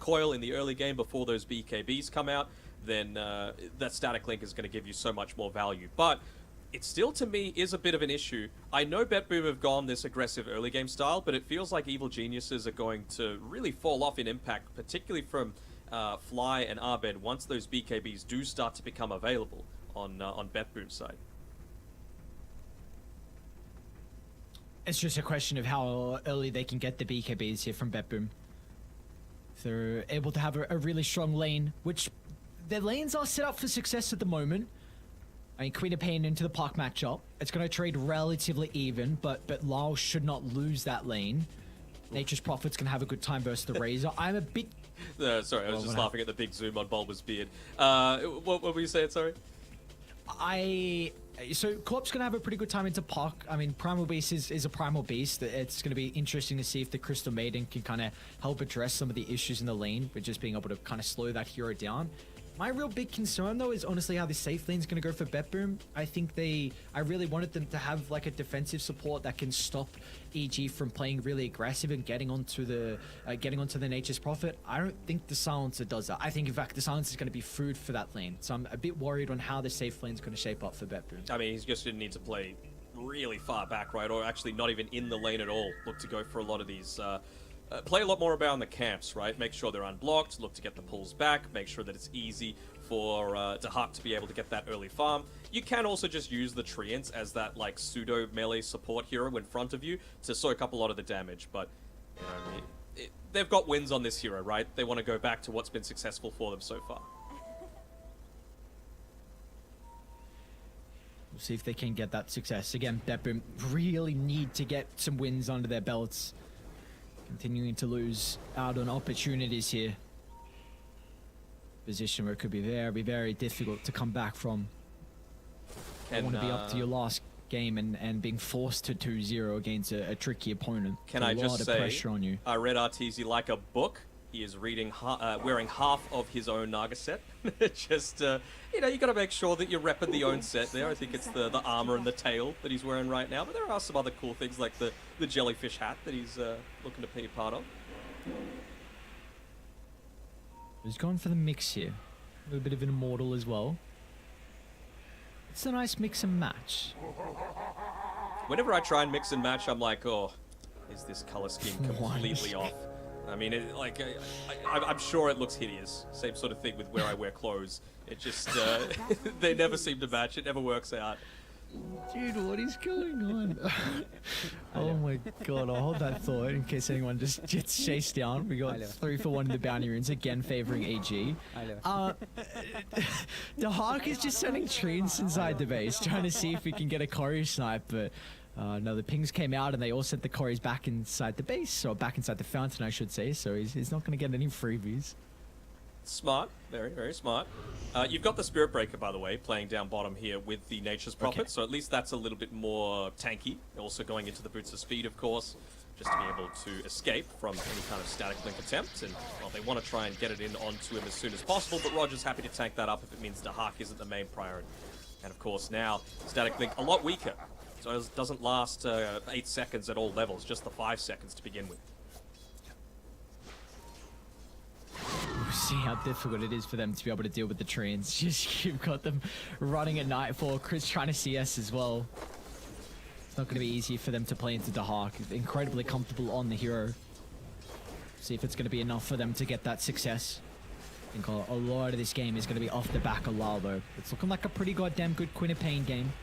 coil in the early game before those BKBs come out, then that static link is going to give you so much more value. But it still, to me, is a bit of an issue. I know BetBoom have gone this aggressive early game style, but it feels like Evil Geniuses are going to really fall off in impact, particularly from Fly and Abed once those BKBs do start to become available on BetBoom's side. It's just a question of how early they can get the BKBs here from BetBoom. If they're able to have a really strong lane, which their lanes are set up for success at the moment. I mean, Queen of Pain into the Park matchup. It's going to trade relatively even, but Lao should not lose that lane. Nature's Prophet's going to have a good time versus the Razor. I'm a bit... sorry, I was just laughing at the big zoom on Bulba's beard. What were you saying, sorry? So Corp's going to have a pretty good time into Park. I mean, Primal Beast is a Primal Beast. It's going to be interesting to see if the Crystal Maiden can kind of help address some of the issues in the lane with just being able to kind of slow that hero down. My real big concern, though, is honestly how the safe lane's going to go for BetBoom. I think I really wanted them to have like a defensive support that can stop EG from playing really aggressive and getting onto the Nature's Prophet. I don't think the Silencer does that. I think, in fact, the Silencer is going to be food for that lane. So I'm a bit worried on how the safe lane's going to shape up for BetBoom. I mean, he's just going to need to play really far back, right? Or actually not even in the lane at all. Look to go for a lot of these... play a lot more about the camps, right? Make sure they're unblocked, look to get the pulls back, make sure that it's easy for Dahak to be able to get that early farm. You can also just use the Treants as that like pseudo melee support hero in front of you to soak up a lot of the damage, but you know, they've got wins on this hero, right? They want to go back to what's been successful for them so far. We'll see if they can get that success. Again, BetBoom really need to get some wins under their belts. Continuing to lose out on opportunities here. Position where it could be very difficult to come back from. You want to be up to your last game and being forced to 2-0 against a tricky opponent. Can I just say, pressure on you. I read Arteezy like a book. He is reading, wearing half of his own Naga set. Just, you know, you got to make sure that you're repping the own set there. I think it's the armor and the tail that he's wearing right now. But there are some other cool things like the jellyfish hat that he's looking to be part of. He's going for the mix here. A little bit of an immortal as well. It's a nice mix and match. Whenever I try and mix and match, I'm like, oh, is this color scheme completely off? I mean, I'm sure it looks hideous. Same sort of thing with where I wear clothes. It just, they never seem to match. It never works out. Dude, what is going on? Oh my god, I'll hold that thought in case anyone just gets chased down. We got 3 for 1 in the bounty runes, again favoring AG. The Hawk is just sending treants inside the base, trying to see if we can get a Corey snipe, but no, the pings came out and they all sent the Corys back inside the base, or back inside the fountain, I should say, so he's not going to get any freebies. Smart. Very smart. You've got the Spirit Breaker, by the way, playing down bottom here with the Nature's Prophet, okay. So at least that's a little bit more tanky. Also going into the Boots of Speed, of course, just to be able to escape from any kind of static link attempt. And, well, they want to try and get it in onto him as soon as possible, but Roger's happy to tank that up if it means Dahak isn't the main priority. And, of course, now, static link a lot weaker. So it doesn't last 8 seconds at all levels, just the 5 seconds to begin with. We'll see how difficult it is for them to be able to deal with the trains. Just you've got them running at Nightfall, Chris trying to CS as well. It's not going to be easy for them to play into Dahak. Incredibly comfortable on the hero. See if it's going to be enough for them to get that success. I think a lot of this game is going to be off the back of Lao, though. It's looking like a pretty goddamn good Queen of Pain game.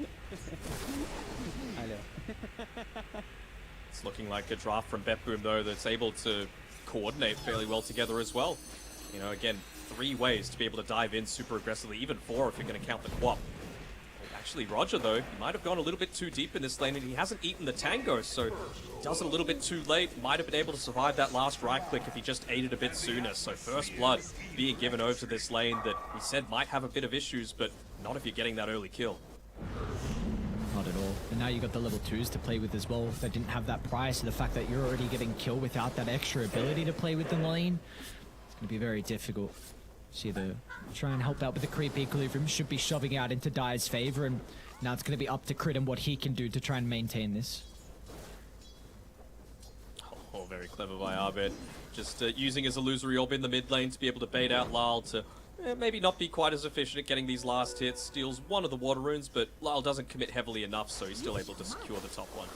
It's looking like a draft from BetBoom, though, that's able to coordinate fairly well together as well. You know, again, 3 ways to be able to dive in super aggressively, even 4 if you're going to count the Quap. Actually, Roger, though, he might have gone a little bit too deep in this lane, and he hasn't eaten the Tango, so he does it a little bit too late. Might have been able to survive that last right click if he just ate it a bit sooner. So First Blood being given over to this lane that he said might have a bit of issues, but not if you're getting that early kill. Not at all. And now you got the level 2s to play with as well. They didn't have that prior, so the fact that you're already getting killed without that extra ability to play with in the lane, it's going to be very difficult. See the try and help out with the creep equilibrium, should be shoving out into Dire's favor, and now it's going to be up to Crit and what he can do to try and maintain this. Oh, very clever by Abed. Just using his illusory orb in the mid lane to be able to bait out Lyle to maybe not be quite as efficient at getting these last hits. Steals one of the water runes, but Lyle doesn't commit heavily enough, so he's still able to secure the top one.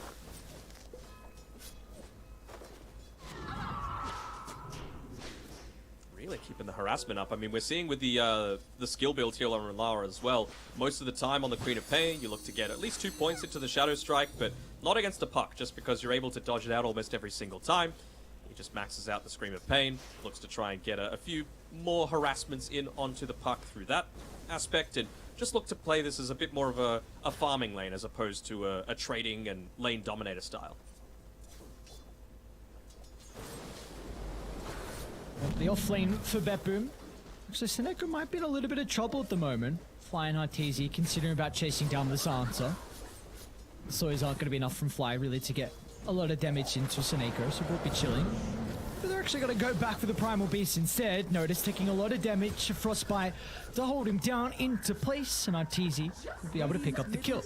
Really keeping the harassment up. I mean, we're seeing with the skill build here on Renlara as well. Most of the time on the Queen of Pain, you look to get at least 2 points into the Shadow Strike, but not against the puck, just because you're able to dodge it out almost every single time. He just maxes out the Scream of Pain, looks to try and get a few more harassments in onto the puck through that aspect, and just look to play this as a bit more of a farming lane as opposed to a trading and lane dominator style. The offlane for Betboom. So Seneko might be in a little bit of trouble at the moment. Flying Arteezy, considering about chasing down this answer. The Soys aren't going to be enough from Fly, really, to get a lot of damage into Seneko, so we'll be chilling. But they're actually going to go back for the Primal Beast instead. Notice taking a lot of damage, Frostbite, to hold him down into place, and Arteezy will be able to pick up the kill.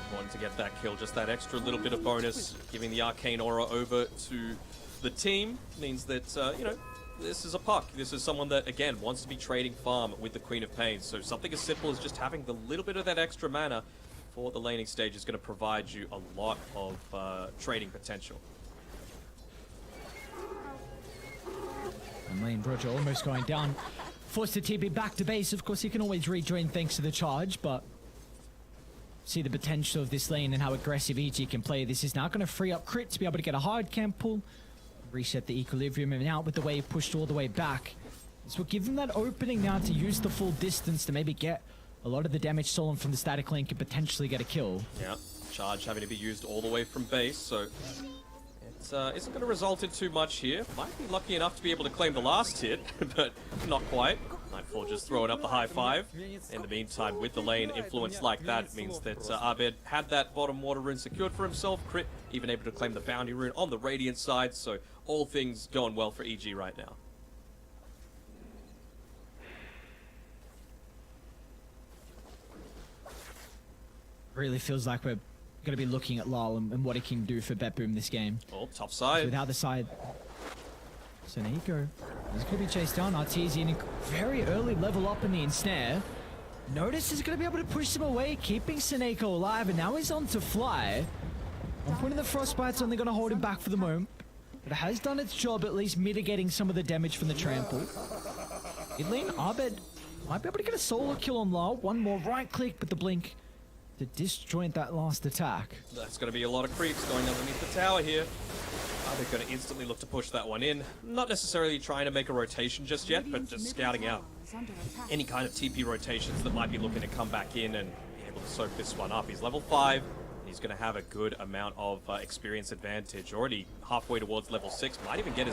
Important to get that kill, just that extra little bit of bonus, giving the Arcane Aura over to the team means that, you know, this is a puck. This is someone that, again, wants to be trading farm with the Queen of Pain. So something as simple as just having the little bit of that extra mana for the laning stage is going to provide you a lot of trading potential. And Lane Roger almost going down. Forced to TP back to base. Of course, he can always rejoin thanks to the charge, but see the potential of this lane and how aggressive EG can play. This is now going to free up Crit to be able to get a hard camp pull. Reset the equilibrium, and now with the wave pushed all the way back, this will give them that opening now to use the full distance to maybe get a lot of the damage stolen from the static link and potentially get a kill. Yeah, charge having to be used all the way from base, so it isn't going to result in too much here. Might be lucky enough to be able to claim the last hit, but not quite. Nightfall just throwing up the high five. In the meantime, with the lane influence like that, it means that Abed had that bottom water rune secured for himself. Crit even able to claim the bounty rune on the Radiant side, so all things going well for EG right now. Really feels like we're going to be looking at Lyle and what he can do for Betboom this game. Oh, top side. Without the side. So there you go. He's going to be chased down. Arteezy in a very early level up in the ensnare. Notice is going to be able to push him away, keeping Seneko alive, and now he's on to Fly. One point in the Frostbite's only going to hold him back for the moment, but it has done its job, at least mitigating some of the damage from the trample. Mid lane, Abed might be able to get a solo kill on Lyle. One more right click, but the blink to disjoint that last attack. That's going to be a lot of creeps going underneath the tower here. They're going to instantly look to push that one in. Not necessarily trying to make a rotation just yet, but just scouting out any kind of TP rotations that might be looking to come back in and be able to soak this one up. He's level 5. He's going to have a good amount of experience advantage. Already halfway towards level 6. Might even get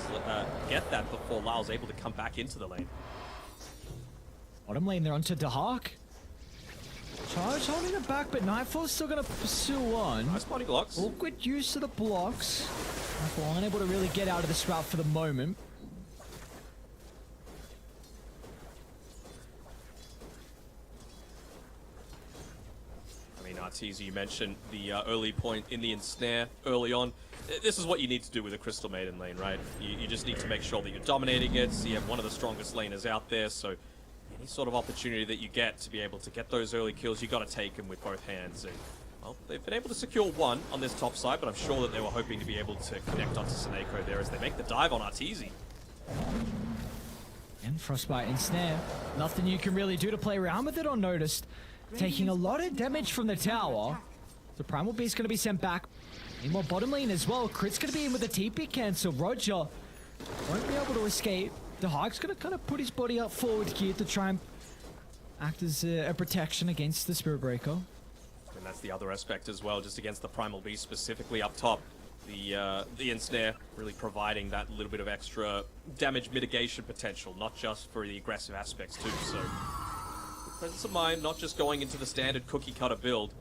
that before Lyle's able to come back into the lane. Bottom lane, they're onto Dahak. Charge holding it back, but Nightfall's still going to pursue on. Nice body blocks. Awkward use of the blocks. Nightfall unable to really get out of this route for the moment. I mean, Arteezy, you mentioned the early point in the ensnare early on. This is what you need to do with a Crystal Maiden lane, right? You just need to make sure that you're dominating it. So you have one of the strongest laners out there, so any sort of opportunity that you get to be able to get those early kills, you got to take them with both hands. And, well, they've been able to secure one on this top side, but I'm sure that they were hoping to be able to connect onto Seneko there as they make the dive on Arteezy. And Frostbite ensnare. Nothing you can really do to play around with it unnoticed. Taking a lot of damage from the tower. The Primal Beast going to be sent back. Need more bottom lane as well. Crit's going to be in with a TP cancel. Roger won't be able to escape. The Hawk's going to kind of put his body up forward here to try and act as a protection against the Spirit Breaker. And that's the other aspect as well, just against the Primal Beast specifically up top. The ensnare really providing that little bit of extra damage mitigation potential, not just for the aggressive aspects too. So presence of mind, not just going into the standard cookie cutter build.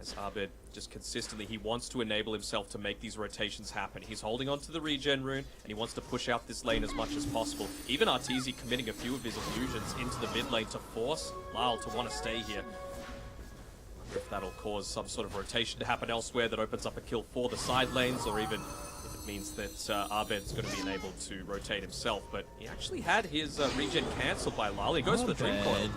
As Abed just consistently, he wants to enable himself to make these rotations happen. He's holding on to the regen rune, and he wants to push out this lane as much as possible. Even Arteezy committing a few of his illusions into the mid lane to force Lyle to want to stay here. If that'll cause some sort of rotation to happen elsewhere that opens up a kill for the side lanes, or even if it means that Abed's going to be enabled to rotate himself. But he actually had his regen cancelled by Lali. He goes for the Dream Coil.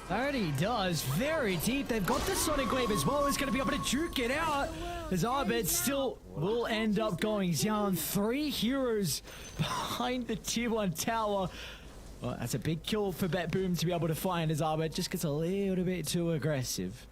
That he does. Very deep. They've got the Sonic Wave as well. He's going to be able to juke it out. As Abed still will end up going down. 3 heroes behind the tier 1 tower. Well, that's a big kill for BetBoom to be able to find as Abed just gets a little bit too aggressive.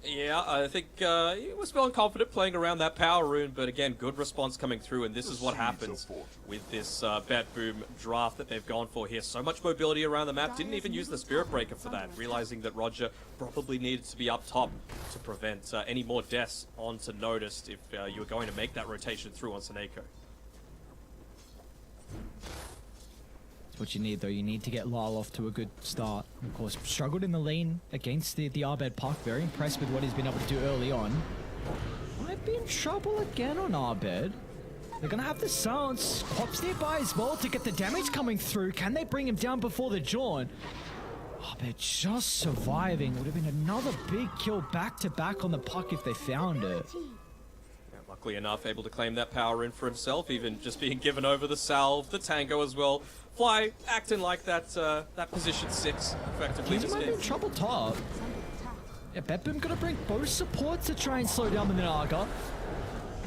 Yeah, I think he was feeling confident playing around that power rune, but again, good response coming through, and this is what happens with this BetBoom draft that they've gone for here. So much mobility around the map, didn't even use the Spirit Breaker for that, realizing that Roger probably needed to be up top to prevent any more deaths onto Noticed if you were going to make that rotation through on Seneko. What you need though, you need to get Lyle off to a good start. Of course, struggled in the lane against the Abed Puck. Very impressed with what he's been able to do early on. Might be in trouble again on Abed. They're gonna have the silence. Pops nearby as well to get the damage coming through. Can they bring him down before the Jawn? Abed just surviving. Would have been another big kill back to back on the Puck if they found it. Yeah, luckily enough, able to claim that power in for himself, even just being given over the salve, the tango as well. Fly acting like that that position 6 effectively. He might be in trouble top. Yeah, BetBoom gonna bring both supports to try and slow down the Naga.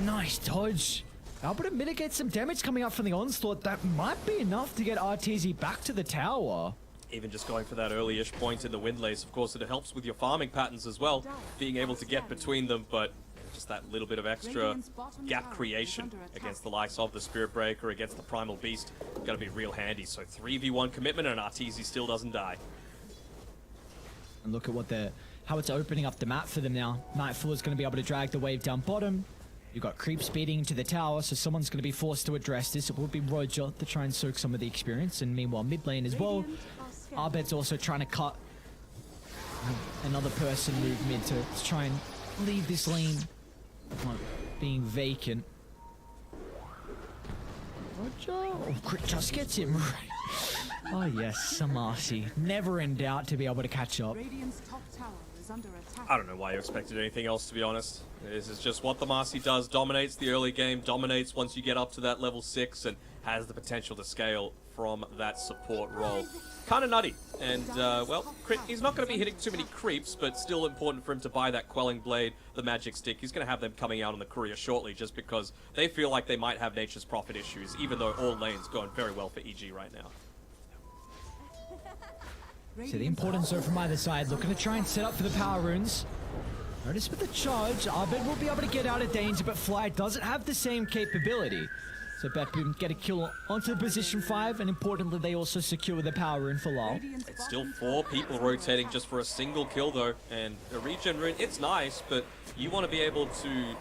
Nice dodge. Able to mitigate some damage coming up from the onslaught. That might be enough to get RTZ back to the tower. Even just going for that early-ish point in the Windlace, of course, it helps with your farming patterns as well, being able to get between them, but just that little bit of extra gap creation against the likes of the Spirit Breaker, against the Primal Beast, gonna be real handy. So 3v1 commitment, and RTZ still doesn't die. And look at how it's opening up the map for them now. Nightfall is going to be able to drag the wave down bottom. You've got creeps speeding into the tower, so someone's going to be forced to address this. It will be Roger to try and soak some of the experience, and meanwhile mid lane as well. Abed's also trying to cut another person move mid to try and leave this lane being vacant. Roger, Crit just gets him right. Oh yes, Samasi. Never in doubt to be able to catch up. I don't know why you expected anything else, to be honest. This is just what the Marcy does. Dominates the early game, dominates once you get up to that level 6, and has the potential to scale from that support role. Kind of nutty. And, well, he's not going to be hitting too many creeps, but still important for him to buy that Quelling Blade, the Magic Stick. He's going to have them coming out on the courier shortly, just because they feel like they might have Nature's Prophet issues, even though all lanes going very well for EG right now. So the importance though from either side, looking to try and set up for the power runes. Notice with the charge, Abed will be able to get out of danger, but Fly doesn't have the same capability. So BetBoom get a kill onto the position 5, and importantly, they also secure the power rune for Lal. It's still 4 people rotating just for a single kill though, and the regen rune, it's nice, but you want to be able to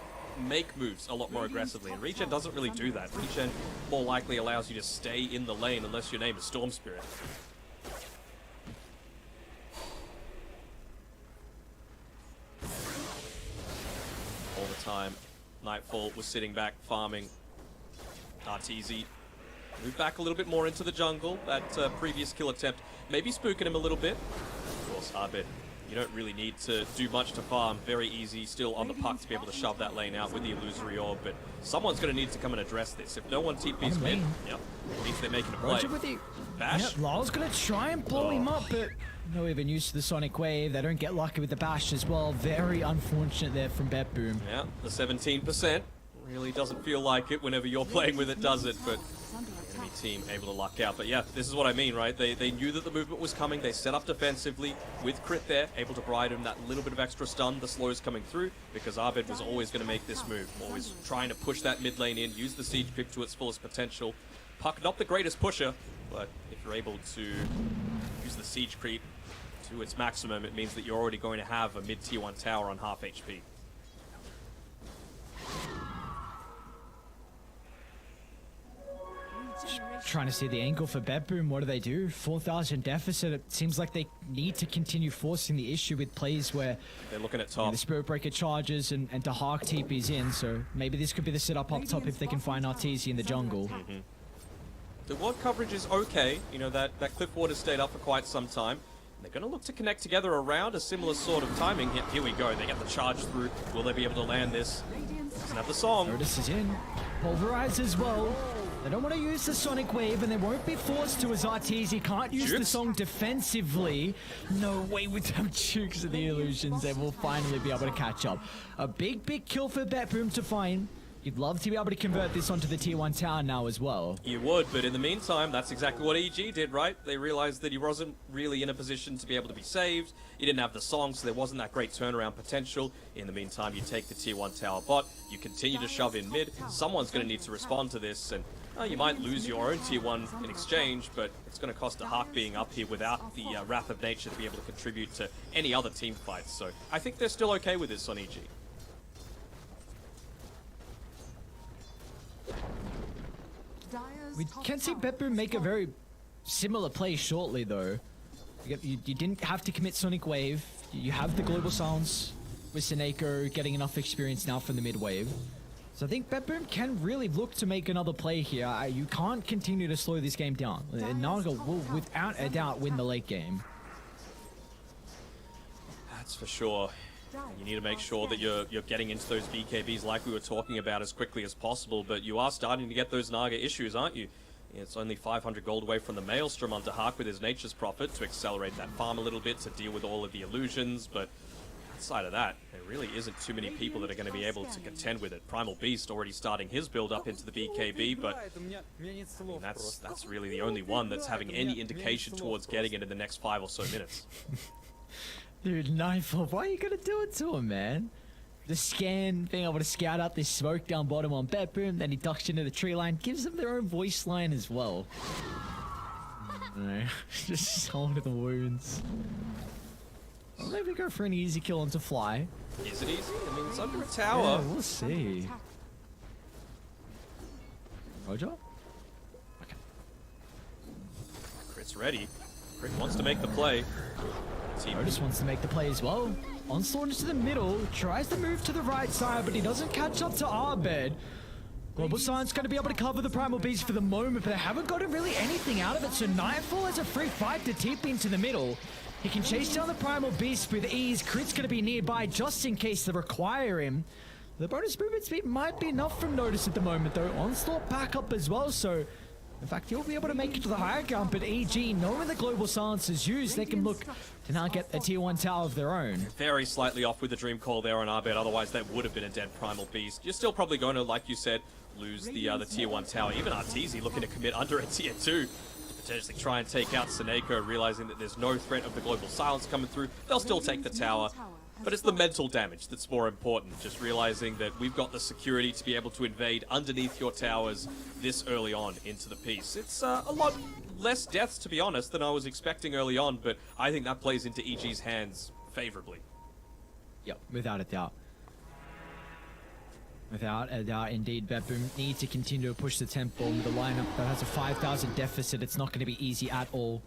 make moves a lot more aggressively, and regen doesn't really do that. Regen more likely allows you to stay in the lane unless your name is Storm Spirit. All the time, Nightfall was sitting back farming. RTZ moved back a little bit more into the jungle. That previous kill attempt maybe spooking him a little bit. Of course, Abed, you don't really need to do much to farm. Very easy still on the Puck to be able to shove that lane out with the Illusory Orb, but someone's going to need to come and address this. If no one TP's mid, yep, it means they're making a play. With the Bash? Yep, Lal's going to try and blow him up, but no even use to the Sonic Wave. They don't get lucky with the Bash as well. Very unfortunate there from BetBoom. Yeah, the 17% really doesn't feel like it whenever you're playing with it, does it? But enemy team able to luck out. But yeah, this is what I mean, right? They knew that the movement was coming. They set up defensively with Crit there, able to provide him that little bit of extra stun. The slow is coming through because Abed was always going to make this move. Always trying to push that mid lane in, use the siege creep to its fullest potential. Puck, not the greatest pusher, but if you're able to use the siege creep to its maximum, it means that you're already going to have a mid tier 1 tower on half HP. Trying to see the angle for BetBoom. What do? 4,000 deficit. It seems like they need to continue forcing the issue with plays where they're looking at top. The Spirit Breaker charges and Dahak TP's in, so maybe this could be the setup up top if they can find Arteezy in the jungle. The ward coverage is okay. You know, that Cliff Ward has stayed up for quite some time. They're going to look to connect together around a similar sort of timing. Here we go. They get the charge through. Will they be able to land this? Doesn't have the song. Notice is in. Pulverize as well. They don't want to use the Sonic Wave, and they won't be forced to as Arteezy can't use the song defensively. No way with them Jukes of the Illusions. They will finally be able to catch up. A big kill for Betboom to find. You'd love to be able to convert this onto the tier 1 tower now as well. You would, but in the meantime, that's exactly what EG did, right? They realized that he wasn't really in a position to be able to be saved. He didn't have the song, so there wasn't that great turnaround potential. In the meantime, you take the tier 1 tower bot, you continue to shove in mid. Someone's going to need to respond to this, and you might lose your own tier 1 in exchange, but it's going to cost a Hawk being up here without the Wrath of Nature to be able to contribute to any other team fights. So I think they're still okay with this on EG. We can see Betboom make a very similar play shortly, though. You didn't have to commit Sonic Wave. You have the Global Silence with Seneko getting enough experience now from the mid wave. So I think Betboom can really look to make another play here. You can't continue to slow this game down. Naga will, without a doubt, win the late game. That's for sure. You need to make sure that you're getting into those BKBs like we were talking about as quickly as possible, but you are starting to get those Naga issues, aren't you? It's only 500 gold away from the Maelstrom onto Hawk with his Nature's Prophet to accelerate that farm a little bit to deal with all of the illusions, but outside of that, there really isn't too many people that are going to be able to contend with it. Primal Beast already starting his build up into the BKB, but I mean, that's really the only one that's having any indication towards getting it in the next 5 or so minutes. Dude, Nightfall, why are you gonna do it to him, man? The scan, being able to scout out this smoke down bottom on Betboom, then he ducks into the tree line, gives them their own voice line as well. No, just hold the wounds. Well, maybe go for an easy kill onto Fly. Is it easy? I mean, it's under a tower. Yeah, we'll see. Roger? Okay. Crit's ready. Crit wants to make the play. Otis wants to make the play as well. Onslaught into the middle, tries to move to the right side, but he doesn't catch up to Abed. Global Silence going to be able to cover the Primal Beast for the moment, but they haven't gotten really anything out of it, so Nightfall has a free fight to tip into the middle. He can chase down the Primal Beast with ease. Crit's going to be nearby just in case they require him. The bonus movement speed might be enough from Notice at the moment, though. Onslaught back up as well, so in fact, he'll be able to make it to the higher ground, but EG, knowing the Global Silence is used, they can look to now get a tier 1 tower of their own. Very slightly off with the Dream Call there on Abed, otherwise that would have been a dead Primal Beast. You're still probably going to, like you said, lose the tier 1 tower. Even Arteezy looking to commit under a tier 2 to potentially try and take out Seneko, realizing that there's no threat of the Global Silence coming through. They'll still take the tower. But it's the mental damage that's more important, just realizing that we've got the security to be able to invade underneath your towers this early on into the piece. It's a lot less deaths, to be honest, than I was expecting early on, but I think that plays into EG's hands favorably. Yep, without a doubt. Without a doubt, indeed, Betboom needs to continue to push the tempo with a lineup that has a 5,000 deficit. It's not going to be easy at all.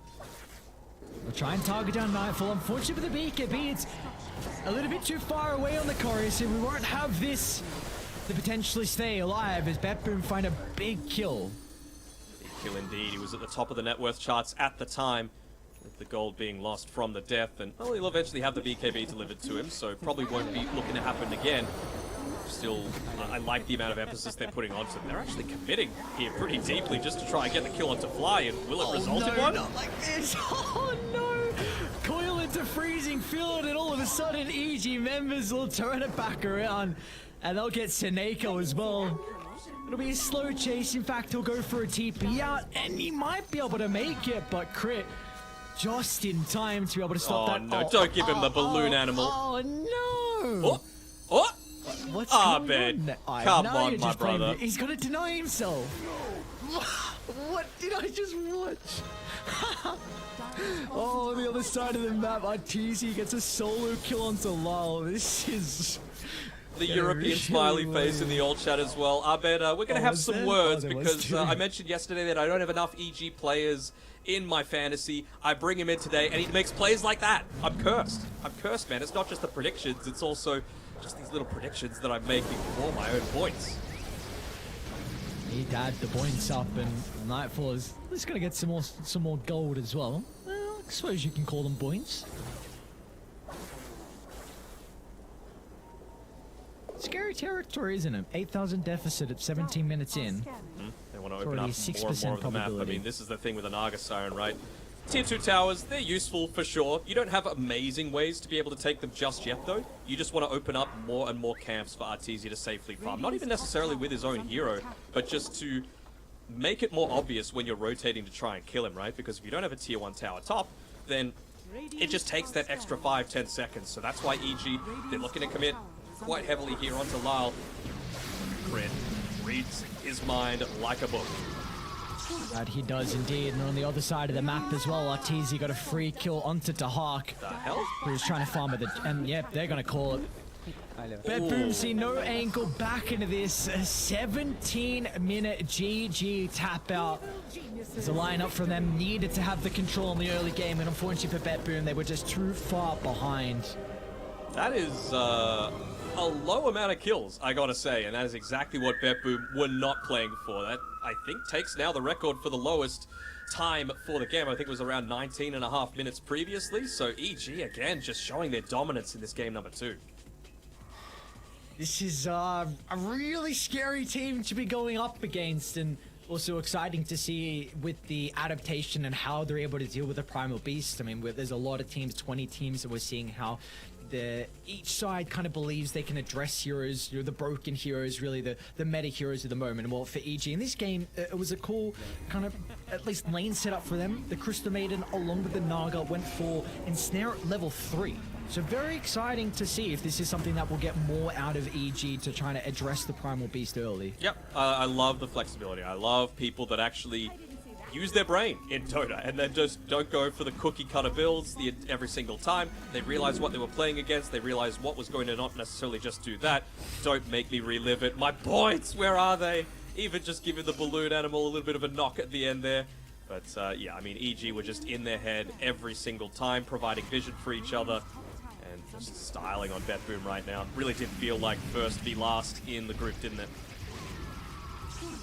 We'll try and target down Nightfall. Unfortunately for the BKB, it's a little bit too far away on the chorus, and we won't have this to potentially stay alive as Betboom find a big kill. Big kill indeed. He was at the top of the net worth charts at the time, with the gold being lost from the death, and well, he'll eventually have the BKB delivered to him, so probably won't be looking to happen again. Still, I like the amount of emphasis they're putting onto them. They're actually committing here pretty deeply just to try and get the kill onto Fly, and will it result in one? Not like this. Oh no! Coil into freezing field, and all of a sudden EG members will turn it back around, and they'll get Seneko as well. It'll be a slow chase. In fact, he'll go for a TP out, and he might be able to make it, but Crit just in time to be able to stop that. No, don't give him the balloon animal. Oh no! Oh! Oh! What's Ben, going on? come Now on, you're my just playing brother. it. He's gonna deny himself. What did I just watch? Oh, on the other side of the map, Arteezy gets a solo kill onto Lyle. This is The European smiley face in the old chat as well. Abed, we're going to have some words because I mentioned yesterday that I don't have enough EG players in my fantasy. I bring him in today and he makes plays like that. I'm cursed. I'm cursed, man. It's not just the predictions, it's also just these little predictions that I'm making for my own points. He had the points up, and Nightfall is just gonna get some more gold as well. Well, I suppose you can call them points. Scary territory, isn't it? 8,000 deficit at 17 minutes in. They want to It's open up already more and 6% more of the map. I probability. mean, this is the thing with the Naga Siren, right? Tier 2 towers, they're useful for sure. You don't have amazing ways to be able to take them just yet, though. You just want to open up more and more camps for Arteezy to safely farm. Not even necessarily with his own hero, but just to make it more obvious when you're rotating to try and kill him, right? Because if you don't have a tier 1 tower top, then it just takes that extra 5-10 seconds. So that's why EG, they're looking to commit quite heavily here onto Lyle. Crit reads his mind like a book. That he does indeed, and on the other side of the map as well, Arteezy got a free kill onto Tahak, The hell? who was trying to farm at the... And yep, they're gonna call it. Bedboom see no angle back into this 17-minute GG tap out. There's a lineup from them needed to have the control in the early game, and unfortunately for Bedboom, they were just too far behind. That is a low amount of kills, I gotta say, and that is exactly what Bedboom were not playing for. That, I think, takes now the record for the lowest time for the game. I think it was around 19.5 minutes previously, so EG, again, just showing their dominance in this game number 2. This is a really scary team to be going up against, and also exciting to see with the adaptation and how they're able to deal with the Primal Beast. I mean, there's a lot of teams, 20 teams, that we're seeing how each side kind of believes they can address heroes, the broken heroes, really the meta heroes of the moment. Well, for EG in this game, it was a cool kind of at least lane setup for them. The Crystal Maiden along with the Naga went for Ensnare at level 3. So very exciting to see if this is something that will get more out of EG to try to address the Primal Beast early. Yep, I love the flexibility. I love people that actually use their brain in Dota and then just don't go for the cookie cutter builds every single time. They realize what they were playing against. They realize what was going to not necessarily just do that. Don't make me relive it. My points, where are they? Even just giving the balloon animal a little bit of a knock at the end there. But yeah, I mean, EG were just in their head every single time, providing vision for each other. And just styling on Bedboom right now. Really did feel like first be last in the group, didn't it?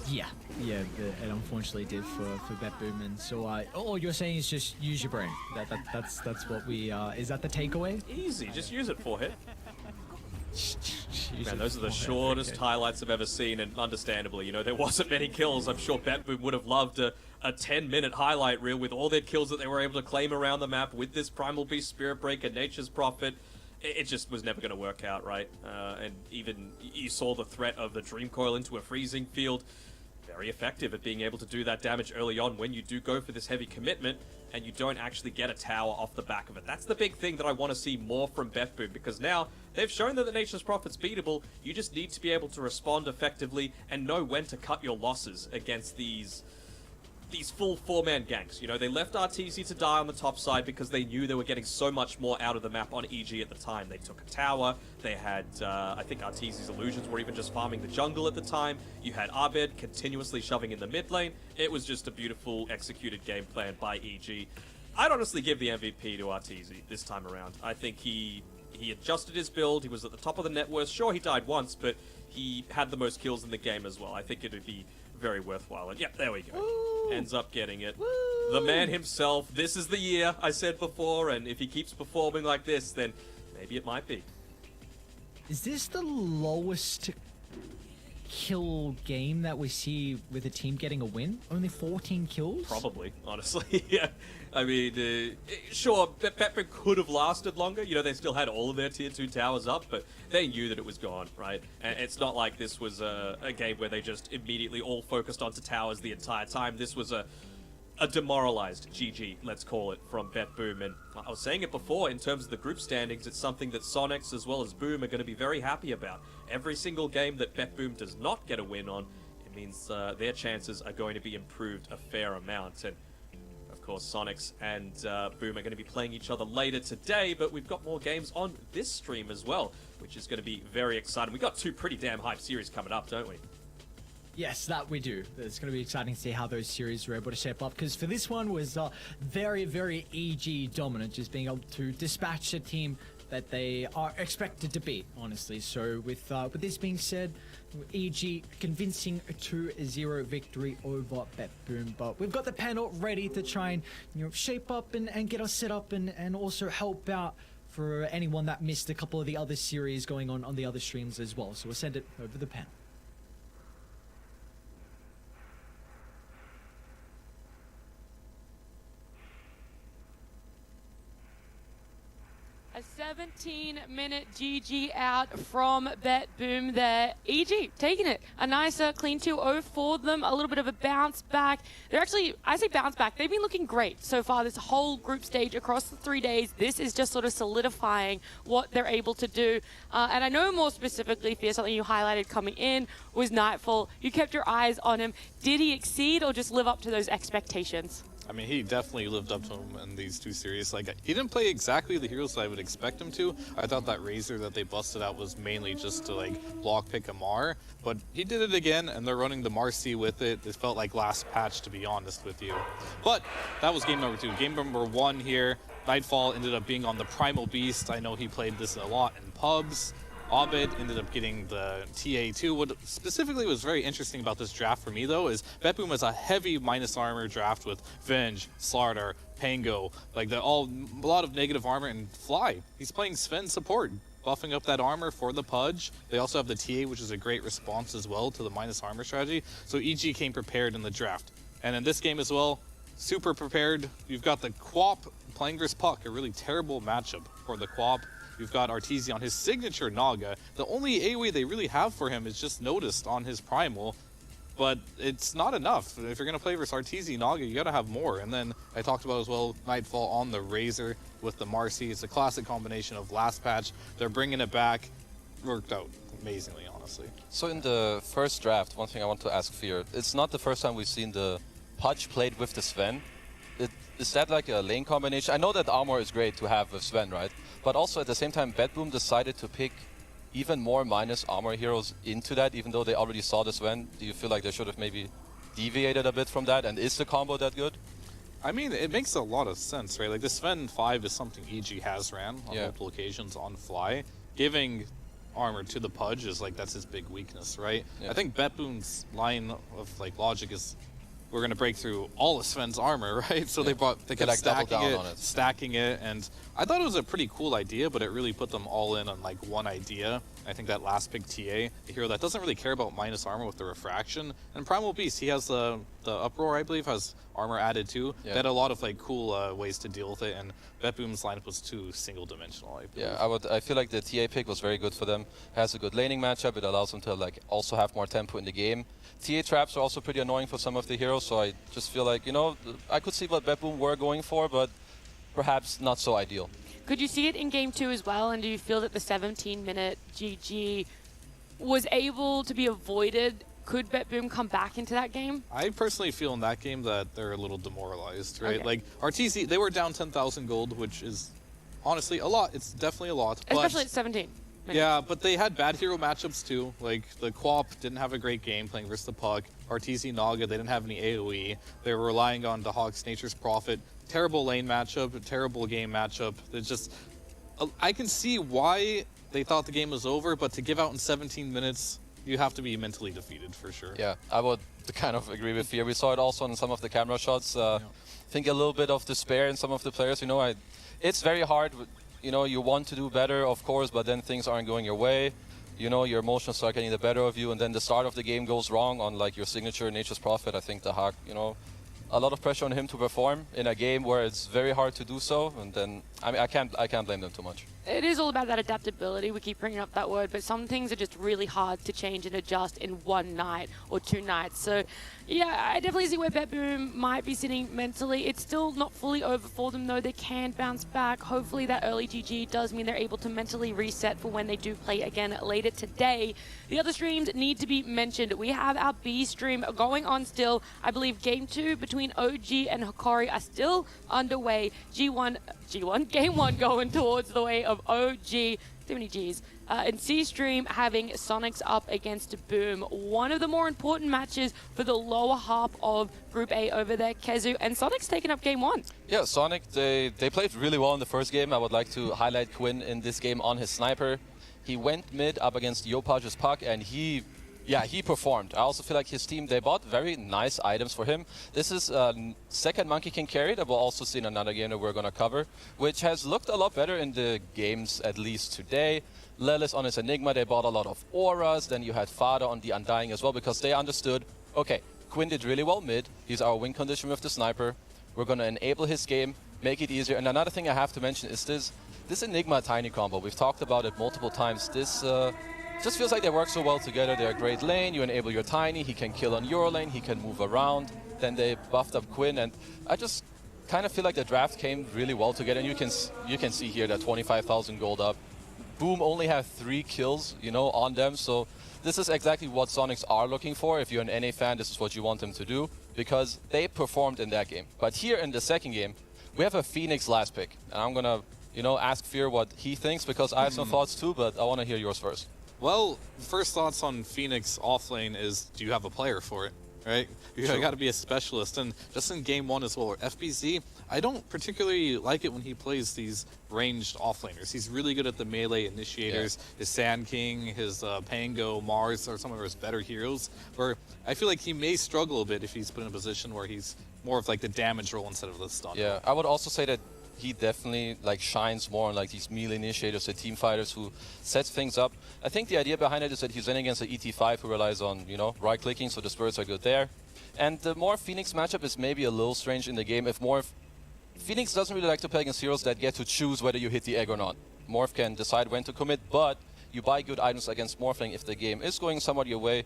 Yeah, it unfortunately did for Bedboom. And so all you're saying is just use your brain. That's what we is that the takeaway? Easy, just use it for hit. Use Man, it those are the for it, shortest okay. highlights I've ever seen, and understandably, you know, there wasn't many kills. I'm sure Bedboom would have loved a 10-minute highlight reel with all their kills that they were able to claim around the map with this Primal Beast, Spirit Breaker, Nature's Prophet. It just was never going to work out, right? And even you saw the threat of the Dream Coil into a freezing field. Very effective at being able to do that damage early on when you do go for this heavy commitment and you don't actually get a tower off the back of it. That's the big thing that I want to see more from Bedboom, because now they've shown that the Nature's Prophet's beatable. You just need to be able to respond effectively and know when to cut your losses against these full 4-man ganks. You know, they left Arteezy to die on the top side because they knew they were getting so much more out of the map on EG at the time. They took a tower, they had, I think Arteezy's illusions were even just farming the jungle at the time. You had Abed continuously shoving in the mid lane. It was just a beautiful executed game plan by EG. I'd honestly give the MVP to Arteezy this time around. I think he adjusted his build, he was at the top of the net worth. Sure, he died once, but he had the most kills in the game as well. I think it would be very worthwhile. And yeah, there we go. Woo! Ends up getting it. Woo! The man himself. This is the year, I said before, and if he keeps performing like this, then maybe it might be. Is this the lowest kill game that we see with a team getting a win? Only 14 kills? Probably, honestly. Yeah. I mean, sure, Bedboom could have lasted longer. You know, they still had all of their tier 2 towers up, but they knew that it was gone, right? And it's not like this was a game where they just immediately all focused onto towers the entire time. This was a demoralized GG, let's call it, from Bedboom. And I was saying it before, in terms of the group standings, it's something that Sonics as well as Boom are going to be very happy about. Every single game that Bedboom does not get a win on, it means their chances are going to be improved a fair amount. And of course, Sonics and Boom are going to be playing each other later today, but we've got more games on this stream as well, which is going to be very exciting. We've got 2 pretty damn hype series coming up, don't we? Yes, that we do. It's going to be exciting to see how those series were able to shape up, because for this one was very, very EG dominant, just being able to dispatch a team that they are expected to beat, honestly. So with this being said, EG convincing 2-0 victory over BetBoom. But we've got the panel ready to try and shape up and get us set up and also help out for anyone that missed a couple of the other series going on the other streams as well. So we'll send it over the panel. A 17-minute GG out from BetBoom there. EG taking it. A nice clean 2-0 for them. A little bit of a bounce back. They're actually, I say bounce back, they've been looking great so far this whole group stage across the 3 days. This is just sort of solidifying what they're able to do. And I know more specifically, Fear, something you highlighted coming in was Nightfall. You kept your eyes on him. Did he exceed or just live up to those expectations? I mean, he definitely lived up to him in these two series. Like, he didn't play exactly the heroes that I would expect him to. I thought that Razor that they busted out was mainly just to, like, block pick a Mar. But he did it again, and they're running the Marcy with it. It felt like last patch, to be honest with you. But that was game number 2. Game number 1 here, Nightfall ended up being on the Primal Beast. I know he played this a lot in pubs. Abed ended up getting the TA2. What specifically was very interesting about this draft for me, though, is BetBoom has a heavy minus armor draft with Venge, Slardar, Pango, like a lot of negative armor, and Fly. He's playing Sven support, buffing up that armor for the Pudge. They also have the TA, which is a great response as well to the minus armor strategy. So EG came prepared in the draft. And in this game as well, super prepared. You've got the Quap playing versus Puck, a really terrible matchup for the Quap. You've got Arteezy on his signature Naga. The only AoE they really have for him is just noticed on his Primal, but it's not enough. If you're going to play versus Arteezy Naga, you got to have more. And then I talked about as well, Nightfall on the Razor with the Marcy. It's a classic combination of last patch. They're bringing it back. Worked out amazingly, honestly. So in the first draft, one thing I want to ask Fear, it's not the first time we've seen the Pudge played with the Sven. Is that like a lane combination? I know that armor is great to have with Sven, right? But also at the same time, BetBoom decided to pick even more minus armor heroes into that, even though they already saw the Sven. Do you feel like they should have maybe deviated a bit from that? And is the combo that good? I mean, it makes a lot of sense, right? Like, the Sven 5 is something EG has ran on multiple occasions on Fly. Giving armor to the Pudge is like, that's his big weakness, right? Yeah. I think BetBoom's line of like logic is, we're going to break through all of Sven's armor, right? So they kept like stacking it, and I thought it was a pretty cool idea, but it really put them all in on like one idea. I think that last pick TA, a hero that doesn't really care about minus armor with the refraction, and Primal Beast, he has the Uproar, I believe, has armor added too. Yeah. They had a lot of like cool ways to deal with it, and BetBoom's lineup was too single-dimensional, I believe. Yeah, I feel like the TA pick was very good for them. Has a good laning matchup. It allows them to like also have more tempo in the game. TA traps are also pretty annoying for some of the heroes, so I just feel like, I could see what BetBoom were going for, but perhaps not so ideal. Could you see it in game 2 as well? And do you feel that the 17-minute GG was able to be avoided? Could BetBoom come back into that game? I personally feel in that game that they're a little demoralized, right? Okay. Like, Arteezy, they were down 10,000 gold, which is honestly a lot. It's definitely a lot. Especially at 17. Yeah, but they had bad hero matchups too. Like, the Quap didn't have a great game playing versus the Puck. Arteezy Naga, they didn't have any AoE. They were relying on the Hawk's Nature's Prophet. Terrible lane matchup, a terrible game matchup. It's just, I can see why they thought the game was over, but to give out in 17 minutes, you have to be mentally defeated for sure. Yeah, I would kind of agree with Fear. We saw it also in some of the camera shots. I think a little bit of despair in some of the players. It's very hard. You want to do better, of course, but then things aren't going your way. Your emotions start getting the better of you, and then the start of the game goes wrong on like your signature Nature's Prophet. I think the Hawk, a lot of pressure on him to perform in a game where it's very hard to do so, and then I can't blame them too much. It is all about that adaptability. We keep bringing up that word, but some things are just really hard to change and adjust in one night or 2 nights. So, yeah, I definitely see where BetBoom might be sitting mentally. It's still not fully over for them, though. They can bounce back. Hopefully that early GG does mean they're able to mentally reset for when they do play again later today. The other streams need to be mentioned. We have our B stream going on still. I believe Game 2 between OG and Hikari are still underway. Game 1 going towards the way of OG, too many G's, and C-Stream having Sonics up against Boom. One of the more important matches for the lower half of Group A over there, Kezu, and Sonics taking up game 1. Yeah, Sonic, they played really well in the first game. I would like to highlight Quinn in this game on his sniper. He went mid up against Yopaj's Puck, and he performed. I also feel like his team, they bought very nice items for him. This is second Monkey King carry that we'll also see in another game that we're going to cover, which has looked a lot better in the games, at least today. Lelis on his Enigma, they bought a lot of auras. Then you had Fada on the Undying as well, because they understood, okay, Quinn did really well mid. He's our win condition with the sniper. We're going to enable his game, make it easier. And another thing I have to mention is this Enigma Tiny combo. We've talked about it multiple times. This just feels like they work so well together. They're a great lane. You enable your Tiny. He can kill on your lane. He can move around. Then they buffed up Quinn. And I just kind of feel like the draft came really well together. And you can see here that 25,000 gold up. Boom only have 3 kills, you know, on them. So this is exactly what Sonics are looking for. If you're an NA fan, this is what you want them to do, because they performed in that game. But here in the second game, we have a Phoenix last pick. And I'm going to, you know, ask Fear what he thinks, because I have some thoughts too, but I want to hear yours first. Well, first thoughts on Phoenix offlane is, do you have a player for it, right? You got to be a specialist. And just in game 1 as well, FBZ, I don't particularly like it when he plays these ranged offlaners. He's really good at the melee initiators, his Sand King, his Pango, Mars are some of his better heroes, where I feel like he may struggle a bit if he's put in a position where he's more of like the damage role instead of the stun. Yeah, I would also say that he definitely like shines more on like these melee initiators, the team fighters who sets things up. I think the idea behind it is that he's in against an ET5 who relies on, you know, right clicking, so the spurs are good there. And the more Phoenix matchup is maybe a little strange in the game. If Morph, Phoenix doesn't really like to play against heroes that get to choose whether you hit the egg or not. Morph can decide when to commit, but you buy good items against Morphling if the game is going somewhat your way.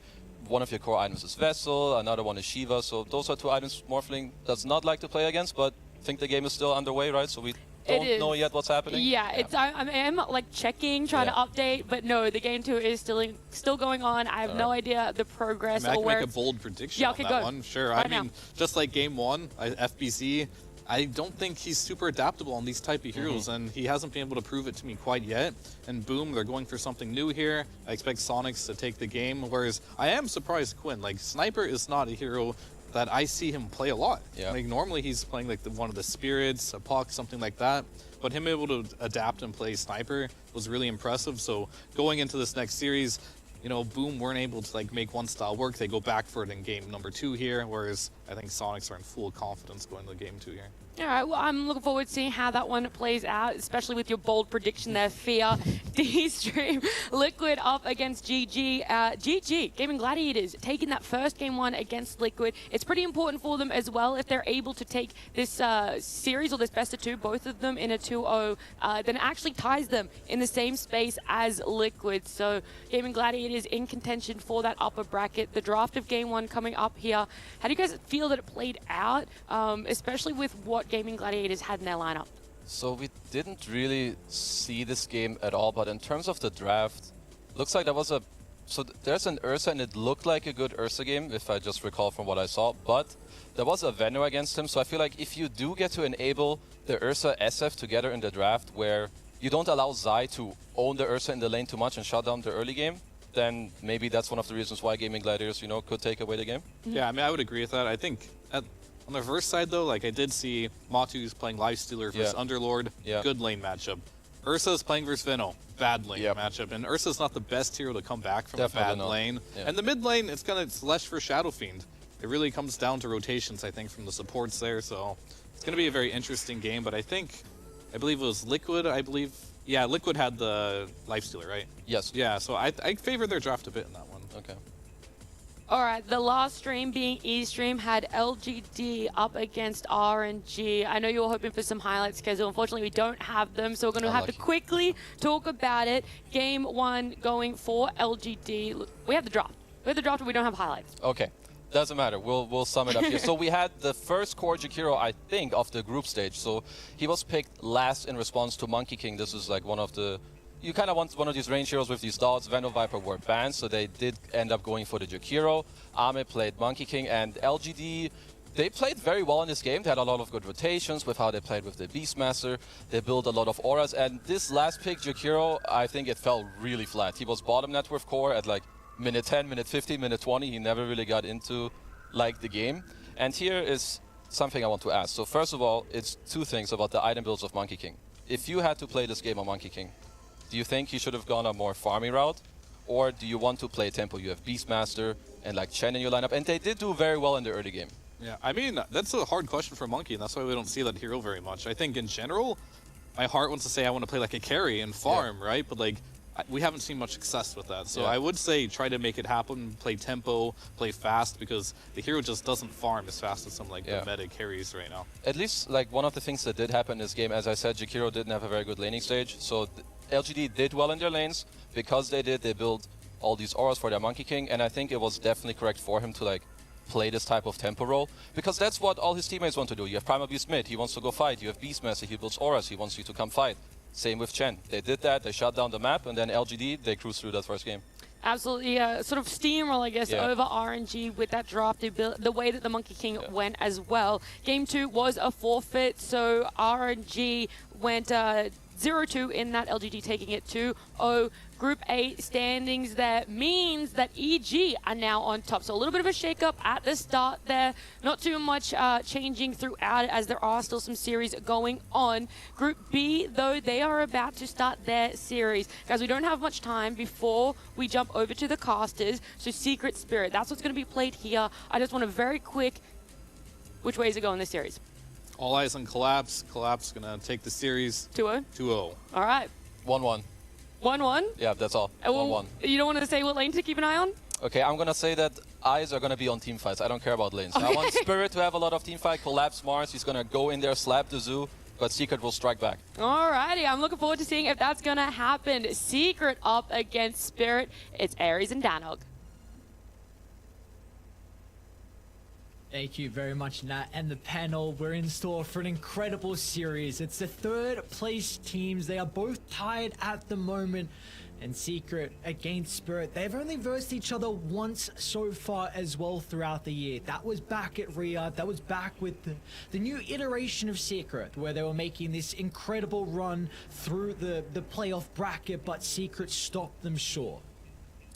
One of your core items is Vessel, another one is Shiva, so those are 2 items Morphling does not like to play against, but I think the game is still underway, right? So we don't know yet what's happening. Yeah, I am like checking, trying to update, but no, the game 2 is still going on. I have no idea the progress. I or can where make a bold prediction Yeah, on okay, that go. one. Sure. Right I mean, now. just like game 1, FBC, I don't think he's super adaptable on these type of heroes, and he hasn't been able to prove it to me quite yet. And boom, they're going for something new here. I expect Sonics to take the game, whereas I am surprised Quinn. Like, Sniper is not a hero that I see him play a lot. Yeah. Like, normally he's playing like one of the Spirits, a Puck, something like that. But him able to adapt and play Sniper was really impressive. So going into this next series, you know, Boom weren't able to like make one style work. They go back for it in game number 2 here, whereas I think Sonics are in full confidence going to game 2 here. All right, well, I'm looking forward to seeing how that one plays out, especially with your bold prediction there, Fear. D-Stream, Liquid up against GG. GG, Gaming Gladiators, taking that first game 1 against Liquid. It's pretty important for them as well if they're able to take this series or this best of 2, both of them in a 2-0, then it actually ties them in the same space as Liquid. So Gaming Gladiators in contention for that upper bracket. The draft of game 1 coming up here. How do you guys feel that it played out, especially with what Gaming Gladiators had in their lineup? So we didn't really see this game at all, but in terms of the draft, looks like there was a... So there's an Ursa, and it looked like a good Ursa game, if I just recall from what I saw, but there was a Venno against him, so I feel like if you do get to enable the Ursa SF together in the draft, where you don't allow Zai to own the Ursa in the lane too much and shut down the early game, then maybe that's one of the reasons why Gaming Gladiators, you know, could take away the game. Yeah, I mean, I would agree with that. I think on the reverse side, though, like I did see Matu's playing Lifestealer versus Underlord. Good lane matchup. Ursa's playing versus Venno. Bad lane matchup. And Ursa's not the best hero to come back from a bad lane. And the mid lane, it's less for Shadow Fiend. It really comes down to rotations, I think, from the supports there. So it's going to be a very interesting game. But I believe it was Liquid, Yeah, Liquid had the Lifestealer, right? Yes. Yeah, so I favor their draft a bit in that one. Okay. All right, the last stream being E-Stream had LGD up against RNG. I know you were hoping for some highlights, Kezu. Unfortunately, we don't have them, so we're going to have to quickly talk about it. Game 1 going for LGD. Look, we have the draft. We have the draft, but we don't have highlights. Okay. Doesn't matter. We'll sum it up here. So we had the first core Jakiro, I think, of the group stage. So he was picked last in response to Monkey King. This is like one of the... You kind of want one of these range heroes with these dots. Venom Viper were banned, so they did end up going for the Jakiro. Ame played Monkey King, and LGD they played very well in this game. They had a lot of good rotations with how they played with the Beastmaster. They built a lot of auras. And this last pick, Jakiro, I think it fell really flat. He was bottom net with core at like minute 10, minute 15, minute 20. He never really got into like the game. And here is something I want to ask. So first of all, it's two things about the item builds of Monkey King. If you had to play this game on Monkey King, do you think he should have gone a more farming route? Or do you want to play tempo? You have Beastmaster and like Chen in your lineup. And they did do very well in the early game. Yeah, I mean, that's a hard question for Monkey, and that's why we don't see that hero very much. I think in general, my heart wants to say I want to play like a carry and farm, right? But like, we haven't seen much success with that. So I would say try to make it happen, play tempo, play fast, because the hero just doesn't farm as fast as some like the meta carries right now. At least like one of the things that did happen in this game, as I said, Jakiro didn't have a very good laning stage. So LGD did well in their lanes. Because they built all these auras for their Monkey King, and I think it was definitely correct for him to like play this type of tempo role, because that's what all his teammates want to do. You have Primal Beast mid, he wants to go fight. You have Beastmaster, he builds auras, he wants you to come fight. Same with Chen. They did that, they shut down the map, and then LGD, they cruised through that first game. Absolutely, sort of steamroll, I guess, over RNG with that draft. The way that the Monkey King went as well. Game 2 was a forfeit, so RNG went 0-2 in that, LGD taking it 2-0. Group A standings there means that EG are now on top. So a little bit of a shake-up at the start there. Not too much changing throughout it, as there are still some series going on. Group B, though, they are about to start their series. Guys, we don't have much time before we jump over to the casters. So Secret Spirit, that's what's going to be played here. I just want a very quick, which way is it going this series? All eyes on Collapse. Collapse gonna take the series 2-0? 2-0. All right. 1-1. 1-1? Yeah, that's all. 1-1. You don't want to say what lane to keep an eye on? Okay, I'm gonna say that eyes are gonna be on team fights. I don't care about lanes. I want Spirit to have a lot of team fight, collapse Mars. He's gonna go in there, slap the zoo, but Secret will strike back. Alrighty, I'm looking forward to seeing if that's gonna happen. Secret up against Spirit. It's Ares and Danog. Thank you very much, Nat, and the panel. We're in store for an incredible series. It's the third place teams. They are both tied at the moment. And Secret against Spirit, they've only versed each other once so far as well throughout the year. That was back at Riyadh. That was back with the new iteration of Secret, where they were making this incredible run through the playoff bracket, but Secret stopped them short.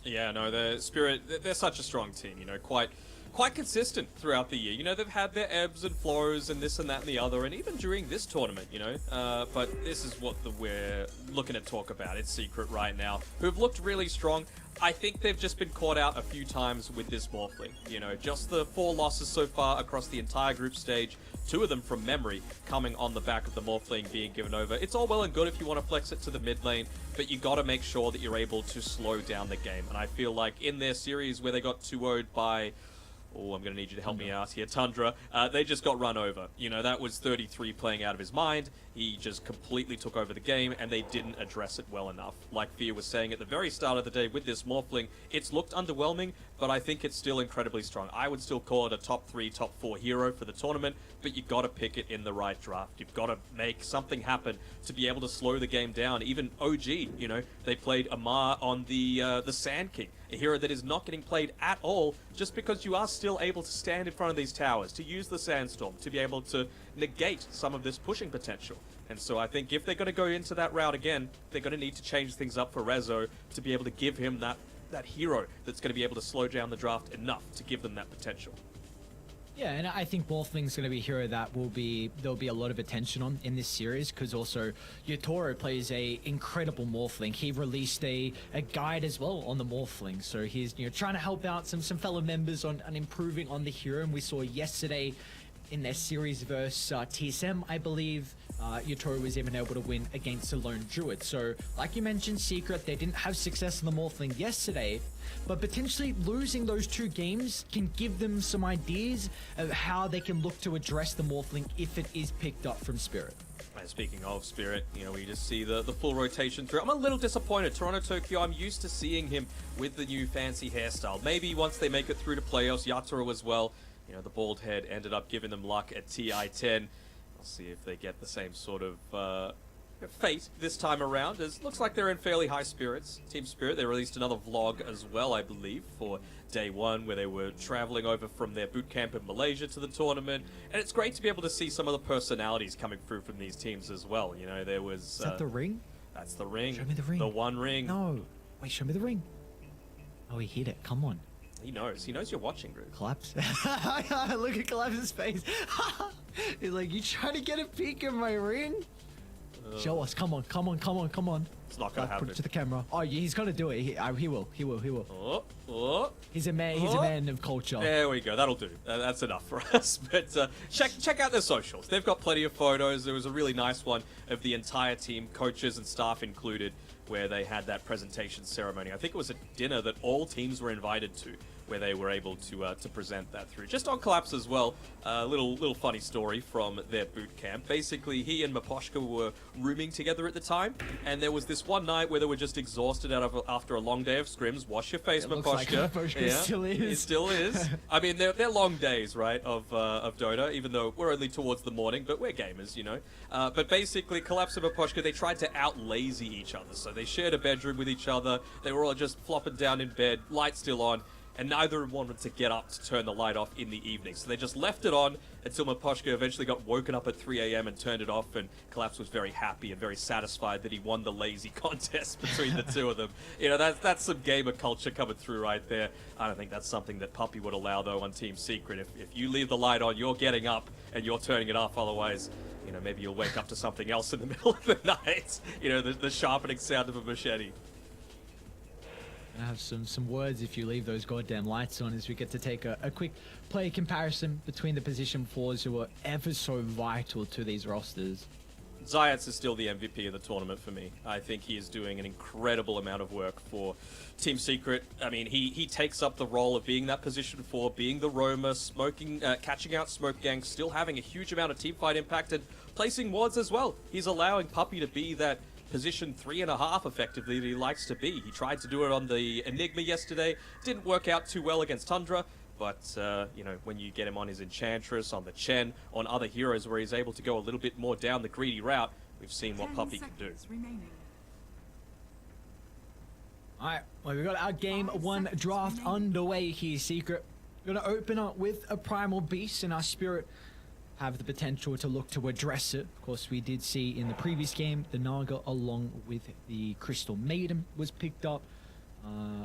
Yeah, no, the Spirit, they're such a strong team, you know, quite consistent throughout the year. You know, they've had their ebbs and flows and this and that and the other, and even during this tournament, you know. But this is what we're looking to talk about. It's Secret right now, who've looked really strong. I think they've just been caught out a few times with this Morphling. You know, just the 4 losses so far across the entire group stage, 2 of them from memory, coming on the back of the Morphling being given over. It's all well and good if you want to flex it to the mid lane, but you got to make sure that you're able to slow down the game. And I feel like in their series where they got 2-0'd by... Oh, I'm going to need you to help me out here. Tundra. They just got run over. You know, that was 33 playing out of his mind. He just completely took over the game, and they didn't address it well enough. Like Fear was saying at the very start of the day with this Morphling, it's looked underwhelming, but I think it's still incredibly strong. I would still call it a top 3, top 4 hero for the tournament, but you got to pick it in the right draft. You've got to make something happen to be able to slow the game down. Even OG, you know, they played Amar on the Sand King, a hero that is not getting played at all, just because you are still able to stand in front of these towers, to use the Sandstorm, to be able to negate some of this pushing potential. And so I think if they're going to go into that route again, they're going to need to change things up for Rezo to be able to give him that hero that's going to be able to slow down the draft enough to give them that potential. Yeah, and I think Morphling's going to be a hero that there'll be a lot of attention on in this series, because also Yotoro plays a incredible Morphling. He released a guide as well on the Morphling, so he's trying to help out some fellow members on improving on the hero. And we saw yesterday in their series versus TSM, I believe, Yotoro was even able to win against a lone druid. So, like you mentioned, Secret, they didn't have success in the Morphling yesterday, but potentially losing those 2 games can give them some ideas of how they can look to address the Morphling if it is picked up from Spirit. And speaking of Spirit, you know, we just see the full rotation through. I'm a little disappointed. Toronto Tokyo, I'm used to seeing him with the new fancy hairstyle. Maybe once they make it through to playoffs, Yatoro as well. You know, the bald head ended up giving them luck at TI-10. We'll see if they get the same sort of Fate this time around. It looks like they're in fairly high spirits. Team Spirit, they released another vlog as well, I believe, for day one, where they were traveling over from their boot camp in Malaysia to the tournament. And it's great to be able to see some of the personalities coming through from these teams as well. You know, there was... Is that the ring? That's the ring. Show me the ring. The one ring. No. Wait, show me the ring. Oh, he hit it. Come on. He knows. He knows you're watching, Groove. Collapse. Look at Collapse's face. He's like, you trying to get a peek at my ring? Show us. Come on. Come on. Come on. Come on. It's not going to happen. Put it to the camera. Oh, yeah, he's gonna do it. He will. He will. He will. Oh. He's a man. He's a man of culture. There we go. That'll do. That's enough for us. But check out their socials. They've got plenty of photos. There was a really nice one of the entire team, coaches and staff included, where they had that presentation ceremony. I think it was a dinner that all teams were invited to, where they were able to present that through. Just on Collapse as well, a little funny story from their boot camp. Basically, he and Miposhka were rooming together at the time, and there was this one night where they were just exhausted after a long day of scrims. Wash your face, It looks like Miposhka. Miposhka still is. It still is. I mean, they're long days, right, of Dota, even though we're only towards the morning, but we're gamers, you know. But basically, Collapse and Miposhka, they tried to out-lazy each other. So they shared a bedroom with each other. They were all just flopping down in bed, light still on, and neither wanted to get up to turn the light off in the evening. So they just left it on until Miposhka eventually got woken up at 3 a.m. and turned it off, and Collapse was very happy and very satisfied that he won the lazy contest between the two of them. You know, that's some gamer culture coming through right there. I don't think that's something that Puppey would allow, though, on Team Secret. If you leave the light on, you're getting up and you're turning it off. Otherwise, you know, maybe you'll wake up to something else in the middle of the night. You know, the sharpening sound of a machete. I have some words if you leave those goddamn lights on, as we get to take a quick play comparison between the position 4s who are ever so vital to these rosters. Zayats is still the MVP of the tournament for me. I think he is doing an incredible amount of work for Team Secret. I mean, he takes up the role of being that position 4, being the roamer, smoking, catching out smoke gangs, still having a huge amount of teamfight impact, and placing wards as well. He's allowing Puppey to be that position 3.5 effectively that he likes to be. He tried to do it on the Enigma yesterday. Didn't work out too well against Tundra, but you know, when you get him on his Enchantress, on the Chen, on other heroes where he's able to go a little bit more down the greedy route, we've seen what Puppey can do. Alright, well, we've got our game 1 draft underway here, Secret. We're gonna open up with a Primal Beast, and our Spirit have the potential to look to address it. Of course, we did see in the previous game, the Naga along with the Crystal Maiden was picked up.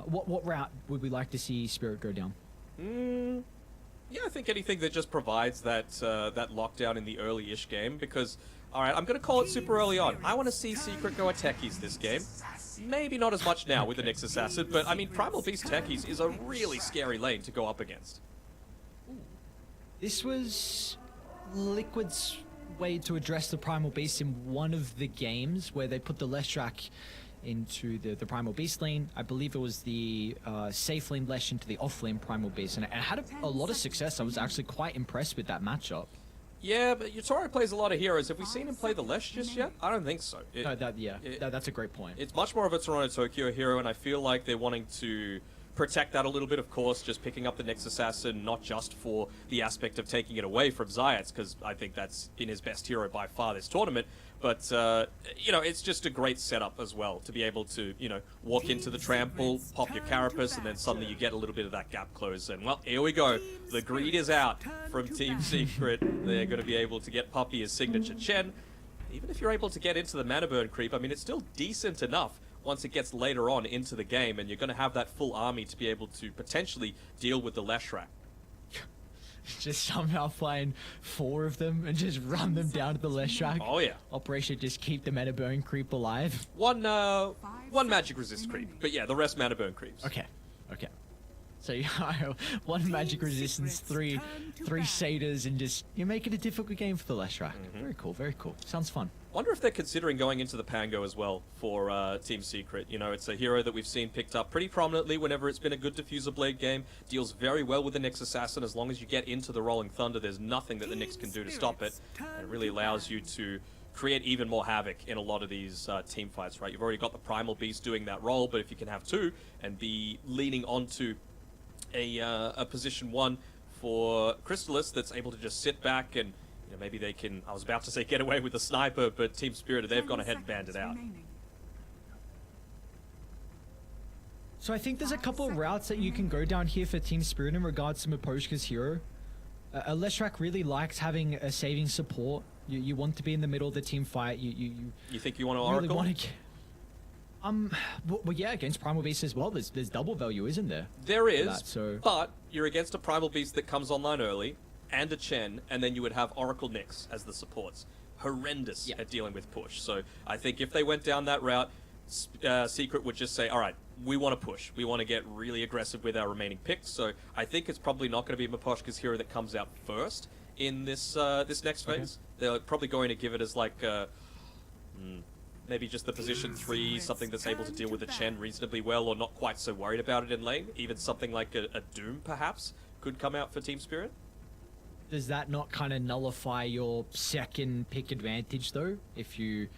What route would we like to see Spirit go down? Yeah, I think anything that just provides that that lockdown in the early-ish game, because, alright, I'm going to call it super early on. I want to see Secret go at Techies this game. Maybe not as much now with the Nyx Assassin, but I mean, Primal Beast Techies is a really scary lane to go up against. This was Liquid's way to address the Primal Beast in one of the games where they put the Leshrac into the Primal Beast lane. I believe it was the safe lane Lesh into the off lane Primal Beast, and it had a lot of success. I was actually quite impressed with that matchup. Yeah, but Yutaro plays a lot of heroes. Have we seen him play the Lesh just yet? I don't think so. That's a great point. It's much more of a Toronto Tokyo hero, and I feel like they're wanting to protect that a little bit, of course, just picking up the Nyx Assassin, not just for the aspect of taking it away from Zayats, because I think that's been his best hero by far this tournament, but, you know, it's just a great setup as well, to be able to, you know, walk into the trample, pop your Carapace, and then suddenly you get a little bit of that gap close, and, well, here we go. The greed is out from Team Secret. They're going to be able to get Puppey his signature Chen. Even if you're able to get into the mana burn creep, I mean, it's still decent enough once it gets later on into the game, and you're going to have that full army to be able to potentially deal with the Leshrac. Just somehow find 4 of them and just run them down to the Leshrac. Oh yeah. Operation just keep the mana burn creep alive. One magic resist creep, but yeah, the rest mana burn creeps. Okay. So you have 1 magic resistance, 3 satyrs, and just you make it a difficult game for the Leshrac. Very cool, very cool. Sounds fun. Wonder if they're considering going into the Pango as well for Team Secret. You know, it's a hero that we've seen picked up pretty prominently whenever it's been a good Diffuser Blade game. Deals very well with the Nyx Assassin. As long as you get into the Rolling Thunder, there's nothing that the Nyx can do to stop it. And it really allows you to create even more havoc in a lot of these team fights, right? You've already got the Primal Beast doing that role, but if you can have 2 and be leaning onto a position 1 for Crystallis that's able to just sit back and know, maybe they can, I was about to say get away with the sniper, but Team Spirit, they've gone ahead and banned it out. So I think there's a couple of routes that you can go down here for Team Spirit in regards to Miposhka's hero. Leshrac really likes having a saving support. You want to be in the middle of the team fight. You think you want to really Oracle? want to... well, yeah, against Primal Beast as well, there's double value, isn't there? There is, that, so- but you're against a Primal Beast that comes online early, and a Chen, and then you would have Oracle Nyx as the supports. Horrendous Yeah. at dealing with push. So I think if they went down that route, Secret would just say, all right, we want to push. We want to get really aggressive with our remaining picks. So I think it's probably not going to be Miposhka's hero that comes out first in this this next phase. They're probably going to give it as like... maybe just the position 3, something that's able to deal with the Chen reasonably well, or not quite so worried about it in lane. Even something like a Doom, perhaps, could come out for Team Spirit. Does that not kind of nullify your second pick advantage, though? If you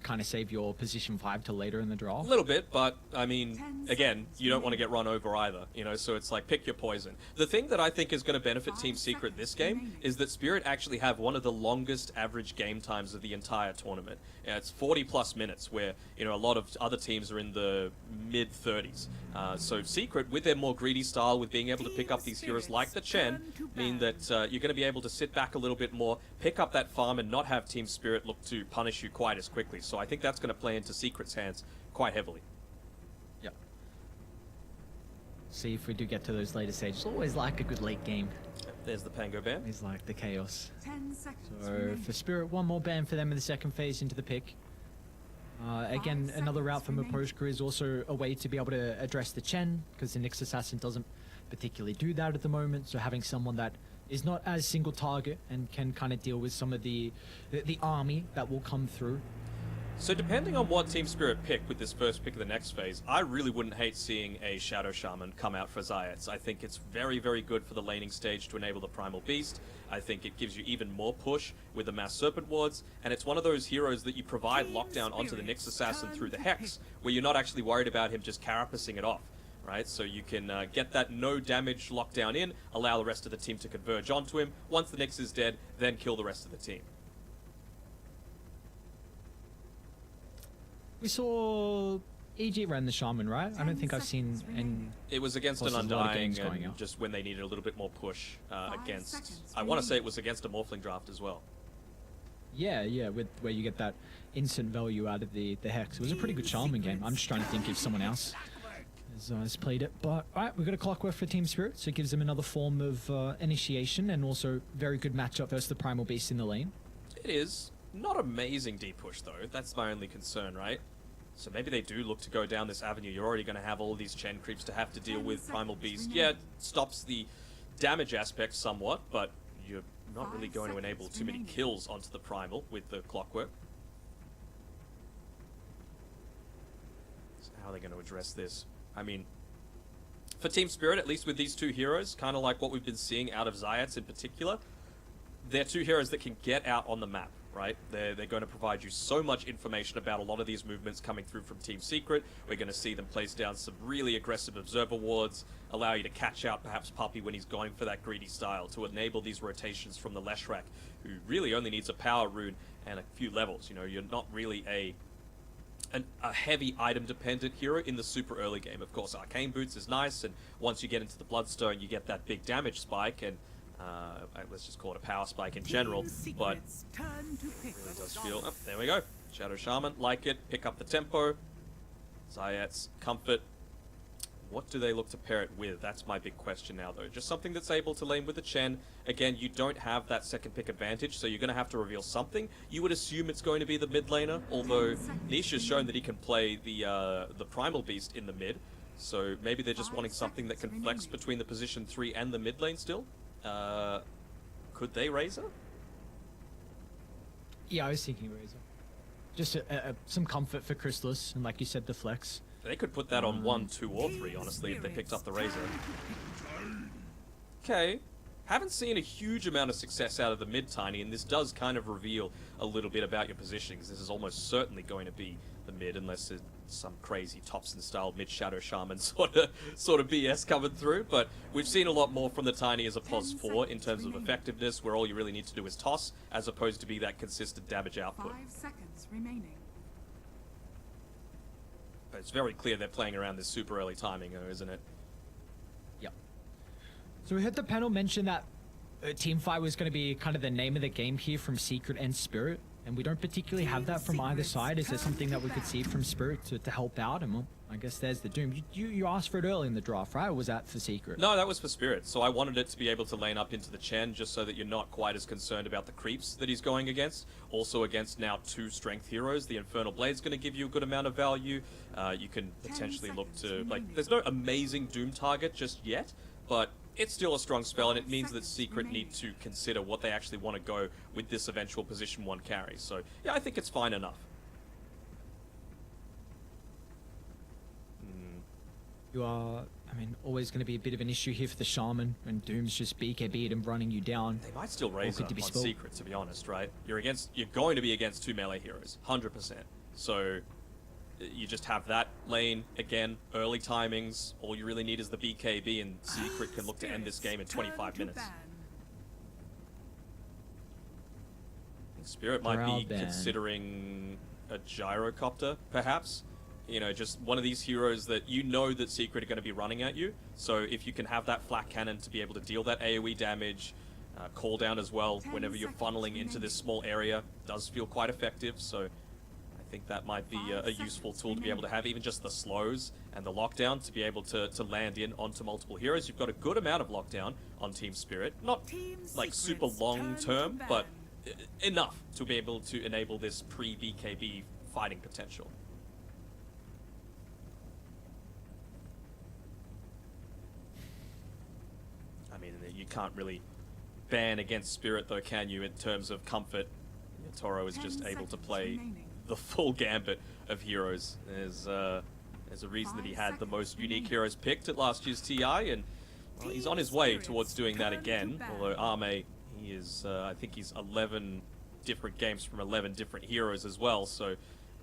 kind of save your position 5 to later in the draw? A little bit, but, I mean, again, you don't want to get run over either, you know, so it's like, pick your poison. The thing that I think is going to benefit Team Secret this game is that Spirit actually have one of the longest average game times of the entire tournament. It's 40+ minutes, where, you know, a lot of other teams are in the mid-30s. So Secret, with their more greedy style, with being able to pick up these heroes like the Chen, mean that you're going to be able to sit back a little bit more, pick up that farm, and not have Team Spirit look to punish you quite as quickly. So I think that's going to play into Secret's hands quite heavily. Yeah. See if we do get to those later stages. Always like a good late game. There's the Pango ban. Always like the chaos. 10 seconds So remaining. for Spirit, one more ban for them in the second phase into the pick. Again, another route for Miposhka is also a way to be able to address the Chen, because the Nyx Assassin doesn't particularly do that at the moment. So having someone that is not as single target and can kind of deal with some of the army that will come through. So depending on what Team Spirit pick with this first pick of the next phase, I really wouldn't hate seeing a Shadow Shaman come out for Zayats. I think it's very, very good for the laning stage to enable the Primal Beast. I think it gives you even more push with the Mass Serpent Wards, and it's one of those heroes that you provide lockdown onto the Nyx Assassin through the Hex, where you're not actually worried about him just carapacing it off, right? So you can get that no damage lockdown in, allow the rest of the team to converge onto him. Once the Nyx is dead, then kill the rest of the team. We saw EG ran the Shaman, right? I don't think I've seen any... It was against Plus, an there's a lot of Undying, games going and out. just when they needed a little bit more push against... seconds I want to say it was against a Morphling draft as well. Yeah, with where you get that instant value out of the Hex. It was a pretty good Shaman game. I'm just trying to think if someone else has played it. But, alright, we've got a Clockwork for Team Spirit, so it gives them another form of initiation, and also very good matchup versus the Primal Beast in the lane. It is. Not amazing deep push, though. That's my only concern, right? So maybe they do look to go down this avenue. You're already going to have all these Chen creeps to have to deal with Primal Beast. Yeah, it stops the damage aspect somewhat, but you're not really going to enable too many kills onto the Primal with the Clockwork. So how are they going to address this? I mean, for Team Spirit, at least with these two heroes, kind of like what we've been seeing out of Zayats in particular, they're two heroes that can get out on the map, right? They're going to provide you so much information about a lot of these movements coming through from Team Secret. We're going to see them place down some really aggressive observer wards, allow you to catch out perhaps Puppey when he's going for that greedy style, to enable these rotations from the Leshrac, who really only needs a power rune and a few levels. You know, you're not really a heavy item-dependent hero in the super early game. Of course, Arcane Boots is nice, and once you get into the Bloodstone, you get that big damage spike, and let's just call it a power spike in general, but it really does feel... Oh, there we go. Shadow Shaman, like it, pick up the tempo. Zayats, comfort. What do they look to pair it with? That's my big question now, though. Just something that's able to lane with the Chen. Again, you don't have that second pick advantage, so you're going to have to reveal something. You would assume it's going to be the mid laner, although Niche has shown that he can play the Primal Beast in the mid, so maybe they're just wanting something that can flex between the position 3 and the mid lane still. Could they Razor? Yeah, I was thinking Razor. Just some comfort for Chrysalis, and like you said, the flex. They could put that on 1, 2, or 3, honestly, if they picked up the Razor. Okay. haven't seen a huge amount of success out of the mid Tiny, and this does kind of reveal a little bit about your positionings. This is almost certainly going to be the mid, unless it's some crazy Thompson style mid Shadow Shaman sort of BS coming through. But we've seen a lot more from the Tiny as a pos 4 in terms of effectiveness, where all you really need to do is toss, as opposed to be that consistent damage output. 5 seconds remaining. But it's very clear they're playing around this super early timing, though, isn't it? Yep. So we heard the panel mention that Teamfight was going to be kind of the name of the game here from Secret and Spirit, and we don't particularly have that from either side. Is there something that we could see from Spirit to help out? And well, I guess there's the Doom. You asked for it early in the draft, right? Or was that for Secret? No, that was for Spirit. So I wanted it to be able to lane up into the Chen, just so that you're not quite as concerned about the creeps that he's going against. Also against now 2 strength heroes, the Infernal Blade's going to give you a good amount of value. You can potentially look to, like, there's no amazing Doom target just yet, but it's still a strong spell, and it means that Secret need to consider what they actually want to go with this eventual position 1 carry. So yeah, I think it's fine enough. You are, I mean, always going to be a bit of an issue here for the Shaman, and Doom's just BKB'd and running you down. They might still raise could up to be on spelled. Secret, to be honest, right? You're going to be against 2 melee heroes, 100%. So you just have that lane again, early timings. All you really need is the BKB, and Secret can look to end this game in 25 minutes. Spirit might be Proud ban. considering a gyrocopter, perhaps. You know, just one of these heroes that you know that Secret are going to be running at you. So if you can have that flak cannon to be able to deal that AoE damage, call down as well, whenever you're funneling into this small area, does feel quite effective. So I think that might be a useful tool to be able to have, even just the slows and the lockdown to be able to land in onto multiple heroes. You've got a good amount of lockdown on Team Spirit. Not like super long term, but enough to be able to enable this pre-BKB fighting potential. I mean, you can't really ban against Spirit, though, can you, in terms of comfort? Toro is just able to play the full gambit of heroes. There's a reason that he had the most unique heroes picked at last year's TI, and well, he's on his way towards doing that again. Although Arme, he is, I think he's 11 different games from 11 different heroes as well, so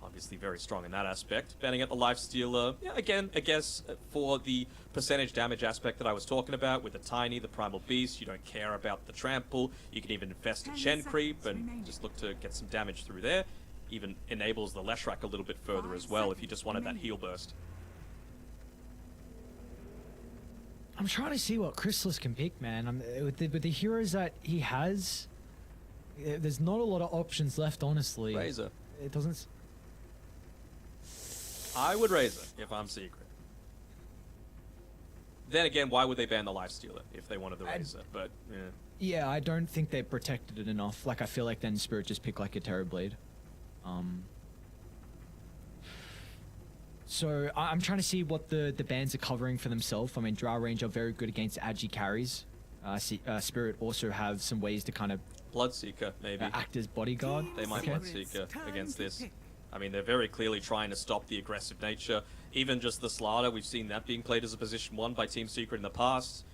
obviously very strong in that aspect. Banning at the Lifestealer, yeah, again, I guess for the percentage damage aspect that I was talking about with the Tiny, the Primal Beast, you don't care about the Trample. You can even invest a Chen Creep and just look to get some damage through there. Even enables the Leshrac a little bit further as well if you just wanted that heal burst. I'm trying to see what Chrysalis can pick, man. With the heroes that he has, there's not a lot of options left, honestly. Razor. It doesn't... I would Razor if I'm Secret. Then again, why would they ban the Lifestealer if they wanted the Razor? But, yeah. Yeah, I don't think they protected it enough. Like, I feel like then Spirit just pick like a Terrorblade. So I'm trying to see what the bans are covering for themselves. I mean, Drow Range are very good against Agi carries. Spirit also have some ways to kind of Bloodseeker, maybe. act as bodyguard. They might Okay. Bloodseeker against this. I mean, they're very clearly trying to stop the aggressive nature. Even just the Slaughter, we've seen that being played as a position 1 by Team Secret in the past.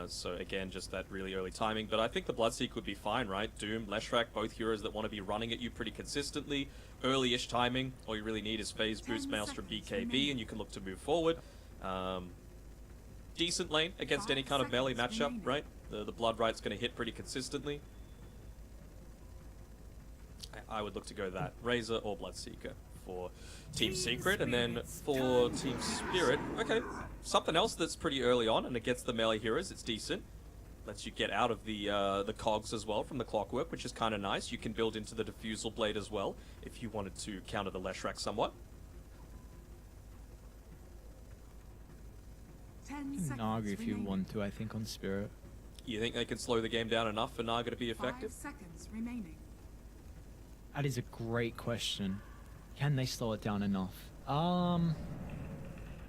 So again, just that really early timing. But I think the Bloodseeker would be fine, right? Doom, Leshrac, both heroes that want to be running at you pretty consistently. Early-ish timing. All you really need is Phase Boost, Maelstrom, BKB, and you can look to move forward. Decent lane against any kind of melee matchup, right? The Blood Right's going to hit pretty consistently. I would look to go that. Razor or Bloodseeker for Team Secret, and then for Team Spirit, okay, something else that's pretty early on, and against the melee heroes, it's decent. Lets you get out of the cogs as well from the Clockwork, which is kind of nice. You can build into the Diffusal Blade as well, if you wanted to counter the Leshrac somewhat. Naga if you want to, I think, on Spirit. You think they can slow the game down enough for Naga to be 5 effective? seconds remaining. That is a great question. Can they slow it down enough?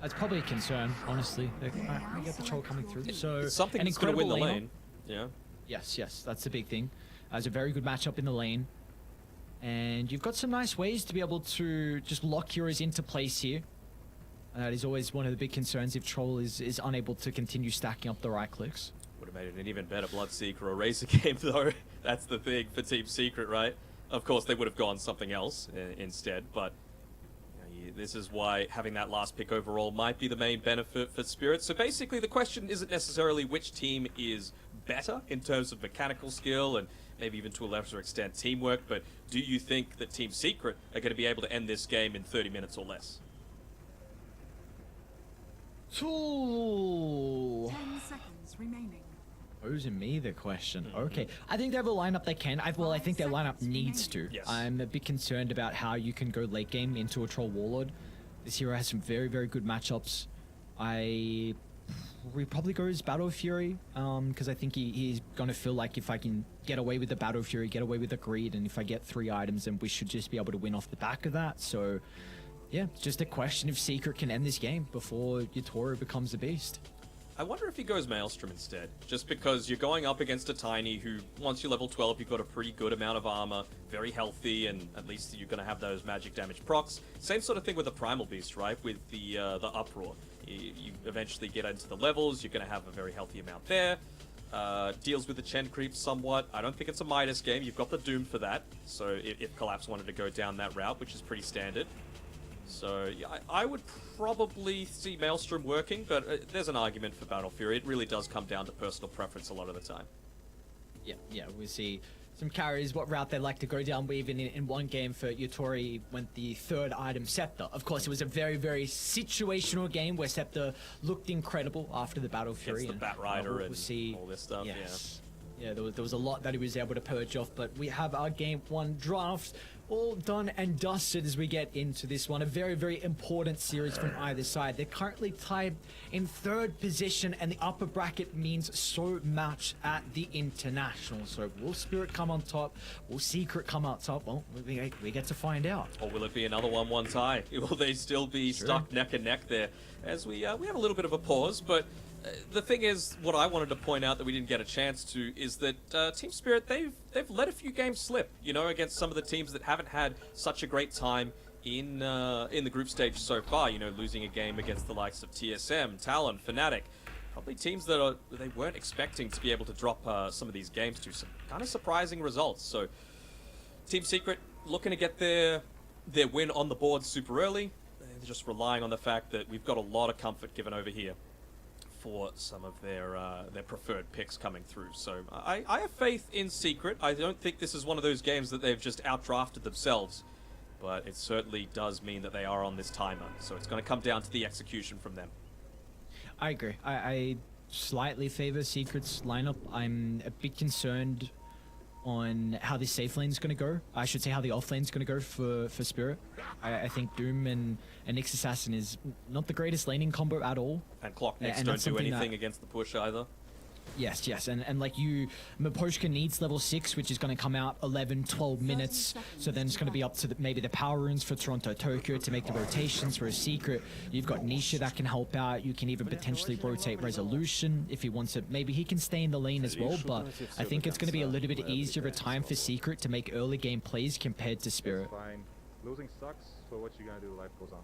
That's probably a concern, honestly. I get the troll coming through. So It's something an that's going to win the incredible lane. Yeah. Yes, that's the big thing. It's a very good matchup in the lane. And you've got some nice ways to be able to just lock heroes into place here. That is always one of the big concerns if Troll is unable to continue stacking up the right clicks. Would Would have made it an even better Bloodseeker or Razor game, though. That's the thing for Team Secret, right? Of course, they would have gone something else instead, but this is why having that last pick overall might be the main benefit for Spirit. So basically, the question isn't necessarily which team is better in terms of mechanical skill and maybe even to a lesser extent teamwork, but do you think that Team Secret are going to be able to end this game in 30 minutes or less? 10 seconds remaining. Posing me the question. Okay, I think they have a lineup they can. I think their lineup needs to. Yes. I'm a bit concerned about how you can go late game into a Troll Warlord. This hero has some very, very good matchups. We probably go as Battle Fury, because I think he's gonna feel like if I can get away with the Battle Fury, get away with the Greed, and if I get 3 items, then we should just be able to win off the back of that. So, yeah, it's just a question if Secret can end this game before Yatoro becomes a beast. I wonder if he goes Maelstrom instead, just because you're going up against a Tiny who, once you're level 12, you've got a pretty good amount of armor, very healthy, and at least you're going to have those magic damage procs. Same sort of thing with the Primal Beast, right? With the Uproar. You eventually get into the levels, you're going to have a very healthy amount there. Deals with the Chen creep somewhat. I don't think it's a Midas game, you've got the Doom for that, so if Collapse wanted to go down that route, which is pretty standard. So, yeah, I would probably see Maelstrom working, but there's an argument for Battle Fury. It really does come down to personal preference a lot of the time. Yeah, we see some carries, what route they like to go down. We even in one game for Yutori went the 3rd item, Scepter. Of course, it was a very, very situational game where Scepter looked incredible after the Battle Fury. It's the Bat Rider we'll and see, all this stuff, yes. Yeah, there was a lot that he was able to purge off, but we have our game 1 draft all done and dusted as we get into this one. A very, very important series from either side. They're currently tied in 3rd position, and the upper bracket means so much at the international. So will Spirit come on top? Will Secret come out top? Well, we get to find out. Or will it be another 1-1 tie? Will they still be stuck neck and neck there? As we have a little bit of a pause, but the thing is, what I wanted to point out that we didn't get a chance to is that Team Spirit, they've let a few games slip, you know, against some of the teams that haven't had such a great time in the group stage so far. You know, losing a game against the likes of TSM, Talon, Fnatic, probably teams that they weren't expecting to be able to drop some of these games to. Some kind of surprising results. So, Team Secret looking to get their win on the board super early. They're just relying on the fact that we've got a lot of comfort given over here for some of their preferred picks coming through. So I have faith in Secret. I don't think this is one of those games that they've just outdrafted themselves, but it certainly does mean that they are on this timer. So it's going to come down to the execution from them. I agree. I slightly favor Secret's lineup. I'm a bit concerned on how this safe lane is going to go. I should say how the off lane is going to go for Spirit. I think Doom and Nyx Assassin is not the greatest laning combo at all. And Clock Nyx and don't do something anything against the push either. Yes, and like Miposhka needs level 6, which is going to come out 11, 12 minutes. So then it's going to be up to maybe the power runes for Toronto, Tokyo to make the rotations. For a Secret, you've got Nisha that can help out. You can even potentially rotate Resolution if he wants it. Maybe he can stay in the lane as well, but I think it's going to be a little bit easier of a time for Secret to make early game plays compared to Spirit. Fine. Losing sucks, so what you gonna do? Life goes on.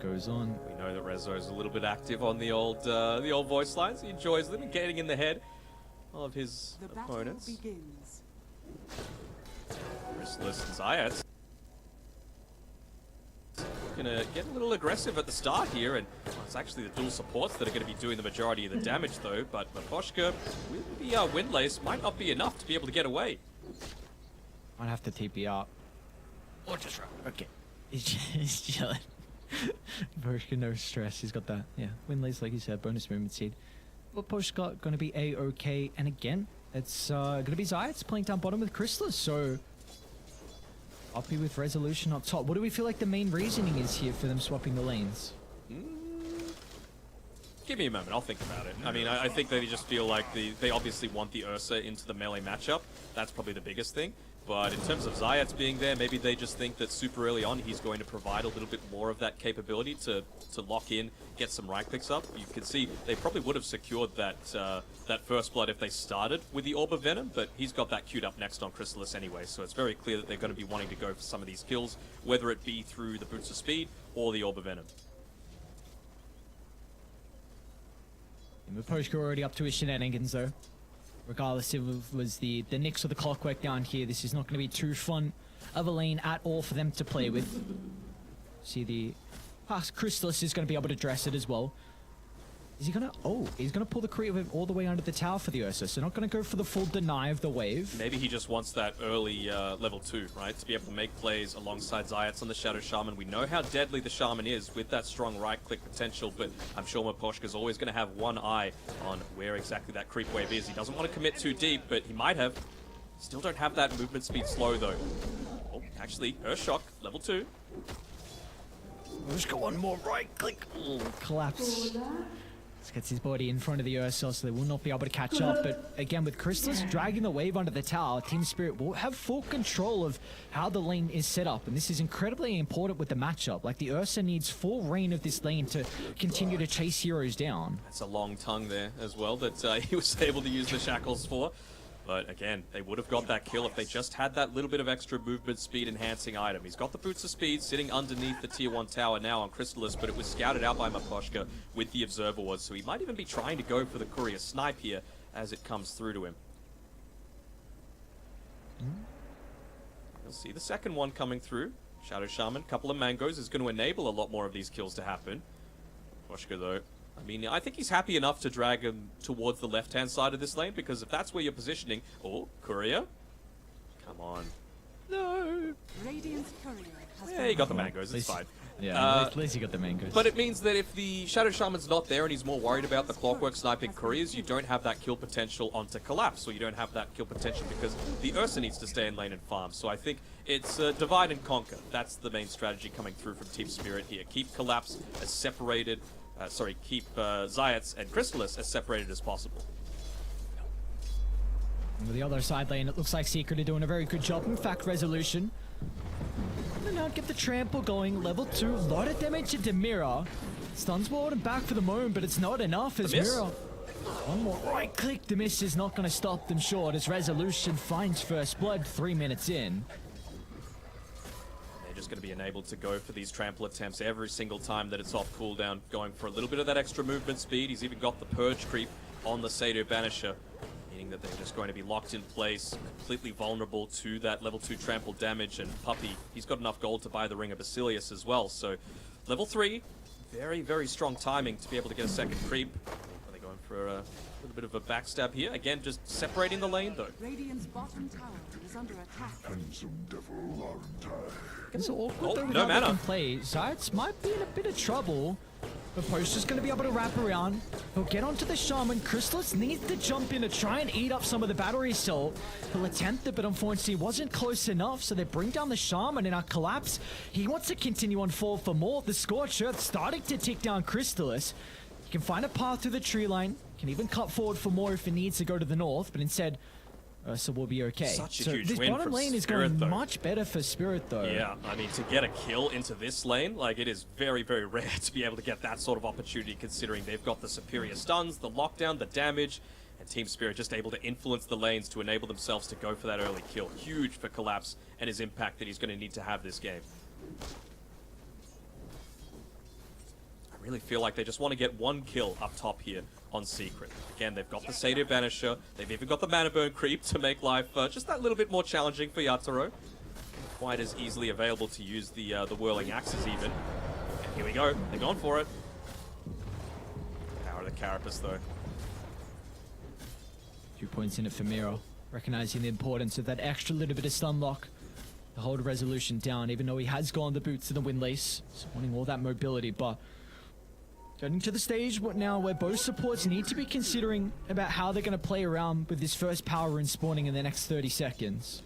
Goes on. We know that Rezo's a little bit active on the old voice lines. He enjoys them and getting in the head of his opponents. The battle begins. Chrysalis and Zayat gonna get a little aggressive at the start here, and it's actually the dual supports that are going to be doing the majority of the damage though. But Miposhka with the Windlace might not be enough to be able to get away. Might have to TP up. Or just run. Okay. He's chilling. Miposhka, no stress. He's got that. Yeah. Windlace, like you said, bonus movement seed. Miposhka gonna be A-okay. And again, it's gonna be Zayat playing down bottom with Chrysalis, so Uppy with Resolution up top. What do we feel like the main reasoning is here for them swapping the lanes? Give me a moment, I'll think about it. I mean, I think they just feel like they obviously want the Ursa into the melee matchup. That's probably the biggest thing. But in terms of Zayat being there, maybe they just think that super early on he's going to provide a little bit more of that capability to lock in, get some rank picks up. You can see they probably would have secured that first blood if they started with the Orb of Venom, but he's got that queued up next on Chrysalis anyway, so it's very clear that they're going to be wanting to go for some of these kills, whether it be through the Boots of Speed or the Orb of Venom. Miposhka already up to his shenanigans though. Regardless if it was the Nyx or the Clockwork down here, this is not going to be too fun of a lane at all for them to play with. See the Crystallis is going to be able to dress it as well. Is he gonna? Oh, he's gonna pull the creep with all the way under the tower for the Ursa. So not gonna go for the full deny of the wave. Maybe he just wants that early level 2, right? To be able to make plays alongside Zayats on the Shadow Shaman. We know how deadly the Shaman is with that strong right-click potential, but I'm sure Miposhka's always going to have one eye on where exactly that creep wave is. He doesn't want to commit too deep, but he might have. Still don't have that movement speed slow, though. Oh, actually, Earth Shock, level 2. Let's go one more right-click. Collapse. Gets his body in front of the Ursa, so they will not be able to catch up. But again, with Crystallis dragging the wave under the tower, Team Spirit will have full control of how the lane is set up. And this is incredibly important with the matchup. Like, the Ursa needs full reign of this lane to continue to chase heroes down. That's a long tongue there as well that he was able to use the shackles for. But again, they would have got that kill if they just had that little bit of extra movement speed enhancing item. He's got the Boots of Speed sitting underneath the tier 1 tower now on Crystallis, but it was scouted out by Miposhka with the Observer Ward, so he might even be trying to go for the Courier Snipe here as it comes through to him. You'll see the second one coming through. Shadow Shaman, couple of mangoes is going to enable a lot more of these kills to happen. Miposhka though, I mean, I think he's happy enough to drag him towards the left-hand side of this lane, because if that's where you're positioning... Oh, Courier? Come on. No! Radiant's courier has Yeah, he got the mangoes, it's fine. Yeah, at least he got the mangoes. But it means that if the Shadow Shaman's not there and he's more worried about the Clockwork sniping Couriers, you don't have that kill potential onto Collapse, or you don't have that kill potential because the Ursa needs to stay in lane and farm. So I think it's divide and conquer. That's the main strategy coming through from Team Spirit here. Keep Collapse as separated... keep Zayats and Crystallis as separated as possible. On the other side lane, it looks like Secret are doing a very good job. In fact, Resolution. And now get the trample going. Level 2. A lot of damage into Mira. Stuns forward and back for the moment, but it's not enough as Mira. One more right click. The miss is not going to stop them short as Resolution finds first blood 3 minutes in. Just going to be enabled to go for these trample attempts every single time that it's off cooldown, going for a little bit of that extra movement speed. He's even got the Purge creep on the Sado Banisher, meaning that they're just going to be locked in place, completely vulnerable to that level 2 trample damage. And Puppey, he's got enough gold to buy the Ring of Basilius as well. So level 3, very, very strong timing to be able to get a second creep. Are they going for a little bit of a backstab here? Again, just separating the lane though. Radiant's bottom tower is under attack. It's awkward though no without mana. making play. Zayats might be in a bit of trouble. But Poster's going to be able to wrap around. He'll get onto the Shaman. Crystallis needs to jump in to try and eat up some of the battery assault. He'll attempt it, but unfortunately wasn't close enough. So they bring down the Shaman in our collapse. He wants to continue on forward for more. The Scorched Earth starting to tick down Crystallis. He can find a path through the tree line. Can even cut forward for more if he needs to go to the north. But instead... so we'll be okay. Such a so huge this win bottom from lane is Spirit, going though. much better for Spirit though. Yeah, I mean, to get a kill into this lane, like, it is very, very rare to be able to get that sort of opportunity, considering they've got the superior stuns, the lockdown, the damage, and Team Spirit just able to influence the lanes to enable themselves to go for that early kill. Huge for Collapse and his impact that he's going to need to have this game. I really feel like they just want to get one kill up top here on Secret. Again, they've got the Sado Banisher, they've even got the Mana Burn creep to make life just that little bit more challenging for Yatoro. Quite as easily available to use the Whirling Axes even. And here we go, they're going for it. Power of the Carapace though. 2 points in it for Miro, recognizing the importance of that extra little bit of stun lock to hold Resolution down, even though he has gone the boots to the Windlace, so wanting all that mobility, but getting to the stage now where both supports need to be considering about how they're going to play around with this first power rune spawning in the next 30 seconds.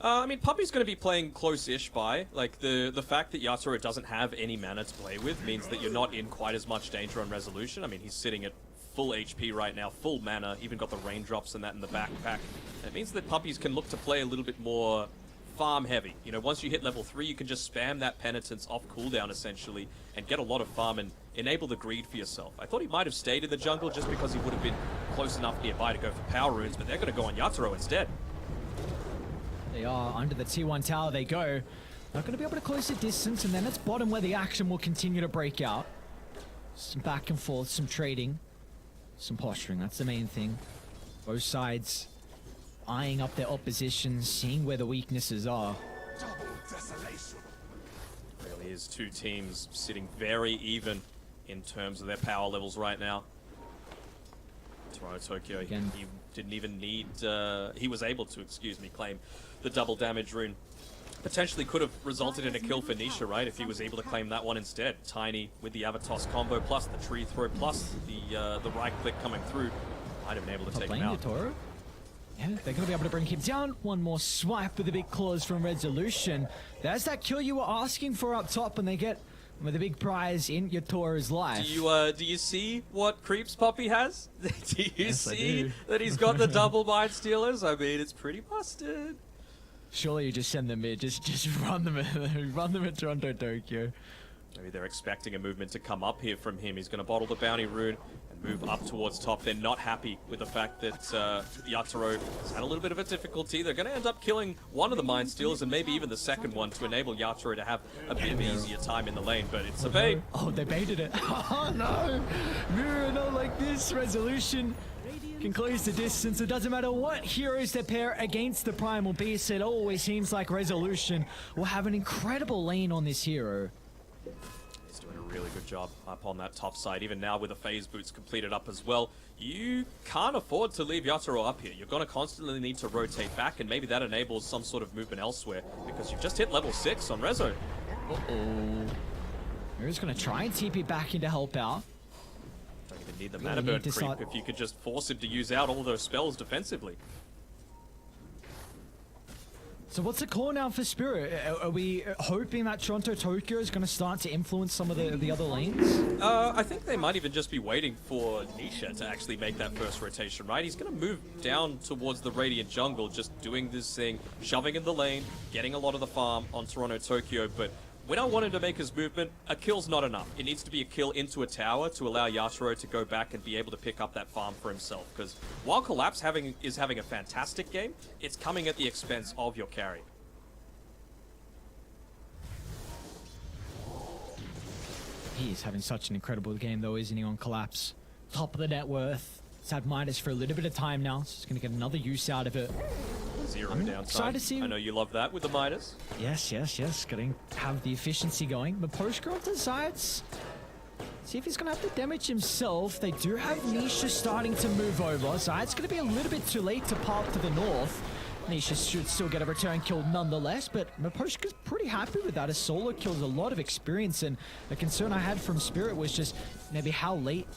I mean, Puppey's going to be playing close-ish by. Like, the fact that Yatoro doesn't have any mana to play with means that you're not in quite as much danger on Resolution. I mean, he's sitting at full HP right now, full mana, even got the raindrops and that in the backpack. And it means that Puppies can look to play a little bit more farm heavy. You know, once you hit level 3, you can just spam that Penitence off cooldown, essentially, and get a lot of farm and enable the greed for yourself. I thought he might have stayed in the jungle just because he would have been close enough nearby to go for power runes, but they're going to go on Yatoro instead. They are under the T1 tower they go. Not going to be able to close the distance, and then it's bottom where the action will continue to break out. Some back and forth, some trading. some posturing. That's the main thing. Both sides eyeing up their opposition, seeing where the weaknesses are. Really is two teams sitting very even in terms of their power levels right now. Toronto Tokyo, Again. he didn't even need, he was able to, excuse me, claim the double damage rune. Potentially could have resulted in a kill for Nisha, right, if he was able to claim that one instead. Tiny with the Avatos combo, plus the tree throw, plus the right click coming through. Might have been able to take him Playing out. Yatoro. Yeah, they're going to be able to bring him down. One more swipe with a big claws from Resolution. There's that kill you were asking for up top, and they get with a big prize in Yatoro's life. Do you see what Creeps Poppy has? Do you Yes, I see do. that he's got the double Mind Stealers? I mean, it's pretty busted. Surely you just send them in, just run them at Toronto Tokyo. Maybe they're expecting a movement to come up here from him. He's going to bottle the bounty rune and move up towards top. They're not happy with the fact that Yatoro has had a little bit of a difficulty. They're going to end up killing one of the Mind Stealers and maybe even the second one to enable Yatoro to have a bit of easier time in the lane. But it's a bait. Oh, they baited it. Oh no! Mirror, not like this. Resolution can close the distance. It doesn't matter what heroes they pair against the Primal Beast. It always seems like Resolution will have an incredible lane on this hero. He's doing a really good job up on that top side. Even now with the phase boots completed up as well, you can't afford to leave Yatoro up here. You're going to constantly need to rotate back, and maybe that enables some sort of movement elsewhere, because you've just hit level 6 on Rezo. Uh-oh. Mirror's going to try and TP back in to help out. Don't even need the Really mana need burn to creep start- if you could just force him to use out all those spells defensively. So what's the call now for Spirit? Are we hoping that Toronto Tokyo is going to start to influence some of the other lanes? I think they might even just be waiting for Nisha to actually make that first rotation, right? He's going to move down towards the Radiant Jungle, just doing this thing, shoving in the lane, getting a lot of the farm on Toronto Tokyo, but when I want him to make his movement, a kill's not enough. It needs to be a kill into a tower to allow Yatoro to go back and be able to pick up that farm for himself, because while Collapse is having a fantastic game, it's coming at the expense of your carry. He is having such an incredible game though, isn't he, on Collapse? Top of the net worth. He's had Midas for a little bit of time now, so he's going to get another use out of it. Zero I'm downside. excited to see- I know you love that with the Midas. Yes, yes, yes. Getting have the efficiency going. But Postgirl decides. See if he's going to have to damage himself. They do have Nisha starting to move over. So it's going to be a little bit too late to park to the north. Nisha should still get a return kill nonetheless, but Maposhka's pretty happy with that. A solo kills a lot of experience, and the concern I had from Spirit was just maybe how late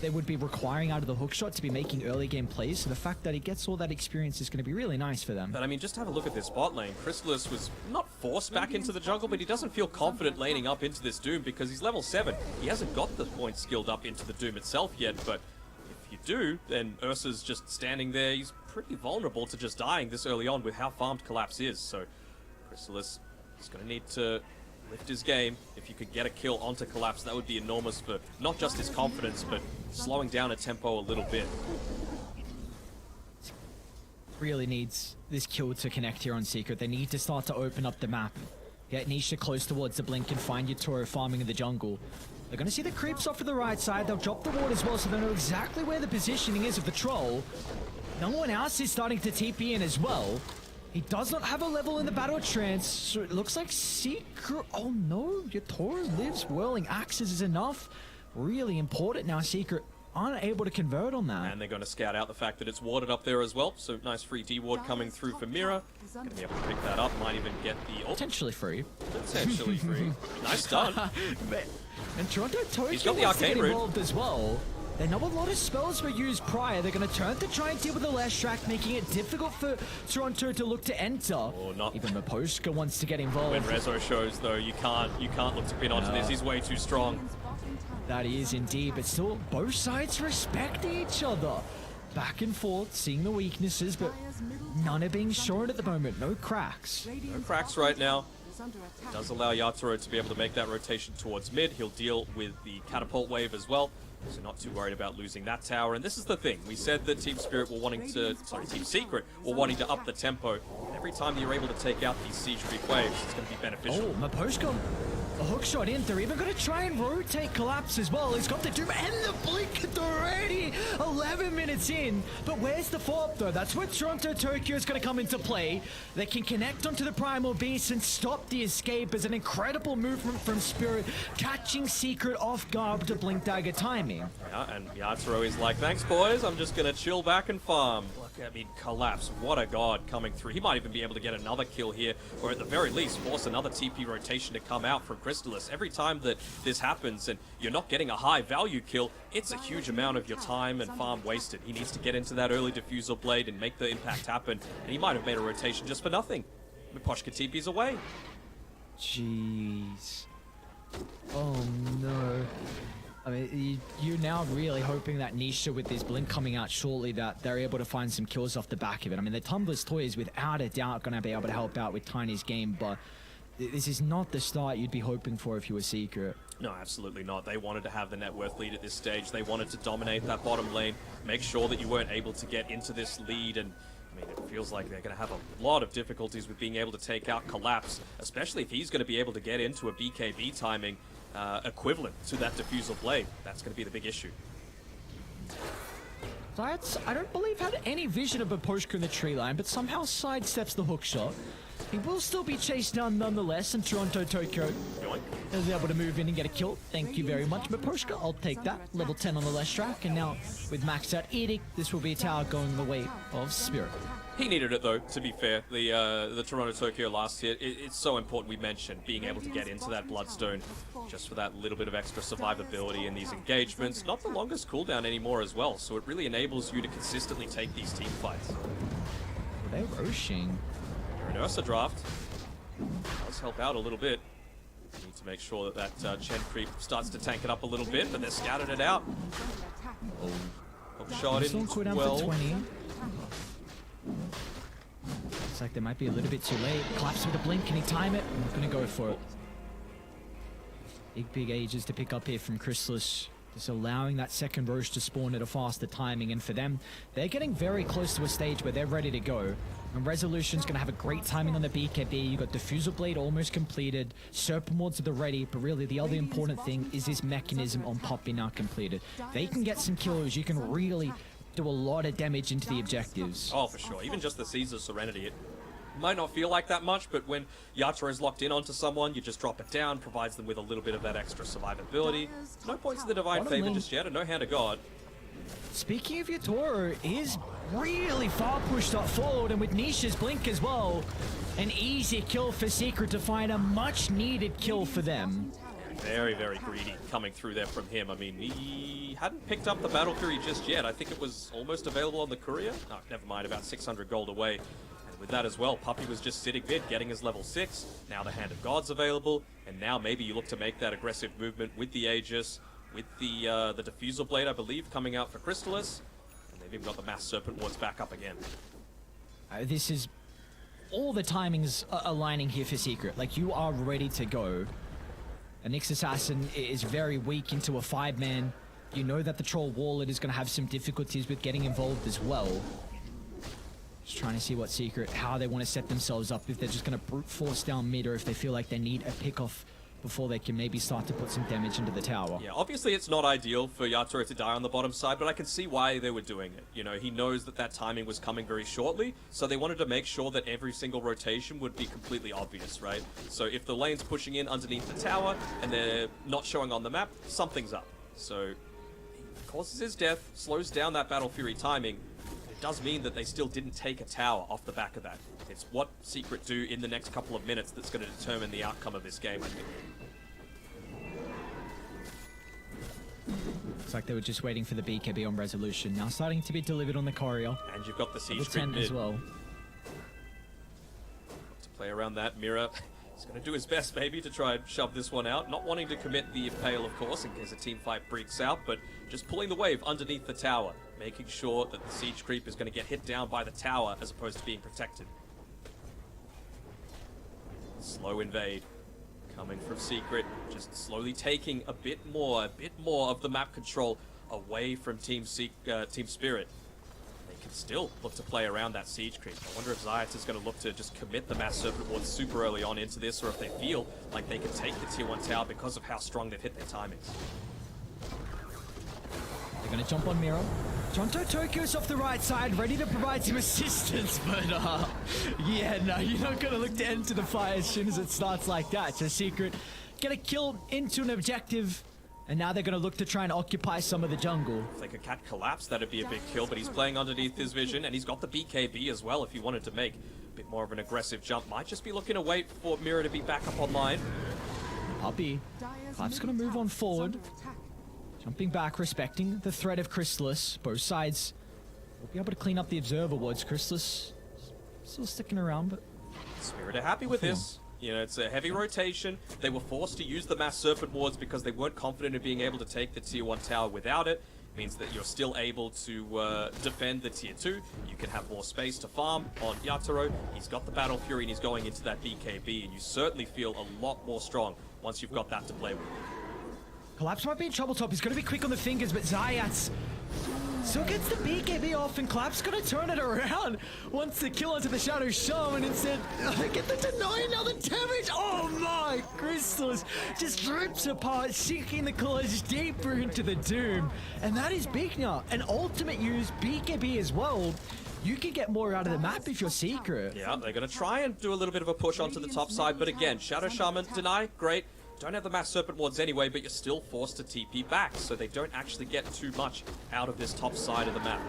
they would be requiring out of the hookshot to be making early game plays. So the fact that he gets all that experience is going to be really nice for them. But I mean, just have a look at this bot lane. Chrysalis was not forced back into the jungle, but he doesn't feel confident laning up into this Doom because he's level 7. He hasn't got the point skilled up into the Doom itself yet, but if you do, then Ursa's just standing there. He's pretty vulnerable to just dying this early on with how farmed Collapse is. So Chrysalis is going to need to lift his game. If you could get a kill onto Collapse, that would be enormous for not just his confidence, but slowing down a tempo a little bit. Really needs this kill to connect here on Secret. They need to start to open up the map. Get Nisha close towards the blink and find Yatoro farming in the jungle. They're going to see the creeps off to the right side. They'll drop the ward as well, so they know exactly where the positioning is of the troll. No one else is starting to TP in as well. He does not have a level in the Battle Trance, so it looks like Secret... Oh no, Yatoro lives. Whirling Axes is enough. Really important now. Secret unable to convert on that. And they're going to scout out the fact that it's warded up there as well. So nice free D-ward coming through for Mira. Going to be able to pick that up. Might even get the ult. Potentially free. Potentially free. Nice stun. And Toronto Tokyo He's got the wants to arcane get rune. involved as well. They know a lot of spells were used prior. They're going to turn to try and deal with the last track, making it difficult for Toronto to look to enter. Or not. Even Maposhka wants to get involved. When Rezo shows, though, you can't look to pin onto this. He's way too strong. Radiant's bottom tower That is indeed, but still, both sides respect each other. Back and forth, seeing the weaknesses, but Dire's middle none tower are being is shown at the moment. No cracks. Radiant's cracks bottom right now. tower is under attack. Does allow Yatoro to be able to make that rotation towards mid. He'll deal with the catapult wave as well. So not too worried about losing that tower. And this is the thing. We said that Team Spirit were wanting to... Sorry, Team Secret were wanting to up the tempo. And every time you're able to take out these siege creep waves, it's going to be beneficial. Oh, Maposhka A hook shot in. They're even going to try and rotate Collapse as well. He's got the Doom and the Blink already. 11 minutes in. But where's the follow-up though? That's where Toronto Tokyo is going to come into play. They can connect onto the Primal Beast and stop the escape as an incredible movement from Spirit, catching Secret off guard with the Blink Dagger timing. Yeah, and Yatoro is like, thanks boys, I'm just gonna chill back and farm. Look, I mean, Collapse, what a god coming through. He might even be able to get another kill here, or at the very least force another TP rotation to come out from Crystallis. Every time that this happens and you're not getting a high value kill, it's a huge amount of your time and farm wasted. He needs to get into that early diffusal blade and make the impact happen, and he might have made a rotation just for nothing. Miposhka TP's away. Jeez. Oh no. I mean, you're now really hoping that Nisha, with this Blink coming out shortly, that they're able to find some kills off the back of it. I mean, the Tumblr's Toy is without a doubt going to be able to help out with Tiny's game, but this is not the start you'd be hoping for if you were Secret. No, absolutely not. They wanted to have the net worth lead at this stage. They wanted to dominate that bottom lane, make sure that you weren't able to get into this lead, and I mean, it feels like they're going to have a lot of difficulties with being able to take out Collapse, especially if he's going to be able to get into a BKB timing equivalent to that diffusal blade. That's going to be the big issue. Zayats, I don't believe, had any vision of Miposhka in the tree line, but somehow sidesteps the hook shot. He will still be chased down nonetheless, and Toronto Tokyo Yoink. is able to move in and get a kill. Thank you very much, Miposhka. I'll take that. Level 10 on the left track, and now with maxed out Edict, this will be a tower going the way of Spirit. He needed it though, to be fair. The Toronto Tokyo last hit, it's so important we mentioned being able to get into that Bloodstone just for that little bit of extra survivability in these engagements. Not the longest cooldown anymore as well, so it really enables you to consistently take these team fights. Are they rushing? Your Ursa draft does help out a little bit. Need to make sure that that Chen creep starts to tank it up a little bit, but they're scattered it out. Hook shot in Still down well. for 20. Looks like they might be a little bit too late. Collapse with a blink. Can he time it? I'm gonna go for it. Big ages to pick up here from Crystallis. Just allowing that second Roche to spawn at a faster timing. And for them, they're getting very close to a stage where they're ready to go. And Resolution's gonna have a great timing on the BKB. You got Diffusal Blade almost completed. Serpent Wards are the ready. But really, the other important thing is this mechanism on Poppy now completed. They can get some kills. You can really do a lot of damage into the objectives. Oh, for sure. Even just the Caesar Serenity, it might not feel like that much, but when Yatra is locked in onto someone, you just drop it down, provides them with a little bit of that extra survivability. No points of the Divine Bottom Favor lane. just yet, and no Hand of God. Speaking of Yatoro, is really far pushed up forward, and with Nisha's Blink as well, an easy kill for Secret to find a much needed kill for them. Very, very greedy coming through there from him. I mean, he hadn't picked up the Battle Fury just yet. I think it was almost available on the Courier. Oh, never mind, about 600 gold away. And with that as well, Puppy was just sitting mid, getting his level 6. Now the Hand of God's available, and now maybe you look to make that aggressive movement with the Aegis, with the Diffusal Blade, I believe, coming out for Crystallis. And they've even got the Mass Serpent Wards back up again. This is all the timings aligning here for Secret. Like, you are ready to go. A Nyx Assassin is very weak into a 5-man. You know that the Troll Warlord is going to have some difficulties with getting involved as well. Just trying to see what Secret, how they want to set themselves up, if they're just going to brute force down mid, or if they feel like they need a pick-off before they can maybe start to put some damage into the tower. Yeah, obviously it's not ideal for Yatoro to die on the bottom side, but I can see why they were doing it. You know, he knows that that timing was coming very shortly, so they wanted to make sure that every single rotation would be completely obvious, right? So if the lane's pushing in underneath the tower and they're not showing on the map, something's up. So he causes his death, slows down that Battle Fury timing. It does mean that they still didn't take a tower off the back of that. It's what Secret do in the next couple of minutes that's going to determine the outcome of this game, I think. It's like they were just waiting for the BKB on Resolution. Now starting to be delivered on the Courier. And you've got the Siege Level Creep 10 mid. as well. To play around that, Mira is going to do his best maybe to try and shove this one out. Not wanting to commit the Impale, of course, in case a team fight breaks out, but just pulling the wave underneath the tower, making sure that the Siege Creep is going to get hit down by the tower as opposed to being protected. Slow invade. Coming from Secret, just slowly taking a bit more of the map control away from Team Spirit. They can still look to play around that siege creep. I wonder if Zayats is going to look to just commit the Mass Serpent Ward super early on into this, or if they feel like they can take the tier 1 tower because of how strong they've hit their timings. They're going to jump on Miro. Jonto Tokyo's off the right side, ready to provide some assistance, but yeah, no, you're not going to look to enter the fight as soon as it starts like that. It's a Secret. Get a kill into an objective, and now they're going to look to try and occupy some of the jungle. If they could cat collapse, that'd be a big kill, but he's playing underneath his vision, and he's got the BKB as well if he wanted to make a bit more of an aggressive jump. Might just be looking to wait for Mira to be back up online. Puppey. Clap's going to move on forward. Jumping back, respecting the threat of Chrysalis. Both sides will be able to clean up the observer wards. Chrysalis still sticking around, but Spirit are happy with this. You know, it's a heavy rotation. They were forced to use the Mass Serpent Wards because they weren't confident in being able to take the Tier 1 tower without it. Means that you're still able to defend the Tier 2. You can have more space to farm on Yatoro. He's got the Battle Fury and he's going into that BKB, and you certainly feel a lot more strong once you've got that to play with. Collapse might be in trouble top. He's going to be quick on the fingers, but Zayats still gets the BKB off, and Collapse going to turn it around. Wants to kill onto the Shadow Shaman instead. Get the deny, now the damage. Oh my, Crystals just rips apart, sinking the claws deeper into the Doom. And that is big now. An ultimate use, BKB as well. You can get more out of the map if you're Secret. Yeah, they're going to try and do a little bit of a push onto the top side, but again, Shadow Shaman, deny, great. Don't have the Mass Serpent Wards anyway, but you're still forced to TP back, so they don't actually get too much out of this top side of the map.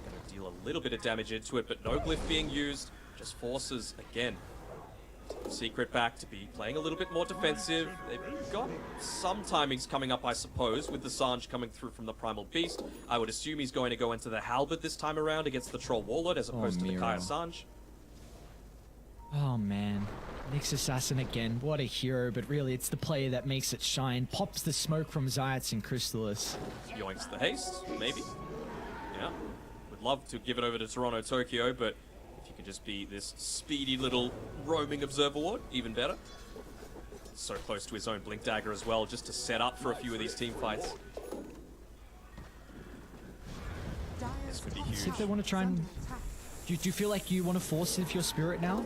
Gonna deal a little bit of damage into it, but no glyph being used, just forces, again, Secret back to be playing a little bit more defensive. They've got some timings coming up, I suppose, with the Sange coming through from the Primal Beast. I would assume he's going to go into the Halberd this time around against the Troll Warlord as opposed to the Miro. Kaya Sange. Oh man, Nyx Assassin again, what a hero, but really it's the player that makes it shine. Pops the smoke from Zayats and Chrysalis. Yoinks the haste, maybe. Yeah. Would love to give it over to Toronto Tokyo, but if you could just be this speedy little roaming observer ward, even better. So close to his own Blink Dagger as well, just to set up for a few of these team fights. This could be See if huge. they want to try and... Do you feel like you want to force it for your Spirit now?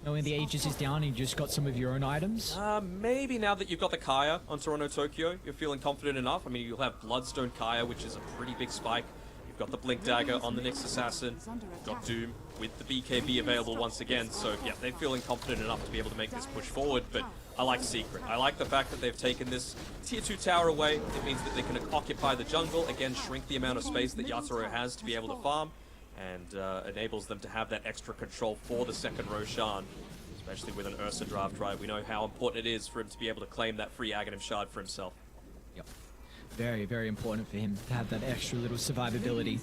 Knowing the Aegis is down and you just got some of your own items? Maybe now that you've got the Kaya on Toronto Tokyo, you're feeling confident enough. I mean, you'll have Bloodstone Kaya, which is a pretty big spike. You've got the Blink Dagger on the Nyx Assassin. You've got Doom with the BKB available once again. So, yeah, they're feeling confident enough to be able to make this push forward. But I like Secret. I like the fact that they've taken this Tier 2 tower away. It means that they can occupy the jungle. Again, shrink the amount of space that Yatoro has to be able to farm. And enables them to have that extra control for the second Roshan. Especially with an Ursa draft right. We know how important it is for him to be able to claim that free Aghanim Shard for himself. Yep. Very, very important for him to have that extra little survivability.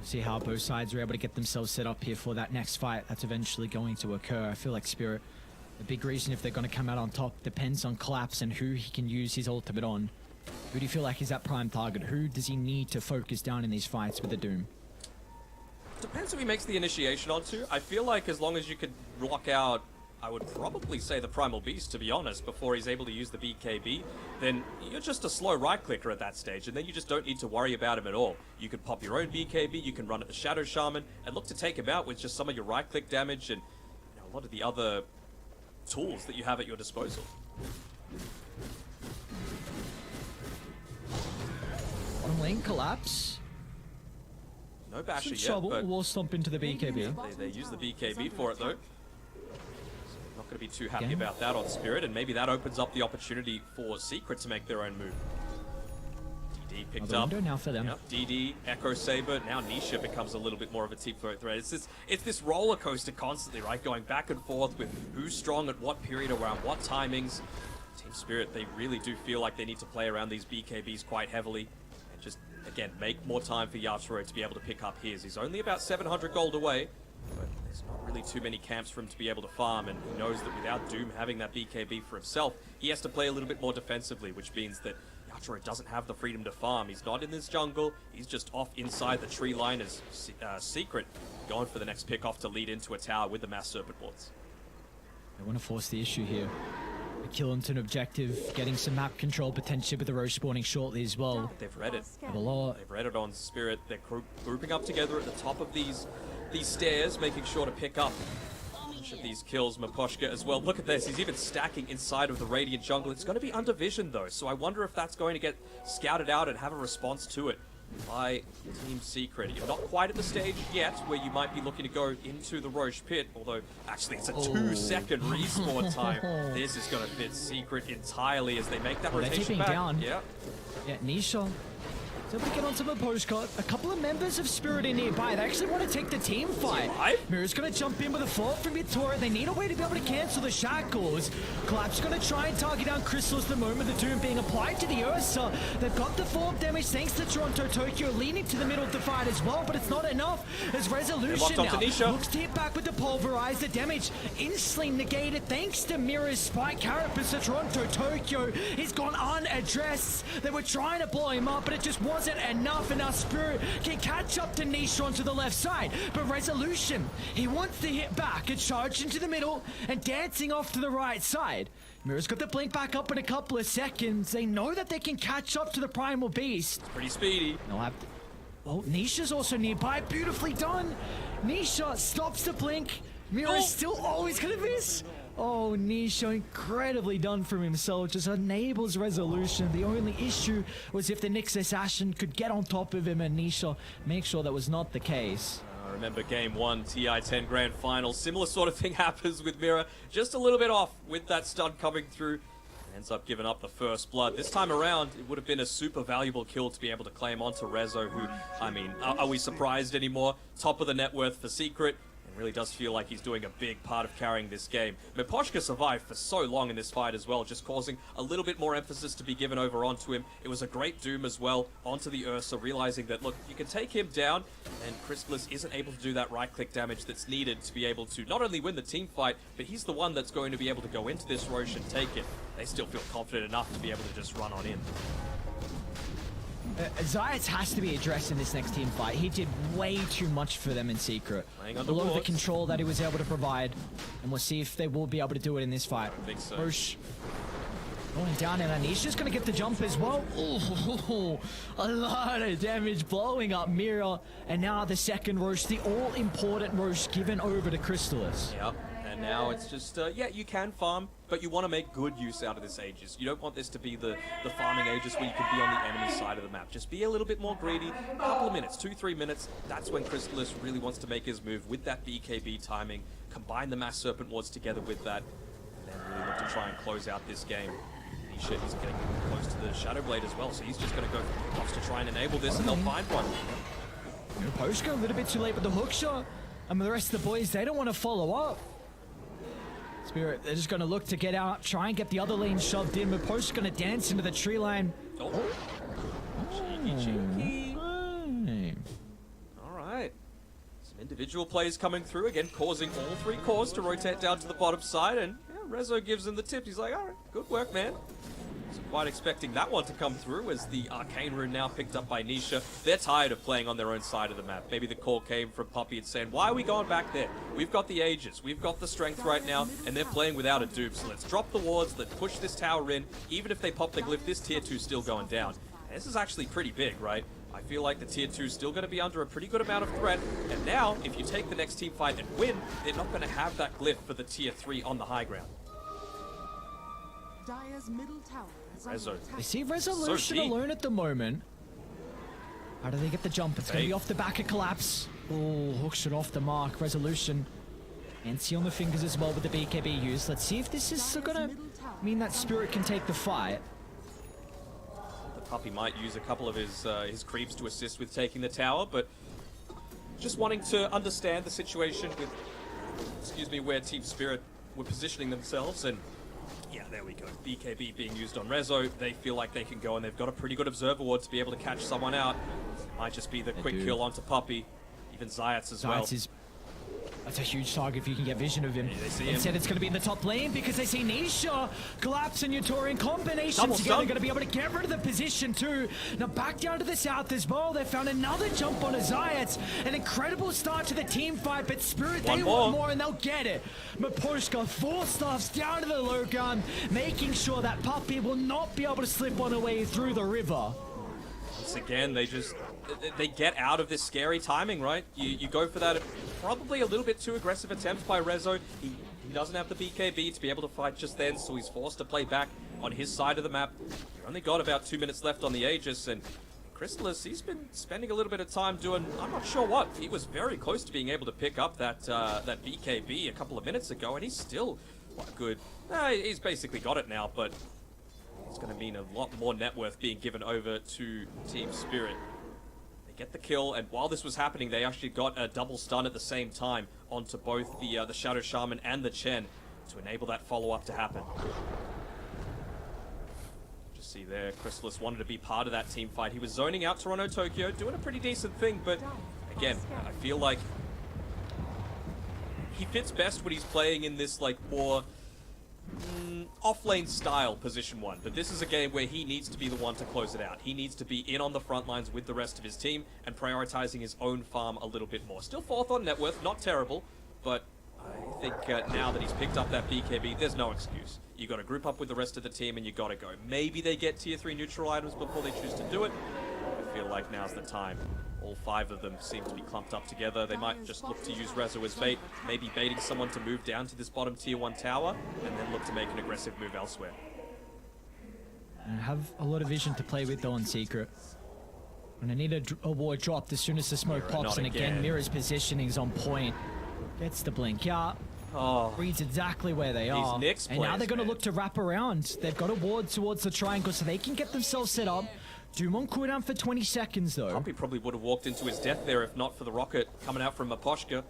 See how both sides are able to get themselves set up here for that next fight that's eventually going to occur. I feel like Spirit, the big reason if they're going to come out on top depends on Collapse and who he can use his ultimate on. Who do you feel like is that prime target? Who does he need to focus down in these fights with the Doom? Depends who he makes the initiation onto. I feel like as long as you could block out, I would probably say the Primal Beast, to be honest, before he's able to use the BKB, then you're just a slow right-clicker at that stage, and then you just don't need to worry about him at all. You can pop your own BKB, you can run at the Shadow Shaman, and look to take him out with just some of your right-click damage and a lot of the other tools that you have at your disposal. Bottom lane Collapse. No Basher Some yet, trouble. but We'll stomp into the BKB. they use the BKB for it, though. Not going to be too happy Again. about that on Spirit, and maybe that opens up the opportunity for Secret to make their own move. DD picked Another up. window now for them. Yep, DD, Echo Saber, now Nisha becomes a little bit more of a deep throat threat. It's this roller coaster constantly, right? Going back and forth with who's strong at what period, around what timings. Team Spirit, they really do feel like they need to play around these BKBs quite heavily. And just, again, make more time for Yatoro to be able to pick up his. He's only about 700 gold away, but there's not really too many camps for him to be able to farm, and he knows that without Doom having that BKB for himself, he has to play a little bit more defensively, which means that Yatoro doesn't have the freedom to farm. He's not in this jungle, he's just off inside the tree line as Secret, going for the next pick off to lead into a tower with the Mass Serpent Wards. They want to force the issue here. kill into an objective, getting some map control potentially with the Roche spawning shortly as well. They've read it. Have a lot. They've read it on Spirit. They're grouping up together at the top of these stairs, making sure to pick up a bunch of these kills. Miposhka as well. Look at this. He's even stacking inside of the Radiant jungle. It's going to be under vision though, so I wonder if that's going to get scouted out and have a response to it by Team Secret. You're not quite at the stage yet where you might be looking to go into the Roche pit, although actually it's a 2-second respawn time. This is going to fit Secret entirely as they make that They're rotation keeping back. down. Yeah. Yeah, Nisha. So we get onto the postcard. A couple of members of Spirit are nearby. They actually want to take the team fight. alive? Mirror's going to jump in with a fault from Victoria. They need a way to be able to cancel the shackles. Collapse going to try and target down Crystals the moment the doom being applied to the Ursa. They've got the form damage thanks to Toronto Tokyo leaning to the middle of the fight as well, but it's not enough as Resolution onto now Nisha. looks to hit back with the pulverize. The damage instantly negated thanks to Mirror's spike carapace. Toronto Tokyo is gone unaddressed. They were trying to blow him up, but it just wasn't enough. And now Spirit can catch up to Nisha onto the left side, but Resolution, he wants to hit back and charge into the middle and dancing off to the right side. Mirror's got the blink back up in a couple of seconds. They know that they can catch up to the Primal Beast. Pretty speedy. They'll have to... Oh, Nisha's also nearby. Beautifully done. Nisha stops the blink. Mirror is still always gonna miss. Oh, Nisha, incredibly done from himself. Just enables Resolution. The only issue was if the Nyx Assassin could get on top of him, and Nisha make sure that was not the case. I remember game 1, TI-10 Grand Final. Similar sort of thing happens with Mira. Just a little bit off with that stun coming through. Ends up giving up the first blood. This time around, it would have been a super valuable kill to be able to claim onto Rezo, who, I mean, are we surprised anymore? Top of the net worth for Secret. And really does feel like he's doing a big part of carrying this game. Miposhka survived for so long in this fight as well, just causing a little bit more emphasis to be given over onto him. It was a great doom as well onto the Ursa, realizing that, look, you can take him down, and Crystallis isn't able to do that right-click damage that's needed to be able to not only win the team fight, but he's the one that's going to be able to go into this Roche and take it. They still feel confident enough to be able to just run on in. Zayats has to be addressed in this next team fight. He did way too much for them in Secret. Playing A under lot of the wards. control that he was able to provide, and we'll see if they will be able to do it in this fight. I think so. Roche going down, and Anisha's going to get the jump as well. Ooh, a lot of damage blowing up Mira, and now the second Roche, the all-important Roche given over to Crystallis. Yep. And now it's just, yeah, you can farm, but you want to make good use out of this Aegis. You don't want this to be the farming Aegis where you can be on the enemy side of the map. Just be a little bit more greedy. A couple of minutes, 2-3 minutes. That's when Crystallis really wants to make his move with that BKB timing. Combine the Mass Serpent Wards together with that, and then really look to try and close out this game. Nisha, he's getting close to the Shadow Blade as well, so he's just going to go for the to try and enable this, and they'll find one. Poshka a little bit too late with the hook shot. And the rest of the boys, they don't want to follow up. Spirit, they're just going to look to get out, try and get the other lane shoved in, but Post's going to dance into the tree line. Oh. Cheeky. All right. Some individual plays coming through, again, causing all three cores to rotate down to the bottom side, and yeah, Rezo gives him the tip. He's like, all right, good work, man. Wasn't quite expecting that one to come through as the Arcane Rune now picked up by Nisha. They're tired of playing on their own side of the map. Maybe the call came from Puppey and saying, why are we going back there? We've got the Aegis, we've got the strength right now, and they're playing without a Doom. So let's drop the wards, let's push this tower in. Even if they pop the glyph, this tier 2 is still going down. And this is actually pretty big, right? I feel like the tier 2 is still going to be under a pretty good amount of threat. And now, if you take the next team fight and win, they're not going to have that glyph for the tier 3 on the high ground. Dire's middle tower is Rezo. under attack. They see Resolution So deep. alone at the moment. How do they get the jump? It's going to be Hey. off the back of Collapse. Oh, hooks it off the mark. Resolution. And see on the fingers as well with the BKB use. Let's see if this is going to mean that Spirit can take the fight. The Puppey might use a couple of his creeps to assist with taking the tower, but just wanting to understand the situation with, excuse me, where Team Spirit were positioning themselves, and yeah, there we go. BKB being used on Rezo. They feel like they can go, and they've got a pretty good Observer Ward to be able to catch someone out. Might just be the quick do. kill onto Puppey. Even Zayats as well. Zayats is That's a huge target if you can get vision of him. they see him. Instead, it's going to be in the top lane because they see Nisha, Collapse, and Yutori in combination Double together. stun. Going to be able to get rid of the position too. Now back down to the south as well. They found another jump on a Zayat. An incredible start to the team fight, but Spirit, One they more. want more and they'll get it. Mapushka, 4 staffs down to the low gun, making sure that Puppy will not be able to slip on her way through the river. Once again, they get out of this scary timing, right? You go for that probably a little bit too aggressive attempt by Rezo. He doesn't have the BKB to be able to fight just then, so he's forced to play back on his side of the map. You've only got about 2 minutes left on the Aegis, and Crystallis, he's been spending a little bit of time doing, I'm not sure what. He was very close to being able to pick up that BKB a couple of minutes ago, and he's still quite good. He's basically got it now, but it's going to mean a lot more net worth being given over to Team Spirit. They get the kill, and while this was happening, they actually got a double stun at the same time onto both the Shadow Shaman and the Chen to enable that follow-up to happen. Just see there, Crystallis wanted to be part of that team fight. He was zoning out Toronto Tokyo, doing a pretty decent thing, but again, I feel like he fits best when he's playing in this like more off-lane style position 1, but this is a game where he needs to be the one to close it out. He needs to be in on the front lines with the rest of his team and prioritizing his own farm a little bit more. Still 4th on net worth, not terrible, but I think now that he's picked up that BKB, there's no excuse. You got to group up with the rest of the team and you got to go. Maybe they get tier 3 neutral items before they choose to do it. I feel like now's the time. All 5 of them seem to be clumped up together. They might just look to use Rezo as bait, maybe baiting someone to move down to this bottom tier 1 tower, and then look to make an aggressive move elsewhere. And have a lot of vision to play with though in Secret. And I need a ward dropped as soon as the smoke Mirror, pops, not and again, again. Mirror's positioning is on point. Gets the blink out. Oh, Reads exactly where they are. Nyx And now players, they're going to man. look to wrap around. They've got a ward towards the triangle so they can get themselves set up. Doom on cooldown for 20 seconds though. Puppy probably would have walked into his death there if not for the rocket coming out from Maposhka.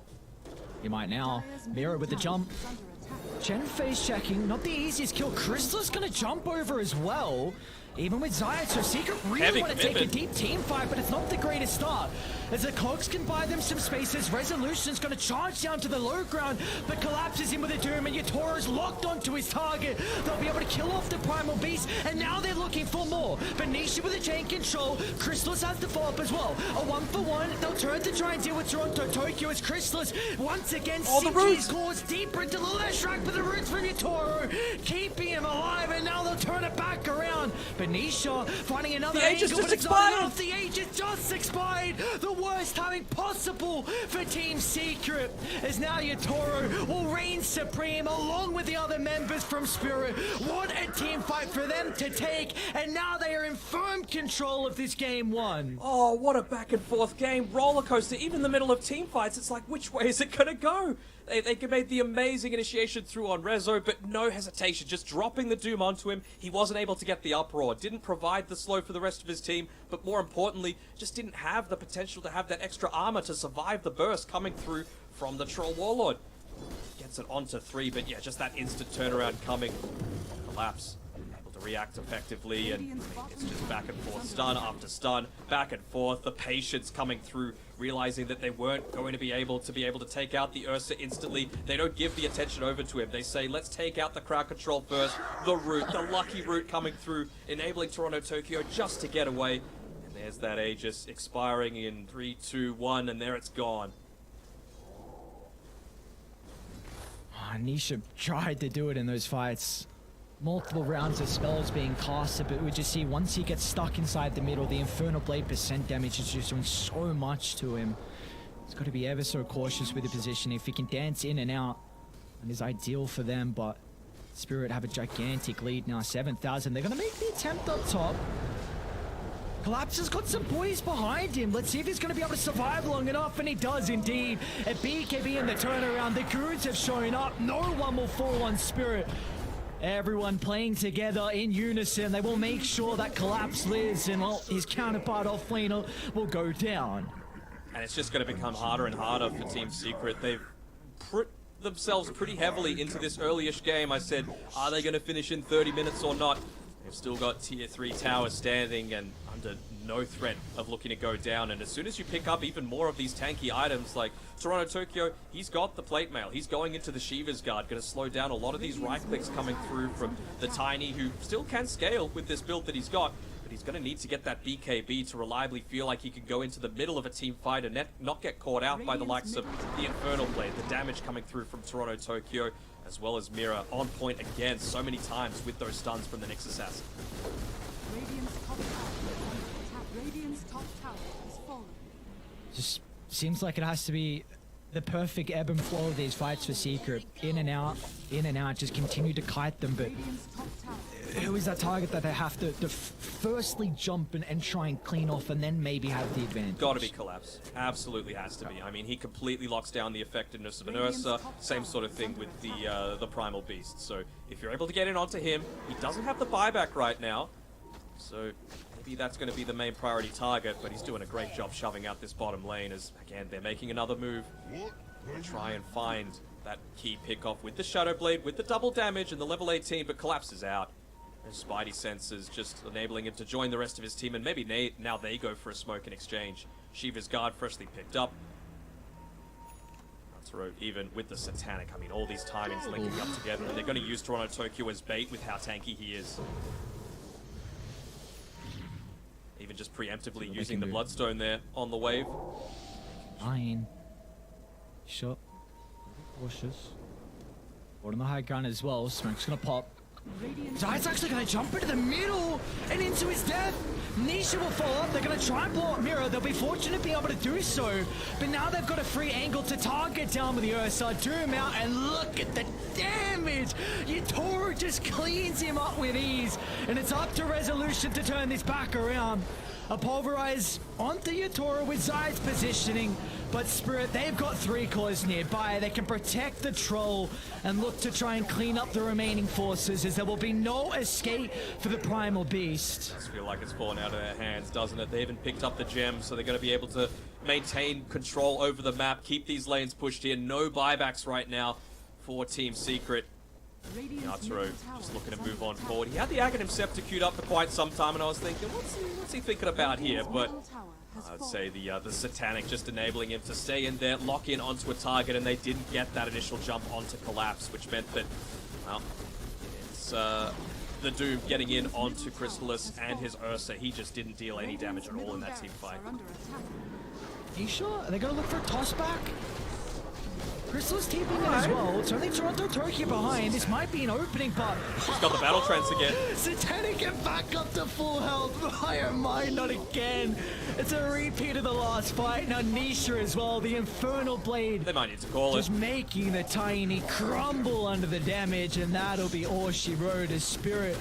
You might now. Mirror with the jump. Is under attack. Chen phase checking. Not the easiest kill. Crystal's going to jump over as well. Even with Zayat, so Secret really Heavy want to take a commitment. deep team fight, but it's not the greatest start. As the Cogs can buy them some spaces, Resolution's going to charge down to the low ground, but collapses in with a Doom, and Yatoro's locked onto his target. They'll be able to kill off the Primal Beast, and now they're looking for more. Benicia with a chain control. Crystallis has the follow-up as well. A 1-for-1. They'll turn to try and deal with Toronto Tokyo as Crystallis once again Oh, the sinks roots! his claws deeper into the left rack, but the roots from Yatoro keeping him alive, and now they'll turn it back around. Benicia finding another The Aegis angle, just but it's expired! not enough. The Aegis just expired. The worst timing possible for Team Secret, as now Yatoro will reign supreme along with the other members from Spirit. What a team fight for them to take, and now they are in firm control of this game 1. Oh, what a back and forth game. Roller coaster, even in the middle of team fights. It's like, which way is it going to go? They made the amazing initiation through on Rezo, but no hesitation, just dropping the Doom onto him. He wasn't able to get the uproar, didn't provide the slow for the rest of his team, but more importantly, just didn't have the potential to have that extra armor to survive the burst coming through from the Troll Warlord. Gets it onto 3, but yeah, just that instant turnaround coming. Collapse. Able to react effectively, and it's just back and forth, stun after stun, back and forth. The patience coming through, realizing that they weren't going to be able to take out the Ursa instantly. They don't give the attention over to him. They say, let's take out the crowd control first. The root, the lucky root coming through, enabling Toronto Tokyo just to get away. And there's that Aegis expiring in 3, 2, 1, and there it's gone. Nisha tried to do it in those fights. Multiple rounds of spells being casted, but we just see once he gets stuck inside the middle, the Infernal Blade percent damage is just doing so much to him. He's got to be ever so cautious with the position. If he can dance in and out, it is ideal for them, but Spirit have a gigantic lead now, 7,000. They're going to make the attempt up top. Collapse has got some boys behind him. Let's see if he's going to be able to survive long enough, and he does indeed. At BKB in the turnaround, the Goons have shown up. No one will fall on Spirit. Everyone playing together in unison. They will make sure that Collapse lives, and well, his counterpart offlaner will go down. And it's just going to become harder and harder for Team Secret. They've put themselves pretty heavily into this early-ish game. I said, are they going to finish in 30 minutes or not? They've still got tier 3 towers standing, and under no threat of looking to go down. And as soon as you pick up even more of these tanky items, like Toronto Tokyo, he's got the plate mail. He's going into the Shiva's Guard, going to slow down a lot of these right clicks coming through from the Tiny, who still can scale with this build that he's got. But he's going to need to get that BKB to reliably feel like he can go into the middle of a team fight and not get caught out by the likes of the Infernal Blade. The damage coming through from Toronto Tokyo, as well as Mira on point again so many times with those stuns from the Nyx Assassin. Radiant's top tower is under attack. Radiant's top tower has fallen. Just seems like it has to be the perfect ebb and flow of these fights for Secret. In and out, just continue to kite them. But Radiant's top tower. who is that target that they have to firstly jump and try and clean off and then maybe have the advantage? Got to be Collapse. Absolutely has to be. I mean, he completely locks down the effectiveness of an Ursa. Same sort of thing with the Primal Beast. So if you're able to get in onto him, he doesn't have the buyback right now. So maybe that's going to be the main priority target, but he's doing a great job shoving out this bottom lane as, again, they're making another move to try and find that key pick-off with the Shadow Blade, with the double damage and the level 18, but Collapse is out. His Spidey senses just enabling him to join the rest of his team, and maybe now they go for a smoke in exchange. Shiva's Guard freshly picked up. Natsuro even with the Satanic. I mean, all these timings linking up together, and they're going to use Toronto Tokyo as bait with how tanky he is. Even just preemptively using the Bloodstone there on the wave. Fine. Shot. Cautious. On the high ground as well. Smoke's gonna pop. Zayt's actually gonna jump into the middle and into his death. Nisha will fall up. They're gonna try and blow up Mira. They'll be fortunate to be able to do so. But now they've got a free angle to target down with the Ursa. Doom out, and look at the damage. Yatoro just cleans him up with ease. And it's up to Resolution to turn this back around. A pulverize onto Yatoro with Zay's positioning. But Spirit, they've got 3 cores nearby. They can protect the troll and look to try and clean up the remaining forces, as there will be no escape for the Primal Beast. Does feel like it's fallen out of their hands, doesn't it? They haven't picked up the gem, so they're going to be able to maintain control over the map, keep these lanes pushed in. No buybacks right now for Team Secret. Natsuro just looking to move on forward. He had the Aghanim Scepter queued up for quite some time, and I was thinking, what's he thinking about here? But I'd say the Satanic just enabling him to stay in there, lock in onto a target, and they didn't get that initial jump onto Collapse, which meant that, well, it's the Doom getting in onto Crystallis and his Ursa. He just didn't deal any damage at all in that team fight. Are you sure? Are they going to look for a toss back? Crystal's TPing in as well. It's only Toronto Tokyo behind. This might be an opening, but He's got the Battle Trance again. Satanic get back up to full health. Why am I not again? It's a repeat of the last fight. Now Nisha as well. The Infernal Blade They might need to call it. just making the Tiny crumble under the damage, and that'll be all she wrote as Spirit.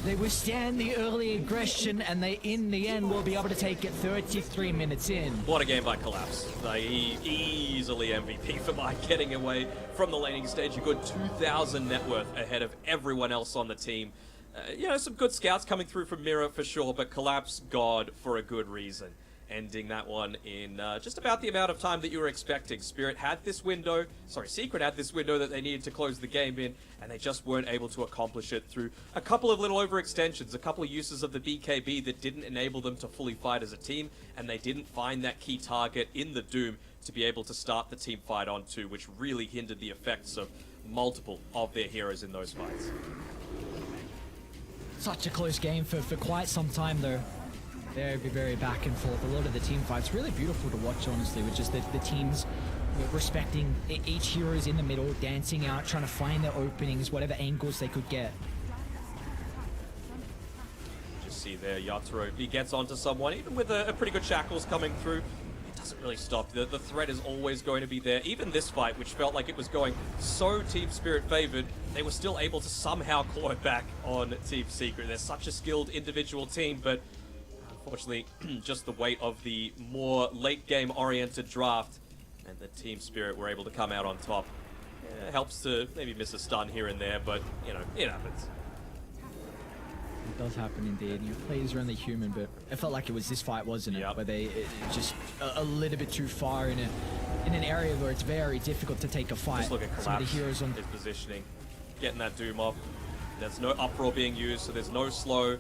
They withstand the early aggression, and they, in the end, will be able to take it 33 minutes in. What a game by Collapse. Like, easily MVP for Mike getting away from the laning stage. A good 2,000 net worth ahead of everyone else on the team. You know, some good scouts coming through from Mira for sure, but Collapse, God, for a good reason. Ending that one in just about the amount of time that you were expecting. Secret had this window that they needed to close the game in, and they just weren't able to accomplish it through a couple of little overextensions, a couple of uses of the BKB that didn't enable them to fully fight as a team, and they didn't find that key target in the Doom to be able to start the team fight onto, which really hindered the effects of multiple of their heroes in those fights. Such a close game for quite some time, though. Very back and forth. A lot of the team fights really beautiful to watch, honestly, with just the teams respecting each heroes in the middle, dancing out, trying to find their openings, whatever angles they could get. Just see there, Yatoro, he gets onto someone, even with a pretty good Shackles coming through. It doesn't really stop. The threat is always going to be there. Even this fight, which felt like it was going so Team Spirit favored, they were still able to somehow claw it back on Team Secret. They're such a skilled individual team, but unfortunately, just the weight of the more late-game oriented draft and the Team Spirit were able to come out on top. Yeah, helps to maybe miss a stun here and there, but, you know, it happens. It does happen indeed. Your players are only human, but it felt like it was this fight, wasn't it? Yep. Where they just a little bit too far in an area where it's very difficult to take a fight. Just look at Some of Collapse, the heroes on his positioning, getting that Doom off. There's no uproar being used, so there's no slow.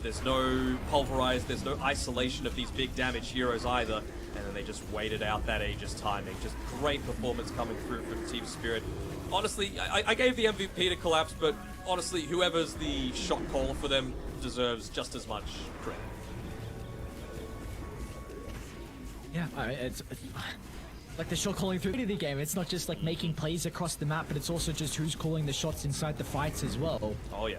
There's no pulverize, there's no isolation of these big damage heroes either. And then they just waited out that Aegis timing. Just great performance coming through from Team Spirit. Honestly, I gave the MVP to Collapse, but honestly, whoever's the shot caller for them deserves just as much credit. Yeah, it's like the shot calling through the game. It's not just like making plays across the map, but it's also just who's calling the shots inside the fights as well. Oh yeah.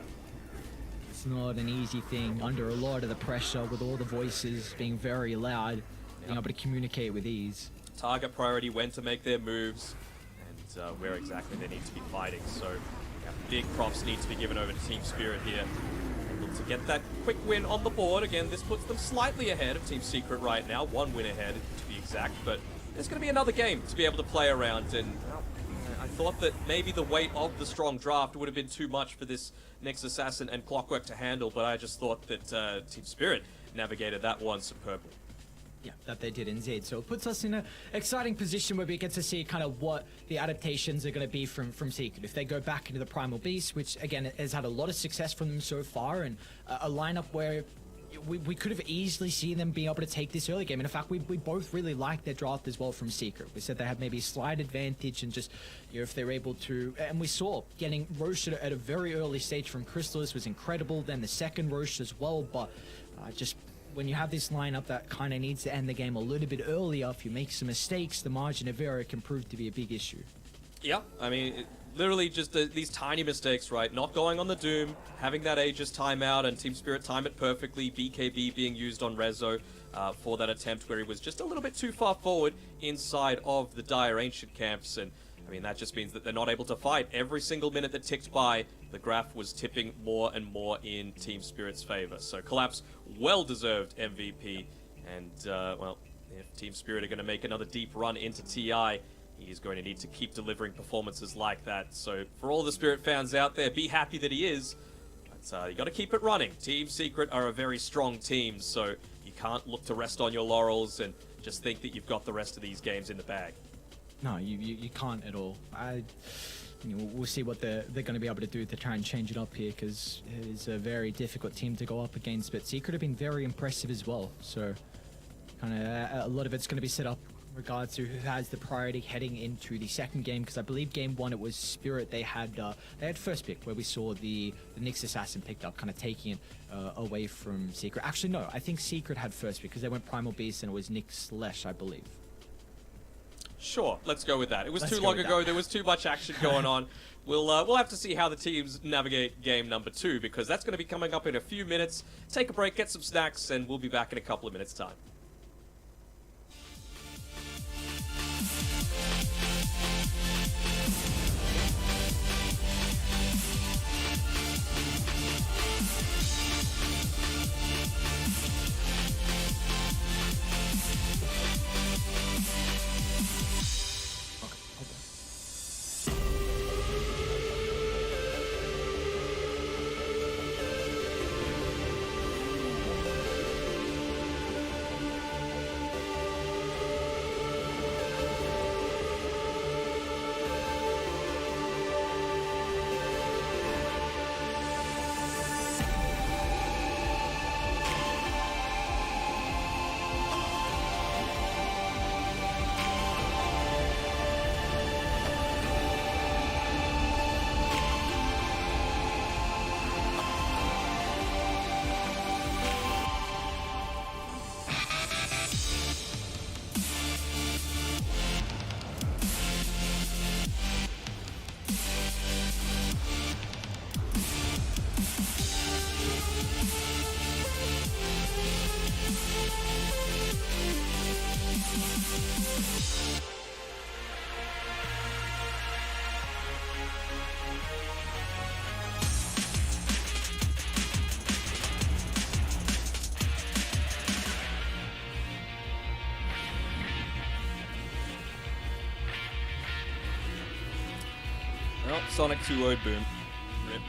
It's not an easy thing under a lot of the pressure with all the voices being very loud, being able to communicate with ease. Target priority, when to make their moves, and where exactly they need to be fighting. So yeah, big props need to be given over to Team Spirit here. Able to get that quick win on the board. Again, this puts them slightly ahead of Team Secret right now. 1 win ahead, to be exact. But there's going to be another game to be able to play around. And I thought that maybe the weight of the strong draft would have been too much for this Nyx Assassin and Clockwork to handle. But I just thought that Team Spirit navigated that one superbly. Yeah, that they did indeed. So it puts us in an exciting position where we get to see kind of what the adaptations are going to be from Secret. If they go back into the Primal Beast, which again has had a lot of success from them so far, and a lineup where we could have easily seen them being able to take this early game. And in fact, we both really liked their draft as well from Secret. We said they had maybe a slight advantage, and just, you know, if they're able to, and we saw getting Roche at a very early stage from Crystallis was incredible. Then the second Roche as well, but just when you have this lineup that kind of needs to end the game a little bit earlier, if you make some mistakes, the margin of error can prove to be a big issue. Yeah, I mean, literally just these tiny mistakes, right? Not going on the Doom, having that Aegis timeout, and Team Spirit time it perfectly. BKB being used on Rezo for that attempt where he was just a little bit too far forward inside of the Dire Ancient camps. And I mean, that just means that they're not able to fight. Every single minute that ticked by, the graph was tipping more and more in Team Spirit's favor. So Collapse, well-deserved MVP. And, well, if Team Spirit are going to make another deep run into TI, he is going to need to keep delivering performances like that. So for all the Spirit fans out there, be happy that he is. But you got to keep it running. Team Secret are a very strong team, so you can't look to rest on your laurels and just think that you've got the rest of these games in the bag. No, you can't at all. We'll see what they're going to be able to do to try and change it up here, because it is a very difficult team to go up against. But Secret have been very impressive as well. So kind of a lot of it's going to be set up in regards to who has the priority heading into the second game, because I believe game one it was Spirit. They had first pick, where we saw the Nyx Assassin picked up, kind of taking it away from Secret. Actually, no, I think Secret had first pick because they went Primal Beast and it was Nyx Lesh, I believe. Sure, let's go with that. It was Let's too go long with ago. that. There was too much action going on. We'll have to see how the teams navigate game number 2, because that's going to be coming up in a few minutes. Take a break, get some snacks, and we'll be back in a couple of minutes' time. Well, Sonic 2-0 boom. Rip.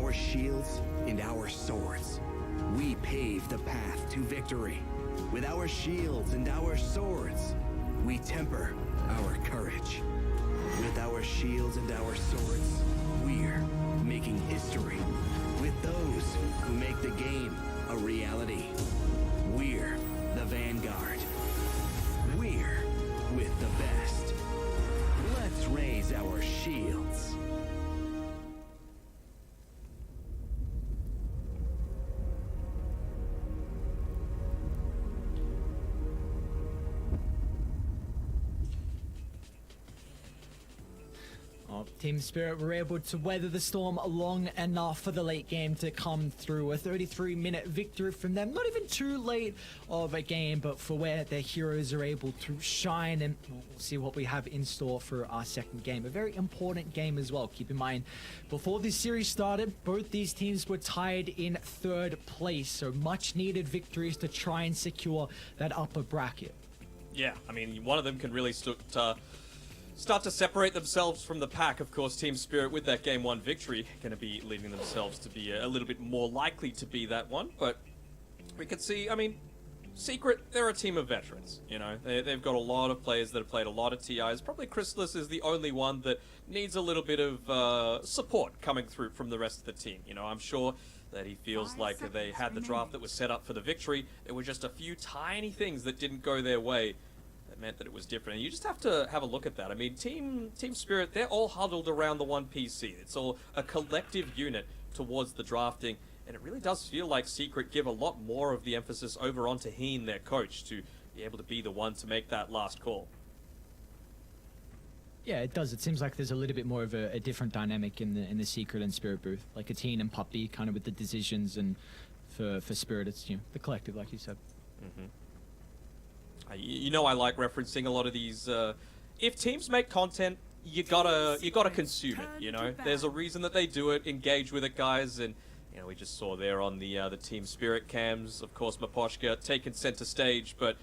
our shields and our swords, we pave the path to victory. With our shields and our swords, we temper our courage. With our shields and our swords, we're making history. With those who make the game a reality, we're the Vanguard. We're with the best. Let's raise our shields. Team Spirit were able to weather the storm long enough for the late game to come through. A 33-minute victory from them. Not even too late of a game, but for where their heroes are able to shine. And we'll see what we have in store for our second game. A very important game as well. Keep in mind, before this series started, both these teams were tied in third place. So much needed victories to try and secure that upper bracket. Yeah, I mean, one of them can really start to separate themselves from the pack. Of course, Team Spirit, with that Game 1 victory, going to be leading themselves to be a little bit more likely to be that one. But we can see, I mean, Secret, they're a team of veterans, you know. They've got a lot of players that have played a lot of TIs. Probably Chrysalis is the only one that needs a little bit of support coming through from the rest of the team. You know, I'm sure that he feels like they had the draft that was set up for the victory. There were just a few tiny things that didn't go their way meant that it was different. And you just have to have a look at that. I mean, Team Spirit, they're all huddled around the one PC. It's all a collective unit towards the drafting, and it really does feel like Secret give a lot more of the emphasis over onto Heen, their coach, to be able to be the one to make that last call. Yeah, it does. It seems like there's a little bit more of a different dynamic in the Secret and Spirit booth, like a Heen and Puppy, kind of with the decisions, and for Spirit, it's, you know, the collective, like you said. Mm-hmm. You know, I like referencing a lot of these. If teams make content, you gotta consume it. You know, there's a reason that they do it. Engage with it, guys. And you know, we just saw there on the Team Spirit cams, of course, Miposhka taking center stage, but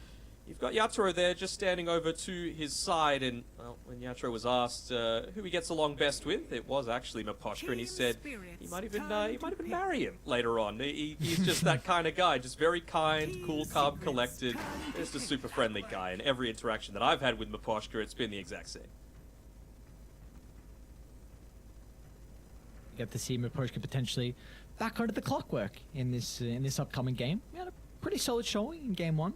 you've got Yatoro there just standing over to his side. And well, when Yatoro was asked who he gets along best with, it was actually Miposhka, and he said he might even marry him later on. He's just that kind of guy, just very kind, cool, calm, collected, just a super friendly guy. And every interaction that I've had with Miposhka, it's been the exact same. You get to see Miposhka potentially back out of the clockwork in this upcoming game. We had a pretty solid showing in Game 1.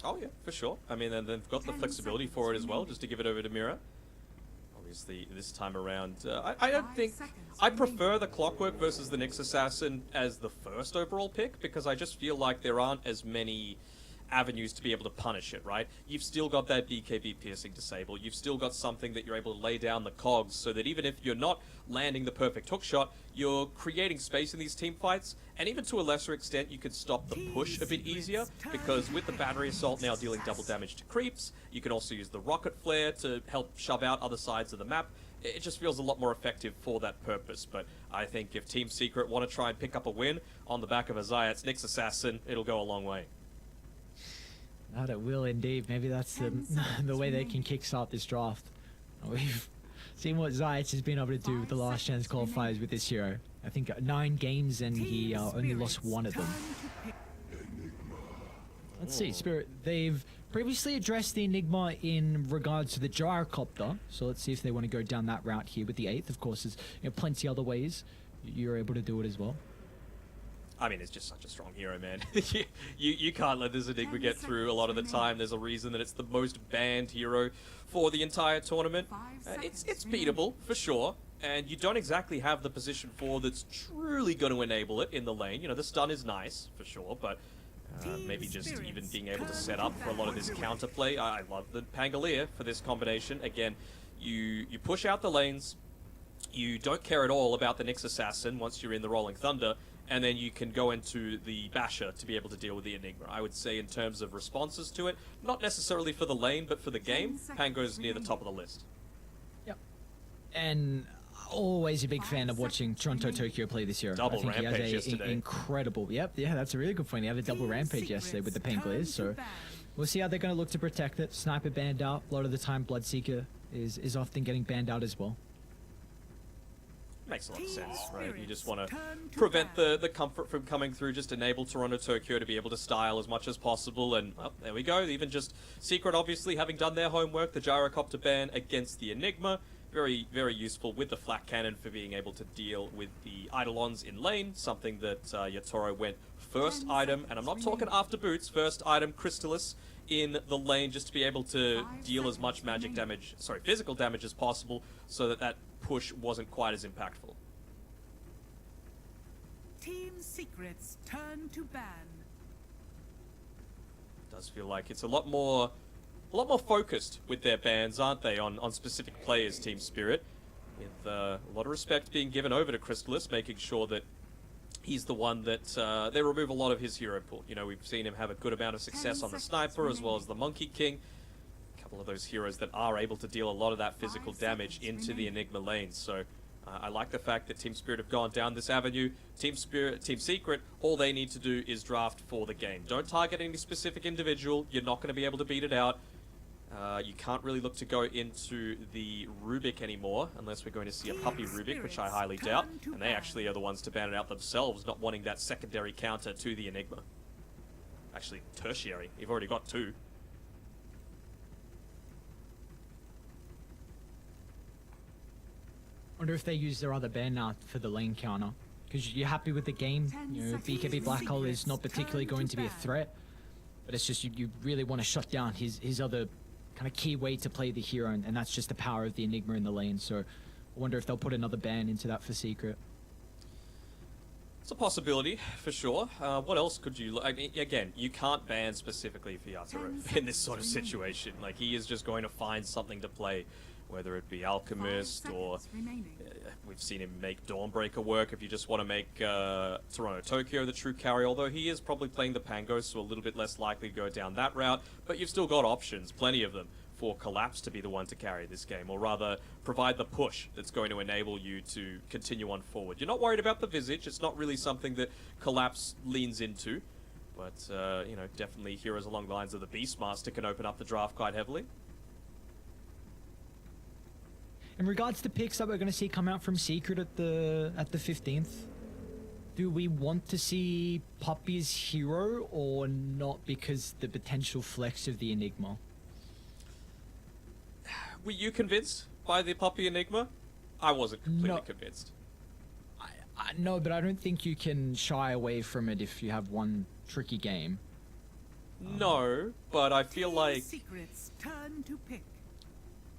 Oh yeah, for sure. I mean, and they've got the flexibility for it as well, just to give it over to Mira. Obviously, this time around, I don't think... I prefer the Clockwork versus the Nyx Assassin as the first overall pick, because I just feel like there aren't as many avenues to be able to punish it, right? You've still got that BKB piercing disable. You've still got something that you're able to lay down the cogs, so that even if you're not landing the perfect hook shot, you're creating space in these team fights, and even to a lesser extent, you can stop the push a bit easier, because with the battery assault now dealing double damage to creeps, you can also use the rocket flare to help shove out other sides of the map. It just feels a lot more effective for that purpose. But I think if Team Secret want to try and pick up a win on the back of a Zayat's Nyx Assassin, it'll go a long way. That it will indeed. Maybe that's the way they can kickstart this draft. We've seen what Zayat has been able to do with the last chance qualifiers with this hero. I think 9 games and he only lost 1 of them. Let's see, Spirit. They've previously addressed the Enigma in regards to the Gyrocopter, so let's see if they want to go down that route here with the 8th. Of course, there's plenty other ways you're able to do it as well. I mean, it's just such a strong hero, man. you can't let this Enigma get through a lot of the time. There's a reason that it's the most banned hero for the entire tournament. It's beatable, for sure, and you don't exactly have the position 4 that's truly going to enable it in the lane. You know, the stun is nice, for sure, but maybe just even being able to set up for a lot of this counterplay. I love the Pangolier for this combination. Again, you push out the lanes, you don't care at all about the Nyx Assassin once you're in the Rolling Thunder, and then you can go into the Basher to be able to deal with the Enigma. I would say in terms of responses to it, not necessarily for the lane, but for the game, Pango's near the top of the list. Yep. And always a big fan of watching Toronto Tokyo play this year. Double I think rampage he has yesterday. Incredible. Yep, yeah, that's a really good point. He had a double rampage yesterday with the Pangoliers, so we'll see how they're going to look to protect it. Sniper banned out. A lot of the time, Bloodseeker is often getting banned out as well. Makes a lot of sense, right? You just want to prevent the comfort from coming through, just enable Toronto Tokyo to be able to style as much as possible, and well, there we go. Even just Secret, obviously, having done their homework, the Gyrocopter ban against the Enigma, very, very useful with the Flak Cannon for being able to deal with the Eidolons in lane, something that Yatoro went first item, and I'm not talking after boots, first item Crystallis in the lane just to be able to deal as much magic damage, sorry, physical damage as possible, so that that push wasn't quite as impactful. Team Secret's turn to ban. Does feel like it's a lot more focused with their bans, aren't they, on specific players, Team Spirit, with a lot of respect being given over to Crystallis, making sure that he's the one that they remove a lot of his hero pool. You know, we've seen him have a good amount of success on the Sniper as well as the Monkey King. A couple of those heroes that are able to deal a lot of that physical damage into the Enigma lanes. So I like the fact that Team Spirit have gone down this avenue. Team Secret, all they need to do is draft for the game. Don't target any specific individual. You're not going to be able to beat it out. You can't really look to go into the Rubik anymore, unless we're going to see a puppy Rubik, which I highly doubt. And they actually are the ones to ban it out themselves, not wanting that secondary counter to the Enigma. Actually, tertiary. You've already got two. Wonder if they use their other ban now for the lane counter. Because you're happy with the game. You know, BKB Black Hole is not particularly going to be a threat. But it's just you really want to shut down his other kind of key way to play the hero, and that's just the power of the Enigma in the lane. So I wonder if they'll put another ban into that for Secret. It's a possibility, for sure. What else could you... I mean, again, you can't ban specifically for Yatoro in this sort of situation. Like, he is just going to find something to play, whether it be Alchemist or... we've seen him make Dawnbreaker work if you just want to make Toronto Tokyo the true carry, although he is probably playing the Pango, so a little bit less likely to go down that route. But you've still got options, plenty of them, for Collapse to be the one to carry this game, or rather provide the push that's going to enable you to continue on forward. You're not worried about the Visage, it's not really something that Collapse leans into, but you know, definitely heroes along the lines of the Beastmaster can open up the draft quite heavily. In regards to picks that we're going to see come out from Secret at the 15th, do we want to see Puppy's hero or not, because the potential flex of the Enigma? Were you convinced by the Puppy Enigma? I wasn't completely convinced. No, but I don't think you can shy away from it if you have one tricky game. No, but I feel like... Secret's turn to pick.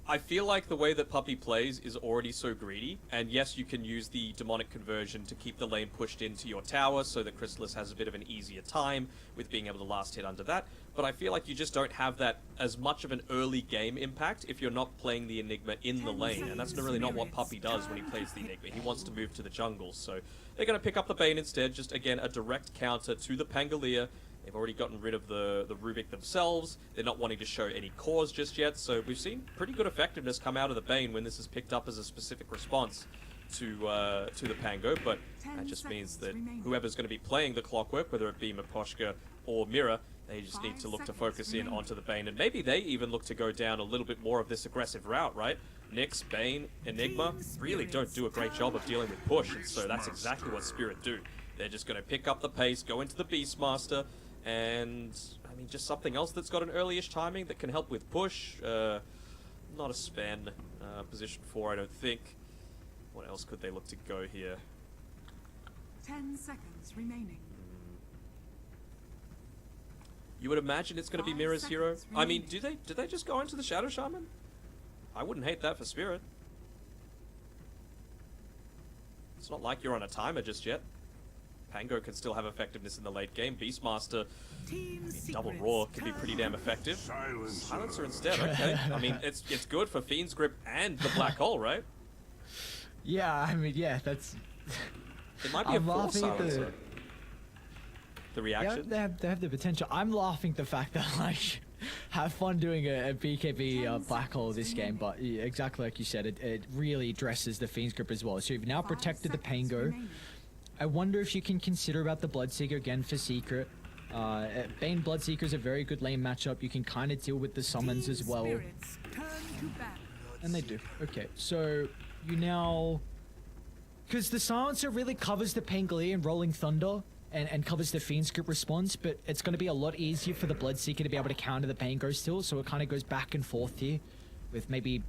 I feel like the way that Puppy plays is already so greedy, and yes, you can use the demonic conversion to keep the lane pushed into your tower so that Crystallis has a bit of an easier time with being able to last hit under that, but I feel like you just don't have that as much of an early game impact if you're not playing the Enigma in the lane, and that's really not what Puppy does when he plays the Enigma. He wants to move to the jungle, so they're going to pick up the Bane instead, just again a direct counter to the Pangolier. They've already gotten rid of the Rubik themselves. They're not wanting to show any cores just yet, so we've seen pretty good effectiveness come out of the Bane when this is picked up as a specific response to the Pango, but that just means that whoever's going to be playing the Clockwork, whether it be Miposhka or Mira, they just need to look to focus in onto the Bane, and maybe they even look to go down a little bit more of this aggressive route, right? Nyx, Bane, Enigma really don't do a great job of dealing with push, and so that's exactly what Spirit do. They're just going to pick up the pace, go into the Beastmaster, and, I mean, just something else that's got an early-ish timing that can help with push. Not a span position 4, I don't think. What else could they look to go here? 10 seconds remaining. You would imagine it's going to be Mira's hero. I mean, do they just go into the Shadow Shaman? I wouldn't hate that for Spirit. It's not like you're on a timer just yet. Pango can still have effectiveness in the late game. Beastmaster, I mean, double Roar can be pretty damn effective. Silencer instead, okay. I mean, it's good for Fiend's Grip and the Black Hole, right? Yeah, I mean, yeah, that's... It might be a full Silencer. The reaction? Yeah, they have the potential. I'm laughing at the fact that, like, have fun doing a BKB Black Hole this game, but yeah, exactly like you said, it really addresses the Fiend's Grip as well. So you've now protected the Pango. I wonder if you can consider about the Bloodseeker again for Secret. Bane Bloodseeker is a very good lane matchup. You can kind of deal with the summons as well. And they do. Okay, so you now Because the Silencer really covers the Pangolier and Rolling Thunder and covers the Fiend's group response, but it's going to be a lot easier for the Bloodseeker to be able to counter the Pango still, so it kind of goes back and forth here with maybe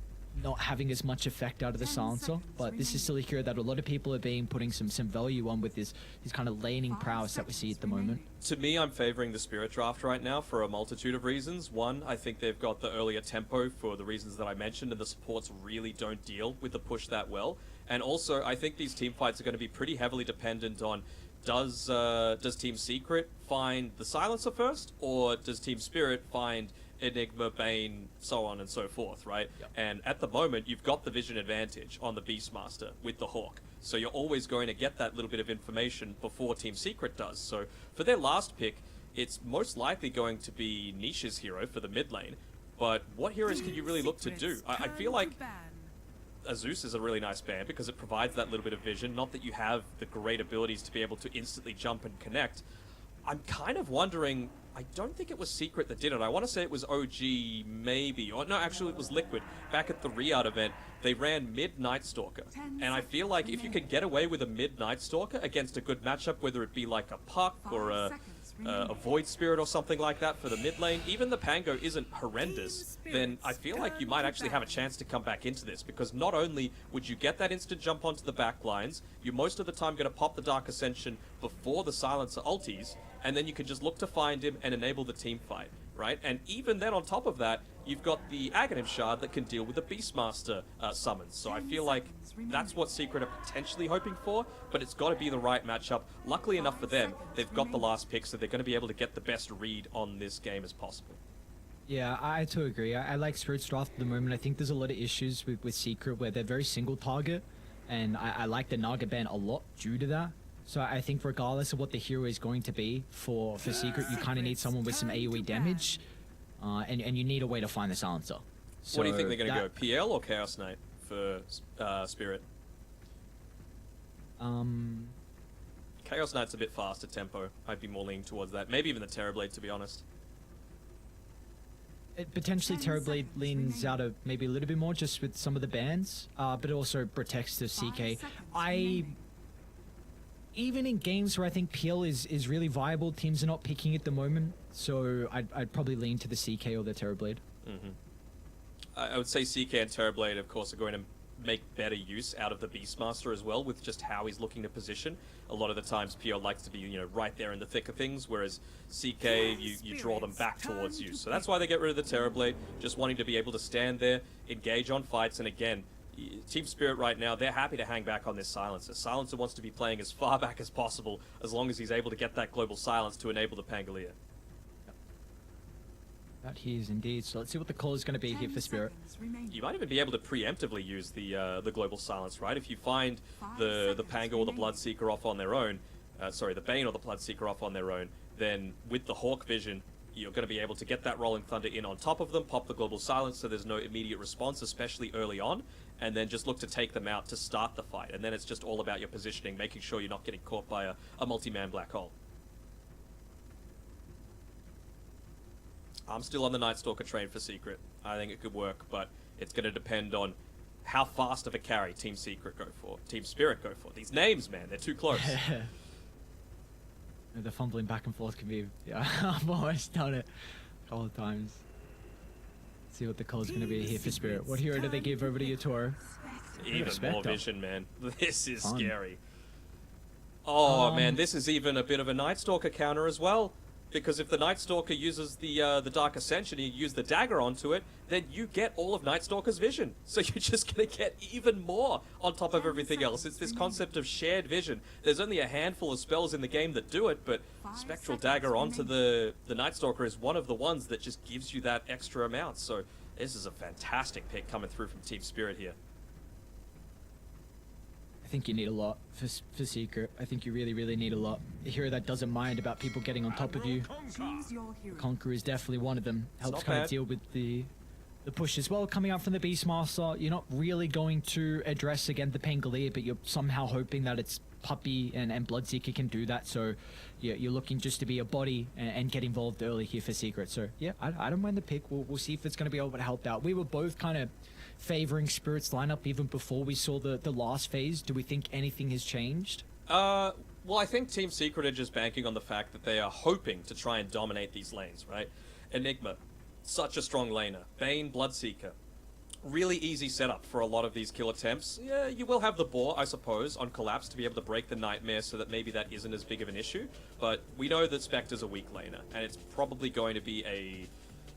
not having as much effect out of the 10 Silencer. seconds But this is still a hero that a lot of people are putting some value on with his kind of laning 5 prowess that we see at the seconds moment. To me, I'm favoring the Spirit Draft right now for a multitude of reasons. One, I think they've got the earlier tempo for the reasons that I mentioned, and the supports really don't deal with the push that well. And also, I think these team fights are going to be pretty heavily dependent on does Team Secret find the Silencer first, or does Team Spirit find Enigma, Bane, so on and so forth, right? Yep. And at the moment, you've got the vision advantage on the Beastmaster with the Hawk. So you're always going to get that little bit of information before Team Secret does. So for their last pick, it's most likely going to be Nisha's hero for the mid lane. But what heroes can you really look to do? I feel like Azus is a really nice ban because it provides that little bit of vision. Not that you have the great abilities to be able to instantly jump and connect. I'm kind of wondering, I don't think it was Secret that did it. I want to say it was OG maybe. Or no, actually it was Liquid. Back at the Riyadh event, they ran mid Night Stalker. And I feel like if you could get away with a mid Night Stalker against a good matchup, whether it be like a Puck or a Void Spirit or something like that for the mid lane, even the Pango isn't horrendous, then I feel like you might actually have a chance to come back into this, because not only would you get that instant jump onto the back lines, you're most of the time going to pop the Dark Ascension before the Silencer ulties, and then you can just look to find him and enable the team fight, right? And even then on top of that, you've got the Aghanim Shard that can deal with the Beastmaster summons. So I feel like that's what Secret are potentially hoping for, but it's got to be the right matchup. Luckily enough for them, they've got the last pick, so they're going to be able to get the best read on this game as possible. Yeah, I too agree. I like Spirit's Draft at the moment. I think there's a lot of issues with Secret where they're very single target, and I like the Naga ban a lot due to that. So I think regardless of what the hero is going to be for Secret, you kind of need someone with some AoE damage, and you need a way to find the Silencer. So What do you think they're going to go, PL or Chaos Knight for Spirit? Chaos Knight's a bit faster tempo. I'd be more leaning towards that. Maybe even the Terrorblade, to be honest. It potentially 10 Terrorblade seconds leans out a maybe a little bit more just with some of the bans, but it also protects the CK. Even in games where I think PL is really viable, teams are not picking at the moment, so I'd probably lean to the CK or the Terrorblade. I would say CK and Terrorblade, of course, are going to make better use out of the Beastmaster as well, with just how he's looking to position. A lot of the times, PL likes to be, right there in the thick of things, whereas CK, you draw them back towards you. So that's why they get rid of the Terrorblade, just wanting to be able to stand there, engage on fights, and again, Team Spirit right now, they're happy to hang back on this Silencer. Silencer wants to be playing as far back as possible, as long as he's able to get that global silence to enable the Pangolier. That he is indeed. So let's see what the call is going to be here for Spirit. You might even be able to preemptively use the global silence, right? If you find the Pango or the Bloodseeker off on their own, the Bane or the Bloodseeker off on their own, then with the Hawk Vision, you're going to be able to get that Rolling Thunder in on top of them, pop the global silence so there's no immediate response, especially early on, and then just look to take them out to start the fight. And then it's just all about your positioning, making sure you're not getting caught by a multi-man black hole. I'm still on the Night Stalker train for Secret. I think it could work, but it's going to depend on how fast of a carry Team Secret go for, Team Spirit go for. These names, man, they're too close. The fumbling back and forth can be... Yeah, I've almost done it a couple of times. Let's see what the call is going to be here for Spirit. What hero do they give over to Yatoro? Even more vision, man. This is Fun. scary. Oh, man, this is even a bit of a Night Stalker counter as well. Because if the Night Stalker uses the Dark Ascension and you use the dagger onto it, then you get all of Night Stalker's vision. So you're just going to get even more on top of everything else. It's this concept of shared vision. There's only a handful of spells in the game that do it, but Spectral Dagger onto the Night Stalker is one of the ones that just gives you that extra amount. So this is a fantastic pick coming through from Team Spirit here. I think you need a lot for Secret. I think you really, really need a lot. A hero that doesn't mind about people getting on top of you. Choose your hero. Conqueror is definitely one of them. Helps not kind bad. of deal with the push as well. Coming out from the Beastmaster, you're not really going to address again the Pangolier, but you're somehow hoping that it's Puppy and Bloodseeker can do that. So yeah, you're looking just to be a body and get involved early here for Secret. So yeah, I don't mind the pick. We'll see if it's going to be able to help out. We were both kind of favoring Spirit's lineup even before we saw the last phase? Do we think anything has changed? Well, I think Team Secret are just banking on the fact that they are hoping to try and dominate these lanes, right? Enigma, such a strong laner. Bane, Bloodseeker. Really easy setup for a lot of these kill attempts. Yeah, you will have the Boar, I suppose, on Collapse to be able to break the Nightmare so that maybe that isn't as big of an issue. But we know that Spectre's a weak laner, and it's probably going to be a...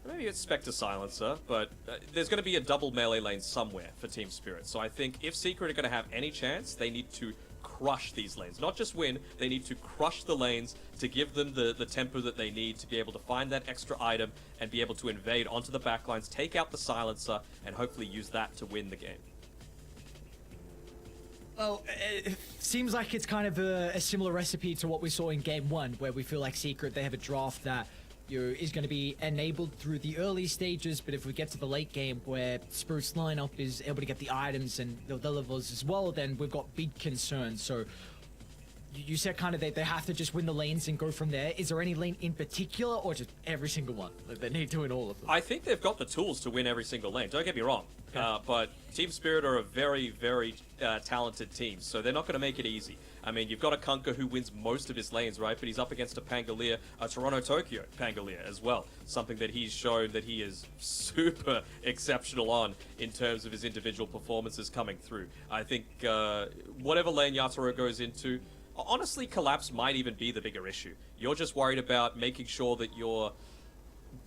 Maybe it's Spectre Silencer, but there's going to be a double melee lane somewhere for Team Spirit. So I think if Secret are going to have any chance, they need to crush these lanes. Not just win, they need to crush the lanes to give them the tempo that they need to be able to find that extra item and be able to invade onto the backlines, take out the Silencer, and hopefully use that to win the game. Well, it seems like it's kind of a similar recipe to what we saw in Game 1, where we feel like Secret, they have a draft that is going to be enabled through the early stages, but if we get to the late game where Spirit's lineup is able to get the items and the levels as well, then we've got big concerns. So you said kind of they have to just win the lanes and go from there. Is there any lane in particular, or just every single one? Like, they need to win all of them? I think they've got the tools to win every single lane, don't get me wrong. But Team Spirit are a very, very talented team, so they're not going to make it easy. I mean, you've got a Kunkka who wins most of his lanes, right? But he's up against a Pangolier, a Toronto Tokyo Pangolier as well. Something that he's shown that he is super exceptional on in terms of his individual performances coming through. I think whatever lane Yatoro goes into, honestly, Collapse might even be the bigger issue. You're just worried about making sure that you're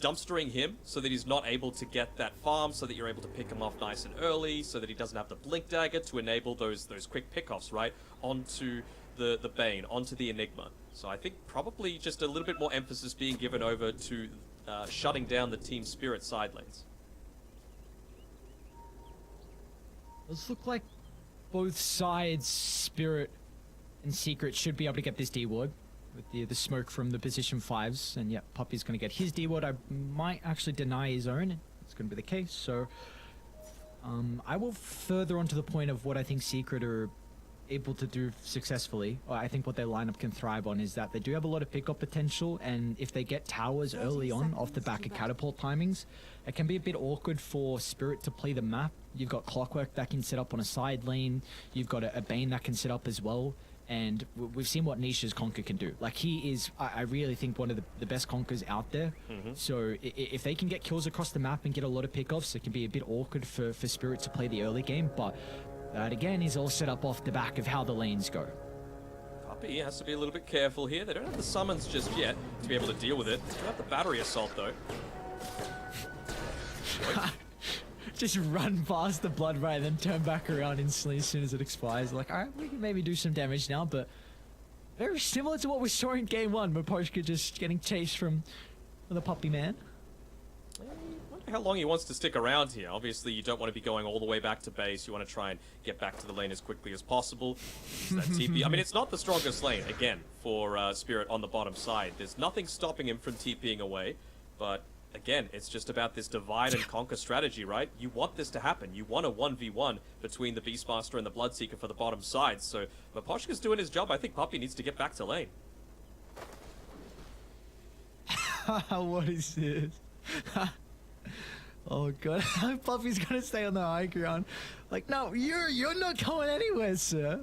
dumpstering him so that he's not able to get that farm, so that you're able to pick him off nice and early, so that he doesn't have the Blink Dagger to enable those quick pickoffs, right? Onto the Bane, onto the Enigma. So I think probably just a little bit more emphasis being given over to shutting down the Team Spirit side lanes. Does look like both sides, Spirit and Secret, should be able to get this D-ward with the smoke from the position 5s. And yeah, Puppey's going to get his D-ward. I might actually deny his own. It's going to be the case. So I will further on to the point of what I think Secret are able to do successfully. I think what their lineup can thrive on is that they do have a lot of pickup potential, and if they get towers early on off the back of catapult timings, it can be a bit awkward for Spirit to play the map. You've got Clockwork that can set up on a side lane, you've got a Bane that can set up as well, and we've seen what Nisha's Conker can do. Like, he is, I really think, one of the best Conkers out there. So if they can get kills across the map and get a lot of pickoffs, it can be a bit awkward for Spirit to play the early game, but that again is all set up off the back of how the lanes go. Puppey has to be a little bit careful here. They don't have the summons just yet to be able to deal with it. They do have the battery assault though. Just run past the blood right, then turn back around instantly as soon as it expires. Like, alright, we can maybe do some damage now, but very similar to what we saw in game 1, Miposhka just getting chased from the Puppey man. I wonder how long he wants to stick around here. Obviously, you don't want to be going all the way back to base. You want to try and get back to the lane as quickly as possible. That TP. I mean, it's not the strongest lane, again, for Spirit on the bottom side. There's nothing stopping him from TPing away, but again, it's just about this divide and conquer strategy, right? You want this to happen. You want a 1v1 between the Beastmaster and the Bloodseeker for the bottom side. So Miposhka's doing his job. I think Puppey needs to get back to lane. What is this? Oh god, Puppey's gonna stay on the high ground. Like, no, you're not going anywhere, sir.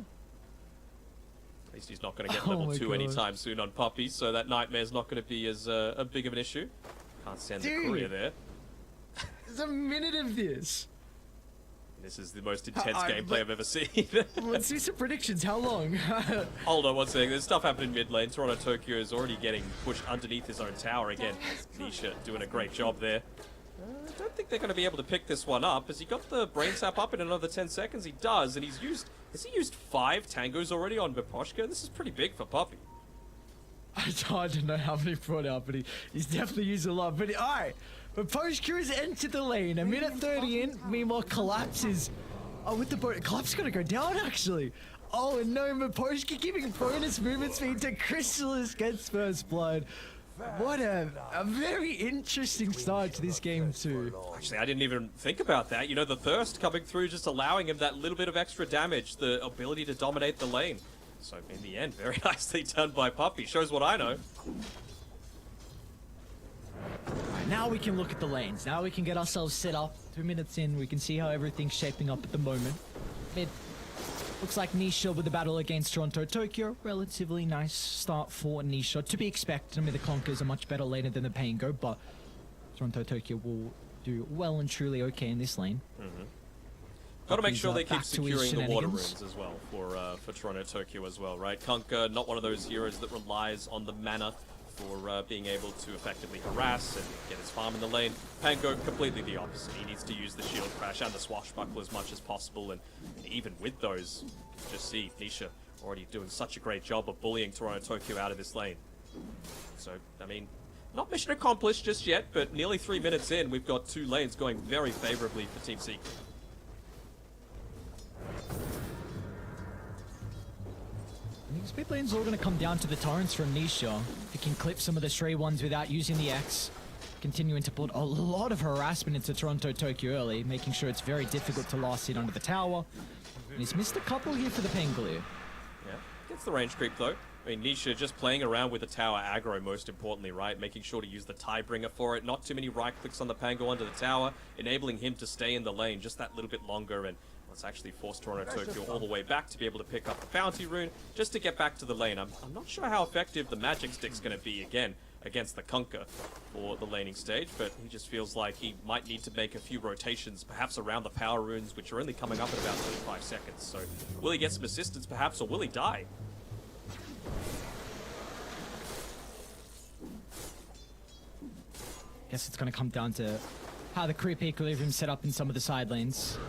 At least he's not going to get level 2 anytime soon on Puppey, so that Nightmare's not going to be as big of an issue. Can't stand the career there. There's a minute of this. This is the most intense gameplay I've ever seen. Let's see some predictions. How long? Hold on one second. There's stuff happening in mid lane. Toronto Tokyo is already getting pushed underneath his own tower again. Nisha doing a great job there. I don't think they're going to be able to pick this one up. Has he got the brain sap up in another 10 seconds? He does, and he's used... Has he used 5 tangos already on Miposhka? This is pretty big for Puppey. It's hard to know how many brought out, but he's definitely used a lot. But alright, Miposhka has entered the lane. A minute 30 in. Meanwhile, Collapse is... Oh, with the boat. Collapse is going to go down, actually. Oh, and no, Miposhka giving bonus movement speed to Crystallis gets first blood. What a very interesting start to this game too. Actually, I didn't even think about that. You know, the Thirst coming through, just allowing him that little bit of extra damage, the ability to dominate the lane. So in the end, very nicely done by Puppey. Shows what I know. now we can look at the lanes. Now we can get ourselves set up. 2 minutes in, we can see how everything's shaping up at the moment. Mid looks like Nisha with the battle against Toronto Tokyo. Relatively nice start for Nisha. To be expected. I mean, the Conkers are much better later than the Pango, but Toronto Tokyo will do well and truly okay in this lane. Got to make He's, sure they keep back to his securing the water shenanigans. runes as well for Toronto Tokyo as well, right? Kunkka, not one of those heroes that relies on the mana for being able to effectively harass and get his farm in the lane. Pango, completely the opposite. He needs to use the shield crash and the swashbuckle as much as possible, and even with those, you can just see Nisha already doing such a great job of bullying Toronto Tokyo out of this lane. So, I mean, not mission accomplished just yet, but nearly 3 minutes in, we've got 2 lanes going very favorably for Team Secret. These mid lanes are all going to come down to the torrents from Nisha. He can clip some of the stray ones without using the X. Continuing to put a lot of harassment into Toronto Tokyo early, making sure it's very difficult to last hit under the tower. And he's missed a couple here for the Pangolier. Yeah, gets the range creep though. I mean, Nisha just playing around with the tower aggro most importantly, right? Making sure to use the Tiebringer for it. Not too many right clicks on the Pango under the tower, enabling him to stay in the lane just that little bit longer, and let's actually force Toronto Tokyo all the way back to be able to pick up the bounty rune just to get back to the lane. I'm not sure how effective the magic stick's going to be again against the Kunkka for the laning stage, but he just feels like he might need to make a few rotations, perhaps around the power runes, which are only coming up in about 25 seconds. So will he get some assistance perhaps, or will he die? Guess it's going to come down to how the creep equilibrium set up in some of the side lanes.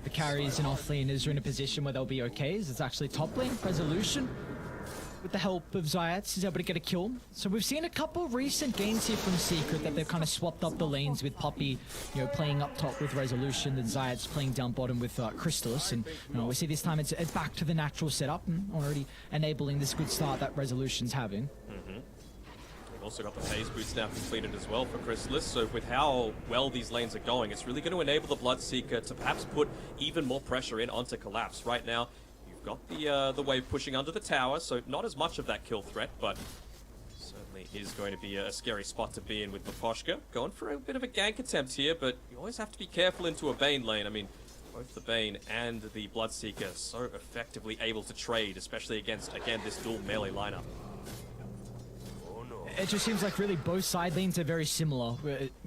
The carries and off laners are in a position where they'll be okay, as it's actually top lane. Resolution, with the help of Zayats, is able to get a kill. So we've seen a couple recent games here from Secret that they've kind of swapped up the lanes, with Poppy, you know, playing up top with Resolution, and Zayats playing down bottom with Crystallis. And you know, we see this time it's back to the natural setup, and already enabling this good start that Resolution's having. We've also got the phase boots now completed as well for Crystallis, so with how well these lanes are going, it's really going to enable the Bloodseeker to perhaps put even more pressure in onto Collapse. Right now, you've got the wave pushing under the tower, so not as much of that kill threat, but certainly is going to be a scary spot to be in with Miposhka. Going for a bit of a gank attempt here, but you always have to be careful into a Bane lane. I mean, both the Bane and the Bloodseeker so effectively able to trade, especially against, again, this dual melee lineup. It just seems like really both side lanes are very similar.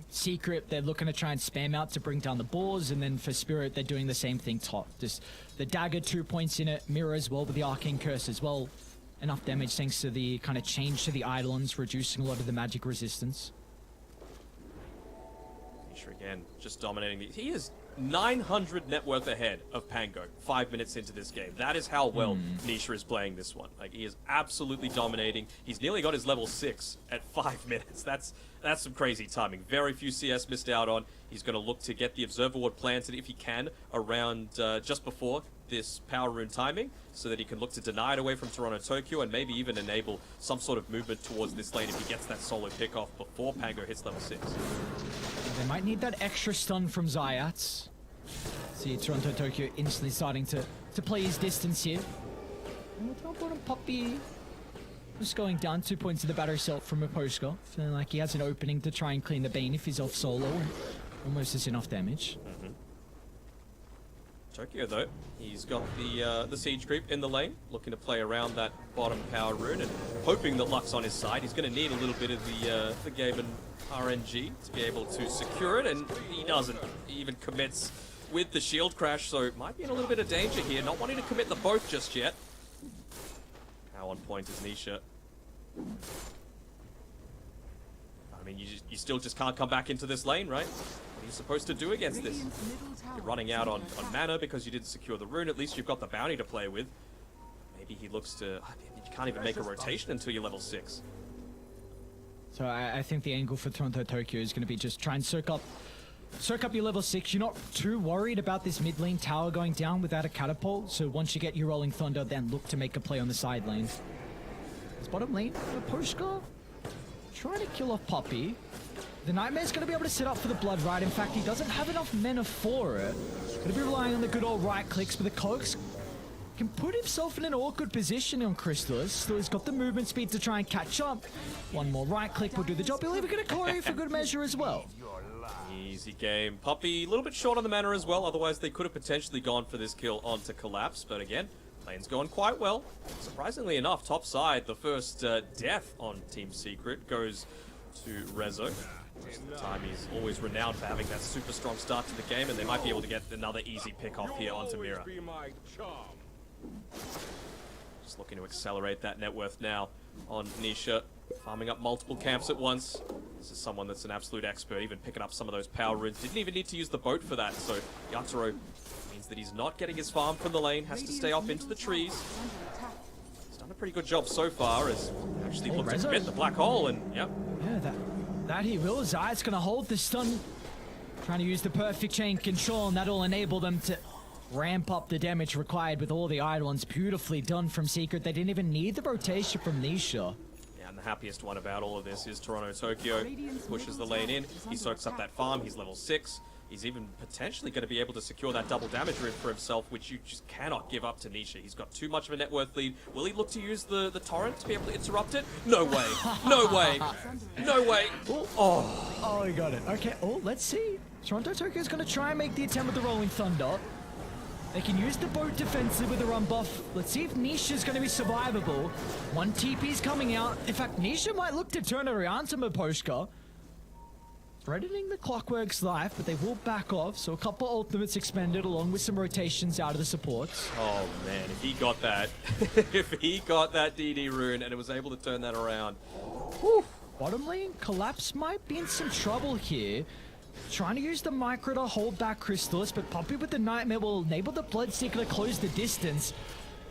Secret, they're looking to try and spam out to bring down the boars, and then for Spirit, they're doing the same thing top. Just the dagger, 2 points in it, Mirror as well with the Arcane Curse as well. Enough damage thanks to the kind of change to the Eidolons, reducing a lot of the magic resistance. Nisha again, just dominating the... He is 900 net worth ahead of Pango 5 minutes into this game. That is how well Nisha is playing this one. Like, he is absolutely dominating. He's nearly got his level 6 at 5 minutes. That's some crazy timing. Very few CS missed out on. He's going to look to get the Observer Ward planted if he can around just before this power rune timing, so that he can look to deny it away from Toronto Tokyo and maybe even enable some sort of movement towards this lane if he gets that solo pickoff before Pango hits level 6. They might need that extra stun from Zayats. See Toronto Tokyo instantly starting to play his distance here. And with top bottom Poppy just going down 2 points to the battery cell from Miposhka. Feeling like he has an opening to try and clean the Bane if he's off solo. And almost as enough damage. Tokyo though, he's got the siege creep in the lane, looking to play around that bottom power rune and hoping that luck's on his side. He's going to need a little bit of the Gaben RNG to be able to secure it, and he doesn't. He even commits with the shield crash, so might be in a little bit of danger here, not wanting to commit the both just yet. How on point is Nisha? I mean, you still just can't come back into this lane, right? What are you supposed to do against this? You're running out on mana because you didn't secure the rune. At least you've got the bounty to play with. Maybe he looks to... You can't even make a rotation until you're level 6. So I think the angle for Toronto Tokyo is going to be just try and soak up your level 6. You're not too worried about this mid lane tower going down without a catapult. So once you get your Rolling Thunder, then look to make a play on the side lane. This bottom lane, Miposhka trying to kill off Poppy. The Nightmare's going to be able to set up for the Blood Ride. In fact, he doesn't have enough mana for it. Going to be relying on the good old right clicks, but the Coke's can put himself in an awkward position on Crystallis. So he's got the movement speed to try and catch up. One more right click will do the job. He'll even get a Choreo for good measure as well. Easy game. Puppey, a little bit short on the mana as well, otherwise they could have potentially gone for this kill onto Collapse, but again, lane's gone quite well. Surprisingly enough, top side, the first death on Team Secret goes to Rezo. Most of the time he's always renowned for having that super strong start to the game, and they might be able to get another easy pick off here onto Mira. Just looking to accelerate that net worth now on Nisha, farming up multiple camps at once. This is someone that's an absolute expert, even picking up some of those power runes. Didn't even need to use the boat for that, so Yatoro means that he's not getting his farm from the lane, has to stay off into the trees. He's done a pretty good job so far, as actually looked to commit the black hole, and yep. Yeah, that he will. Zayat's gonna hold the stun, trying to use the perfect chain control, and that'll enable them to ramp up the damage required with all the Eidolons. Beautifully done from Secret. They didn't even need the rotation from Nisha. Yeah, and the happiest one about all of this is Toronto Tokyo. Pushes the lane in, he soaks up that farm, he's level 6. He's even potentially going to be able to secure that double damage rune for himself, which you just cannot give up to Nisha. He's got too much of a net worth lead. Will he look to use the torrent to be able to interrupt it? No way. No way. No way. Oh, he got it. Okay, let's see. Toronto Tokyo is going to try and make the attempt with the Rolling Thunder. They can use the boat defensive with the run buff. Let's see if Nisha's going to be survivable. One TP's coming out. In fact, Nisha might look to turn it around to Miposhka. Threatening the Clockwork's life, but they will back off, so a couple ultimates expended along with some rotations out of the supports. Oh man, if he got that, if he got that DD rune and it was able to turn that around. Whew. Bottom lane, Collapse might be in some trouble here. Trying to use the micro to hold back Crystallis, but Puppey with the Nightmare will enable the Bloodseeker to close the distance.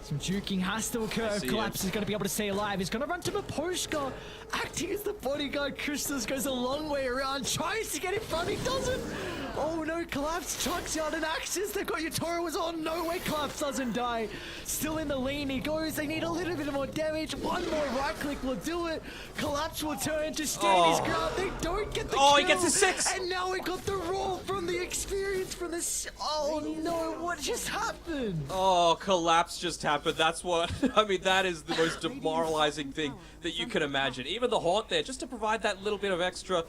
Some juking has to occur if Collapse is going to be able to stay alive. He's going to run to Miposhka, acting as the bodyguard. Crystallis goes a long way around, tries to get in front, he doesn't. Oh no, Collapse chucks out an Axis. They've got Yatoro was on. No way, Collapse doesn't die. Still in the lane he goes. They need a little bit more damage. One more right click will do it. Collapse will turn to stand his ground. They don't get the kill. He gets a 6. And now we got the roll from the experience from the... Oh no, what just happened? Oh, Collapse just happened. That's what, I mean, that is the most demoralizing thing that you can imagine. Even the Haunt there, just to provide that little bit of extra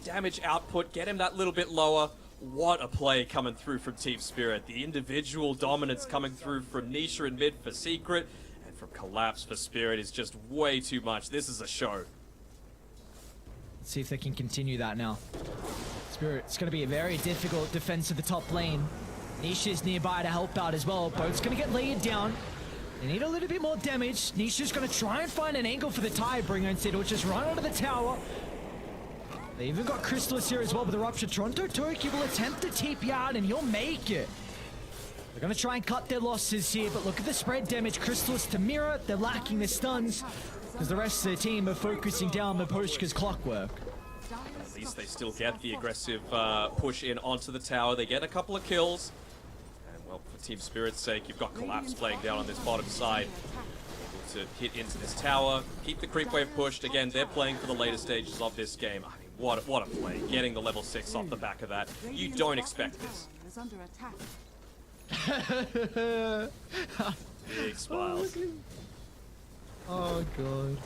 damage output, get him that little bit lower. What a play coming through from Team Spirit. The individual dominance coming through from Nisha in mid for Secret, and from Collapse for Spirit is just way too much. This is a show. Let's see if they can continue that now. Spirit, it's going to be a very difficult defense of the top lane. Nisha's nearby to help out as well. Boat's going to get laid down. They need a little bit more damage. Nisha's going to try and find an angle for the Tidebringer instead, or just run onto the tower. They even got Crystallis here as well with the Rupture. Toronto Tokyo will attempt to TP out and he'll make it. They're going to try and cut their losses here, but look at the spread damage. Crystallis to Mira, they're lacking the stuns because the rest of the team are focusing down Miposhka's Clockwork. At least they still get the aggressive push in onto the tower. They get a couple of kills. And well, for Team Spirit's sake, you've got Collapse playing down on this bottom side. Able to hit into this tower, keep the creep wave pushed. Again, they're playing for the later stages of this game. I mean, what a play. Getting the level 6 off the back of that. You don't expect this. Big smiles. Oh god.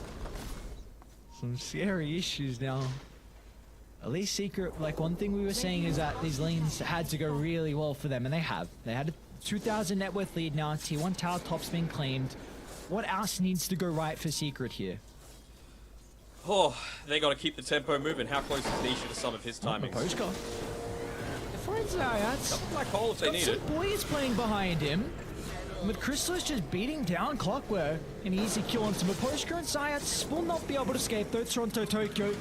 Some scary issues now. At least Secret, like one thing we were saying is that these lanes had to go really well for them, and they have. They had a 2,000 net worth lead now. T1 tower top's been claimed. What else needs to go right for Secret here? Oh, they got to keep the tempo moving. How close is Nisha to some of his timings? Miposhka. Finds Zayat. Black hole if they need it. Boys playing behind him. With Crystallis just beating down Clockwork. An easy kill onto Miposhka, and Zayat will not be able to escape though. Toronto Tokyo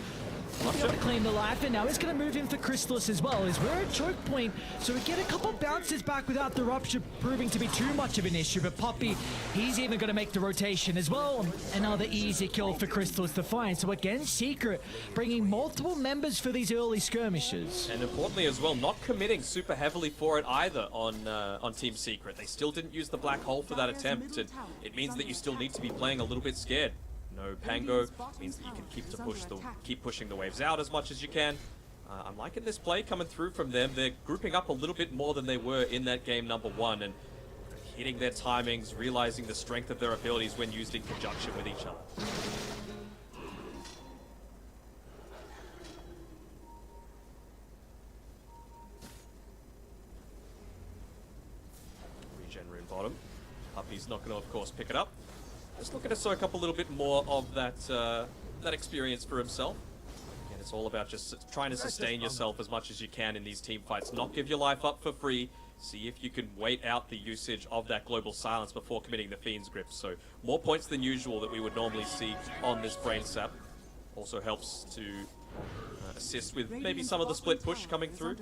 will be able to claim the life, and now he's going to move in for Crystallis as well, as we're at choke point, so we get a couple bounces back without the Rupture proving to be too much of an issue, but Puppey, he's even going to make the rotation as well. Another easy kill for Crystallis to find, so again, Secret bringing multiple members for these early skirmishes. And importantly as well, not committing super heavily for it either on Team Secret. They still didn't use the black hole for that attempt, and it means that you still need to be playing a little bit scared. No Pango means that you can keep pushing the waves out as much as you can. I'm liking this play coming through from them. They're grouping up a little bit more than they were in that game number 1, and hitting their timings, realizing the strength of their abilities when used in conjunction with each other. Regen rune bottom. Puppy's not going to, of course, pick it up. Just looking to soak up a little bit more of that that experience for himself. And it's all about just trying to sustain yourself as much as you can in these team fights. Not give your life up for free. See if you can wait out the usage of that global silence before committing the Fiend's Grip. So more points than usual that we would normally see on this Brain Sap. Also helps to assist with maybe some of the split push coming through.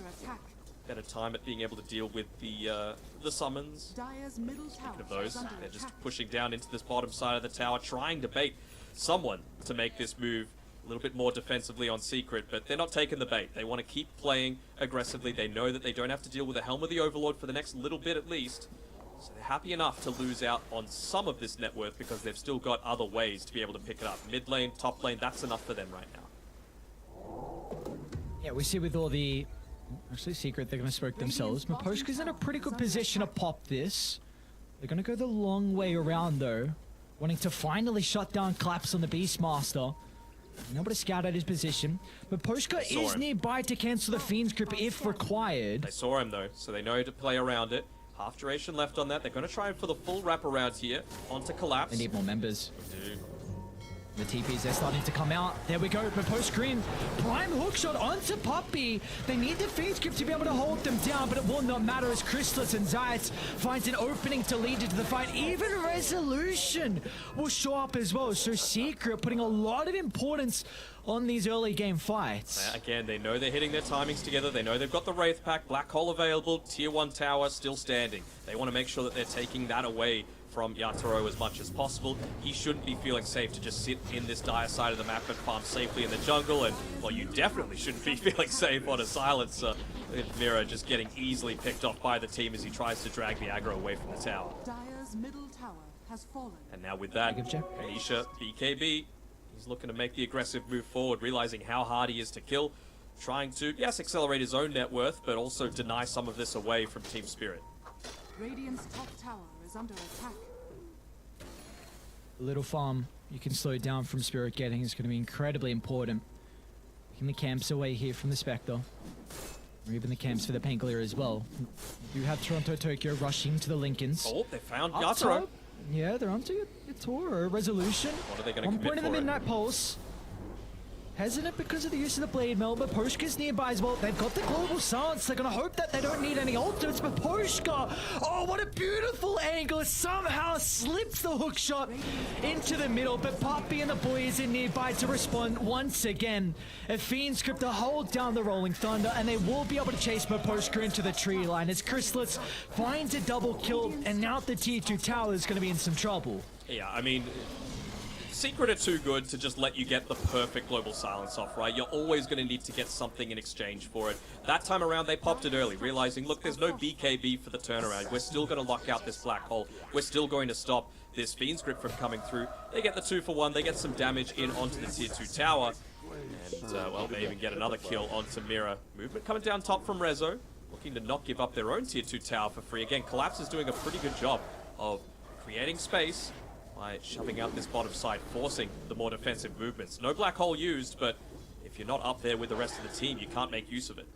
Better time at being able to deal with the summons. Speaking of those, they're just pushing down into this bottom side of the tower, trying to bait someone to make this move a little bit more defensively on Secret, but they're not taking the bait. They want to keep playing aggressively. They know that they don't have to deal with the Helm of the Overlord for the next little bit at least. So they're happy enough to lose out on some of this net worth because they've still got other ways to be able to pick it up. Mid lane, top lane, that's enough for them right now. Yeah, we see with all the... Actually, Secret, they're going to smoke themselves. Miposhka's in a pretty good position to pop this. They're going to go the long way around, though. Wanting to finally shut down Collapse on the Beastmaster. Able to scout out his position. Miposhka is nearby to cancel the Fiend's Grip if required. They saw him, though, so they know to play around it. Half duration left on that. They're going to try for the full wraparound here onto Collapse. They need more members. Dude. The TPs, they're starting to come out. There we go, but post-screen. Prime hookshot onto Puppy. They need the Fiend's Grip to be able to hold them down, but it will not matter as Crystallis and Zayat finds an opening to lead into the fight. Even Resolution will show up as well. So Secret putting a lot of importance on these early game fights. Again, they know they're hitting their timings together. They know they've got the Wraith Pack, Black Hole available, Tier 1 tower still standing. They want to make sure that they're taking that away from Yatoro as much as possible. He shouldn't be feeling safe to just sit in this dire side of the map and farm safely in the jungle, and, well, you definitely shouldn't be feeling safe on a silencer. Mira just getting easily picked off by the team as he tries to drag the aggro away from the tower. Dire's middle tower has fallen. And now with that, Anisha, BKB, he's looking to make the aggressive move forward, realizing how hard he is to kill, trying to, yes, accelerate his own net worth, but also deny some of this away from Team Spirit. Radiant's top tower is under attack. A little farm you can slow down from Spirit getting is going to be incredibly important. Taking the camps away here from the Spectre. Or even the camps for the Pangolier as well. You have Toronto Tokyo rushing to the Lincolns. Oh, they found Up Yatoro. top. Yeah, they're onto a Toro Resolution. What are they going to On commit point of the for it? Midnight Pulse. Hesitant because of the use of the Blade Mail, but Poshka's nearby as well. They've got the Global Silence. They're going to hope that they don't need any ultimates, but Poshka, oh, what a beautiful angle. It somehow slips the hook shot into the middle, but Puppy and the boys are nearby to respond once again. A Fiend's Grip to hold down the Rolling Thunder, and they will be able to chase Miposhka into the tree line as Crystallis finds a double kill, and now the Tier 2 tower is going to be in some trouble. Yeah, I mean, Secret are too good to just let you get the perfect global silence off, right? You're always going to need to get something in exchange for it. That time around, they popped it early, realizing, look, there's no BKB for the turnaround. We're still going to lock out this black hole. We're still going to stop this Fiend's Grip from coming through. They get the 2-for-1. They get some damage in onto the Tier 2 tower. And, well, they even get another kill onto Mira. Movement coming down top from Rezo, looking to not give up their own Tier 2 tower for free. Again, Collapse is doing a pretty good job of creating space by shoving out this bottom side, forcing the more defensive movements. No black hole used, but if you're not up there with the rest of the team, you can't make use of it.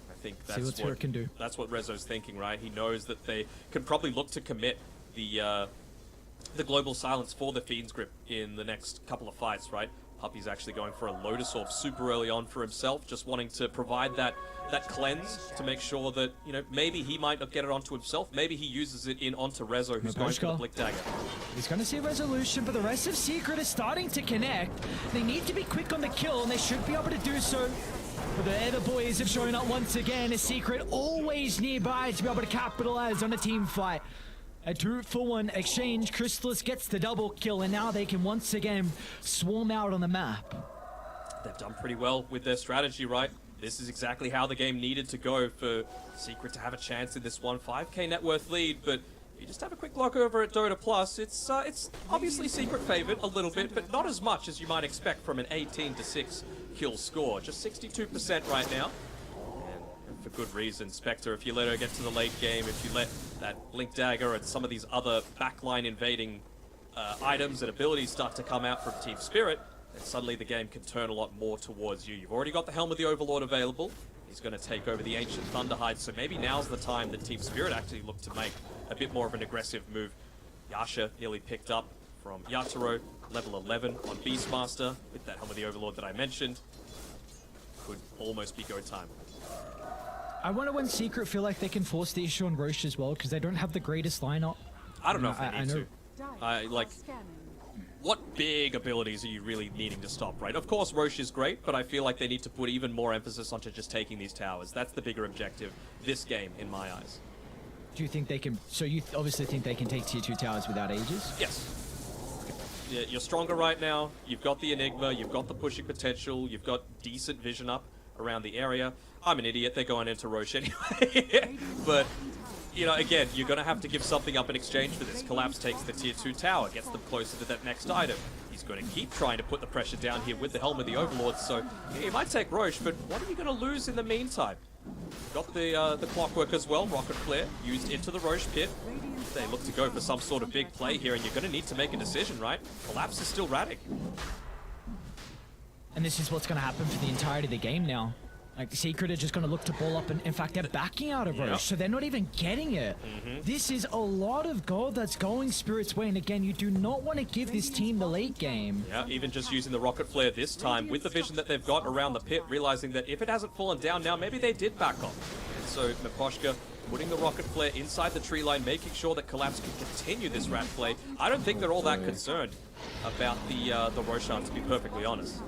I think that's what Rezo's thinking, right? He knows that they can probably look to commit the global silence for the Fiend's Grip in the next couple of fights, right? Puppy's actually going for a Lotus Orb super early on for himself, just wanting to provide that cleanse to make sure that, you know, maybe he might not get it onto himself. Maybe he uses it in onto Rezo, who's going for the Blick Dagger. He's going to see a Resolution, but the rest of Secret is starting to connect. They need to be quick on the kill, and they should be able to do so. But the other boys have shown up once again. A Secret always nearby to be able to capitalize on a team fight. A 2-for-1 exchange. Crystallis gets the double kill, and now they can once again swarm out on the map. They've done pretty well with their strategy, right? This is exactly how the game needed to go for Secret to have a chance in this one 5k net worth lead, but if you just have a quick look over at Dota Plus, it's obviously Secret favored a little bit, but not as much as you might expect from an 18-6 kill score. Just 62% right now. And for good reason. Spectre, if you let her get to the late game, if you let that Blink Dagger and some of these other backline invading items and abilities start to come out from Team Spirit, then suddenly the game can turn a lot more towards you. You've already got the Helm of the Overlord available. He's going to take over the Ancient Thunderhide, so maybe now's the time that Team Spirit actually look to make a bit more of an aggressive move. Yasha nearly picked up from Yatoro, level 11 on Beastmaster, with that Helm of the Overlord that I mentioned. Could almost be go time. I wonder when Secret feel like they can force the issue on Roche as well, because they don't have the greatest lineup. I don't know if they need to. Dice like, scanning. what big abilities are you really needing to stop, right? Of course, Roche is great, but I feel like they need to put even more emphasis onto just taking these towers. That's the bigger objective this game, in my eyes. Do you think they can? So you obviously think they can take tier 2 towers without Aegis? Yes. Yeah, you're stronger right now. You've got the Enigma, you've got the pushing potential, you've got decent vision up around the area. I'm an idiot, they're going into Roche anyway. But, you know, again, you're going to have to give something up in exchange for this. Collapse takes the tier 2 tower, gets them closer to that next item. He's going to keep trying to put the pressure down here with the Helm of the Overlord, so yeah, he might take Roche, but what are you going to lose in the meantime? Got the Clockwork as well, Rocket Flare, used into the Roche pit. They look to go for some sort of big play here, and you're going to need to make a decision, right? Collapse is still Radic. And this is what's going to happen for the entirety of the game now. Like, Secret are just going to look to ball up, and in fact, they're backing out of Roche, Yep. so they're not even getting it. This is a lot of gold that's going Spirit's way, and again, you do not want to give this team the late game. Yeah, even just using the Rocket Flare this time, with the vision that they've got around the pit, realizing that if it hasn't fallen down now, maybe they did back off. And so, Miposhka putting the Rocket Flare inside the tree line, making sure that Collapse can continue this rat play. I don't think they're all that concerned about the Roshan, to be perfectly honest.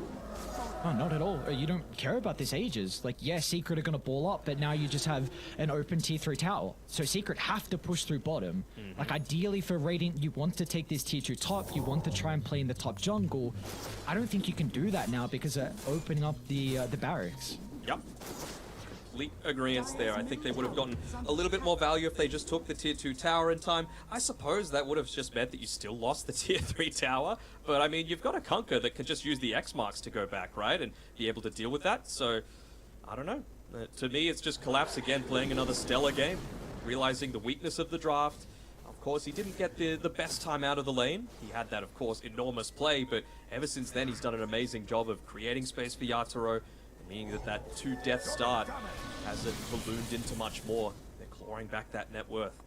Oh, not at all. You don't care about this Aegis. Like, yeah, Secret are going to ball up, but now you just have an open tier 3 tower. So Secret have to push through bottom. Like, ideally for Radiant, you want to take this tier 2 top. You want to try and play in the top jungle. I don't think you can do that now because of opening up the barracks. Yep. Complete agreement there. I think they would have gotten a little bit more value if they just took the tier 2 tower in time. I suppose that would have just meant that you still lost the tier 3 tower. But I mean, you've got a Kunkka that can just use the X marks to go back, right? And be able to deal with that. So, I don't know. To me, it's just Collapse again playing another stellar game. Realizing the weakness of the draft. Of course, he didn't get the best time out of the lane. He had that, of course, enormous play. But ever since then, he's done an amazing job of creating space for Yatoro. Meaning that 2-death start hasn't ballooned into much more. They're clawing back that net worth.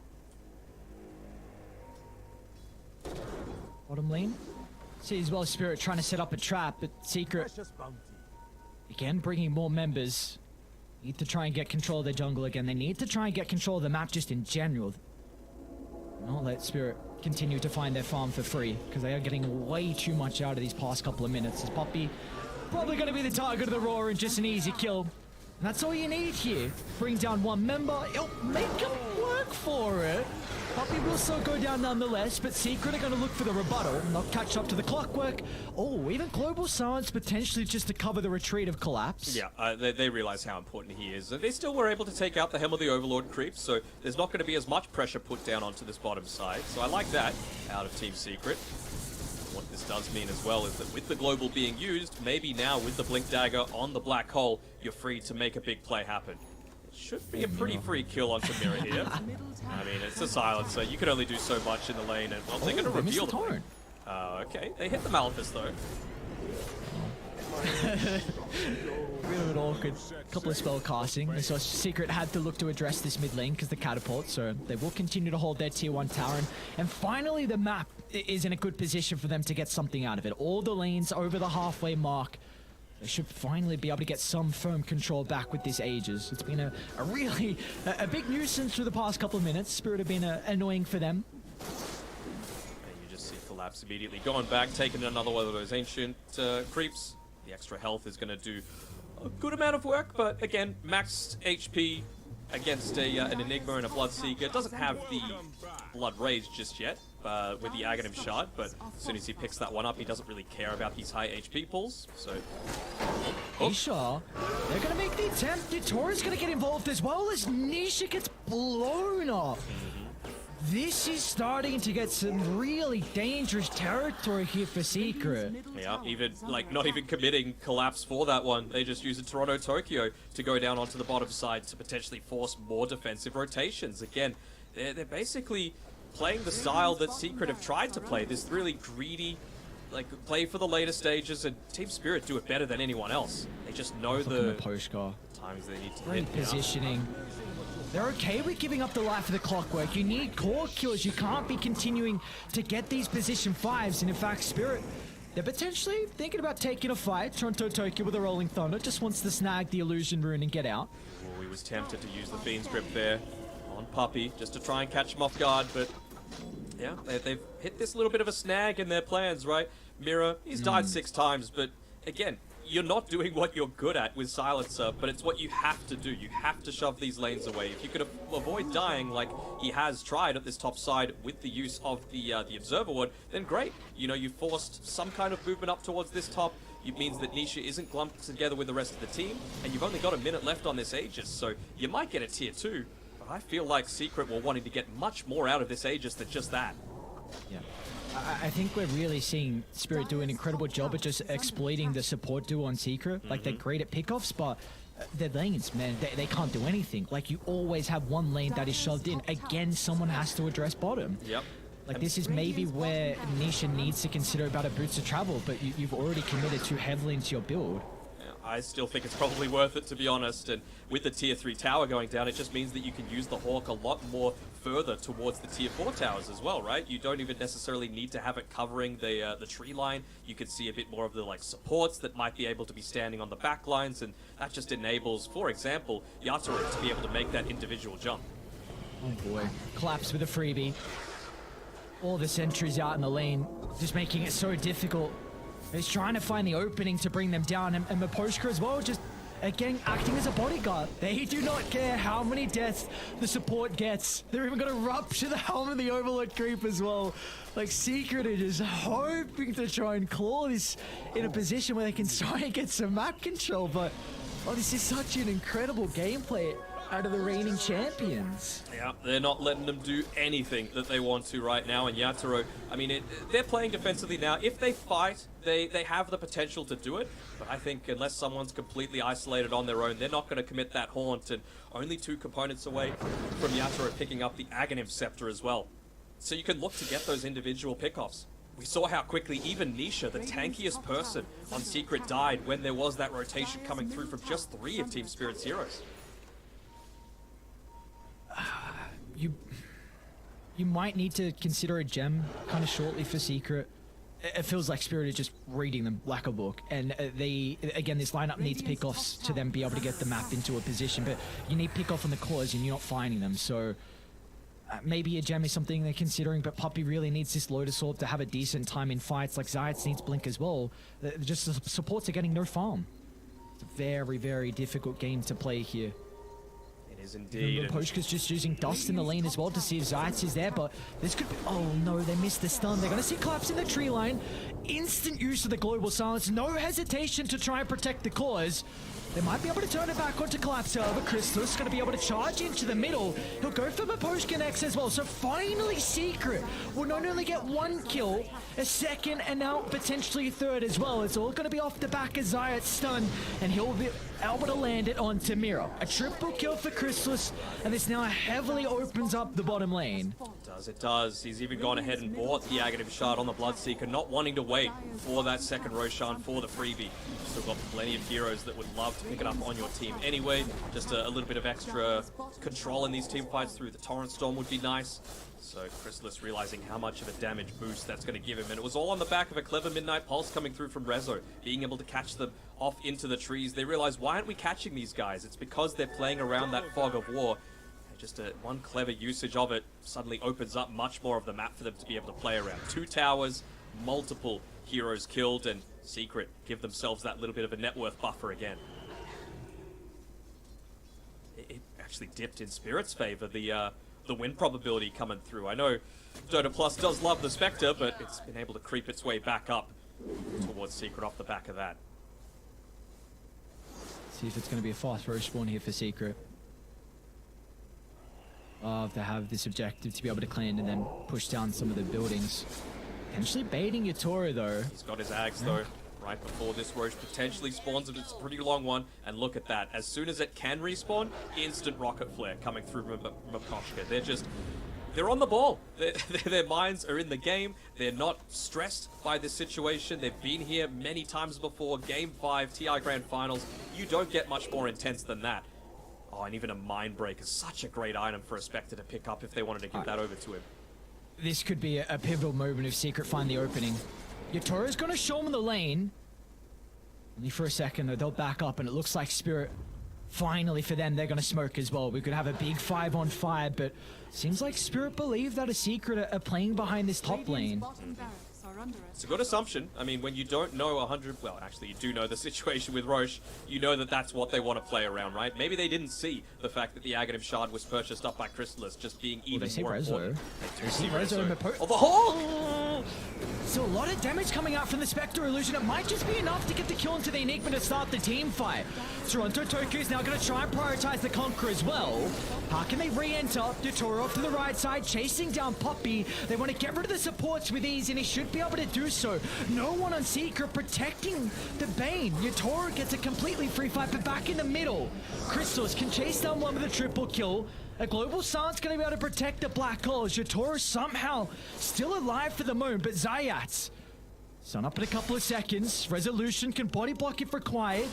Bottom lane. See as well as Spirit trying to set up a trap, but Secret, again, bringing more members. Need to try and get control of their jungle again. They need to try and get control of the map just in general. Not let Spirit continue to find their farm for free, because they are getting way too much out of these past couple of minutes. As Poppy probably going to be the target of the Roar and just an easy kill. And that's all you need here. Bring down one member. It'll make him work for it. Poppy will still go down nonetheless, but Secret are going to look for the rebuttal. And they'll catch up to the Clockwork. Oh, even Global Silence potentially just to cover the retreat of Collapse. Yeah, they realize how important he is. They still were able to take out the Helm of the Overlord creep, so there's not going to be as much pressure put down onto this bottom side. So I like that out of Team Secret. What this does mean as well is that with the global being used, maybe now with the Blink Dagger on the black hole, you're free to make a big play happen. It should be a pretty free kill onto Mirror here. I mean, it's a silencer. You can only do so much in the lane, and well, they're going to they missed reveal the the torrent. Okay, they hit the Malphus though. Bit of an awkward couple of spell casting. So Secret had to look to address this mid lane because the catapult, so they will continue to hold their tier 1 tower. And finally the map is in a good position for them to get something out of it. All the lanes over the halfway mark. They should finally be able to get some firm control back with this Aegis. It's been a really big nuisance for the past couple of minutes. Spirit have been annoying for them. And you just see Collapse immediately going back, taking another one of those ancient creeps. The extra health is going to do a good amount of work, but again, maxed HP against an Enigma and a Bloodseeker. Doesn't have the Blood Rage just yet with the Aghanim Shard, but as soon as he picks that one up, he doesn't really care about these high HP pulls, so... Isha, they're going to make the attempt. Tori's going to get involved as well as Nisha gets blown up. This is starting to get some really dangerous territory here for Secret. Yeah, even like not even committing collapse for that one. They just use a Toronto Tokyo to go down onto the bottom side to potentially force more defensive rotations. Again, they're basically playing the style that Secret have tried to play. This really greedy, like play for the later stages, and Team Spirit do it better than anyone else. They just know the Poshka. times they need to Great hit. positioning. They're okay with giving up the life of the clockwork. You need core kills. You can't be continuing to get these position 5s. And in fact, Spirit, they're potentially thinking about taking a fight. Toronto Tokyo with a Rolling Thunder just wants to snag the Illusion Rune and get out. Oh, he was tempted to use the Fiend's Grip there on Puppey just to try and catch him off guard, but yeah, they've hit this little bit of a snag in their plans, right? Mirror, he's died 6 times, but again, you're not doing what you're good at with Silencer, but it's what you have to do. You have to shove these lanes away. If you could avoid dying like he has tried at this top side with the use of the Observer Ward, then great. You know, you forced some kind of movement up towards this top. It means that Nisha isn't clumped together with the rest of the team, and you've only got a minute left on this Aegis, so you might get a tier 2. But I feel like Secret were wanting to get much more out of this Aegis than just that. Yeah. I think we're really seeing Spirit do an incredible job at just exploiting the support duo on Secret. Like, they're great at pickoffs, but their lanes, man, they can't do anything. Like, you always have one lane that is shoved in. Again, someone has to address bottom. Yep. Like, this is maybe where Nisha needs to consider about a boots of travel, but you've already committed too heavily into your build. I still think it's probably worth it, to be honest, and with the tier 3 tower going down, it just means that you can use the Hawk a lot more further towards the tier 4 towers as well, right? You don't even necessarily need to have it covering the tree line. You can see a bit more of the like supports that might be able to be standing on the back lines, and that just enables, for example, Yatoro to be able to make that individual jump. Oh boy. Collapse with a freebie. All the sentries out in the lane, just making it so difficult. He's trying to find the opening to bring them down, and Miposhka as well, just again acting as a bodyguard. They do not care how many deaths the support gets. They're even going to rupture the helm of the Overlord creep as well. Like, Secret are just hoping to try and claw this in a position where they can try and get some map control, but oh, this is such an incredible gameplay out of the reigning champions. Yeah, they're not letting them do anything that they want to right now, and Yatoro, I mean, they're playing defensively now. If they fight, they have the potential to do it, but I think unless someone's completely isolated on their own, they're not going to commit that haunt, and only 2 components away from Yatoro picking up the Aghanim Scepter as well. So you can look to get those individual pickoffs. We saw how quickly even Nisha, the tankiest person on Secret, died when there was that rotation coming through from just 3 of Team Spirit's heroes. You might need to consider a gem kind of shortly for Secret. It feels like Spirit is just reading them like a book, and again, this lineup needs pickoffs to then be able to get the map into a position, but you need pickoff on the cores and you're not finding them, so maybe a gem is something they're considering, but Puppey really needs this Lotus Orb to have a decent time in fights. Like, Zayats needs Blink as well. Just the supports are getting no farm. It's a very, very difficult game to play here. Indeed. Poshka's just using Dust in the lane as well to see if Zayats is there, but this could be... Oh no, they missed the stun. They're going to see Collapse in the tree line. Instant use of the Global Silence. No hesitation to try and protect the cause. They might be able to turn it back onto Collapse, however. Crystal's going to be able to charge into the middle. He'll go for Miposhka next as well. So finally, Secret will not only get 1 kill, a second, and now potentially a third as well. It's all going to be off the back of Zayat's stun, and he'll be able to land it onto Miro. A triple kill for Crystalus, and this now heavily opens up the bottom lane. It does. He's even gone ahead and bought the Aghanim Shard on the Bloodseeker, not wanting to wait for that second Roshan for the freebie. You've still got plenty of heroes that would love to pick it up on your team anyway. Just a little bit of extra control in these team fights through the Torrent Storm would be nice. So Crystalus realizing how much of a damage boost that's going to give him, and it was all on the back of a clever Midnight Pulse coming through from Rezo, being able to catch them off into the trees. They realize, why aren't we catching these guys? It's because they're playing around that fog of war. Just one clever usage of it suddenly opens up much more of the map for them to be able to play around. 2 towers, multiple heroes killed, and Secret give themselves that little bit of a net worth buffer again. It actually dipped in Spirit's favor, the win probability coming through. I know Dota Plus does love the Spectre, but it's been able to creep its way back up towards Secret off the back of that. See if it's going to be a fast row spawn here for Secret. They have this objective to be able to clean and then push down some of the buildings. Potentially baiting Yatoro though. He's got his Ags though. Right before this Roche potentially spawns, and it's a pretty long one. And look at that. As soon as it can respawn, instant rocket flare coming through Makoshka. They're on the ball. Their minds are in the game. They're not stressed by this situation. They've been here many times before. Game 5, TI Grand Finals. You don't get much more intense than that. Oh, and even a Mind Break is such a great item for a Spectre to pick up if they wanted to give that over to him. This could be a pivotal moment if Secret find the opening. Yatoro's gonna show him the lane. Only for a second though, they'll back up, and it looks like Spirit, finally for them, they're gonna smoke as well. We could have a big 5-on-5, but seems like Spirit believe that a Secret are playing behind this top lane. Bottom barracks are under It's a good assumption. I mean, when you don't know 100... Well, actually, you do know the situation with Roche. You know that that's what they want to play around, right? Maybe they didn't see the fact that the Aghanim Shard was purchased up by Crystallis just being even more important. They do see Rezo. Oh, the hole! So a lot of damage coming out from the Spectre Illusion. It might just be enough to get the kill into the Enigma to start the team fight. Toronto Tokyo is now going to try and prioritize the Conqueror as well. How can they re-enter? Yatoro off to the right side, chasing down Puppey. They want to get rid of the supports with ease, and he should be able to do so. No one on Secret protecting the Bane. Yatoro gets a completely free fight, but back in the middle. Crystals can chase down one with a triple kill. A Global Silence going to be able to protect the Black Holes. Yatoro somehow still alive for the moment, but Zayats sun up in a couple of seconds. Resolution can body block if required.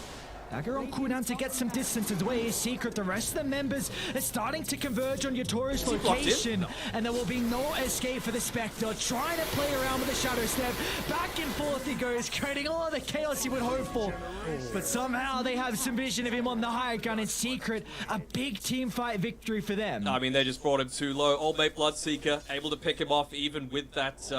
Dagger on cooldown to get some distance away is Secret. The rest of the members are starting to converge on Yatoro's location, and there will be no escape for the Spectre. Trying to play around with the Shadow Step. Back and forth he goes, creating all the chaos he would hope for. But somehow they have some vision of him on the high ground. In Secret, a big team fight victory for them. I mean, they just brought him too low. Old mate Bloodseeker able to pick him off even with that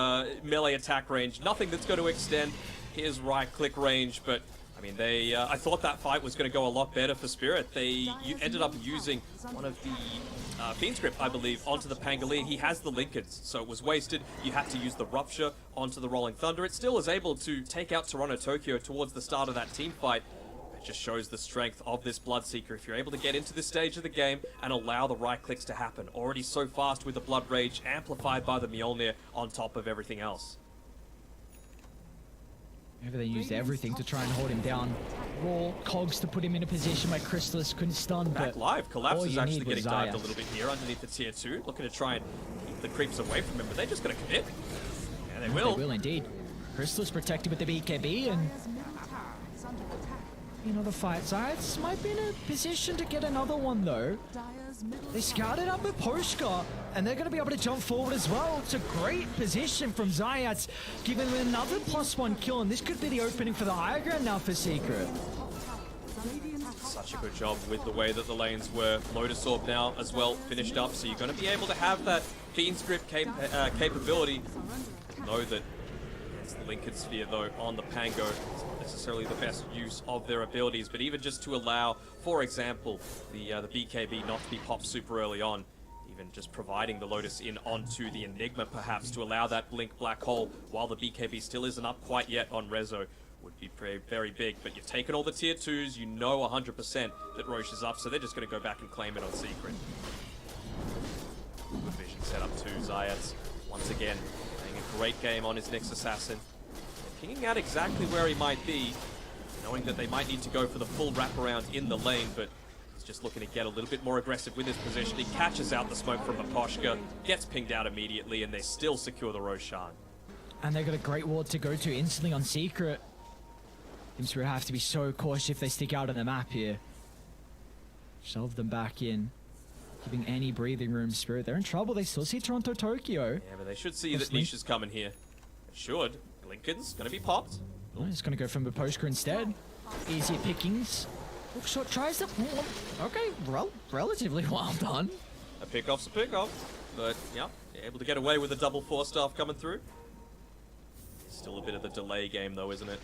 melee attack range. Nothing that's going to extend his right-click range, but I mean, I thought that fight was going to go a lot better for Spirit. They ended up using one of the Fiend Script, I believe, onto the Pangolier. He has the Linkens, so it was wasted. You had to use the Rupture onto the Rolling Thunder. It still was able to take out Toronto Tokyo towards the start of that team fight. It just shows the strength of this Bloodseeker. If you're able to get into this stage of the game and allow the right clicks to happen. Already so fast with the Blood Rage, amplified by the Mjolnir on top of everything else. Maybe they used everything to try and hold him down. Raw cogs to put him in a position where Crystallis couldn't stun, Back but live. Collapse is actually getting dived a Zayas. little bit here underneath the tier 2. Looking to try and keep the creeps away from him, but they're just going to commit. Yeah, they will. They will indeed. Crystallis protected with the BKB, and Dire's middle tower is under attack. the fight. Zayats might be in a position to get another one though. Dire's middle They tower scouted up with Poshka, and they're going to be able to jump forward as well. It's a great position from Zayats, giving them another +1 kill, and this could be the opening for the higher ground now for Secret. Such a good job with the way that the lanes were. Lotus Orb now as well finished up, so you're going to be able to have that Fiend Script capability. Know that it's the Lincoln Sphere though on the Pango. It's not necessarily the best use of their abilities, but even just to allow, for example, the BKB not to be popped super early on. Even just providing the Lotus in onto the Enigma perhaps to allow that Blink Black Hole while the BKB still isn't up quite yet on Rezo would be very big. But you've taken all the tier 2s, you know 100% that Roche is up, so they're just going to go back and claim it on Secret. Good vision set up to Zayats once again, playing a great game on his Nyx Assassin. They're pinging out exactly where he might be, knowing that they might need to go for the full wraparound in the lane, but just looking to get a little bit more aggressive with his position. He catches out the smoke from Makoshka, gets pinged out immediately, and they still secure the Roshan. And they've got a great ward to go to instantly on Secret. Team Spirit have to be so cautious if they stick out on the map here. Shove them back in, giving any breathing room. Spirit, they're in trouble. They still see Toronto Tokyo. Yeah, but they should see that Niche is coming here. They should. Lincoln's gonna be popped. Oh, he's gonna go from Maposhka instead. Easier pickings. Hookshot tries to... Okay, relatively well done. A pickoff's a pickoff, but yeah, able to get away with a double 4-staff coming through. Still a bit of the delay game though, isn't it?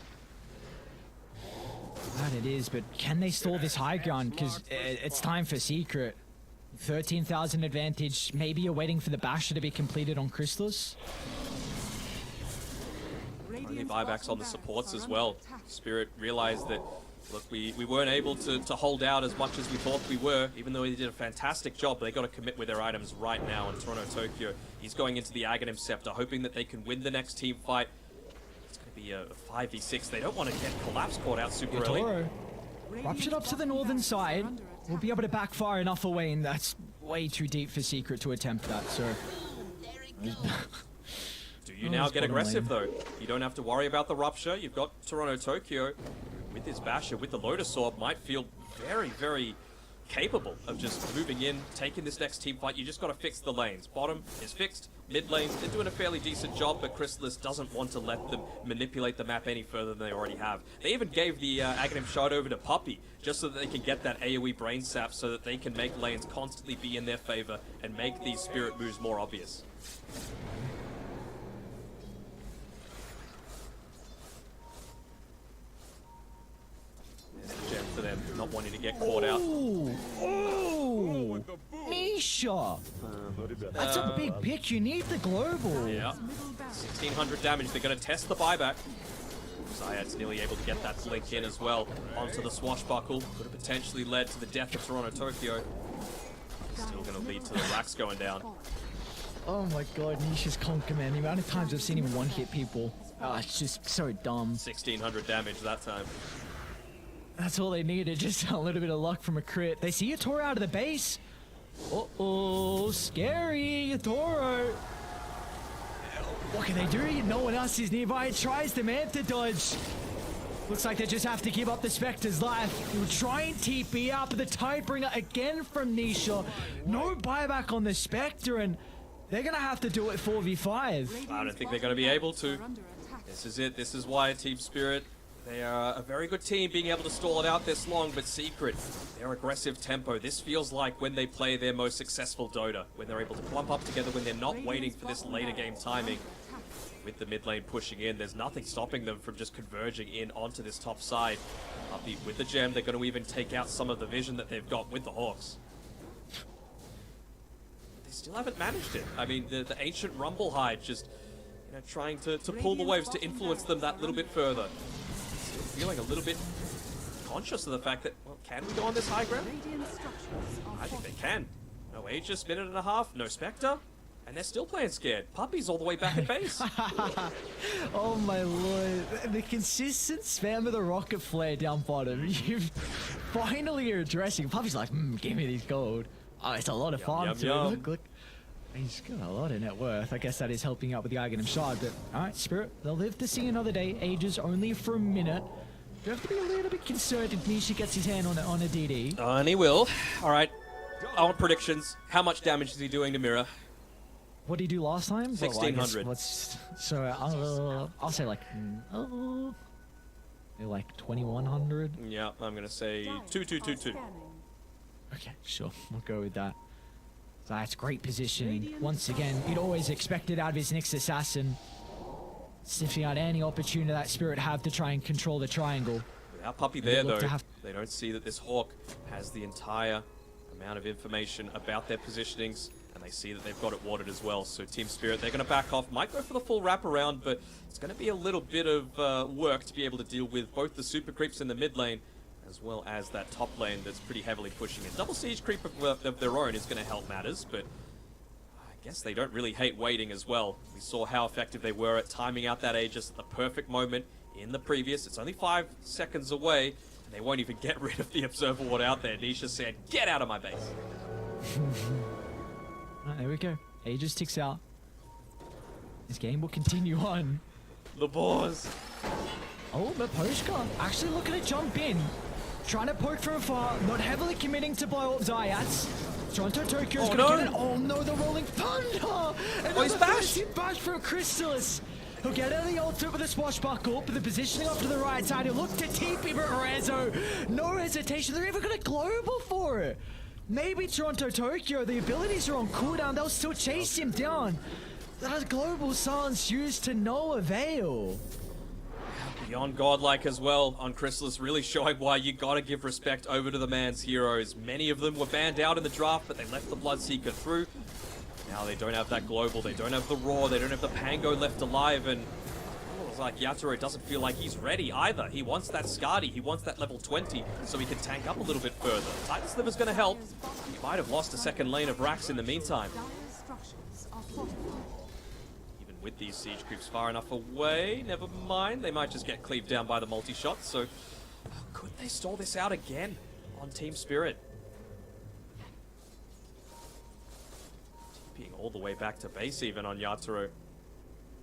That it is, but can they stall this high ground? Because it's time for Secret. 13,000 advantage. Maybe you're waiting for the Basher to be completed on Crystallis. Only buybacks on the supports as well. Spirit realized that Look, we weren't able to hold out as much as we thought we were, even though they did a fantastic job. They got to commit with their items right now. And Toronto Tokyo, he's going into the Aghanim Scepter, hoping that they can win the next team fight. It's going to be a 5v6. They don't want to get Collapse caught out super early. Toro. Ruptured up to the northern side. We'll be able to backfire enough away, and that's way too deep for Secret to attempt that, so... Do you now get aggressive, though? You don't have to worry about the Rupture. You've got Toronto Tokyo with this Basher, with the Lotus Orb, might feel very, very capable of just moving in, taking this next team fight. You just got to fix the lanes. Bottom is fixed. Mid lanes, they're doing a fairly decent job, but Crystallis doesn't want to let them manipulate the map any further than they already have. They even gave the Aghanim Shard over to Puppey, just so that they can get that AoE Brain Sap, so that they can make lanes constantly be in their favor and make these Spirit moves more obvious. Gem for them, not wanting to get caught out. Oh, Nisha! That's a big pick. You need the global. Yeah, 1600 damage. They're going to test the buyback. Zayat's nearly able to get that blink in as well onto the Swashbuckle. Could have potentially led to the death of Toronto Tokyo. Still going to lead to the racks going down. Oh my god, Nisha's conquer, man. The amount of times I've seen him one-hit people. Oh, it's just so dumb. 1600 damage that time. That's all they needed, just a little bit of luck from a crit. They see Yatoro out of the base. Uh-oh, scary, Yatoro. What can they do? No one else is nearby. It tries the Manta dodge. Looks like they just have to give up the Spectre's life. He will try and TP out, but the Tidebringer again from Nisha. No buyback on the Spectre, and they're going to have to do it 4v5. I don't think they're going to be able to. This is it. This is why Team Spirit, they are a very good team being able to stall it out this long, but Secret, their aggressive tempo. This feels like when they play their most successful Dota, when they're able to clump up together, when they're not waiting for this later game timing. With the mid lane pushing in, there's nothing stopping them from just converging in onto this top side. With the gem, they're going to even take out some of the vision that they've got with the Hawks. They still haven't managed it. I mean, the ancient Rumble Hide just, you know, trying to pull the waves to influence them that little bit further. Still feeling a little bit conscious of the fact that, well, can we go on this high ground? I think they can. No Aegis, minute and a half, no Spectre. And they're still playing scared. Puppey's all the way back at base. Oh my lord. The consistent spam of the rocket flare down bottom. You finally are addressing. Puppey's like, give me these gold. Oh, it's a lot of fun too. Look. He's got a lot of net worth. I guess that is helping out with the Aghanim Shard. But alright, Spirit, they'll live to see another day. Ages only for a minute. You have to be a little bit concerned if Nisha gets his hand on a DD. And he will. Alright. I want predictions. How much damage is he doing to Mira? What did he do last time? 1600. I'll say like 2100. Yeah, I'm gonna say 2222. Okay, sure, we'll go with that. So that's great positioning. Once again, you'd always expect it out of his next assassin. Sniffing out any opportunity that Spirit have to try and control the triangle. Without Puppey there though, they don't see that this Hawk has the entire amount of information about their positionings. And they see that they've got it watered as well. So Team Spirit, they're going to back off. Might go for the full wraparound, but it's going to be a little bit of work to be able to deal with both the super creeps in the mid lane, as well as that top lane that's pretty heavily pushing it. Double siege creep of their own is going to help matters, but I guess they don't really hate waiting as well. We saw how effective they were at timing out that Aegis at the perfect moment in the previous. It's only 5 seconds away, and they won't even get rid of the Observer Ward out there. Nisha said, "Get out of my base." There we go. Aegis ticks out. This game will continue on. The boars. Oh, but Poshka actually looking to jump in. Trying to poke from afar, not heavily committing to blow up Zayats. Toronto Tokyo's gonna get it. Oh no, the Rolling Thunder! He's bashed! Bash from Crystallis. He'll get out of the ultimate with a swashbuckle, but the positioning off to the right side. He'll look to TP, but Rezo, no hesitation. They're even gonna global for it. Maybe Toronto Tokyo, the abilities are on cooldown, they'll still chase him down. That global silence used to no avail. Beyond godlike as well on Crystallis, really showing why you gotta give respect over to the man's heroes. Many of them were banned out in the draft, but they left the Bloodseeker through. Now they don't have that global, they don't have the Roar, they don't have the Pango left alive, and Feels like Yatoro doesn't feel like he's ready either. He wants that Skadi, he wants that level 20, so he can tank up a little bit further. Titan Sliver's gonna help. He might have lost a second lane of Rax in the meantime. Dire structures are fortified. Even with these siege creeps far enough away, never mind. They might just get cleaved down by the multi-shot, so could they stall this out again on Team Spirit? TPing all the way back to base even on Yatoro.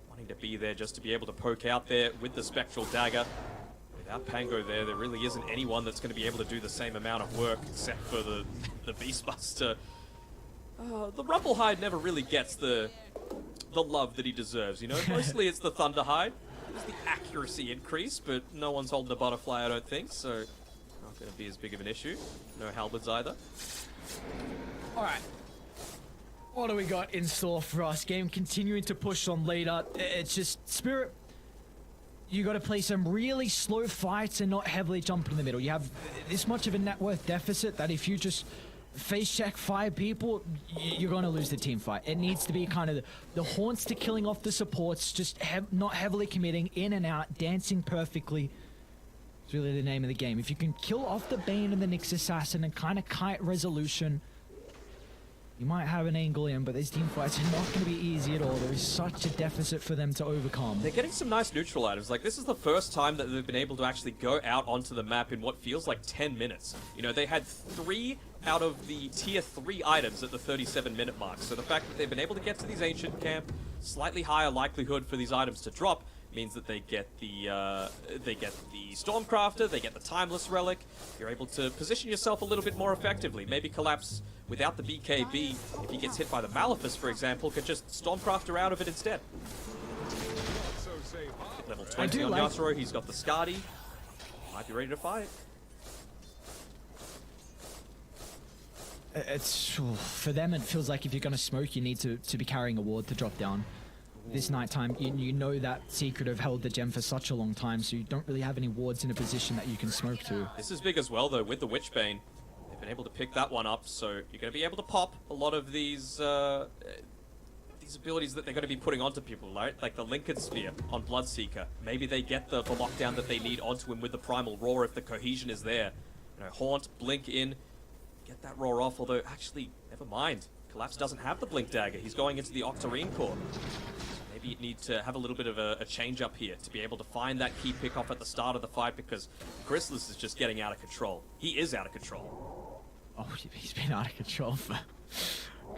Wanting to be there just to be able to poke out there with the Spectral Dagger. Without Pango there really isn't anyone that's going to be able to do the same amount of work except for the Beastbuster. The Rumblehide never really gets the love that he deserves, you know? Mostly it's the Thunderhide. It's the accuracy increase, but no one's holding a butterfly, I don't think, so not going to be as big of an issue. No halberds either. All right. What do we got in store for us? Game continuing to push on later. It's just Spirit. You got to play some really slow fights and not heavily jump in the middle. You have this much of a net worth deficit that if you just face check 5 people, you're going to lose the team fight. It needs to be kind of the haunts to killing off the supports, just not heavily committing, in and out, dancing perfectly. It's really the name of the game. If you can kill off the Bane and the Nyx Assassin and kind of kite resolution, you might have an angle in, but these team fights are not going to be easy at all. There is such a deficit for them to overcome. They're getting some nice neutral items. Like, this is the first time that they've been able to actually go out onto the map in what feels like 10 minutes. You know, they had 3 out of the tier 3 items at the 37-minute mark. So the fact that they've been able to get to these ancient camp, slightly higher likelihood for these items to drop, means that they get the Stormcrafter, they get the Timeless Relic. You're able to position yourself a little bit more effectively. Maybe Collapse without the BKB, if he gets hit by the Malefice, for example, could just Stormcrafter out of it instead. Level 20 on Yatoro, he's got the Skadi. Might be ready to fight. It's for them. It feels like if you're going to smoke, you need to be carrying a ward to drop down. This nighttime, you know that Secret have held the gem for such a long time, so you don't really have any wards in a position that you can smoke to. This is big as well, though, with the Witchbane. They've been able to pick that one up, so you're going to be able to pop a lot of these abilities that they're going to be putting onto people, right? Like the Lincoln Sphere on Bloodseeker. Maybe they get the lockdown that they need onto him with the Primal Roar if the cohesion is there. You know, Haunt, Blink in, get that Roar off, although, actually, never mind. Collapse doesn't have the Blink Dagger. He's going into the Octarine Core. Maybe you need to have a little bit of a change up here to be able to find that key pick off at the start of the fight, because Chrysalis is just getting out of control. He is out of control. Oh, he's been out of control for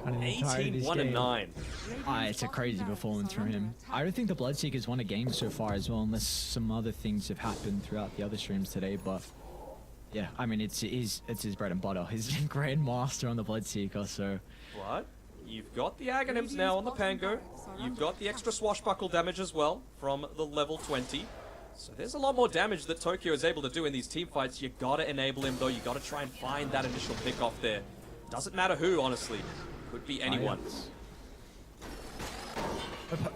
kind of the entirety of 18, this 1 and game. 9. It's a crazy performance from him. I don't think the Bloodseeker's won a game so far as well, unless some other things have happened throughout the other streams today, but yeah, I mean, it's his bread and butter. He's Grandmaster on the Bloodseeker, so... What? You've got the Aghanims now on the Pango. You've got the extra swashbuckle damage as well from the level 20. So there's a lot more damage that Tokyo is able to do in these team fights. You gotta enable him though. You gotta try and find that initial pick off there. Doesn't matter who, honestly. Could be anyone.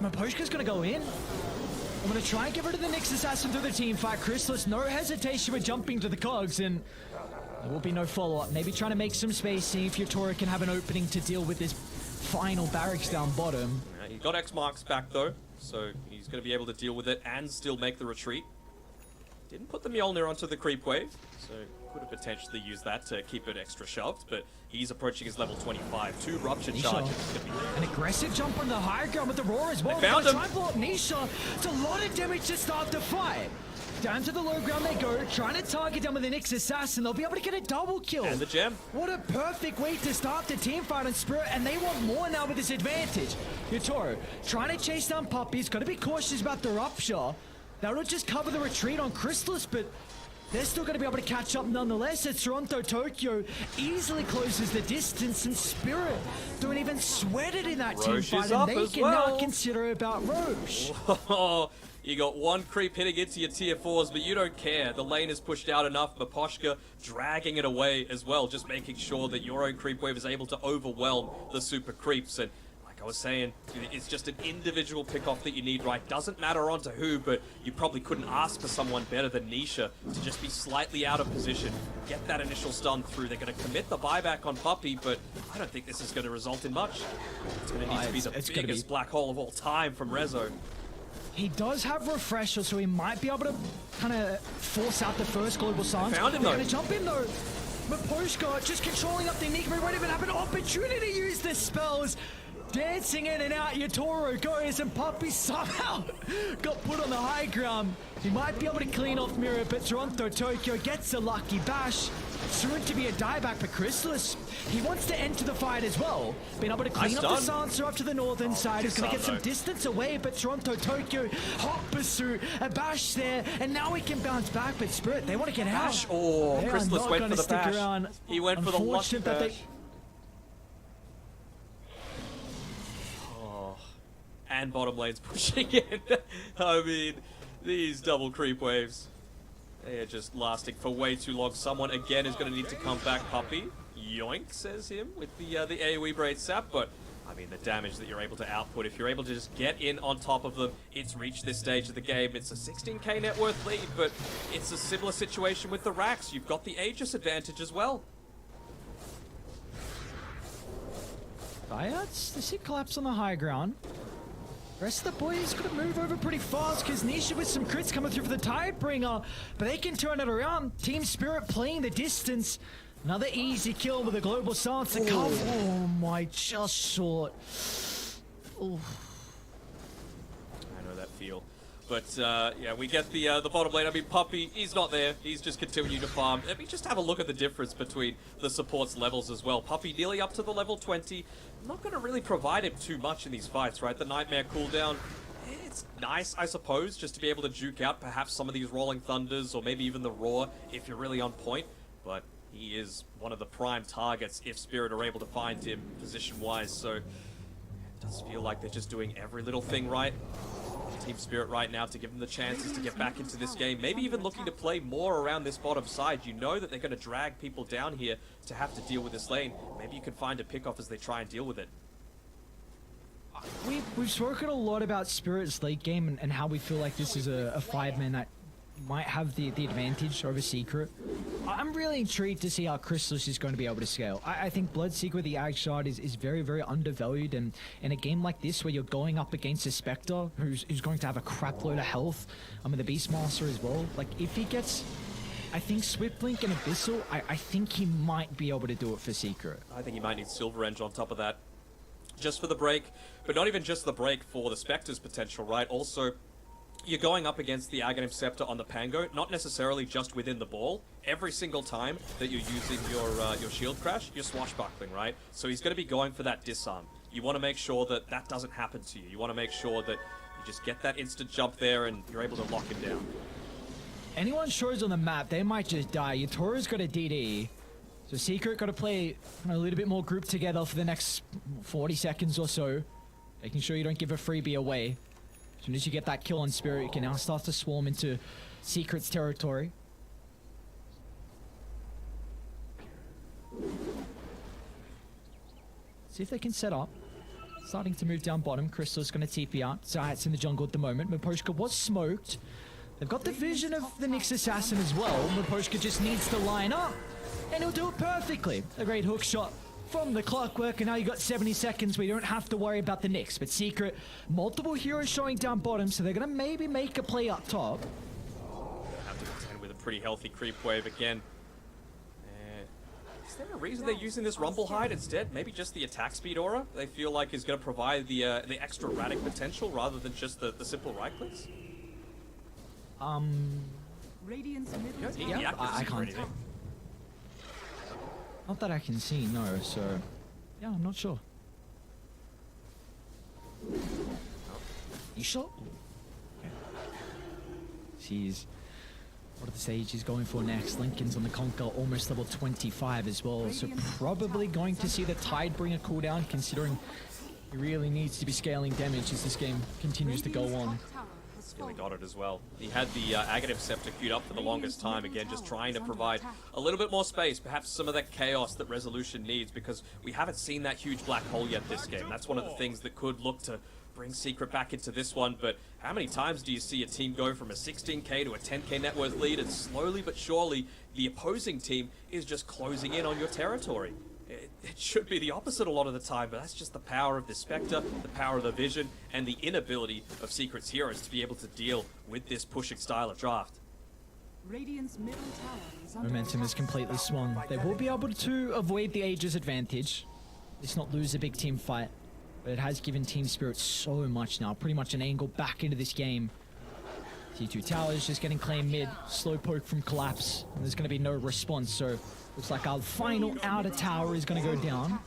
Miposhka's gonna go in. I'm gonna try and get rid of the Nyx Assassin through the team fight. Chrysalis, no hesitation with jumping to the cogs, and there will be no follow-up. Maybe trying to make some space, see if Yatoro can have an opening to deal with this final barracks down bottom. He got X marks back though, so he's going to be able to deal with it and still make the retreat. Didn't put the Mjolnir onto the creep wave, so could have potentially used that to keep it extra shoved, but he's approaching his level 25. 2 rupture charges. An aggressive jump on the high ground with the roar as well. They found him. Try and blow up Nisha. It's a lot of damage to start the fight. Down to the low ground they go, trying to target them with the Nyx Assassin. They'll be able to get a double kill. And the gem. What a perfect way to start the team fight on Spirit, and they want more now with this advantage. Yatoro trying to chase down Puppey. He's got to be cautious about the rupture. That'll just cover the retreat on Chrysalis, but they're still going to be able to catch up nonetheless. As Toronto Tokyo easily closes the distance, and Spirit don't even sweat it in that team Roche fight, is and up they as can well. now consider about Roche. Oh, you got one creep hitting into your tier 4s, but you don't care. The lane is pushed out enough. Miposhka dragging it away as well, just making sure that your own creep wave is able to overwhelm the super creeps. And like I was saying, it's just an individual pick-off that you need, right? Doesn't matter onto who, but you probably couldn't ask for someone better than Nisha to just be slightly out of position, get that initial stun through. They're going to commit the buyback on Puppey, but I don't think this is going to result in much. It's going to need to be the biggest black hole of all time from Rezo. He does have Refresher, so he might be able to kind of force out the first Global Silence. Found him, They're though. going to jump in, though. Miposhka just controlling up the Enigma. He won't even have an opportunity to use the spells. Dancing in and out, Yatoro goes, and Puppey somehow got put on the high ground. He might be able to clean off Mirror, but Toronto Tokyo gets a lucky bash. Soon to be a dieback for Chrysalis. He wants to enter the fight as well. Being able to clean Nice up the done. Silencer up to the northern side. He's going to get some though. distance away, but Toronto Tokyo, hot pursuit, a bash there, and now he can bounce back, but Spirit, they want to get out. Bash. Oh, They are Chrysalis not went gonna for the stick bash. around. He went for the lucky Unfortunate that they- bash. And bottom lane's pushing in. I mean, these double creep waves, they are just lasting for way too long. Someone again is going to need to come back. Puppey, yoink, says him with the AoE braid sap. But I mean, the damage that you're able to output, if you're able to just get in on top of them, it's reached this stage of the game. It's a 16k net worth lead, but it's a similar situation with the Rax. You've got the Aegis advantage as well. That's the sick collapse on the high ground. Rest of the boys gonna move over pretty fast because Nisha with some crits coming through for the Tidebringer, but they can turn it around. Team Spirit playing the distance. Another easy kill with a Global Silence to cover. Oh my, just short. Oh. I know that feel. But yeah, we get the bottom lane. I mean, Puppey, he's not there. He's just continuing to farm. Let me just have a look at the difference between the support's levels as well. Puppey nearly up to the level 20. Not going to really provide him too much in these fights, right? The Nightmare cooldown, it's nice, I suppose, just to be able to juke out perhaps some of these Rolling Thunders or maybe even the Roar if you're really on point. But he is one of the prime targets if Spirit are able to find him position-wise. So it does feel like they're just doing every little thing right. Team Spirit right now to give them the chances to get back into this game. Maybe even looking to play more around this bottom side. You know that they're going to drag people down here to have to deal with this lane. Maybe you can find a pick off as they try and deal with it. We've spoken a lot about Spirit's late game and how we feel like this is a five-man that might have the advantage over Secret. I'm really intrigued to see how Chrysalis is going to be able to scale. I think Bloodseeker with the Ag Shard is very, very undervalued, and in a game like this where you're going up against a Spectre who's going to have a crap load of health, I mean the Beastmaster as well, like if he gets, I think Swiftblink and Abyssal, I think he might be able to do it for Secret. I think he might need Silver Edge on top of that. Just for the break, but not even just the break for the Spectre's potential, right? Also, you're going up against the Aghanim Scepter on the Pango, not necessarily just within the ball. Every single time that you're using your shield crash, you're swashbuckling, right? So he's going to be going for that disarm. You want to make sure that that doesn't happen to you. You want to make sure that you just get that instant jump there and you're able to lock him down. Anyone shows on the map, they might just die. Yatoro's got a DD. So Secret got to play a little bit more group together for the next 40 seconds or so. Making sure you don't give a freebie away. As soon as you get that kill on Spirit, you can now start to swarm into Secret's territory. See if they can set up. Starting to move down bottom. Crystal's going to TP out. Zayat's in the jungle at the moment. Miposhka was smoked. They've got the vision of the Nyx Assassin as well. Miposhka just needs to line up, and he'll do it perfectly. A great hook shot from the Clockwork, and now you got 70 seconds where you don't have to worry about the Nyx. But Secret, multiple heroes showing down bottom, so they're going to maybe make a play up top. Have to contend with a pretty healthy creep wave again. Is there a reason they're using this Rumble Hide instead? Maybe just the attack speed aura they feel like is going to provide the extra Radic potential rather than just the simple right clicks? Radiant's middle Yeah, tower yeah, I this is can't. pretty big. Not that I can see, no, so... Yeah, I'm not sure. You sure? Okay. Jeez. What are the stage he's going for next? Lincoln's on the Conquer, almost level 25 as well, so probably going to see the Tidebringer cooldown, considering he really needs to be scaling damage as this game continues to go on. Nearly got it as well. He had the Aghanim Scepter queued up for the longest time, again, just trying to provide a little bit more space, perhaps some of that chaos that Resolution needs, because we haven't seen that huge black hole yet this game. That's one of the things that could look to bring Secret back into this one, but how many times do you see a team go from a 16k to a 10k net worth lead, and slowly but surely the opposing team is just closing in on your territory? it should be the opposite a lot of the time, but that's just the power of the Spectre, the power of the Vision, and the inability of Secret's heroes to be able to deal with this pushing style of draft. Radiant's middle tower is under Momentum attack. is completely swung. They will be able to avoid the Aegis advantage. Let's not lose a big team fight. But it has given Team Spirit so much now. Pretty much an angle back into this game. T2 Towers just getting claimed mid. Slow poke from Collapse. And there's going to be no response. So looks like our final outer tower is going to go down.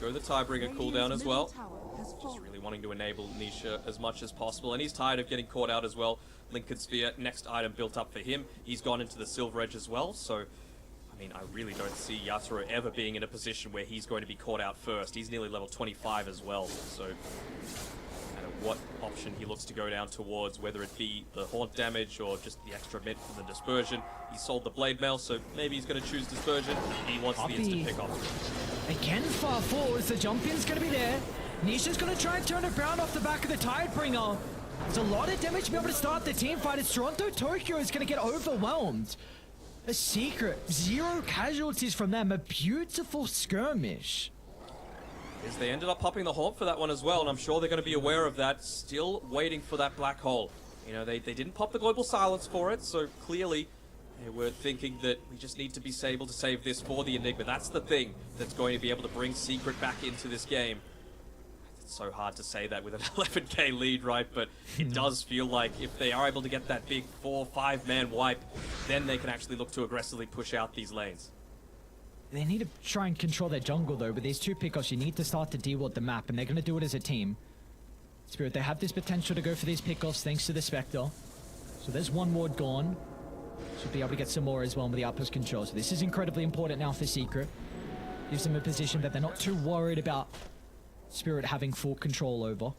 Go the Tiebreaker cooldown as well. Radiant's middle tower has Just fallen. really wanting to enable Nisha as much as possible, and he's tired of getting caught out as well. Lincoln Sphere, next item built up for him. He's gone into the Silver Edge as well, so I mean, I really don't see Yatoro ever being in a position where he's going to be caught out first. He's nearly level 25 as well, so no matter what option he looks to go down towards, whether it be the Haunt damage or just the extra mint from the Dispersion. He sold the Blade Mail, so maybe he's going to choose Dispersion. He wants the instant pick off. Again, far forwards. The jump in's going to be there. Nisha's going to try and turn it around off the back of the Tidebringer. There's a lot of damage to be able to start the team fight. It's Toronto Tokyo is going to get overwhelmed. A Secret. 0 casualties from them. A beautiful skirmish. As they ended up popping the Haunt for that one as well, and I'm sure they're going to be aware of that. Still waiting for that black hole. You know, they didn't pop the Global Silence for it, so clearly they were thinking that we just need to be able to save this for the Enigma. That's the thing that's going to be able to bring Secret back into this game. It's so hard to say that with an 11k lead, right? But it does feel like if they are able to get that big 4-5 man wipe, then they can actually look to aggressively push out these lanes. They need to try and control their jungle though. With these 2 pickoffs, you need to start to deal with the map, and they're going to do it as a team. Spirit, they have this potential to go for these pickoffs thanks to the Spectre. So there's 1 ward gone. Should be able to get some more as well with the outpost control. So this is incredibly important now for Secret. Gives them a position that they're not too worried about Spirit having full control over.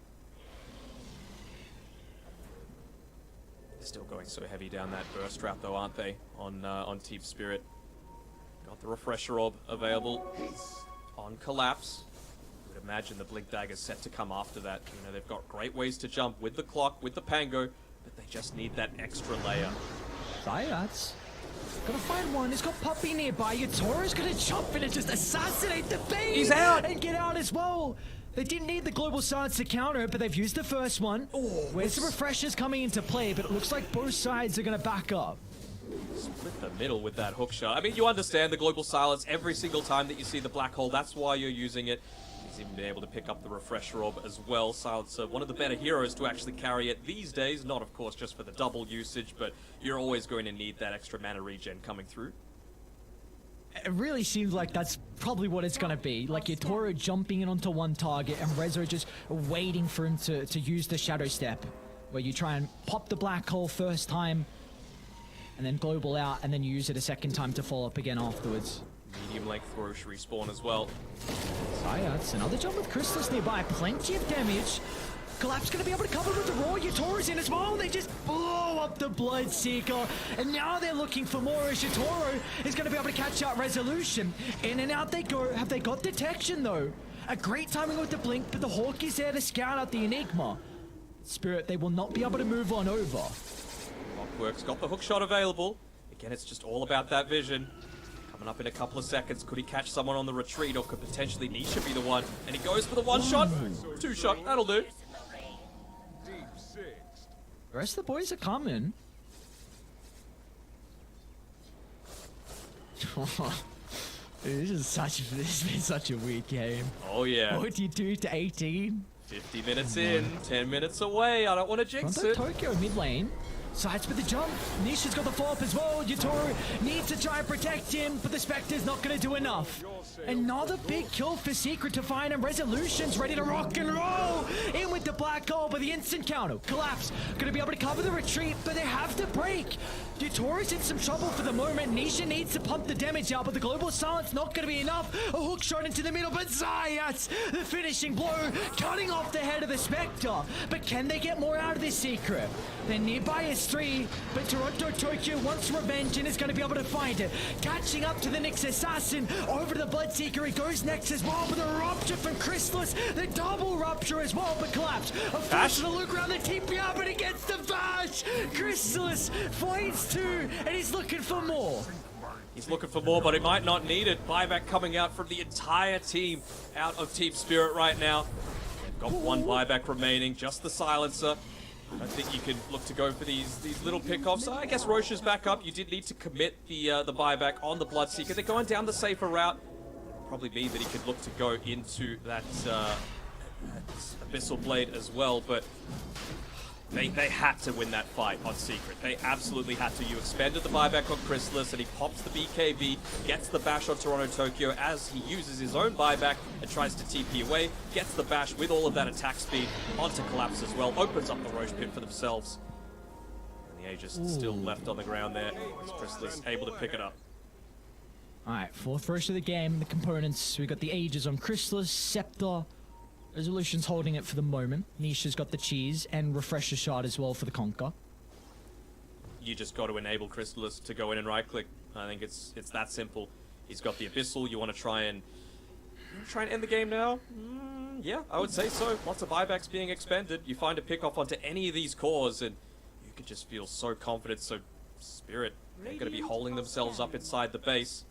They're still going so heavy down that burst route though, aren't they? On Team Spirit. Got the Refresher Orb available on Collapse. I would imagine the Blink Dagger's set to come after that. You know, they've got great ways to jump with the clock, with the Pango, but they just need that extra layer. Zayats. Gotta find one. He's got Puppy nearby. Yatoro's gonna jump in and just assassinate the bait. He's out! And get out as well. They didn't need the Global Silence to counter it, but they've used the first one. Where's the Refreshers coming into play? But it looks like both sides are gonna back up. Split the middle with that hook shot. I mean, you understand the Global Silence every single time that you see the black hole. That's why you're using it. He's even been able to pick up the Refresher Orb as well. Silencer, one of the better heroes to actually carry it these days. Not, of course, just for the double usage, but you're always going to need that extra mana regen coming through. It really seems like that's probably what it's gonna be. Like Yatoro jumping in onto one target and Rezo just waiting for him to use the Shadow Step. Where you try and pop the black hole first time, and then global out, and then you use it a second time to follow up again afterwards. Medium length Roche respawn as well. Zayats, another jump with Crystallis nearby, plenty of damage. Collapse gonna be able to cover with the Raw. Yatoro's in as well. They just blow up the Bloodseeker. And now they're looking for more as Yatoro is gonna be able to catch out Resolution. In and out they go. Have they got detection though? A great timing with the blink, but the Hawk is there to scout out the Enigma. Spirit, they will not be able to move on over. Clockwork's got the hook shot available. Again, it's just all about that vision. Coming up in a couple of seconds. Could he catch someone on the retreat, or could potentially Nisha be the one? And he goes for the 1 shot. 2 shot. That'll do. The rest of the boys are coming. This has been such a weird game. Oh, yeah. 42 to 18. 50 minutes in, 10 minutes away. I don't want to jinx Toronto it. Tokyo mid lane. Sides with the jump. Nisha's got the follow-up as well. Yatoro needs to try and protect him, but the Spectre's not going to do enough. Another big kill for Secret to find, and Resolution's ready to rock and roll. In with the black hole, but the instant counter. Collapse. Going to be able to cover the retreat, but they have to break. Yatoro's in some trouble for the moment. Nisha needs to pump the damage out, but the Global Silence not going to be enough. A hook shot into the middle, but Zayats, the finishing blow, cutting off the head of the Spectre. But can they get more out of this Secret? They're nearby as 3, but Toronto Tokyo wants revenge and is going to be able to find it. Catching up to the Nyx Assassin, over to the Bloodseeker, he goes next as well, but the rupture from Crystallis, the double rupture as well, but Collapse. A flash to look around the TPR, but he gets the bash! Crystallis finds 2, and he's looking for more. He's looking for more, but he might not need it. Buyback coming out from the entire team out of Team Spirit right now. They've got one buyback remaining, just the silencer. I don't think you can look to go for these little pickoffs. I guess Roche is back up. You did need to commit the buyback on the Bloodseeker. They're going down the safer route. Probably mean that he could look to go into that Abyssal Blade as well, but they had to win that fight on Secret. They absolutely had to. You expended the buyback on Chrysalis, and he pops the BKB, gets the bash on Toronto Tokyo as he uses his own buyback and tries to TP away, gets the bash with all of that attack speed onto Collapse as well, opens up the Roche pit for themselves. And the Aegis still left on the ground there. Chrysalis able to pick it up. Alright, fourth Roche of the game, the components. We got the Aegis on Chrysalis, Scepter. Resolution's holding it for the moment. Nisha's got the cheese and Refresher Shard as well for the Conquer. You just got to enable Chrysalis to go in and right click. I think it's that simple. He's got the Abyssal. You want to try and end the game now? Yeah, I would say so. Lots of buybacks being expended. You find a pick off onto any of these cores and you could just feel so confident. So Spirit, they're going to be holding themselves up inside the base.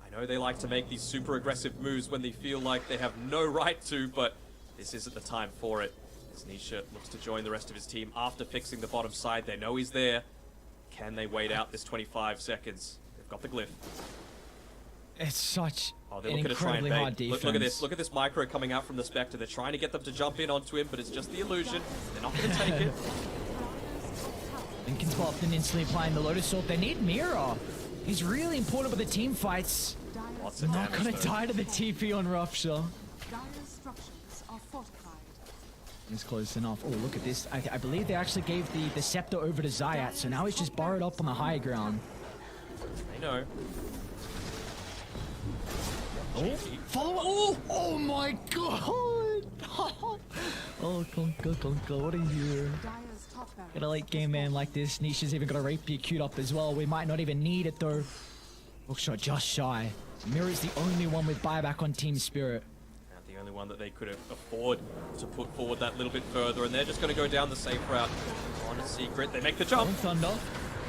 I know they like to make these super aggressive moves when they feel like they have no right to, but this isn't the time for it. As Nisha looks to join the rest of his team after fixing the bottom side. They know he's there. Can they wait out this 25 seconds? They've got the glyph. It's such They're an looking to try and incredibly bait. hard defense. Look at this. Look at this micro coming out from the Spectre. They're trying to get them to jump in onto him, but it's just the illusion. They're not going to take it. Linken's popped and instantly applying the Lotus Orb. They need Mira. He's really important with the team fights. Lots of Not damage, gonna though. die to the TP on Rupture. Dire's structures are fortified. He's close enough. Oh, look at this. I believe they actually gave the Scepter over to Zayat, so now he's just borrowed up on the high ground. They know. Oh, follow up. Oh my god. Oh, Conker, what are you? Dire's top barracks Get a late game man like this. Nisha's even got a rapier queued up as well. We might not even need it though. Bookshot just shy. Mira's the only one with buyback on Team Spirit. And the only one that they could afford to put forward that little bit further, and they're just going to go down the safe route. On a Secret, they make the jump. On Thunder.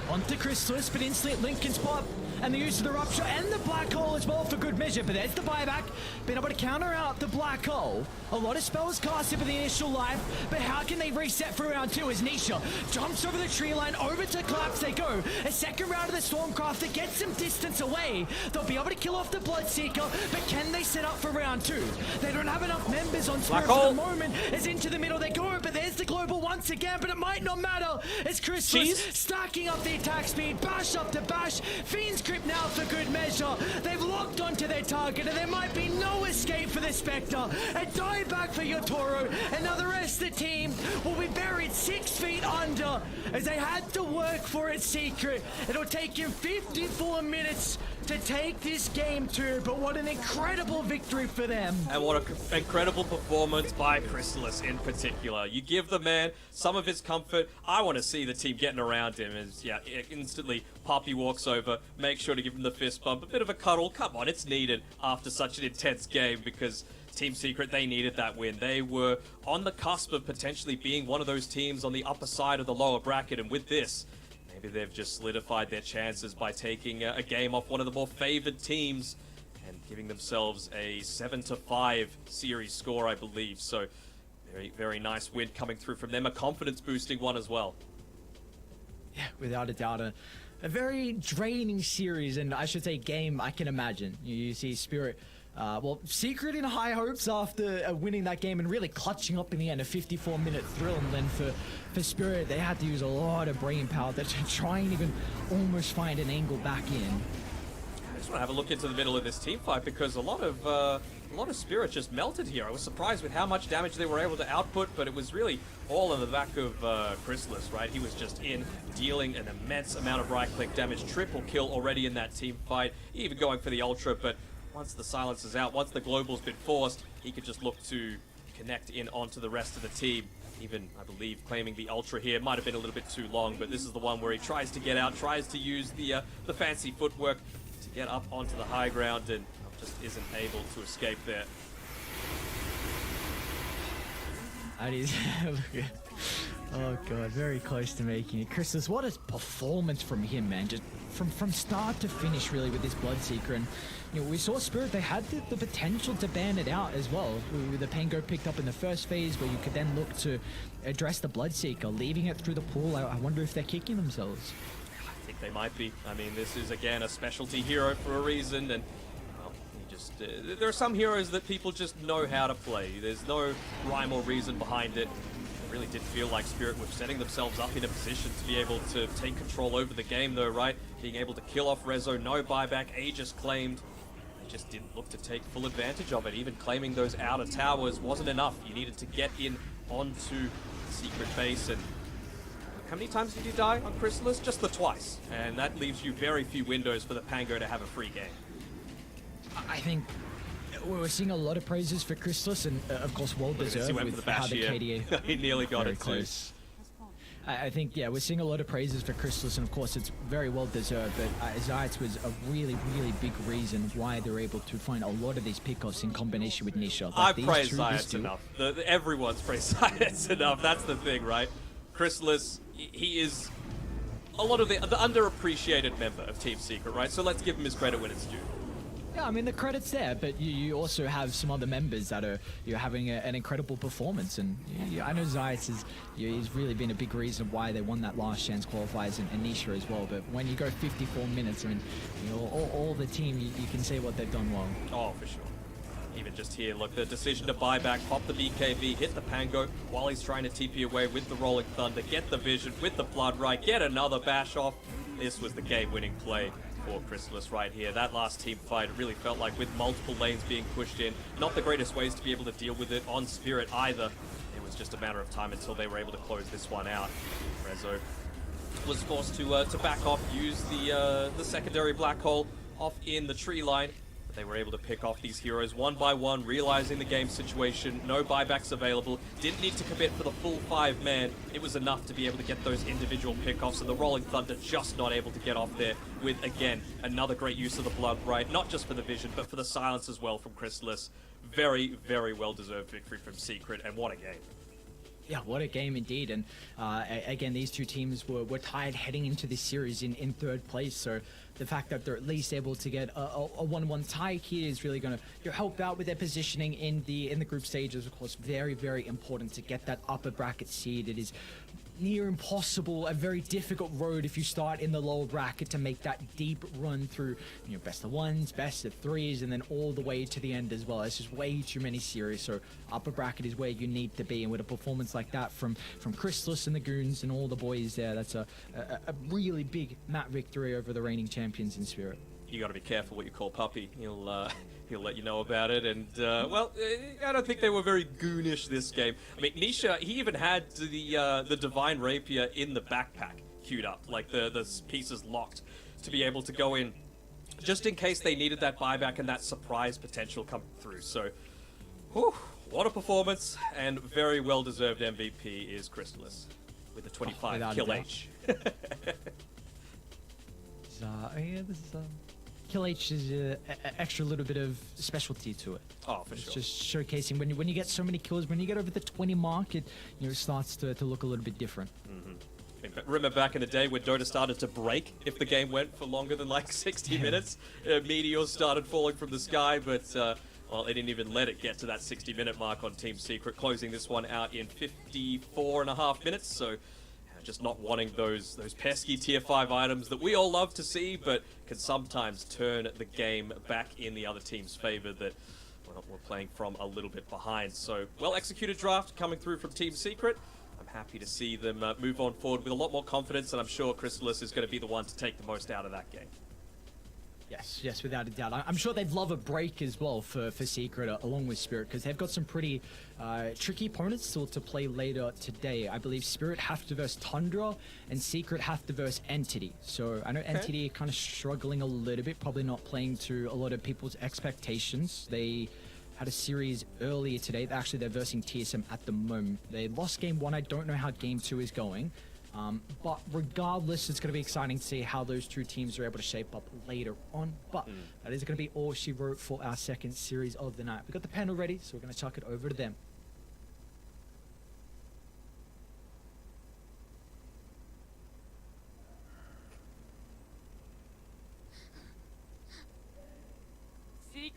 Onto Chrysalis, but instantly Linken's pop. And the use of the Rupture and the Black Hole as well for good measure. But there's the buyback. Being able to counter out the Black Hole. A lot of spells casted for the initial life. But how can they reset for round two as Nisha jumps over the tree line, over to Collapse they go. A second round of the Stormcraft that gets some distance away. They'll be able to kill off the Bloodseeker. But can they set up for round two? They don't have enough members on Spirit for the moment. As into the middle they go. But there's the Global once again. But it might not matter. As Chrysalis stacking up the attack speed. Bash up to bash. Fiend's Grip now for good measure. They've locked onto their target and there might be no escape for the Spectre. A dieback for Yotoro, and now the rest of the team will be buried 6 feet under as they had to work for it Secret. It'll take him 54 minutes to take this game too, but what an incredible victory for them. And what an incredible performance by Chrysalis in particular. You give the man some of his comfort. I want to see the team getting around him as, instantly Poppy walks over, make sure to give him the fist bump, a bit of a cuddle. Come on, it's needed after such an intense game because Team Secret, they needed that win. They were on the cusp of potentially being one of those teams on the upper side of the lower bracket, and with this, maybe they've just solidified their chances by taking a game off one of the more favored teams and giving themselves a 7-5 series score, I believe. So very, very nice win coming through from them. A confidence boosting one as well. Yeah, without a doubt. A very draining series, and I should say game, I can imagine. You see Spirit, Secret in high hopes after winning that game and really clutching up in the end, a 54-minute thrill, and then for Spirit, they had to use a lot of brain power to try and even almost find an angle back in. I just want to have a look into the middle of this team fight because a lot of Spirit just melted here. I was surprised with how much damage they were able to output, but it was really all in the back of Chrysalis, right? He was just dealing an immense amount of right-click damage, triple kill already in that team fight, even going for the Ultra, but once the silence is out, once the Global's been forced, he could just look to connect in onto the rest of the team. Even, I believe, claiming the Ultra here might have been a little bit too long, but this is the one where he tries to get out, tries to use the fancy footwork to get up onto the high ground and just isn't able to escape there. That is Oh god, very close to making it. Christos, what a performance from him, man. Just from start to finish, really, with this Bloodseeker. And we saw Spirit, they had the potential to ban it out as well. With the Pango picked up in the first phase, where you could then look to address the Bloodseeker, leaving it through the pool. I wonder if they're kicking themselves. I think they might be. I mean, this is, again, a specialty hero for a reason, and well, there are some heroes that people just know how to play. There's no rhyme or reason behind it. It really did feel like Spirit were setting themselves up in a position to be able to take control over the game, though, right? Being able to kill off Rezo, no buyback, Aegis claimed. They just didn't look to take full advantage of it. Even claiming those outer towers wasn't enough. You needed to get in onto the secret base, and how many times did you die on Chrysalis? Just the twice. And that leaves you very few windows for the Pango to have a free game. I think we're seeing a lot of praises for Chrysalis, and of course, well deserved He went for with the how bash the here. KDA. He nearly got Very it close. too. I think, yeah, we're seeing a lot of praises for Chrysalis, and of course, it's very well deserved. But Zayats was a really, really big reason why they're able to find a lot of these pickoffs in combination with Nisha. I've praised Zayats enough. Everyone's praised Zayats enough. That's the thing, right? Chrysalis, he is a lot of the underappreciated member of Team Secret, right? So let's give him his credit when it's due. Yeah, I mean, the credit's there, but you also have some other members that are having an incredible performance. And I know Zayats he's really been a big reason why they won that last chance qualifiers, and Nisha as well. But when you go 54 minutes, I mean, all the team, you can say what they've done well. Oh, for sure. Even just here, look, the decision to buy back, pop the BKB, hit the Pango while he's trying to TP away with the Rolling Thunder, get the Vision with the Blood Right, get another bash off. This was the game-winning play for Chrysalis right here. That last team fight really felt like, with multiple lanes being pushed in, not the greatest ways to be able to deal with it on Spirit either. It was just a matter of time until they were able to close this one out. Rezo was forced to back off, use the secondary black hole off in the tree line. They were able to pick off these heroes one by one, realizing the game situation, no buybacks available, didn't need to commit for the full 5-man. It was enough to be able to get those individual pickoffs, and the Rolling Thunder just not able to get off there with, again, another great use of the Blood Right, not just for the Vision, but for the silence as well from Chrysalis. Very, very well-deserved victory from Secret, and what a game. Yeah, what a game indeed. And again, these two teams were tied heading into this series in third place. So the fact that they're at least able to get a 1-1 tie here is really going to help out with their positioning in the group stages. Of course, very, very important to get that upper bracket seed. It is near impossible, a very difficult road if you start in the lower bracket to make that deep run through, best of ones, best of threes, and then all the way to the end as well. It's just way too many series. So upper bracket is where you need to be, and with a performance like that from Chrysalis and the Goons and all the boys there, that's a really big map victory over the reigning champions in Spirit. You got to be careful what you call Puppy. He'll let you know about it. And well, I don't think they were very goonish this game. I mean, Nisha, he even had the Divine Rapier in the backpack queued up, like the pieces locked, to be able to go in, just in case they needed that buyback and that surprise potential coming through. So, whew, what a performance, and very well deserved MVP is Chrysalis with the 25 kill H. Kill H is an extra little bit of specialty to it. Oh, for It's sure. just showcasing when you get so many kills, when you get over the 20 mark, it starts to look a little bit different. Remember back in the day when Dota started to break if the game went for longer than like 60 minutes? Meteors started falling from the sky, but well, they didn't even let it get to that 60-minute mark on Team Secret, closing this one out in 54.5 minutes. So just not wanting those pesky tier 5 items that we all love to see, but can sometimes turn the game back in the other team's favor that, well, we're playing from a little bit behind. So, well-executed draft coming through from Team Secret. I'm happy to see them move on forward with a lot more confidence, and I'm sure Chrysalis is going to be the one to take the most out of that game. Yes, without a doubt. I'm sure they'd love a break as well for Secret along with Spirit, because they've got some pretty tricky opponents still to play later today. I believe Spirit have to verse Tundra and Secret have to verse Entity. So I know Entity are kind of struggling a little bit, probably not playing to a lot of people's expectations. They had a series earlier today. Actually, they're versing TSM at the moment. They lost game 1. I don't know how game 2 is going. But regardless, it's going to be exciting to see how those two teams are able to shape up later on. But that is going to be all she wrote for our second series of the night. We've got the panel ready, so we're going to chuck it over to them.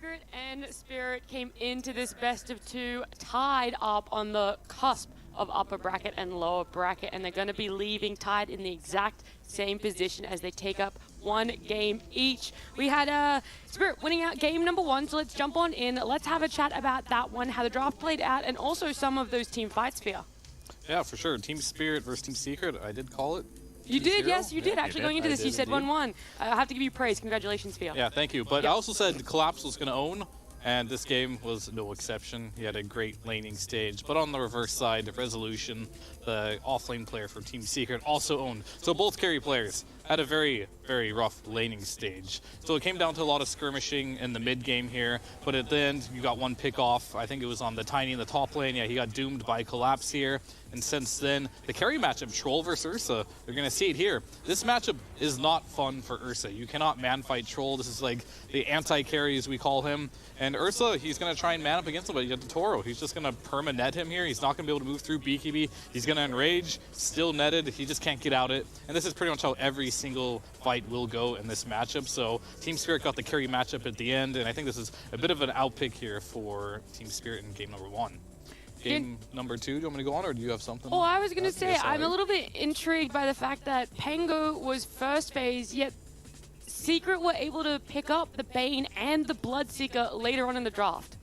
Secret and Spirit came into this best of 2 tied up on the cusp of upper bracket and lower bracket, and they're going to be leaving tied in the exact same position as they take up 1 game each. We had Spirit winning out game number 1, so let's jump on in. Let's have a chat about that one, how the draft played out, and also some of those team fights, Fear. Yeah, for sure. Team Spirit versus Team Secret. I did call it. You did, 2-0. yes, you did. Yeah, Actually, going into this, you said indeed. 1-1. I have to give you praise. Congratulations, Fear. Yeah, thank you. But I also said Collapse was going to own, and this game was no exception. He had a great laning stage. But on the reverse side, the Resolution, the offlane player for Team Secret, also owned. So both carry players had a very, very rough laning stage. So it came down to a lot of skirmishing in the mid game here. But at the end, you got one pick off. I think it was on the Tiny in the top lane. Yeah, he got doomed by Collapse here. And since then, the carry matchup, Troll versus Ursa, you're going to see it here. This matchup is not fun for Ursa. You cannot man fight Troll. This is like the anti-carry, as we call him. And Ursa, he's going to try and man up against him, but you got the Toro. He's just going to perma-net him here. He's not going to be able to move through BKB. He's going to enrage, still netted. He just can't get out it. And this is pretty much how every single fight will go in this matchup. So Team Spirit got the carry matchup at the end, and I think this is a bit of an outpick here for Team Spirit in game number 1. Game number 2, do you want me to go on, or do you have something? Oh, I was going to say, Yes, I'm a little bit intrigued by the fact that Pango was first phase, yet Secret were able to pick up the Bane and the Bloodseeker later on in the draft.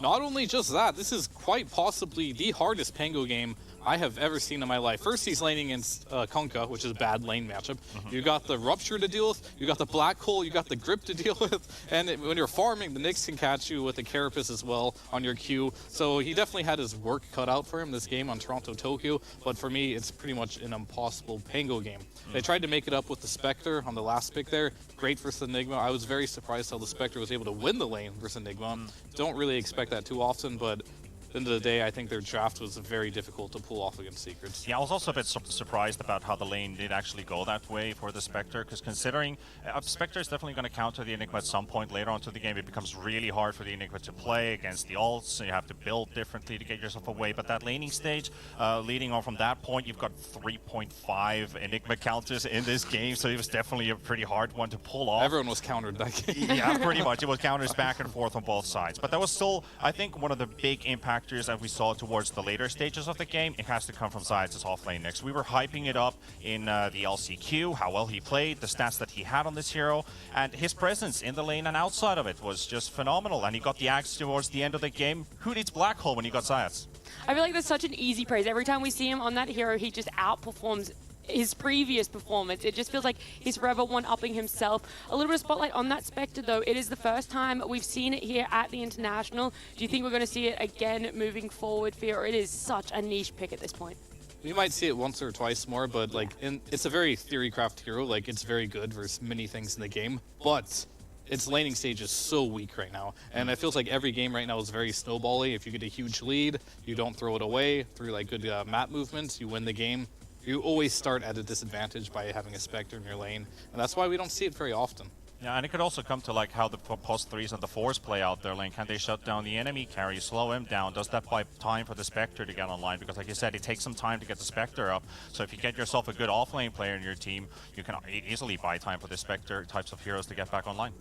Not only just that, this is quite possibly the hardest Pango game I have ever seen in my life. First, he's laning against Kunkka, which is a bad lane matchup. You got the Rupture to deal with, you got the Black Hole, you got the Grip to deal with, and when you're farming, the Nyx can catch you with the Carapace as well on your Q. So he definitely had his work cut out for him this game on Toronto Tokyo, but for me, it's pretty much an impossible Pango game. They tried to make it up with the Spectre on the last pick there. Great versus Enigma. I was very surprised how the Spectre was able to win the lane versus Enigma. Don't really expect that too often, but at the end of the day, I think their draft was very difficult to pull off against Secrets. Yeah, I was also a bit surprised about how the lane did actually go that way for the Spectre, because considering Spectre is definitely going to counter the Enigma at some point later on to the game. It becomes really hard for the Enigma to play against the ults, so you have to build differently to get yourself away. But that laning stage, leading on from that point, you've got 3.5 Enigma counters in this game, so it was definitely a pretty hard one to pull off. Everyone was countered that game. Yeah, pretty much. It was counters back and forth on both sides. But that was still, I think, one of the big impactors that we saw towards the later stages of the game. It has to come from Zayas' offlane next. We were hyping it up in the LCQ, how well he played, the stats that he had on this hero, and his presence in the lane and outside of it was just phenomenal. And he got the axe towards the end of the game. Who needs Black Hole when you got Zayas? I feel like that's such an easy praise. Every time we see him on that hero, he just outperforms his previous performance. It just feels like he's forever one-upping himself. A little bit of spotlight on that Spectre, though. It is the first time we've seen it here at the International. Do you think we're going to see it again moving forward, Fear? Or it is such a niche pick at this point? We might see it once or twice more, but like it's a very theorycraft hero. Like it's very good versus many things in the game, but its laning stage is so weak right now, and it feels like every game right now is very snowbally. If you get a huge lead, you don't throw it away through like good map movements, you win the game. You always start at a disadvantage by having a Spectre in your lane, and that's why we don't see it very often. Yeah, and it could also come to like how the post 3s and the 4s play out their lane. Can they shut down the enemy carry, slow him down? Does that buy time for the Spectre to get online? Because like you said, it takes some time to get the Spectre up. So if you get yourself a good offlane player in your team, you can easily buy time for the Spectre types of heroes to get back online.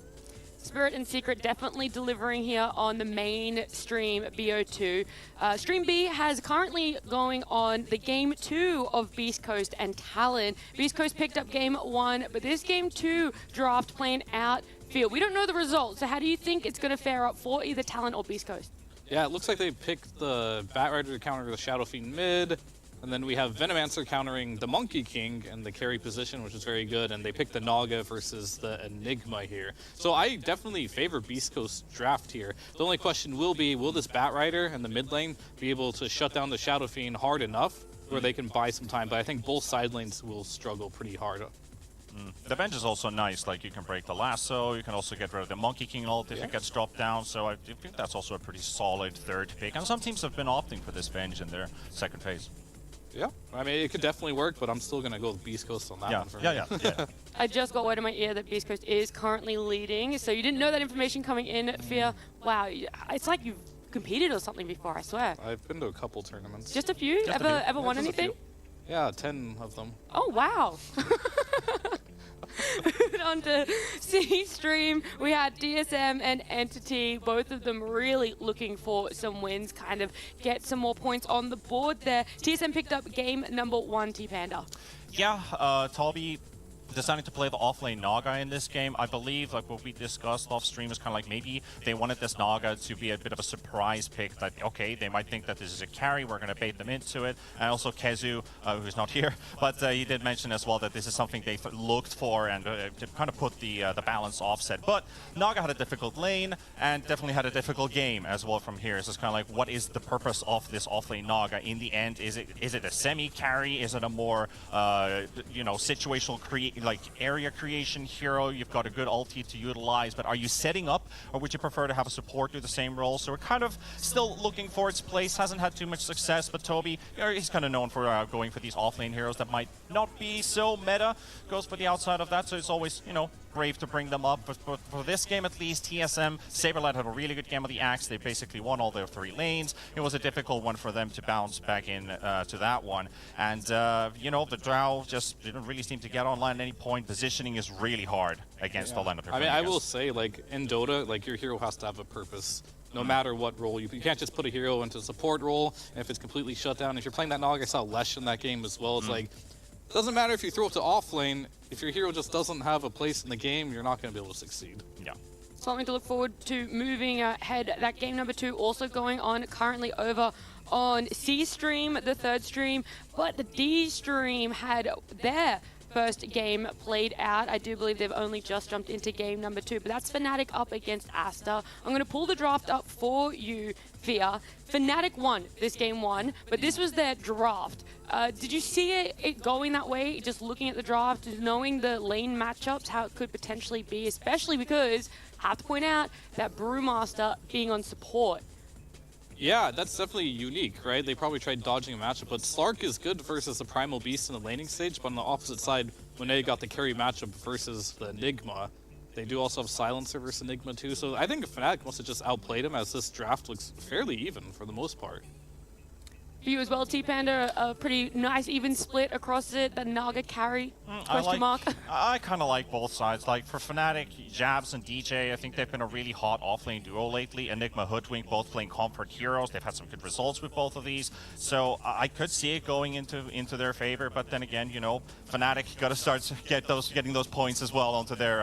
Spirit and Secret definitely delivering here on the main stream, BO2. Stream B has currently going on the game 2 of Beast Coast and Talon. Beast Coast picked up game 1, but this game 2 draft playing out field. We don't know the results, so how do you think it's going to fare up for either Talon or Beast Coast? Yeah, it looks like they picked the Batrider to counter the Shadow Fiend mid. And then we have Venomancer countering the Monkey King in the carry position, which is very good. And they picked the Naga versus the Enigma here. So I definitely favor Beast Coast draft here. The only question will be, will this Batrider in the mid lane be able to shut down the Shadow Fiend hard enough where they can buy some time? But I think both side lanes will struggle pretty hard. The bench is also nice, like you can break the lasso, you can also get rid of the Monkey King ult if it gets dropped down, so I think that's also a pretty solid third pick. And some teams have been opting for this bench in their second phase. Yeah, I mean, it could definitely work, but I'm still going to go with Beast Coast on that one for me. Yeah. I just got word in my ear that Beast Coast is currently leading, so you didn't know that information coming in, Fear. Wow, it's like you've competed or something before, I swear. I've been to a couple tournaments. Just a few? Ever won just a anything? few. Yeah, 10 of them. Oh, wow. Moving on to C-Stream, we had DSM and Entity, both of them really looking for some wins, kind of get some more points on the board there. TSM picked up game number 1, T-Panda. Yeah, Toby deciding to play the offlane Naga in this game. I believe, like what we discussed off stream, is kind of like maybe they wanted this Naga to be a bit of a surprise pick, that, okay, they might think that this is a carry, we're going to bait them into it. And also Kezu, who's not here, but he did mention as well that this is something they looked for and to kind of put the balance offset. But Naga had a difficult lane and definitely had a difficult game as well from here. So it's kind of like, what is the purpose of this offlane Naga in the end? Is it a semi-carry? Is it a more, situational area creation hero? You've got a good ulti to utilize, but are you setting up, or would you prefer to have a support do the same role? So we're kind of still looking for its place. Hasn't had too much success, but Toby, he's kind of known for going for these offlane heroes that might not be so meta. Goes for the outside of that, so it's always, brave to bring them up. But for this game at least, TSM, Saberlight had a really good game of the Axe. They basically won all their 3 lanes. It was a difficult one for them to bounce back in to that one. And, the Drow just didn't really seem to get online at any point. Positioning is really hard against the lineup. I mean, I will say, in Dota, your hero has to have a purpose. No matter what role. You can't just put a hero into a support role, and if it's completely shut down. If you're playing that Naga, I saw Lesh in that game as well. It's doesn't matter if you throw it to offlane. If your hero just doesn't have a place in the game, you're not going to be able to succeed. Yeah. Something to look forward to moving ahead. That game number 2 also going on currently over on C-Stream, the 3rd stream, but the D-Stream had their first game played out. I do believe they've only just jumped into game number 2, but that's Fnatic up against Asta. I'm going to pull the draft up for you, Fia. Fnatic won this game 1, but this was their draft. Did you see it going that way, just looking at the draft, knowing the lane matchups, how it could potentially be, especially because, I have to point out, that Brewmaster being on support. Yeah, that's definitely unique, right? They probably tried dodging a matchup, but Slark is good versus the Primal Beast in the laning stage, but on the opposite side, when they got the carry matchup versus the Enigma, they do also have Silencer versus Enigma too, so I think Fnatic must have just outplayed him, as this draft looks fairly even for the most part. For you as well, T-Panda, a pretty nice even split across it, the Naga carry, question mark. I kind of like both sides. Like for Fnatic, Jabs and DJ, I think they've been a really hot offlane duo lately. Enigma, Hoodwink, both playing comfort heroes. They've had some good results with both of these. So I could see it going into their favor, but then again, Fnatic got to start getting those points as well onto their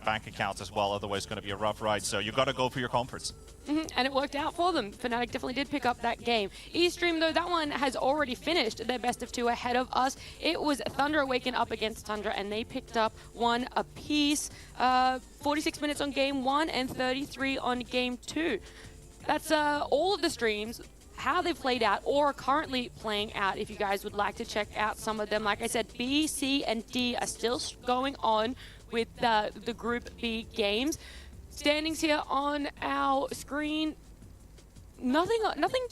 bank accounts as well. Otherwise, it's going to be a rough ride. So you got to go for your comforts. And it worked out for them. Fnatic definitely did pick up that game. E-Stream, though, that one has already finished their best of 2 ahead of us. It was Thunder Awaken up against Tundra, and they picked up 1 apiece. 46 minutes on game 1 and 33 on game 2. That's all of the streams, how they've played out or are currently playing out. If you guys would like to check out some of them, like I said, B, C, and D are still going on with the Group B games. Standings here on our screen, nothing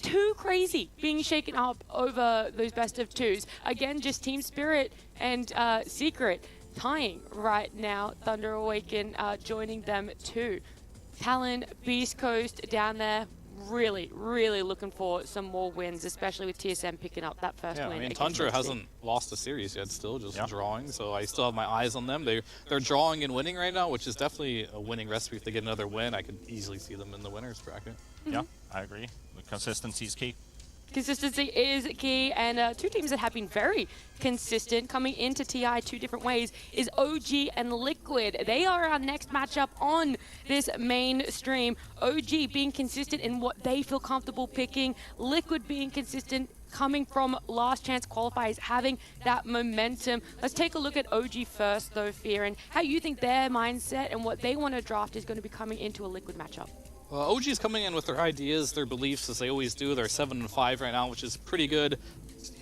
too crazy being shaken up over those best of 2s. Again, just Team Spirit and Secret tying right now. Thunder Awaken joining them too. Talon, Beast Coast down there. Really, really looking for some more wins, especially with TSM picking up that first win. I mean, Tundra hasn't lost a series yet, still just drawing, so I still have my eyes on them. They're drawing and winning right now, which is definitely a winning recipe. If they get another win, I could easily see them in the winners bracket. Yeah, I agree. The consistency is key. Consistency is key, and 2 teams that have been very consistent coming into TI 2 different ways is OG and Liquid. They are our next matchup on this main stream. OG being consistent in what they feel comfortable picking, Liquid being consistent coming from last chance qualifiers, having that momentum. Let's take a look at OG first though, Fear, and how you think their mindset and what they want to draft is going to be coming into a Liquid matchup. Well, OG is coming in with their ideas, their beliefs, as they always do. They're 7-5 right now, which is pretty good.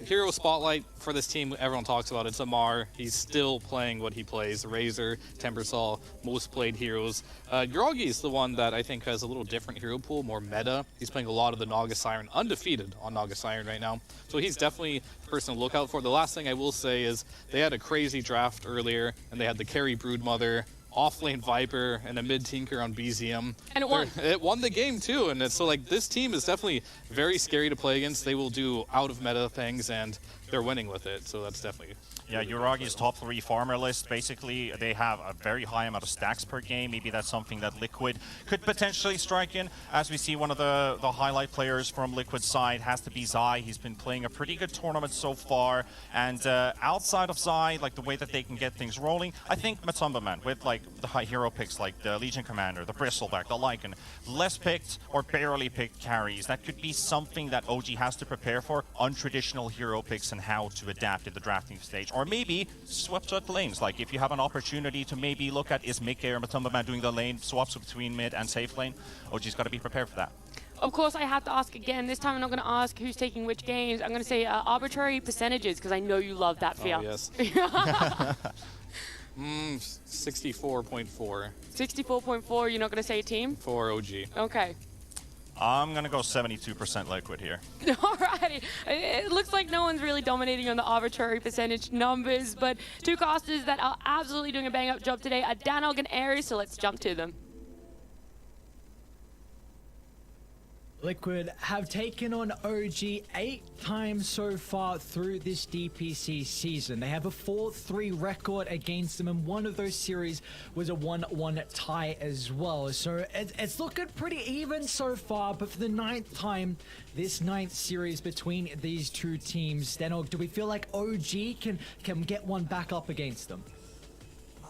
Hero spotlight for this team, everyone talks about it. It's Amar. He's still playing what he plays. Razor, Timbersaw, most played heroes. Yuragi is the one that I think has a little different hero pool, more meta. He's playing a lot of the Naga Siren, undefeated on Naga Siren right now. So he's definitely a person to look out for. The last thing I will say is they had a crazy draft earlier, and they had the carry Broodmother, offlane Viper, and a mid Tinker on BZM. And it won. It won the game too, and so this team is definitely very scary to play against. They will do out of meta things, and they're winning with it. So that's definitely. Yeah, Uragi's top 3 farmer list, basically, they have a very high amount of stacks per game. Maybe that's something that Liquid could potentially strike in. As we see, one of the highlight players from Liquid's side has to be Zai. He's been playing a pretty good tournament so far. And outside of Zai, like the way that they can get things rolling, I think Matumba, man, with like the high hero picks like the Legion Commander, the Bristleback, the Lycan, less picked or barely picked carries, that could be something that OG has to prepare for, untraditional hero picks and how to adapt in the drafting stage. Or maybe swept out the lanes. Like if you have an opportunity to maybe look at, is Mickey or Matumba Man doing the lane swaps between mid and safe lane? OG's got to be prepared for that. Of course, I have to ask again. This time I'm not going to ask who's taking which games. I'm going to say arbitrary percentages, because I know you love that, Fia. Oh, yes. 64.4. 64.4, you're not going to say a team? For OG. Okay. I'm going to go 72% Liquid here. Alrighty. It looks like no one's really dominating on the arbitrary percentage numbers, but two casters that are absolutely doing a bang-up job today are Danog and Ares, so let's jump to them. Liquid have taken on OG 8 times so far through this DPC season. They have a 4-3 record against them, and one of those series was a 1-1 tie as well. So it's looking pretty even so far, but for the 9th time, this 9th series between these two teams, Danog, do we feel like OG can get one back up against them?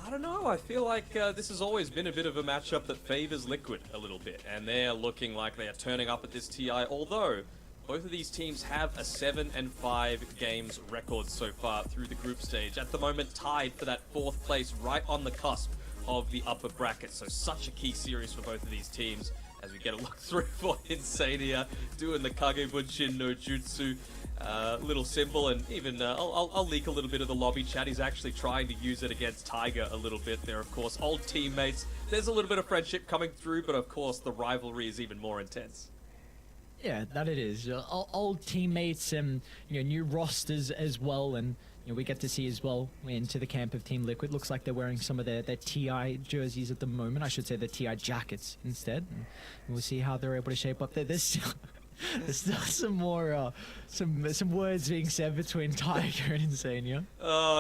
I don't know. I feel like this has always been a bit of a matchup that favors Liquid a little bit, and they're looking like they are turning up at this TI, although both of these teams have a 7-5 games record so far through the group stage. At the moment, tied for that 4th place, right on the cusp of the upper bracket. So such a key series for both of these teams as we get a look through for Insania doing the Kagebunshin no Jutsu. Little symbol, and even I'll leak a little bit of the lobby chat. He's actually trying to use it against Tiger a little bit there, of course. Old teammates. There's a little bit of friendship coming through, but of course the rivalry is even more intense. Yeah, that it is. Old teammates and new rosters as well, and we get to see as well into the camp of Team Liquid. Looks like they're wearing some of their TI jerseys at the moment. I should say the TI jackets instead. And we'll see how they're able to shape up. There's still some more some words being said between Tiger and Insania.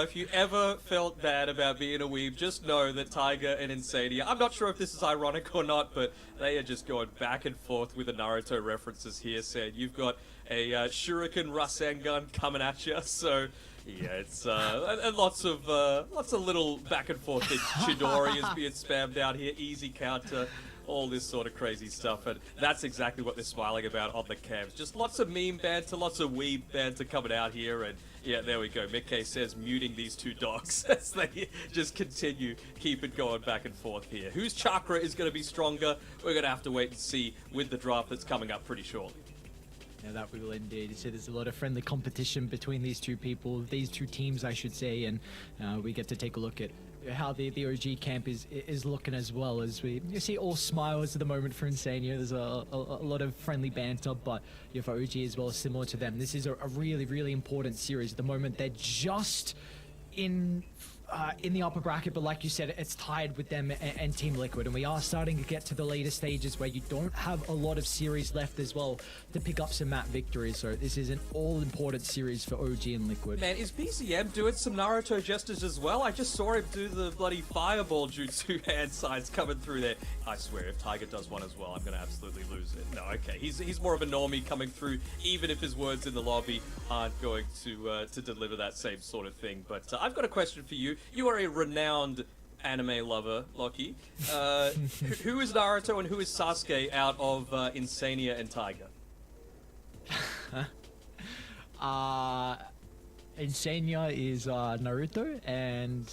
If you ever felt bad about being a weeb, just know that Tiger and Insania, I'm not sure if this is ironic or not, but they are just going back and forth with the Naruto references here, saying you've got a Shuriken Rasengan coming at you, so yeah, it's and lots of little back and forth. Chidori is being spammed out here, easy counter, all this sort of crazy stuff, and that's exactly what they're smiling about on the cams. Just lots of meme banter, lots of weeb banter coming out here, and yeah, there we go. Mickey says muting these two dogs as they just keep it going back and forth here. Whose chakra is going to be stronger? We're going to have to wait and see with the draft that's coming up pretty shortly. Yeah, that we will indeed. So there's a lot of friendly competition between these two teams, I should say, and we get to take a look at how the OG camp is looking as well, as you see all smiles at the moment for Insania. There's a lot of friendly banter, but for OG as well, similar to them. This is a really, really important series. At the moment, they're just in the upper bracket, but like you said, it's tied with them and Team Liquid, and we are starting to get to the later stages where you don't have a lot of series left as well to pick up some map victories. So this is an all-important series for OG and Liquid. Man, is BCM doing some Naruto gestures as well? I just saw him do the bloody fireball jutsu hand signs coming through there. I swear, if Tiger does one as well, I'm going to absolutely lose it. No, okay, he's more of a normie coming through, even if his words in the lobby aren't going to deliver that same sort of thing. But I've got a question for you. You are a renowned anime lover, Lockie. Who is Naruto and who is Sasuke out of Insania and Tiger? Insania is Naruto, and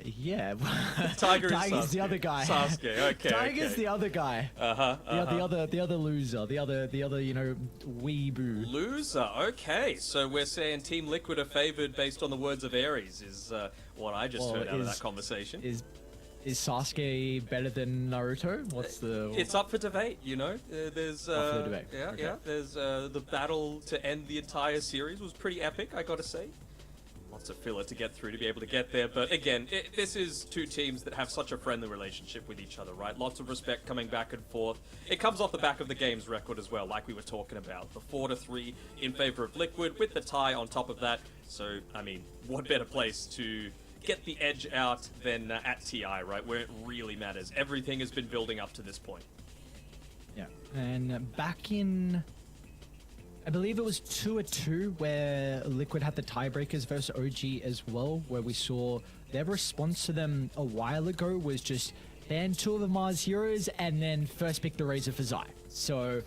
yeah, Tiger's the other guy. Sasuke, okay. Tiger's the other guy. The other loser. The other weeboo. Loser. Okay, so we're saying Team Liquid are favored based on the words of Ares. Is what I just heard out of that conversation. Is Sasuke better than Naruto? What's the? It's up for debate. There's up for the debate. Yeah, Okay. yeah. There's the battle to end the entire series was pretty epic, I gotta say. lots of filler to get through to be able to get there. But again, this is two teams that have such a friendly relationship with each other, right? Lots of respect coming back and forth. It comes off the back of the game's record as well, like we were talking about. The 4-3 in favor of Liquid, with the tie on top of that. So, I mean, what better place to get the edge out than at TI, right? Where it really matters. Everything has been building up to this point. Yeah, and back in, I believe it was 2-2 where Liquid had the tiebreakers versus OG as well, where we saw their response to them a while ago was just ban 2 of the Mars heroes and then first pick the Razor for Zai. So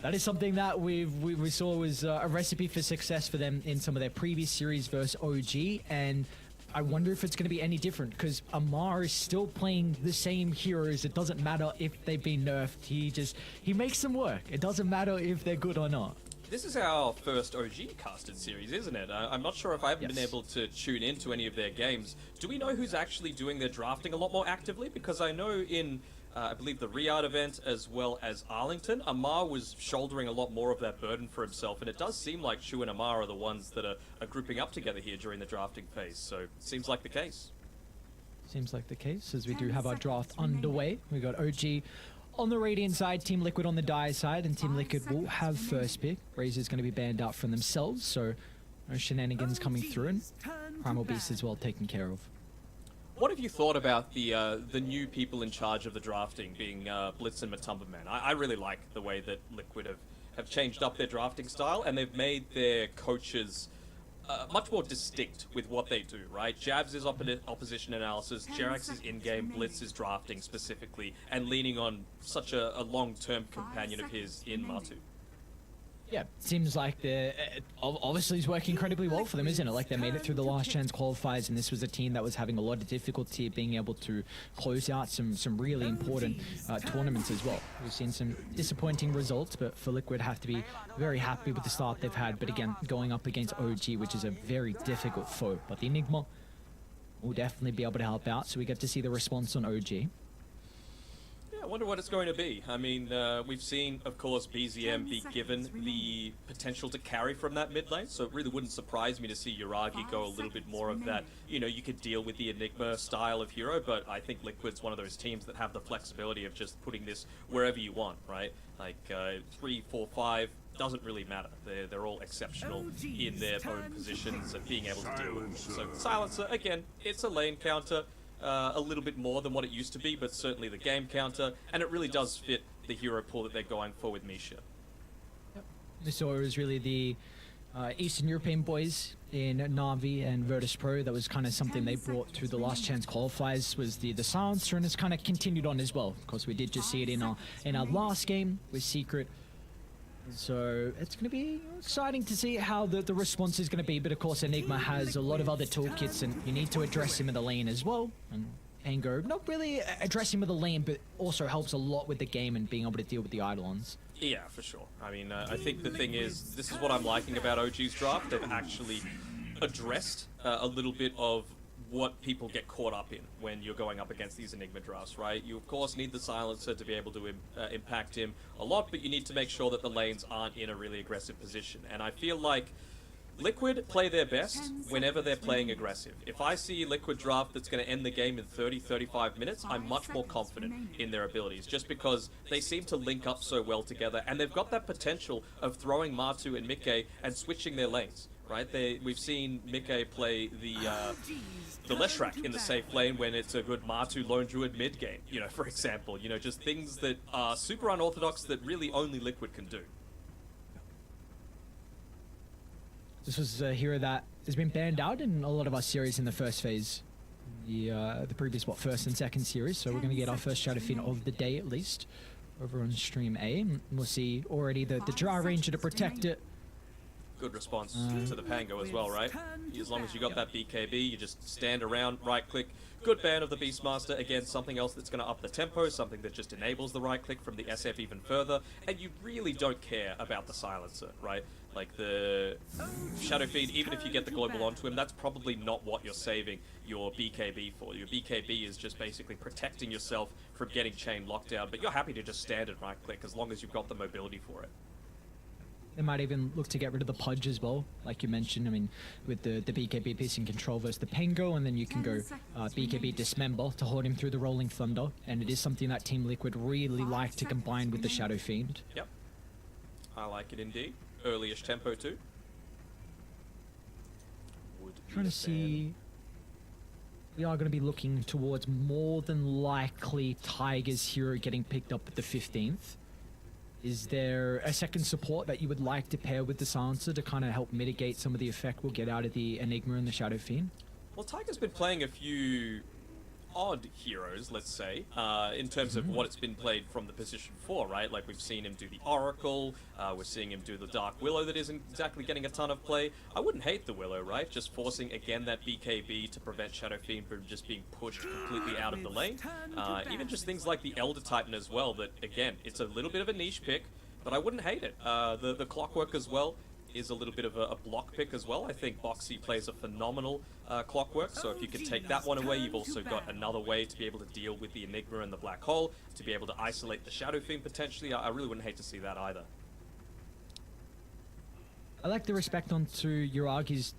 that is something that we saw was a recipe for success for them in some of their previous series versus OG, and I wonder if it's going to be any different, because Amar is still playing the same heroes. It doesn't matter if they've been nerfed. He makes them work. It doesn't matter if they're good or not. This is our first OG casted series, isn't it? I'm not sure if I haven't been able to tune into any of their games. Do we know who's actually doing their drafting a lot more actively? Because I know in, I believe, the Riyadh event as well as Arlington, Amar was shouldering a lot more of that burden for himself, and it does seem like Shu and Amar are the ones that are grouping up together here during the drafting phase, so it seems like the case. Seems like the case, as we do have our draft underway. We got OG on the Radiant side, Team Liquid on the Dire side, and Team Liquid will have first pick. Razor's going to be banned out from themselves, so no shenanigans coming through, and Primal Beast as well taken care of. What have you thought about the new people in charge of the drafting, being Blitz and Matumba Man? I really like the way that Liquid have changed up their drafting style, and they've made their coaches much more distinct with what they do, right? Jabs is opposition analysis, Jerax is in-game, Blitz is drafting specifically, and leaning on such a long-term companion of his in Matu. Yeah, seems like obviously it's working incredibly well for them, isn't it? Like, they made it through the last chance qualifiers, and this was a team that was having a lot of difficulty being able to close out some really important tournaments as well. We've seen some disappointing results, but for Liquid have to be very happy with the start they've had. But again, going up against OG, which is a very difficult foe, but the Enigma will definitely be able to help out. So we get to see the response on OG. I wonder what it's going to be. I mean, we've seen, of course, BZM be given the potential to carry from that mid lane, so it really wouldn't surprise me to see Yuragi go a little bit more of that. You know, you could deal with the Enigma style of hero, but I think Liquid's one of those teams that have the flexibility of just putting this wherever you want, right? Like, 3, 4, 5, doesn't really matter. They're all exceptional in their own positions and being able to deal with them. So, Silencer, again, it's a lane counter. A little bit more than what it used to be, but certainly the game counter, and it really does fit the hero pool that they're going for with Misha. Yep. So it was really the Eastern European boys in Na'Vi and Virtus Pro. That was kind of something they brought through the last chance qualifiers, was the Silencer, and it's kind of continued on as well. Of course, we did just see it in our last game with Secret. So it's going to be exciting to see how the response is going to be. But of course, Enigma has a lot of other toolkits, and you need to address him in the lane as well. And Ango, not really addressing with the lane, but also helps a lot with the game and being able to deal with the Eidolons. Yeah, for sure. I mean, I think the thing is, this is what I'm liking about OG's draft. They've actually addressed a little bit of what people get caught up in when you're going up against these Enigma drafts, right? You, of course, need the Silencer to be able to impact him a lot, but you need to make sure that the lanes aren't in a really aggressive position. And I feel like Liquid play their best whenever they're playing aggressive. If I see Liquid draft that's going to end the game in 30-35 minutes, I'm much more confident in their abilities, just because they seem to link up so well together, and they've got that potential of throwing Matu and Mickey and switching their lanes, right? We've seen Mickey play the Leshrac in the safe lane when it's a good Matu Lone Druid mid game, you know, for example. You know, just things that are super unorthodox that really only Liquid can do. This was a hero that has been banned out in a lot of our series in the first phase. The previous, first and second series. So we're going to get our first Shadow Fiend of the day, at least, over on stream A. And we'll see already the Dry Ranger to protect it. Good response to the Pango as well, right? As long as you got that BKB, you just stand around, right-click. Good ban of the Beastmaster. Again, something else that's going to up the tempo, something that just enables the right-click from the SF even further. And you really don't care about the Silencer, right? Like the Shadow Fiend, even if you get the global onto him, that's probably not what you're saving your BKB for. Your BKB is just basically protecting yourself from getting chain locked down, but you're happy to just stand and right-click as long as you've got the mobility for it. They might even look to get rid of the Pudge as well, like you mentioned. I mean, with the BKB piece in control versus the Pango, and then you can go BKB Dismember to hold him through the Rolling Thunder, and it is something that Team Liquid really like to combine with the Shadow Fiend. Yep. I like it indeed. Early-ish tempo too. Would be Trying a to see... We are going to be looking towards more than likely Tiger's hero getting picked up at the 15th. Is there a second support that you would like to pair with the Silencer to kind of help mitigate some of the effect we'll get out of the Enigma and the Shadow Fiend? Well, Tiger's been playing a few odd heroes, let's say, in terms of what it's been played from the position 4, right? Like, we've seen him do the Oracle, we're seeing him do the Dark Willow that isn't exactly getting a ton of play. I wouldn't hate the Willow, right? Just forcing, again, that BKB to prevent Shadow Fiend from just being pushed completely out of the lane. Even just things like the Elder Titan as well, that, again, it's a little bit of a niche pick, but I wouldn't hate it. The Clockwork as well is a little bit of a block pick as well. I think Boxy plays a phenomenal Clockwork, so if you could take that one away, you've also got another way to be able to deal with the Enigma and the Black Hole, to be able to isolate the Shadow Fiend potentially. I really wouldn't hate to see that either. I like the respect onto Uragi's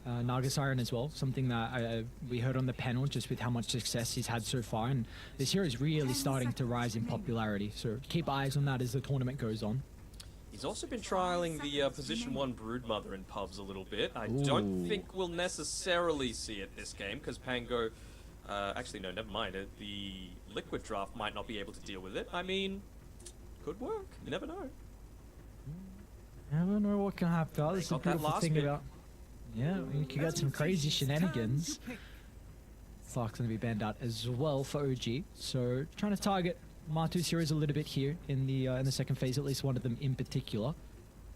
Naga Siren as well, something that we heard on the panel just with how much success he's had so far, and this hero is really starting to rise in popularity, so keep eyes on that as the tournament goes on. He's also been trialing the position 1 Broodmother in pubs a little bit. I don't think we'll necessarily see it this game, because Pango... actually, no, never mind. The Liquid draft might not be able to deal with it. I mean, could work. You never know. Never know what can happen. That's the got that beautiful last thing pick. about... Yeah, you could get some crazy shenanigans. Slark's going to be banned out as well for OG, so trying to target Matu's heroes a little bit here in the second phase, at least one of them in particular.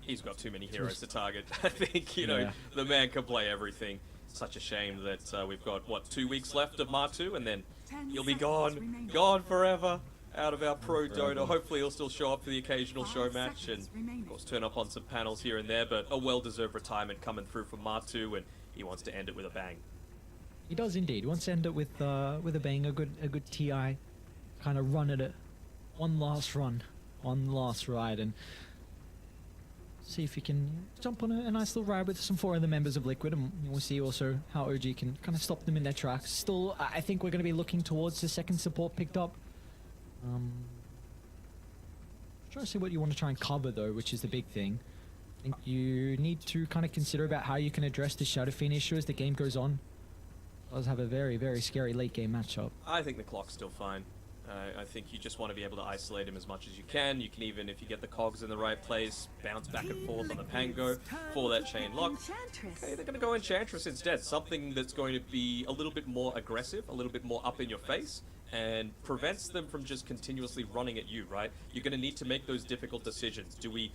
He's got too many heroes to target. I think, you know, the man can play everything. Such a shame that we've got, what, 2 weeks left of Matu, and then he'll be gone forever out of our pro Dota. Hopefully he'll still show up for the occasional show match, and of course turn up on some panels here and there, but a well-deserved retirement coming through from Matu, and he wants to end it with a bang. He does indeed. He wants to end it with a bang, a good TI, kind of run at it. One last ride, and see if he can jump on a nice little ride with some 4 other members of Liquid, and we'll see also how OG can kind of stop them in their tracks. Still, I think we're going to be looking towards the second support picked up. Trying to see what you want to try and cover though, which is the big thing. I think you need to kind of consider about how you can address the Shadow Fiend issue as the game goes on. It does have a very, very scary late game matchup. I think the clock's still fine. I think you just want to be able to isolate him as much as you can. You can even, if you get the cogs in the right place, bounce back and forth on the Pango for that chain lock. Okay, they're going to go Enchantress instead. Something that's going to be a little bit more aggressive, a little bit more up in your face, and prevents them from just continuously running at you, right? You're going to need to make those difficult decisions. Do we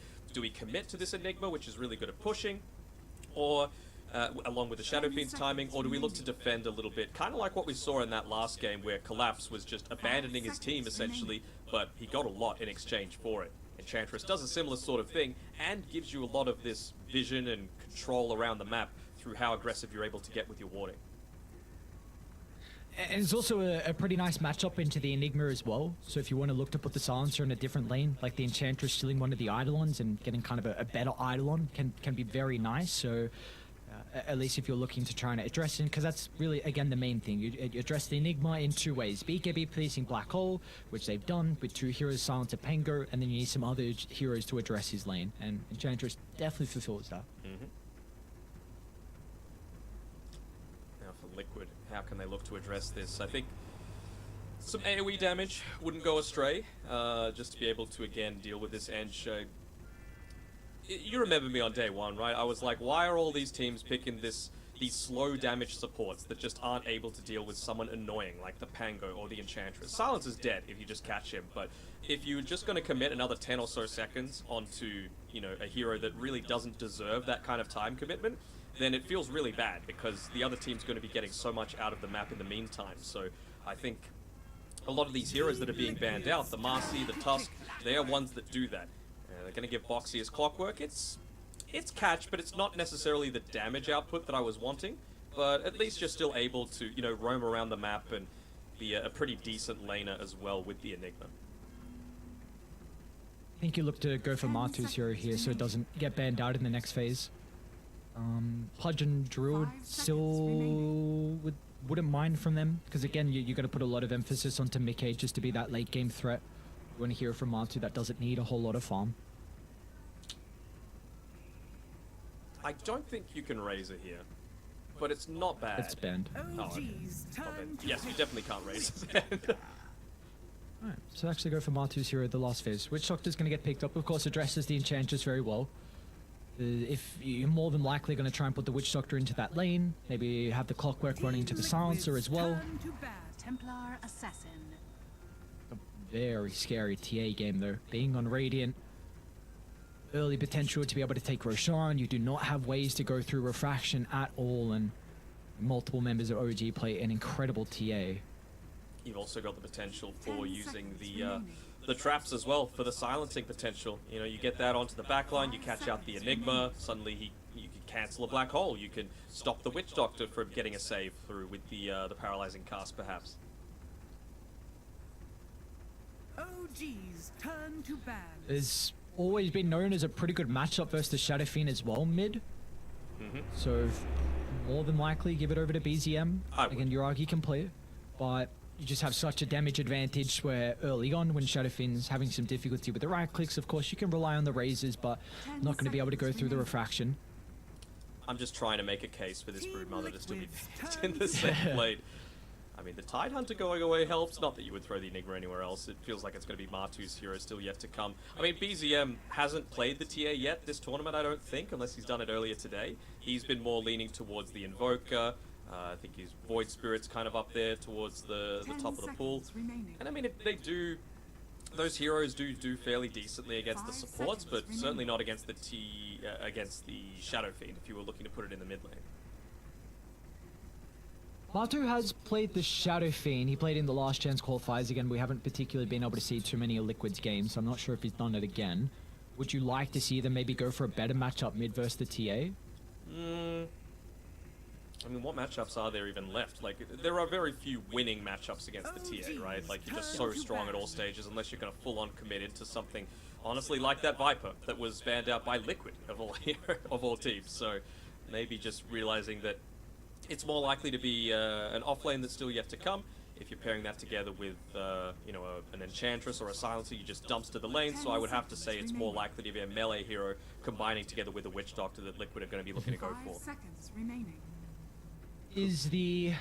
commit to this Enigma, which is really good at pushing, or... along with the Shadow Fiend's timing, or do we look to defend a little bit? Kind of like what we saw in that last game where Collapse was just abandoning his team essentially, but he got a lot in exchange for it. Enchantress does a similar sort of thing and gives you a lot of this vision and control around the map through how aggressive you're able to get with your warding. And it's also a pretty nice matchup into the Enigma as well. So if you want to look to put the Silencer in a different lane, like the Enchantress stealing one of the Eidolons and getting kind of a better Eidolon can be very nice. So at least if you're looking to try and address it, because that's really, again, the main thing. You address the Enigma in 2 ways. BKB policing Black Hole, which they've done with 2 heroes, Silencer, Pango, and then you need some other heroes to address his lane. And Enchantress definitely fulfills that. Now for Liquid, how can they look to address this? I think some AoE damage wouldn't go astray, just to be able to, again, deal with this Ench. You remember me on day one, right? I was like, why are all these teams picking these slow damage supports that just aren't able to deal with someone annoying like the Pango or the Enchantress? Silence is dead if you just catch him, but if you're just going to commit another 10 or so seconds onto, you know, a hero that really doesn't deserve that kind of time commitment, then it feels really bad because the other team's going to be getting so much out of the map in the meantime. So I think a lot of these heroes that are being banned out, the Marcy, the Tusk, they are ones that do that. They're going to give Boxy his Clockwork. It's catch, but it's not necessarily the damage output that I was wanting. But at least you're still able to, you know, roam around the map and be a pretty decent laner as well with the Enigma. I think you look to go for Martu's hero here so it doesn't get banned out in the next phase. Pudge and Druid 5 seconds still remaining. wouldn't mind from them, because again, you're going to put a lot of emphasis onto Mickey just to be that late game threat. You want to hear from Martu that doesn't need a whole lot of farm. I don't think you can Razor here, but it's not bad. It's banned. OG's Oh, turn then, to yes, you bat. definitely can't Razor. Alright, so actually go for Martu's hero at the last phase. Witch Doctor's going to get picked up, of course, addresses the Enchantress very well. If you're more than likely going to try and put the Witch Doctor into that lane, maybe have the Clockwork running to the Silencer as well. Turn to bat. Templar Assassin. A very scary TA game though. Being on Radiant, early potential to be able to take Roshan. You do not have ways to go through Refraction at all, and multiple members of OG play an incredible TA. You've also got the potential 10 for using seconds the remaining. the traps as well for the silencing potential. You know, you get that onto the backline, you catch out the Enigma, suddenly you can cancel a black hole, you can stop the Witch Doctor from getting a save through with the paralyzing cast perhaps. OG's turn to ban. It's always been known as a pretty good matchup versus the Shadow Fiend as well, mid. So more than likely give it over to BZM. I would. Again, Yuragi can play it, but you just have such a damage advantage where early on when Shadow Fiend's having some difficulty with the right clicks, of course you can rely on the razors, but 10 not going to be able to go seconds through the remaining. refraction. I'm just trying to make a case for this Team Broodmother to still be Liquid's picked in the second blade. I mean, the Tidehunter going away helps. Not that you would throw the Enigma anywhere else. It feels like it's going to be Martu's hero still yet to come. I mean, BZM hasn't played the TA yet this tournament, I don't think, unless he's done it earlier today. He's been more leaning towards the Invoker. I think his Void Spirit's kind of up there towards the 10 top of the pool. seconds remaining. And I mean, if they do, those heroes do fairly decently against the 5 supports, but seconds certainly remaining. not against the against the Shadow Fiend. If you were looking to put it in the mid lane. Martu has played the Shadow Fiend. He played in the Last Chance qualifiers. Again, we haven't particularly been able to see too many of Liquid's games, so I'm not sure if he's done it again. Would you like to see them maybe go for a better matchup mid versus the TA? I mean, what matchups are there even left? Like, there are very few winning matchups against the TA, right? Like, you're just so strong at all stages unless you're going to full-on commit into something, honestly, like that Viper that was banned out by Liquid of all of all teams. So maybe just realizing that it's more likely to be an off-lane that's still yet to come. If you're pairing that together with, you know, an Enchantress or a Silencer, you just dumpster the lane. So I would have to say it's more likely to be a melee hero combining together with a Witch Doctor that Liquid are going to be looking to go 5 for. seconds remaining. Is the...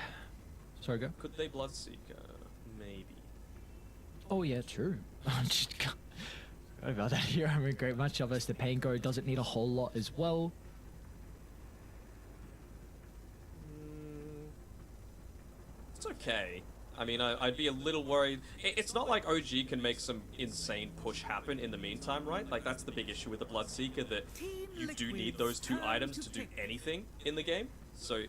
Sorry, go. Could they Bloodseeker? Maybe. Oh yeah, true. Just forgot about that here. I mean, great matchup versus the Pango. Doesn't need a whole lot as well. It's okay. I mean, I'd be a little worried. It's not like OG can make some insane push happen in the meantime, right? Like, that's the big issue with the Bloodseeker, that you do need those two items to do anything in the game. So,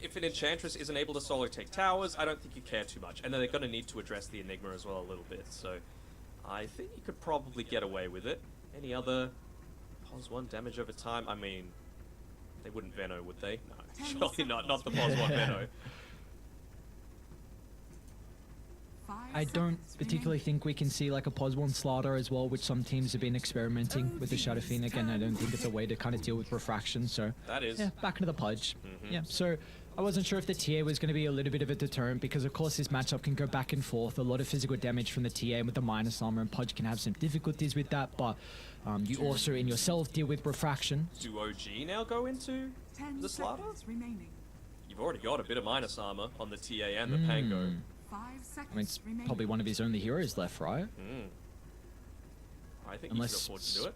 if an Enchantress isn't able to solo take towers, I don't think you care too much. And then they're going to need to address the Enigma as well a little bit. So, I think you could probably get away with it. Any other pos 1 damage over time? I mean, they wouldn't Veno, would they? No, 10 surely not. Not the seconds. pos 1 Veno. 5 I don't seconds particularly remaining. think we can see like a pos 1 Slaughter as well, which some teams have been experimenting with the Shadow Fiend. Again, I don't think it's a way to kind of deal with refraction, so... That is. Yeah, back into the Pudge. Yeah, so I wasn't sure if the TA was going to be a little bit of a deterrent because, of course, this matchup can go back and forth. A lot of physical damage from the TA with the minus armor, and Pudge can have some difficulties with that, but you also in yourself deal with refraction. Do OG now go into 10 the Slaughter? seconds remaining. You've already got a bit of minus armor on the TA and the Pango. 5 seconds I mean, it's remaining. probably one of his only heroes left, right? I think Unless- you can afford to do it.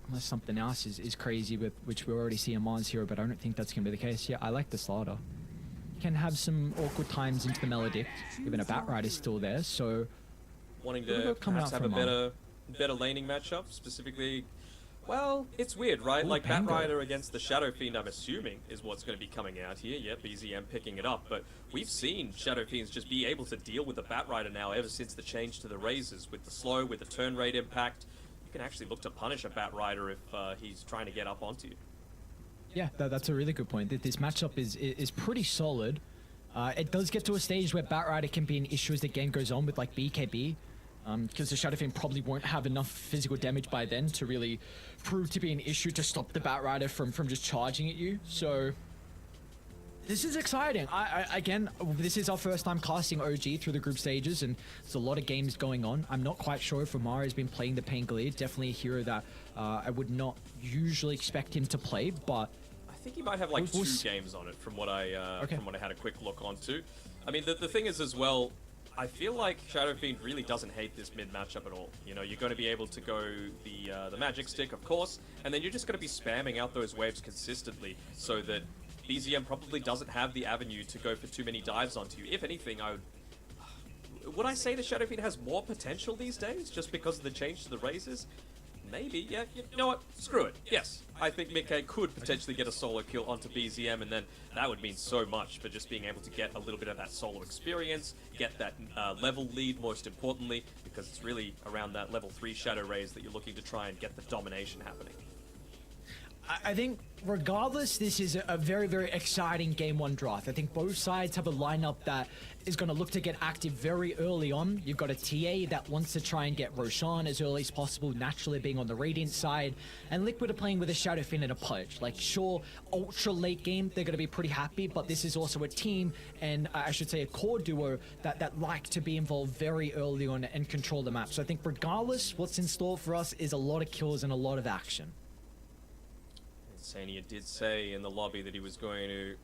Unless something else is crazy, with which we already see a Mons hero, but I don't think that's going to be the case. Yeah, I like the Slaughter. Can have some awkward times into the Melodic, even a Batrider is still there, so... Wanting What to about coming perhaps out have a from better laning matchup, specifically. Well, it's weird, right? Ooh, Like Pango. Batrider against the Shadow Fiend, I'm assuming, is what's going to be coming out here. Yeah, BZM picking it up, but we've seen Shadow Fiends just be able to deal with the Batrider now ever since the change to the Razors, with the slow, with the turn rate impact. You can actually look to punish a Batrider if he's trying to get up onto you. Yeah, that's a really good point. This matchup is pretty solid. It does get to a stage where Batrider can be an issue as the game goes on with like BKB. because the Shadow Fiend probably won't have enough physical damage by then to really prove to be an issue to stop the Batrider from just charging at you. So this is exciting. Again, this is our first time casting OG through the group stages, and there's a lot of games going on. I'm not quite sure if Amara has been playing the Pangolier. Definitely a hero that I would not usually expect him to play, but I think he might have like 2 games on it from what I had a quick look onto. I mean, the thing is as well, I feel like Shadow Fiend really doesn't hate this mid matchup at all. You know, you're going to be able to go the magic stick, of course, and then you're just going to be spamming out those waves consistently so that BZM probably doesn't have the avenue to go for too many dives onto you. If anything, would I say the Shadow Fiend has more potential these days just because of the change to the razors? Maybe, yeah. You know what? Screw it. Yes, I think Mickey could potentially get a solo kill onto BZM, and then that would mean so much for just being able to get a little bit of that solo experience, get that level lead, most importantly, because it's really around that level 3 Shadow Rays that you're looking to try and get the domination happening. I think regardless, this is a very, very exciting Game 1 draft. I think both sides have a lineup that is going to look to get active very early on. You've got a TA that wants to try and get Roshan as early as possible, naturally being on the Radiant side, and Liquid are playing with a Shadow Fiend and a Pudge. Like, sure, ultra late game, they're going to be pretty happy, but this is also a team, and I should say a core duo, that like to be involved very early on and control the map. So I think regardless, what's in store for us is a lot of kills and a lot of action. Sania did say in the lobby that he was going to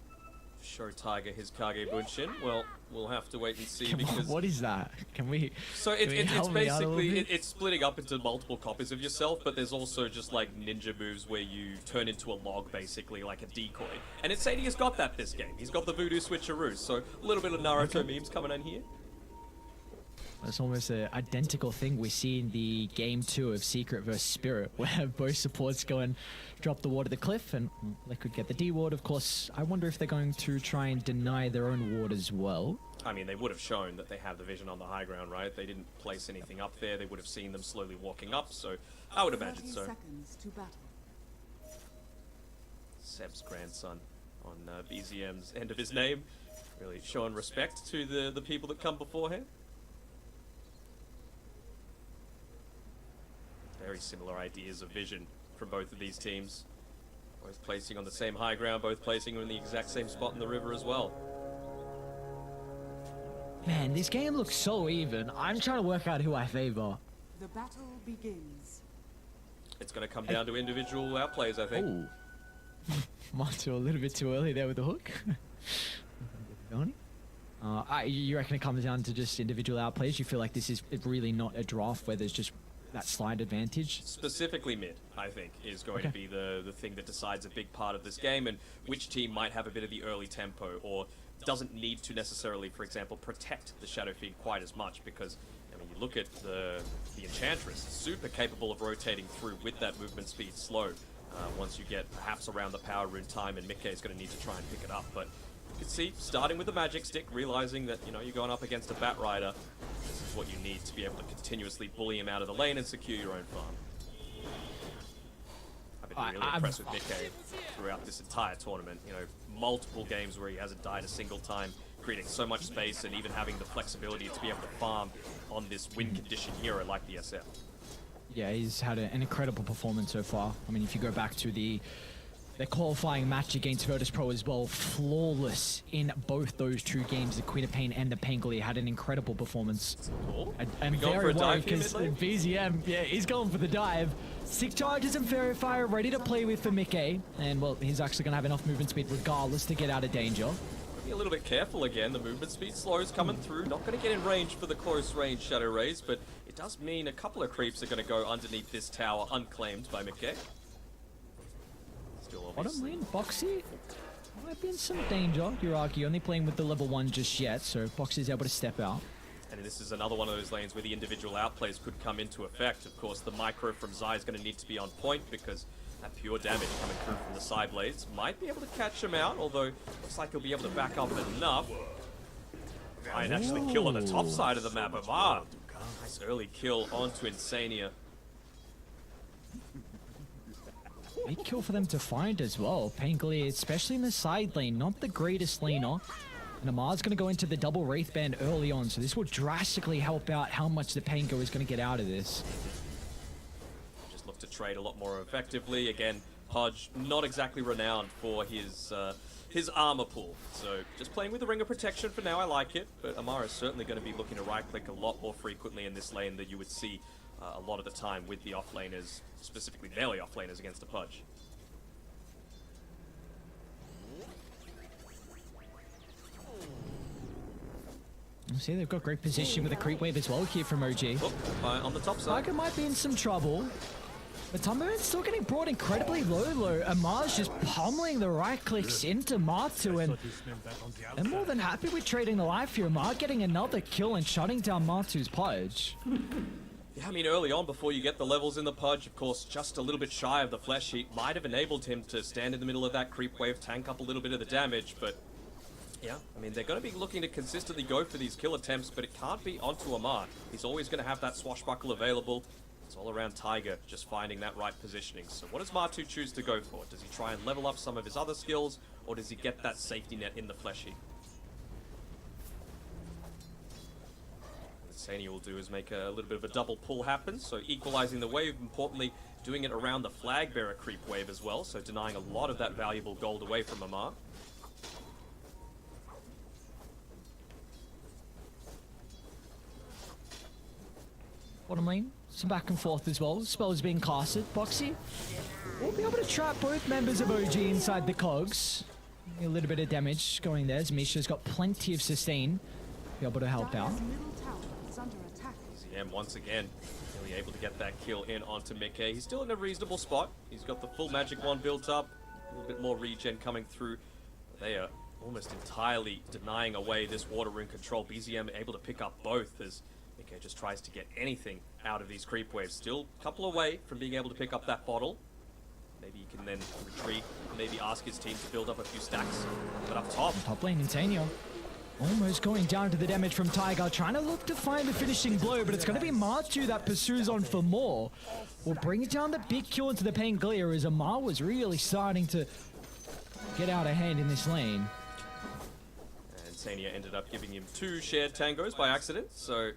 show Tiger his Kage Bunshin. Well, we'll have to wait and see because... What is that? Can we... So it's basically, it's splitting up into multiple copies of yourself, but there's also just like ninja moves where you turn into a log, basically, like a decoy. And Sania's got that this game. He's got the voodoo switcheroo, so a little bit of Naruto memes coming in here. It's almost an identical thing we see in the Game 2 of Secret vs. Spirit, where both supports go and drop the ward of the cliff, and they could get the D ward. Of course, I wonder if they're going to try and deny their own ward as well. I mean, they would have shown that they have the vision on the high ground, right? They didn't place anything up there. They would have seen them slowly walking up, so I would imagine so. Seconds to battle. Seb's grandson on BZM's end of his name. Really showing respect to the people that come before him. Very similar ideas of vision from both of these teams. Both placing on the same high ground, both placing in the exact same spot in the river as well. Man, this game looks so even. I'm trying to work out who I favor. The battle begins. It's going to come down to individual outplays, I think. Oh. Monto a little bit too early there with the hook. You reckon it comes down to just individual outplays? You feel like this is really not a draft where there's just that slight advantage? Specifically mid, I think, is going to be the thing that decides a big part of this game, and which team might have a bit of the early tempo or doesn't need to necessarily, for example, protect the Shadow Fiend quite as much, because I mean, you look at the Enchantress, super capable of rotating through with that movement speed slow. Once you get perhaps around the power rune time, and Mickey is going to need to try and pick it up, but you can see, starting with the magic stick, realizing that, you know, you're going up against a Batrider. This is what you need to be able to continuously bully him out of the lane and secure your own farm. I've been really impressed with Mickey throughout this entire tournament. You know, multiple games where he hasn't died a single time, creating so much space and even having the flexibility to be able to farm on this win condition hero like the SF. Yeah, he's had an incredible performance so far. I mean, if you go back to their qualifying match against Virtus Pro as well, flawless in both those 2 games. The Queen of Pain and the Pangolier had an incredible performance. Cool. And very worried because BZM, yeah, he's going for the dive. 6 charges and Fairy Fire ready to play with for Mickey. And, well, he's actually going to have enough movement speed regardless to get out of danger. Be a little bit careful again. The movement speed slows coming through. Not going to get in range for the close range Shadow Rays, but it does mean a couple of creeps are going to go underneath this tower unclaimed by Mickey. Bottom lane, Boxy might be in some danger. Hiraki only playing with the level 1 just yet, so Boxy's able to step out. And this is another one of those lanes where the individual outplays could come into effect. Of course, the micro from Zai is going to need to be on point because that pure damage coming through from the side blades might be able to catch him out, although looks like he'll be able to back up enough. Try and actually kill on the top side of the map. Nice early kill onto Insania. Big kill for them to find as well. Pangolier, especially in the side lane, not the greatest laner. And Amar's going to go into the double Wraith Band early on, so this will drastically help out how much the Pango is going to get out of this. Just look to trade a lot more effectively. Again, Pudge not exactly renowned for his armor pool. So just playing with the Ring of Protection for now, I like it. But Amar is certainly going to be looking to right-click a lot more frequently in this lane than you would see a lot of the time with the offlaners, specifically melee offlaners against a Pudge. See, they've got great position with a creep wave as well here from OG. Oh, on the top side. Tiger might be in some trouble. But Tumberman's still getting brought incredibly low. Amar's just pummeling the right clicks into Matu, and they're more than happy with trading the life here. Amar getting another kill and shutting down Matu's Pudge. Yeah, I mean, early on, before you get the levels in the Pudge, of course, just a little bit shy of the Flesh Heat might have enabled him to stand in the middle of that creep wave, tank up a little bit of the damage, but yeah, I mean, they're going to be looking to consistently go for these kill attempts, but it can't be onto Amar. He's always going to have that swashbuckle available. It's all around Tiger, just finding that right positioning. So what does Matu choose to go for? Does he try and level up some of his other skills, or does he get that safety net in the Flesh Heat? What Sania will do is make a little bit of a double pull happen, so equalizing the wave, importantly, doing it around the Flag Bearer creep wave as well, so denying a lot of that valuable gold away from Amar. Bottom lane, some back and forth as well. Spell is being casted. Boxy will be able to trap both members of OG inside the cogs. A little bit of damage going there. Misha's got plenty of sustain. Be able to help out. Dire's middle tower is under attack. ZM once again really able to get that kill in onto Mickey. He's still in a reasonable spot. He's got the full magic wand built up. A little bit more regen coming through. They are almost entirely denying away this water rune control. BZM able to pick up both as Mickey just tries to get anything out of these creep waves. Still a couple away from being able to pick up that bottle. Maybe he can then retreat, maybe ask his team to build up a few stacks. But up top, Top lane, Insania almost going down to the damage from Tiger, trying to look to find the finishing blow, but it's going to be Matu that pursues on for more. Will bring down the big kill into the Pangolier as Amar was really starting to get out of hand in this lane. and Sania ended up giving him 2 shared tangos by accident, so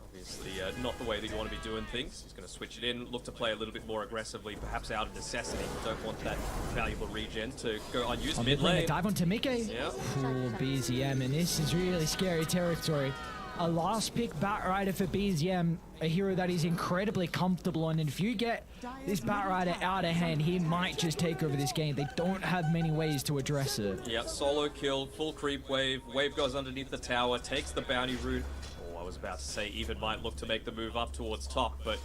obviously not the way that you want to be doing things. He's going to switch it in, look to play a little bit more aggressively, perhaps out of necessity. Don't want that valuable regen to go unused mid Playing a lane. dive onto Mickey. Yeah. Poor BZM, and this is really scary territory. A last pick Batrider for BZM, a hero that is incredibly comfortable on, and if you get this Batrider out of hand, he might just take over this game. They don't have many ways to address it. Yeah, solo kill, full creep wave. Wave goes underneath the tower, takes the bounty route. Oh, I was about to say even might look to make the move up towards top, but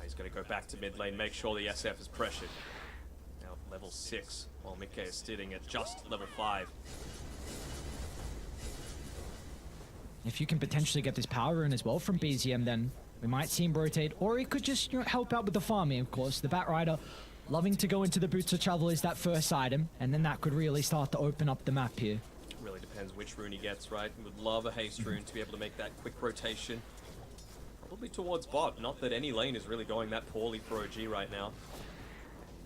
he's going to go back to mid lane, make sure the SF is pressured. Now level 6, while Mickey is sitting at just level 5. If you can potentially get this power rune as well from BZM, then we might see him rotate, or he could just help out with the farming, of course. The Batrider loving to go into the Boots of Travel is that first item, and then that could really start to open up the map here. Really depends which rune he gets, right? He would love a haste rune to be able to make that quick rotation. Probably towards bot, not that any lane is really going that poorly for OG right now.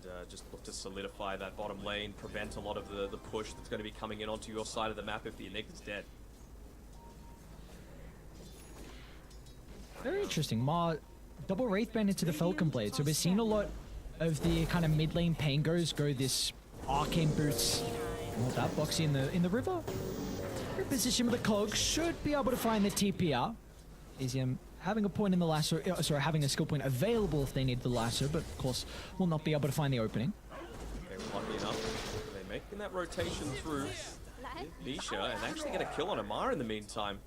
And just look to solidify that bottom lane, prevent a lot of the push that's going to be coming in onto your side of the map if the Enigma's dead. Very interesting. Ma double Wraithband into the Falcon Blade. So we've seen a lot of the kind of mid lane Pangos go this arcane boots. Well, that Boxy in the river. Good position with the Cog. Should be able to find the TPR. Is having a point in the lasso, sorry, having a skill point available if they need the lasso, but of course will not be able to find the opening. Okay, well, lucky enough. They're making that rotation through Nisha and actually get a kill on Amar in the meantime.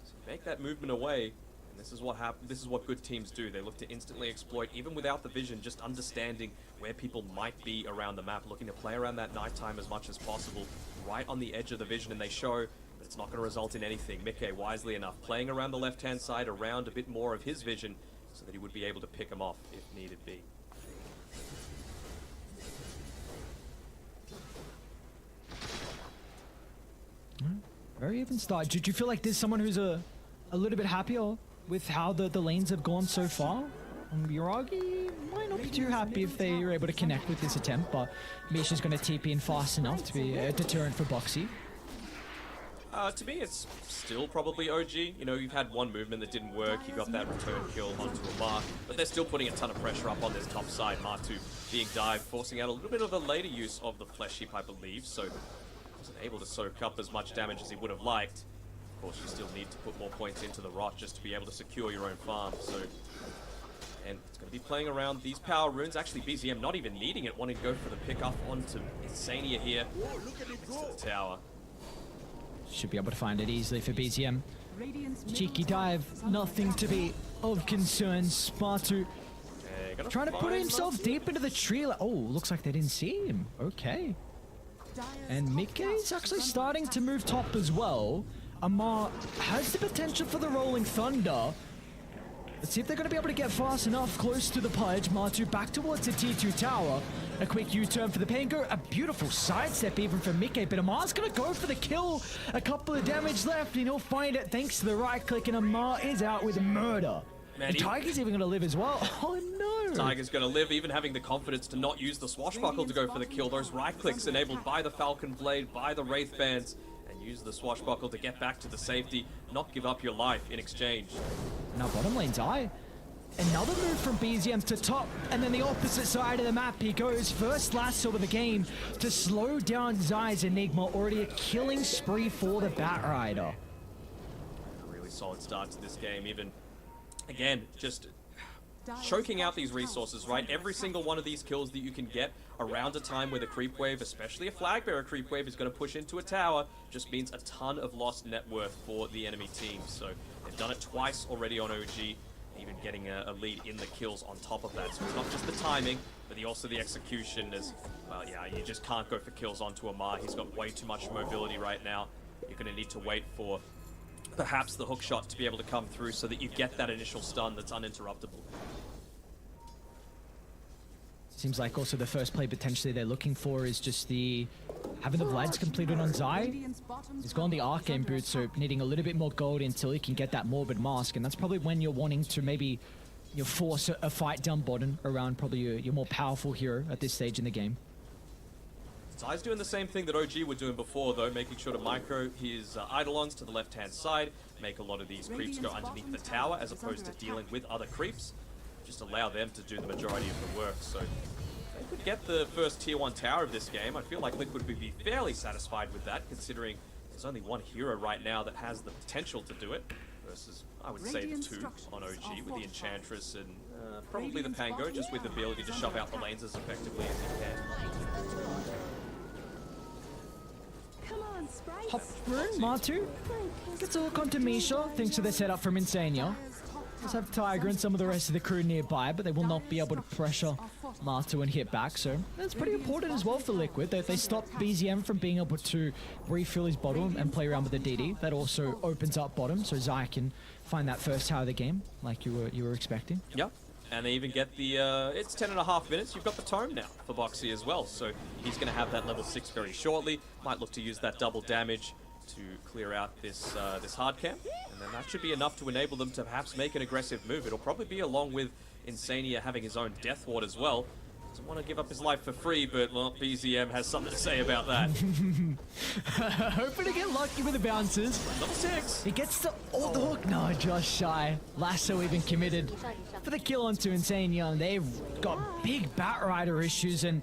So make that movement away. This is what This is what good teams do. They look to instantly exploit, even without the vision, just understanding where people might be around the map, looking to play around that nighttime as much as possible, right on the edge of the vision, and they show, but it's not going to result in anything. Mickey, wisely enough, playing around the left-hand side, around a bit more of his vision, so that he would be able to pick him off if needed be. Very even start. Do you feel like there's someone who's a little bit happier with how the lanes have gone so far? Yuragi might not be too happy if they are able to connect with this attempt, but Misha's going to TP in fast enough to be a deterrent for Boxy. To me, it's still probably OG. You know, you've had one movement that didn't work. You got that return kill onto a Mar, but they're still putting a ton of pressure up on this top side. Mar2 being dived, forcing out a little bit of a later use of the Flesh Heap, I believe, so wasn't able to soak up as much damage as he would have liked. Of course, you still need to put more points into the rot just to be able to secure your own farm, so... And it's going to be playing around these power runes. Actually, BZM not even needing it, wanting to go for the pickup onto Insania here. Next to the tower. Should be able to find it easily for BZM. Radiant's Cheeky middle tower dive, is under nothing to be of concern. Spartu Okay, trying to put himself deep into the tree. Oh, looks like they didn't see him. Okay. Dire's And top Mickey's tower actually is under starting to attack. move top as well. Amar has the potential for the Rolling Thunder. Let's see if they're going to be able to get fast enough close to the Pudge. Mar2 back towards the T2 tower. A quick U-turn for the Pango. A beautiful sidestep even from Mickey, but Amar's going to go for the kill. A couple of damage left, and he'll find it thanks to the right click, and Amar is out with murder. Man, And he- Tiger's even going to live as well. Oh no! Tiger's going to live, even having the confidence to not use the Swashbuckle to go for the kill. Those right clicks enabled by the Falcon Blade, by the Wraith Bands, and use the Swashbuckle to get back to the safety, not give up your life in exchange. Now bottom lane's eye. Another move from BZM to top, and then the opposite side of the map. He goes first lasso of the game to slow down Zai's Enigma. Already a killing spree for the Batrider. A really solid start to this game, even, again, just Dire's choking out these top tower resources, is right? under Every attack. single one of these kills that you can get around a time where the creep wave, especially a flag bearer creep wave, is going to push into a tower, just means a ton of lost net worth for the enemy team. So they've done it twice already on OG, even getting a lead in the kills on top of that. So it's not just the timing, but also the execution as, well, yeah, you just can't go for kills onto Amar. He's got way too much mobility right now. You're going to need to wait for perhaps the hook shot to be able to come through so that you get that initial stun that's uninterruptible. Seems like also the first play potentially they're looking for is just the having the Vlads completed on Zai. Radiant's bottom He's gone the tower is Arcane under Boot, so attack. needing a little bit more gold until he can get that Morbid Mask, and that's probably when you're wanting to maybe force a fight down bottom around probably your more powerful hero at this stage in the game. Zai's doing the same thing that OG were doing before, though, making sure to micro his Eidolons to the left-hand side, make a lot of these creeps go underneath the tower as opposed to dealing with other creeps. Just allow them to do the majority of the work, so if they could get the first tier 1 tower of this game, I feel like Liquid would be fairly satisfied with that, considering there's only one hero right now that has the potential to do it, versus, I would say, the Radiant 2 structures on are OG, with the fortified. Enchantress and probably the Radiant's Pango, bottom just with the ability to tower is shove under out the attack. lanes as effectively as he can. Come on, Sprite. Hop through, Mar2 gets a look onto Misha, thanks to the setup from Insania. Dire's top Let's tower have Tiger and some of the rest of the crew nearby, but they will not be able to pressure Mar2 and hit back, so that's pretty important as well for Liquid. They stop BZM from being able to refill his bottom and play around with the DD. That also opens up bottom, so Zai can find that first tower of the game, like you were expecting. Yep. And they even get the, it's 10.5 minutes. You've got the tome now for Boxy as well. So he's going to have that level 6 very shortly. Might look to use that double damage to clear out this this hard camp. And then that should be enough to enable them to perhaps make an aggressive move. It'll probably be along with Insania having his own Death Ward as well. Doesn't want to give up his life for free, but, well, BZM has something to say about that. Hoping to get lucky with the bounces. Level 6! He gets the hook. No, Josh shy. Lasso even committed for the kill onto Insania, and they've got big Batrider issues, and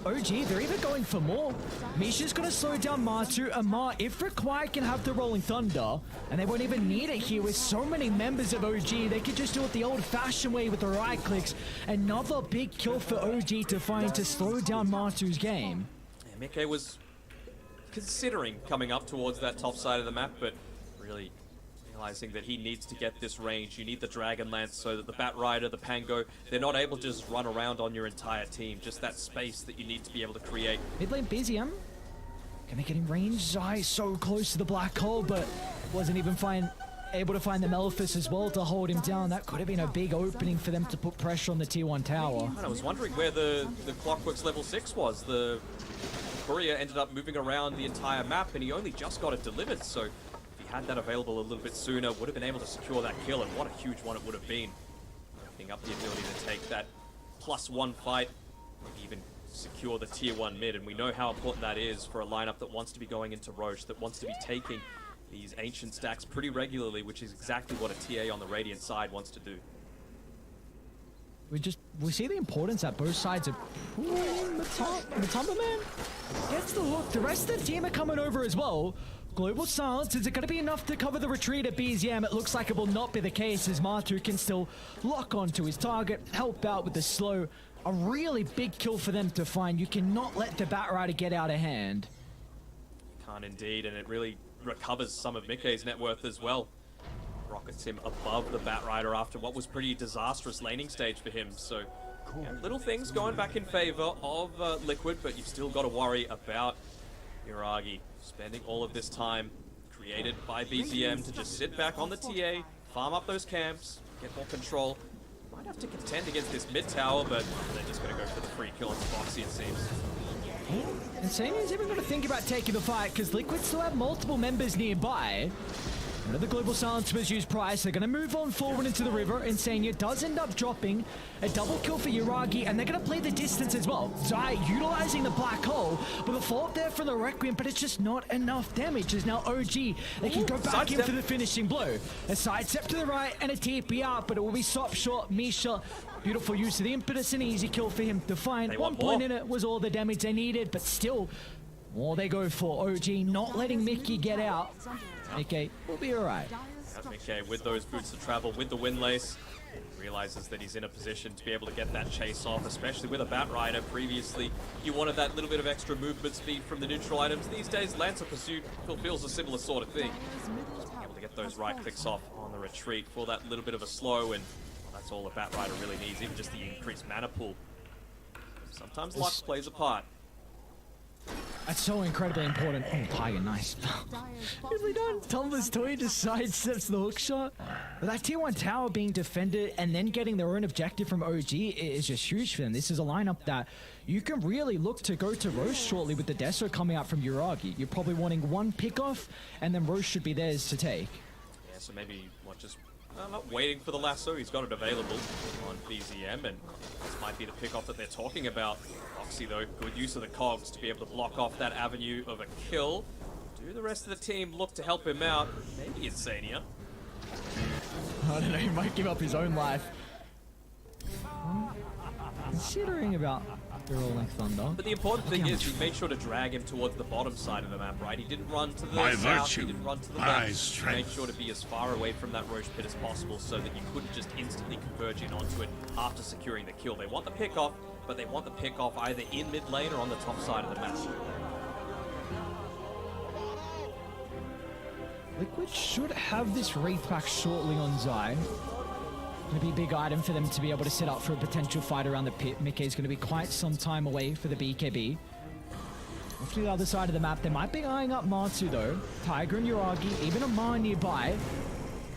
OG, they're even going for more. Misha's gonna slow down Mar2. Amar, if required, can have the Rolling Thunder, and they won't even need it here with so many members of OG. They could just do it the old-fashioned way with the right clicks. Another big kill for OG to find to slow down Mar2's game. Yeah, Mickey was considering coming up towards that top side of the map, but really realizing that he needs to get this range. You need the Dragon Lance so that the Batrider, the Pango, they're not able to just run around on your entire team. Just that space that you need to be able to create. Mid lane BZM. Can they get in range? Zai so close to the black hole, but wasn't even able to find the Malefice as well to hold him down. That could have been a big opening for them to put pressure on the tier 1 tower. And I was wondering where the Clockworks level 6 was. The courier ended up moving around the entire map, and he only just got it delivered, so if he had that available a little bit sooner, would have been able to secure that kill, and what a huge one it would have been. Opening up the ability to take that +1 fight, maybe even secure the tier 1 mid, and we know how important that is for a lineup that wants to be going into Roche, that wants to be taking these ancient stacks pretty regularly, which is exactly what a TA on the Radiant side wants to do. We see the importance that both sides are pulling the top. Matumba Man gets the hook. The rest of the team are coming over as well. Global Silence, is it going to be enough to cover the retreat at BZM? It looks like it will not be the case, as Martu can still lock onto his target, help out with the slow. A really big kill for them to find. You cannot let the Batrider get out of hand. Can't indeed, and it really recovers some of Mickey's net worth as well. Rockets him above the Batrider after what was pretty disastrous laning stage for him. So yeah, little things going back in favor of Liquid, but you've still got to worry about Yuragi spending all of this time created by BZM to just sit back on the TA, farm up those camps, get more control. Might have to contend against this mid tower, but they're just going to go for the free kill on Foxy, it seems. Insania's even going to think about taking the fight, because Liquid still have multiple members nearby. Another Global Silence was used Price. They're going to move on forward into the river. Insania does end up dropping a double kill for Yuragi, and they're going to play the distance as well. Zai utilizing the black hole with a follow-up there from the Requiem, but it's just not enough damage. As now OG, they can go back in for the finishing blow. A sidestep to the right and a TP out, but it will be stopped short. Misha, beautiful use of the impetus, an easy kill for him to find. 1 point in it was all the damage they needed, but still, all they go for. OG not letting Mickey get out. Mickey will be alright. Mickey with those boots of travel, with the Windlace, realizes that he's in a position to be able to get that chase off, especially with a Batrider. Previously, you wanted that little bit of extra movement speed from the neutral items. These days, Lancer Pursuit fulfills a similar sort of thing. Being able to get those right clicks off on the retreat for that little bit of a slow, and that's all a Batrider really needs, even just the increased mana pool. Sometimes luck plays a part. That's so incredibly important. Oh, Tiger, nice. Beautifully done. Tumblr's Toy just sidesteps the hook shot. But that tier 1 tower being defended and then getting their own objective from OG is just huge for them. This is a lineup that you can really look to go to Roche shortly with the Deso coming out from Yuragi. You're probably wanting one pick-off, and then Roche should be theirs to take. Yeah, so maybe just not waiting for the lasso. He's got it available on BZM, and this might be the pick-off that they're talking about. Foxy, though, good use of the cogs to be able to block off that avenue of a kill. Do the rest of the team look to help him out? Maybe Insania. I don't know, he might give up his own life. Considering about the Rolling Thunder. But the important thing is he made sure to drag him towards the bottom side of the map, right? He didn't run to the south, he didn't run to the left. He made sure to be as far away from that Roche pit as possible so that you couldn't just instantly converge in onto it after securing the kill. They want the pick off, but they want the pick off either in mid lane or on the top side of the map. Liquid should have this Wraith back shortly on Zai. Going to be a big item for them to be able to set up for a potential fight around the pit. Mickey's going to be quite some time away for the BKB. Off to the other side of the map, they might be eyeing up Matsu though. Tiger and Yuragi, even a Ma nearby.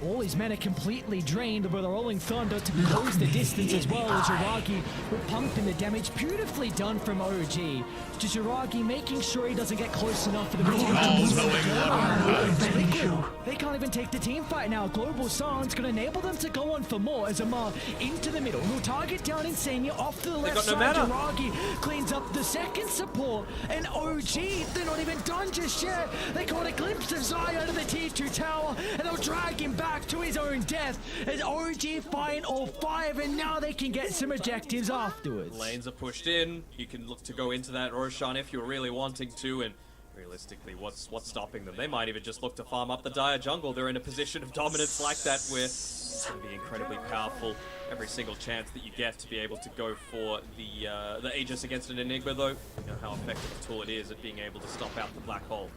All his men are completely drained with a Rolling Thunder to close the distance as well as Yuragi will pump in the damage. Beautifully done from OG. Just Yuragi making sure he doesn't get close enough for the They can't even take the team fight now. Global Silence going to enable them to go on for more as Amar into the middle. He'll target down Insania off to the left side. Yuragi cleans up the second support. And OG, they're not even done just yet. They caught a glimpse of Zai out of the tier 2 tower and they'll drag him back to his own death as OG find all 5, and now they can get some objectives afterwards. Lanes are pushed in. You can look to go into that Roshan if you're really wanting to, and realistically, what's stopping them? They might even just look to farm up the Dire jungle. They're in a position of dominance like that where it's going to be incredibly powerful. Every single chance that you get to be able to go for the Aegis against an Enigma, though, you know how effective a tool it is at being able to stop out the black hole.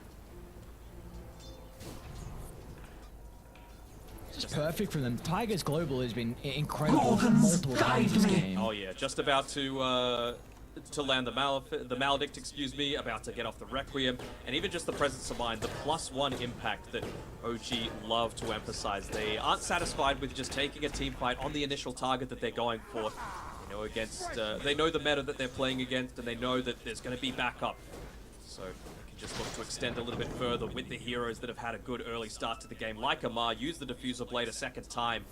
It's perfect for them. Tiger's Global has been incredible for multiple times this game. Oh yeah, just about to land the Maledict, excuse me, about to get off the Requiem, and even just the presence of mind, the +1 impact that OG love to emphasize. They aren't satisfied with just taking a team fight on the initial target that they're going for. You know, against they know the meta that they're playing against, and they know that there's going to be backup. So just look to extend a little bit further with the heroes that have had a good early start to the game, like Amar, use the Diffuser Blade a second time,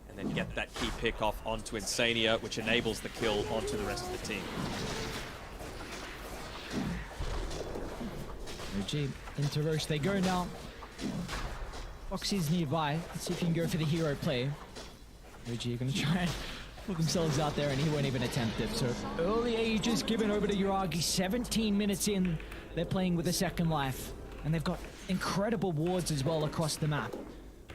and then get that key pick off onto Insania, which enables the kill onto the rest of the team. OG into Roche they go now. Foxy's nearby. Let's see if he can go for the hero play. OG are going to try and put themselves out there, and he won't even attempt it. So early Aegis given over to Yuragi. 17 minutes in, they're playing with a second life. And they've got incredible wards as well across the map.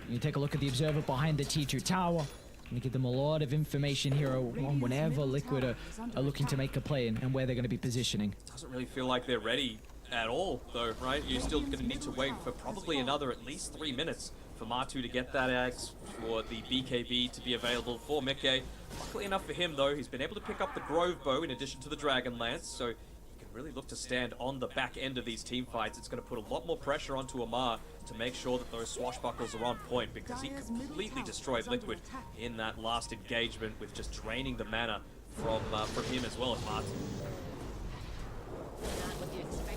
You take a look at the observer behind the T2 tower. Gonna give them a lot of information here on whenever Liquid are looking to make a play and where they're going to be positioning. Doesn't really feel like they're ready at all, though, right? You're still going to need to wait for probably another at least 3 minutes for Matu to get that axe, for the BKB to be available for Mickey. Luckily enough for him, though, he's been able to pick up the Grove Bow in addition to the Dragon Lance, so he can really look to stand on the back end of these team fights. It's going to put a lot more pressure onto Amar to make sure that those swashbuckles are on point, because he completely destroyed Liquid in that last engagement with just draining the mana from him as well as Matu.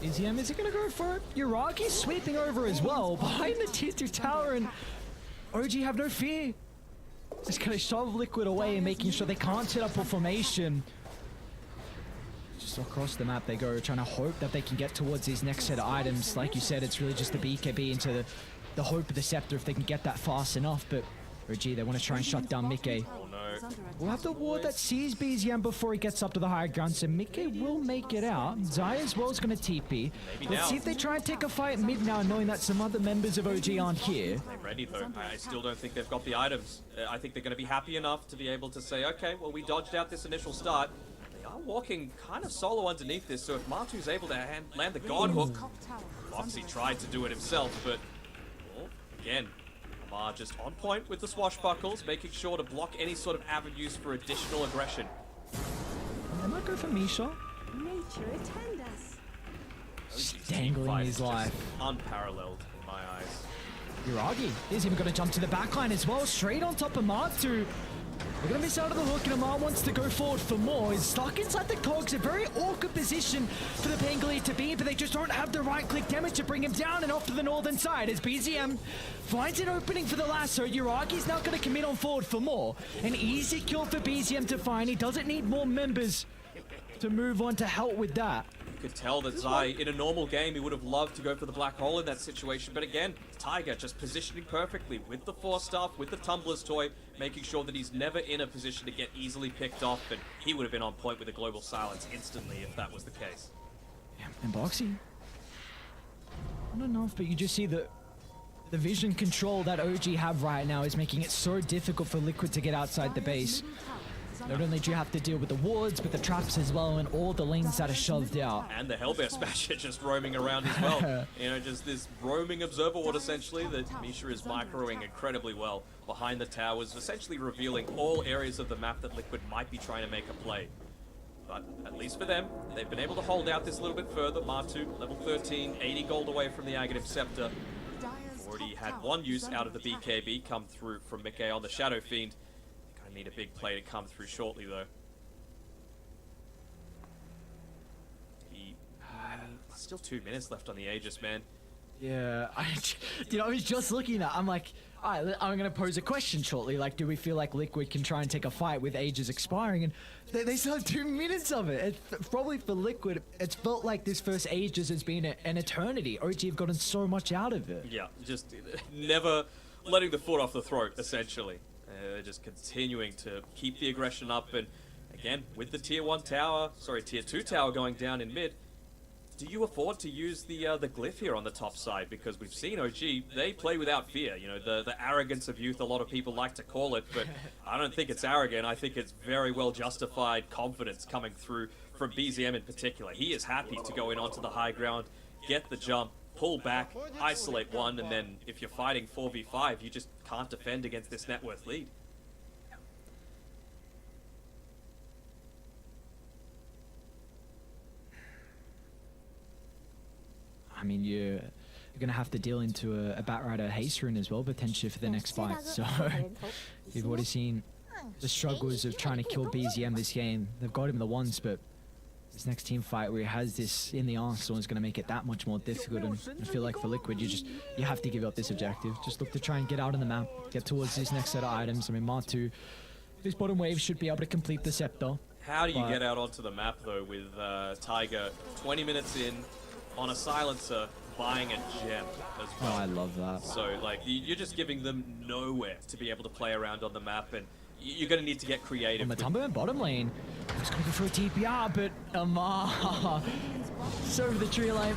BZM, is he going to go for it? Yuragi sweeping over as well behind the T2 tower, and OG have no fear. Just going to shove Liquid away and making sure they can't set up a formation. Just across the map they go, trying to hope that they can get towards these next set of items. Like you said, it's really just the BKB into the hope of the Scepter if they can get that fast enough, but OG, they want to try and shut down Mickey. Oh no. We'll have the ward that sees BZM before he gets up to the higher ground, so Mickey will make it out. Zaya as well is going to TP. Let's see if they try and take a fight mid now, knowing that some other members of OG aren't here. They're ready though. I still don't think they've got the items. I think they're going to be happy enough to be able to say, okay, well, we dodged out this initial start. They are walking kind of solo underneath this, so if Matu's able to land the God Hook, Foxy tried to do it himself, but well, again, Amar just on point with the swashbuckles, making sure to block any sort of avenues for additional aggression. They might go for Misha. Nature attend us. OG's Dangling team fight his is just life. unparalleled in my eyes. Yuragi is even going to jump to the backline as well, straight on top of Matu. They're going to miss out of the hook, and Amar wants to go forward for more. He's stuck inside the cogs, a very awkward position for the Bengali to be, but they just don't have the right-click damage to bring him down and off to the northern side as BZM finds an opening for the lasso. Yuragi's now going to commit on forward for more. An easy kill for BZM to find. He doesn't need more members to move on to help with that. You could tell that Zai, in a normal game, he would have loved to go for the black hole in that situation, but again, Tiger just positioning perfectly with the Force Staff, with the Tumbler's Toy, making sure that he's never in a position to get easily picked off, and he would have been on point with a Global Silence instantly if that was the case. Yeah, and Boxy, not enough, but you just see the vision control that OG have right now is making it so difficult for Liquid to get outside the base. Not only do you have to deal with the wards, but the traps as well, and all the lanes that are shoved out. And the Hellbear Smasher just roaming around as well. You know, just this roaming observer ward essentially that Misha is microing incredibly well behind the towers, essentially revealing all areas of the map that Liquid might be trying to make a play. But at least for them, they've been able to hold out this little bit further. Matu, level 13, 80 gold away from the Aghanim Scepter. Already had one use out of the BKB come through from Mickey on the Shadow Fiend. Need a big play to come through shortly, though. Still 2 minutes left on the Aegis, man. Yeah, I was just looking at. I'm like, all right, I'm gonna pose a question shortly. Like, do we feel like Liquid can try and take a fight with Aegis expiring? And they still have 2 minutes of it. It's probably for Liquid, it's felt like this first Aegis has been an eternity. OG have gotten so much out of it. Yeah, just never letting the foot off the throat, essentially. They're just continuing to keep the aggression up, and again, with the tier 2 tower going down in mid, do you afford to use the glyph here on the top side? Because we've seen OG, they play without fear. You know, the arrogance of youth, a lot of people like to call it, but I don't think it's arrogant. I think it's very well justified confidence coming through from BZM in particular. He is happy to go in onto the high ground, get the jump, pull back, isolate one, and then if you're fighting 4v5, you just can't defend against this net worth lead. I mean, you're going to have to deal into a Batrider Haste Rune as well, potentially for the next fight. So you've already seen the struggles of trying to kill BZM this game. They've got him the once, but this next team fight where he has this in the Arsenal is going to make it that much more difficult. And I feel like for Liquid, you have to give up this objective. Just look to try and get out on the map, get towards this next set of items. I mean, Matu, this bottom wave should be able to complete the Scepter. How do you get out onto the map, though, with Tiger 20 minutes in, on a silencer, buying a gem as well. Oh, I love that. So, like, you're just giving them nowhere to be able to play around on the map, and you're going to need to get creative. Matumba in bottom lane. He's going to go for a TPR, but Amar over the tree line.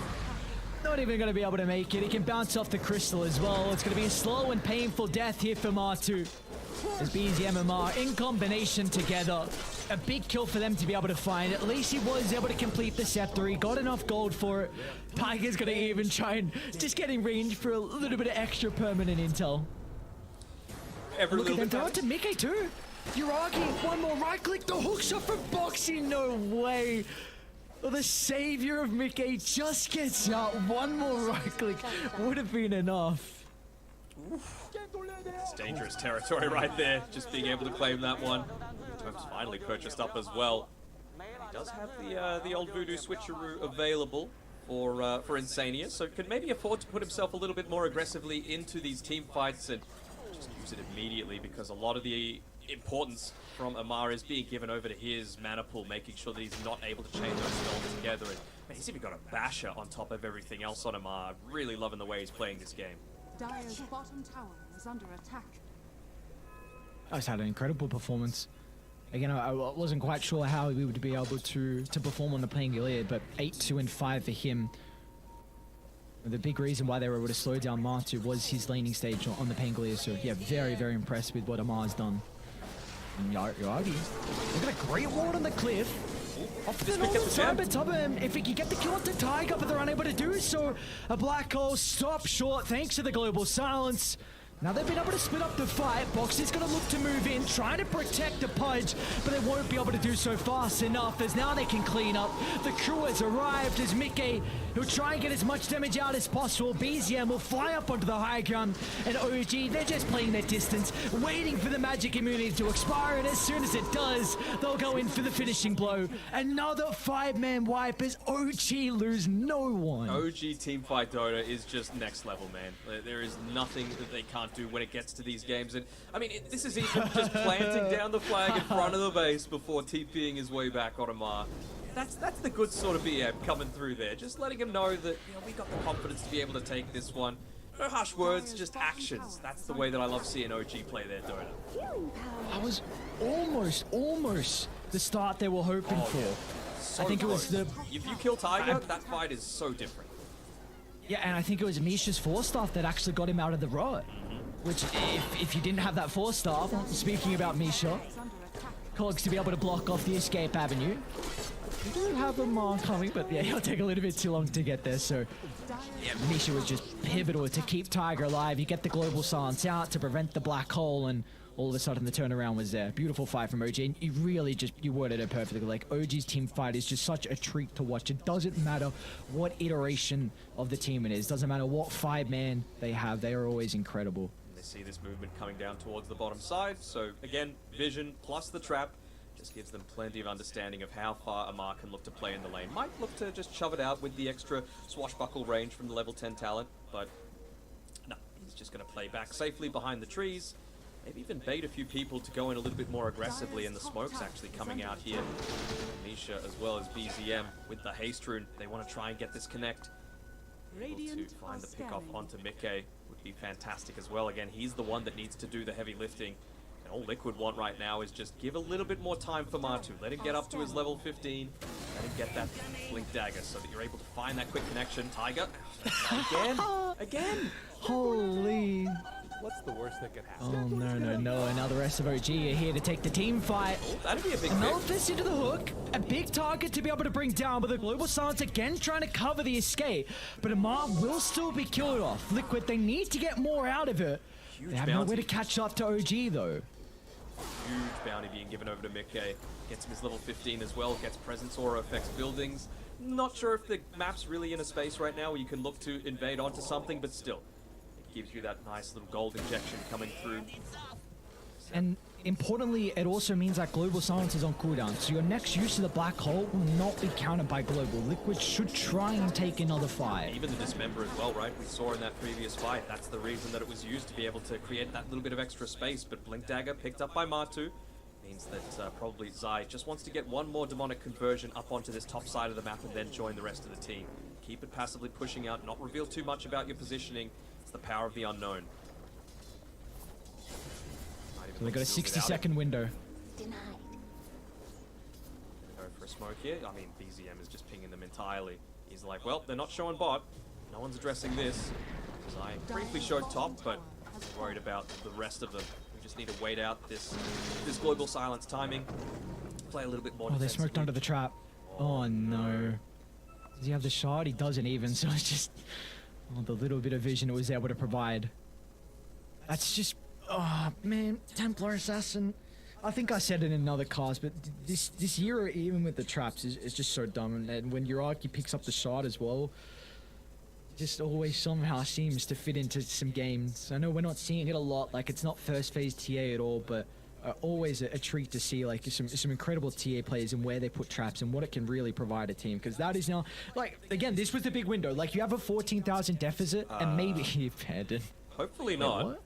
Not even going to be able to make it. He can bounce off the crystal as well. It's going to be a slow and painful death here for Matu. As BZM and Mar in combination together. A big kill for them to be able to find. At least he was able to complete the scepter. He got enough gold for it. Tiger's going to even try and just get in range for a little bit of extra permanent intel. Look at them throw it to Mickey too. Yuragi, one more right click. The hook shot from Boxy. No way. Well, the savior of Mickey just gets out. One more right click would have been enough. It's dangerous territory right there, just being able to claim that one. Tome's finally purchased up as well. He does have the old Voodoo switcheroo available for Insania, so could maybe afford to put himself a little bit more aggressively into these team fights and just use it immediately, because a lot of the importance from Amar is being given over to his mana pool, making sure that he's not able to chain those spells together. And man, he's even got a basher on top of everything else on Amar. Really loving the way he's playing this game. Dire's bottom tower is under attack. I just had an incredible performance. Again, I wasn't quite sure how we would be able to perform on the Pangolier, but 8-2 and 5 for him. The big reason why they were able to slow down Matu was his laning stage on the Pangolier. So yeah, very, very impressed with what Amar's done. And Yagi, look at a great ward on the cliff. Off the normal side, but top of him, if he can get the kill onto Tiger, but they're unable to do so. A black hole stopped short thanks to the global silence. Now they've been able to split up the fight. Boxy's going to look to move in, trying to protect the Pudge, but they won't be able to do so fast enough, as now they can clean up. The crew has arrived as Mickey, he'll try and get as much damage out as possible. BZM will fly up onto the high ground, and OG, they're just playing their distance, waiting for the magic immunity to expire, and as soon as it does, they'll go in for the finishing blow. Another 5-man wipe as OG lose no one. OG Teamfight Dota is just next level, man. There is nothing that they can't do when it gets to these games, and I mean, this is even just planting down the flag in front of the base before TPing his way back on Amar. That's the good sort of BM coming through there, just letting him know that, you know, we got the confidence to be able to take this one. No harsh words, just actions. That's the way that I love seeing OG play their Dota. That was almost the start they were hoping for. Yeah. So I think close. it was the... If you kill Tiger, that fight is so different. Yeah, and I think it was Misha's Force Staff that actually got him out of the rot. Which, if you didn't have that Force Staff, speaking about Misha, Cogs to be able to block off the escape avenue. We do have a Mar coming, but yeah, he'll take a little bit too long to get there, so... Yeah, Misha was just pivotal to keep Tiger alive. You get the global silence out to prevent the black hole, and all of a sudden the turnaround was there. Beautiful fight from OG, and you really just, you worded it perfectly. Like, OG's team fight is just such a treat to watch. It doesn't matter what iteration of the team it is. Doesn't matter what 5-man they have. They are always incredible. They see this movement coming down towards the bottom side, so again, vision plus the trap just gives them plenty of understanding of how far Amar can look to play in the lane. Might look to just shove it out with the extra swashbuckle range from the level 10 talent, but no, he's just going to play back safely behind the trees. Maybe even bait a few people to go in a little bit more aggressively, and the smoke's actually coming out here. Misha as well as BZM with the haste rune. They want to try and get this connect. Able to find the pick off onto Mickey would be fantastic as well. Again, he's the one that needs to do the heavy lifting. And all Liquid want right now is just give a little bit more time for Matu. Let him get up to his level 15. Let him get that Blink Dagger so that you're able to find that quick connection. Tiger, again. Holy... What's the worst that could happen? Oh, no. And now the rest of OG are here to take the team fight. Oh, that'd be a big Amethyst into the hook. A big target to be able to bring down, but the global silence again trying to cover the escape. But Amar will still be killed off. Liquid, they need to get more out of it. They have no way to catch up to OG, though. Huge bounty being given over to Mickey. Gets him his level 15 as well. Gets Presence Aura, affects buildings. Not sure if the map's really in a space right now where you can look to invade onto something, but still. Gives you that nice little gold injection coming through. And importantly, it also means that global silence is on cooldown, so your next use of the black hole will not be countered by global. Liquid should try and take another fight. Even the dismember as well, right? We saw in that previous fight, that's the reason that it was used, to be able to create that little bit of extra space. But Blink Dagger picked up by Matu means that probably Zai just wants to get one more demonic conversion up onto this top side of the map and then join the rest of the team. Keep it passively pushing out, not reveal too much about your positioning. It's the power of the unknown. So they got a 60-second window. Denied. Go for a smoke here. I mean, BZM is just pinging them entirely. He's like, well, they're not showing bot. No one's addressing this. Because I briefly showed top, but I'm worried about the rest of them. We just need to wait out this global silence timing. Play a little bit more. Oh, they smoked defensively. under the trap. Oh no. Does he have the shot? He doesn't even, so it's just the little bit of vision it was able to provide. That's just, oh man, Templar Assassin. I think I said it in another cast, but this year, even with the traps, is just so dumb. And when Urarki picks up the shot as well, just always somehow seems to fit into some games. I know we're not seeing it a lot, like it's not first phase TA at all, but always a treat to see like some incredible TA players and where they put traps and what it can really provide a team. Because that is now, like, again, this was the big window. Like, you have a 14,000 deficit, and maybe he abandoned. Hopefully Wait, not. what?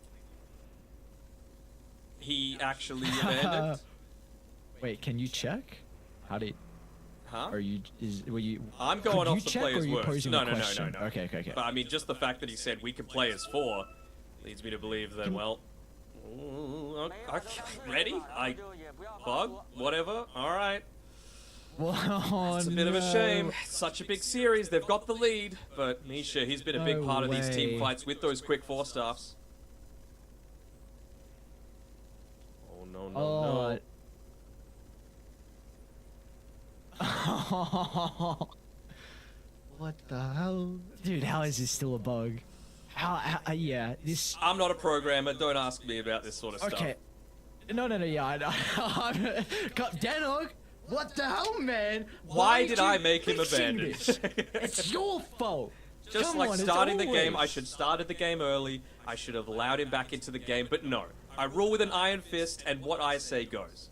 He actually abandoned. Wait, can you check? How did? Huh? Are you? Were you? I'm going could off you the check, or player's are you words. posing No, a no, no, question? no, no. Okay. But I mean, just the fact that he said we can play as 4 leads me to believe that, well, okay, ready? Bug? Whatever. All right. Well, It's a bit of a shame. It's such a big series. They've got the lead. But Misha, he's been a big No part of these way. team fights with those quick 4-staffs. Oh, no, no, no. What the hell? Dude, how is this still a bug? How yeah, this... I'm not a programmer. Don't ask me about this sort of stuff. Okay. No, yeah, I know. Danog, what the hell, man? Why did you I make him fixing abandon? this? It's your fault. Just Come like on, it's starting the game, I always- should started the game early. I should have allowed him back into the game, but no. I rule with an iron fist, and what I say goes.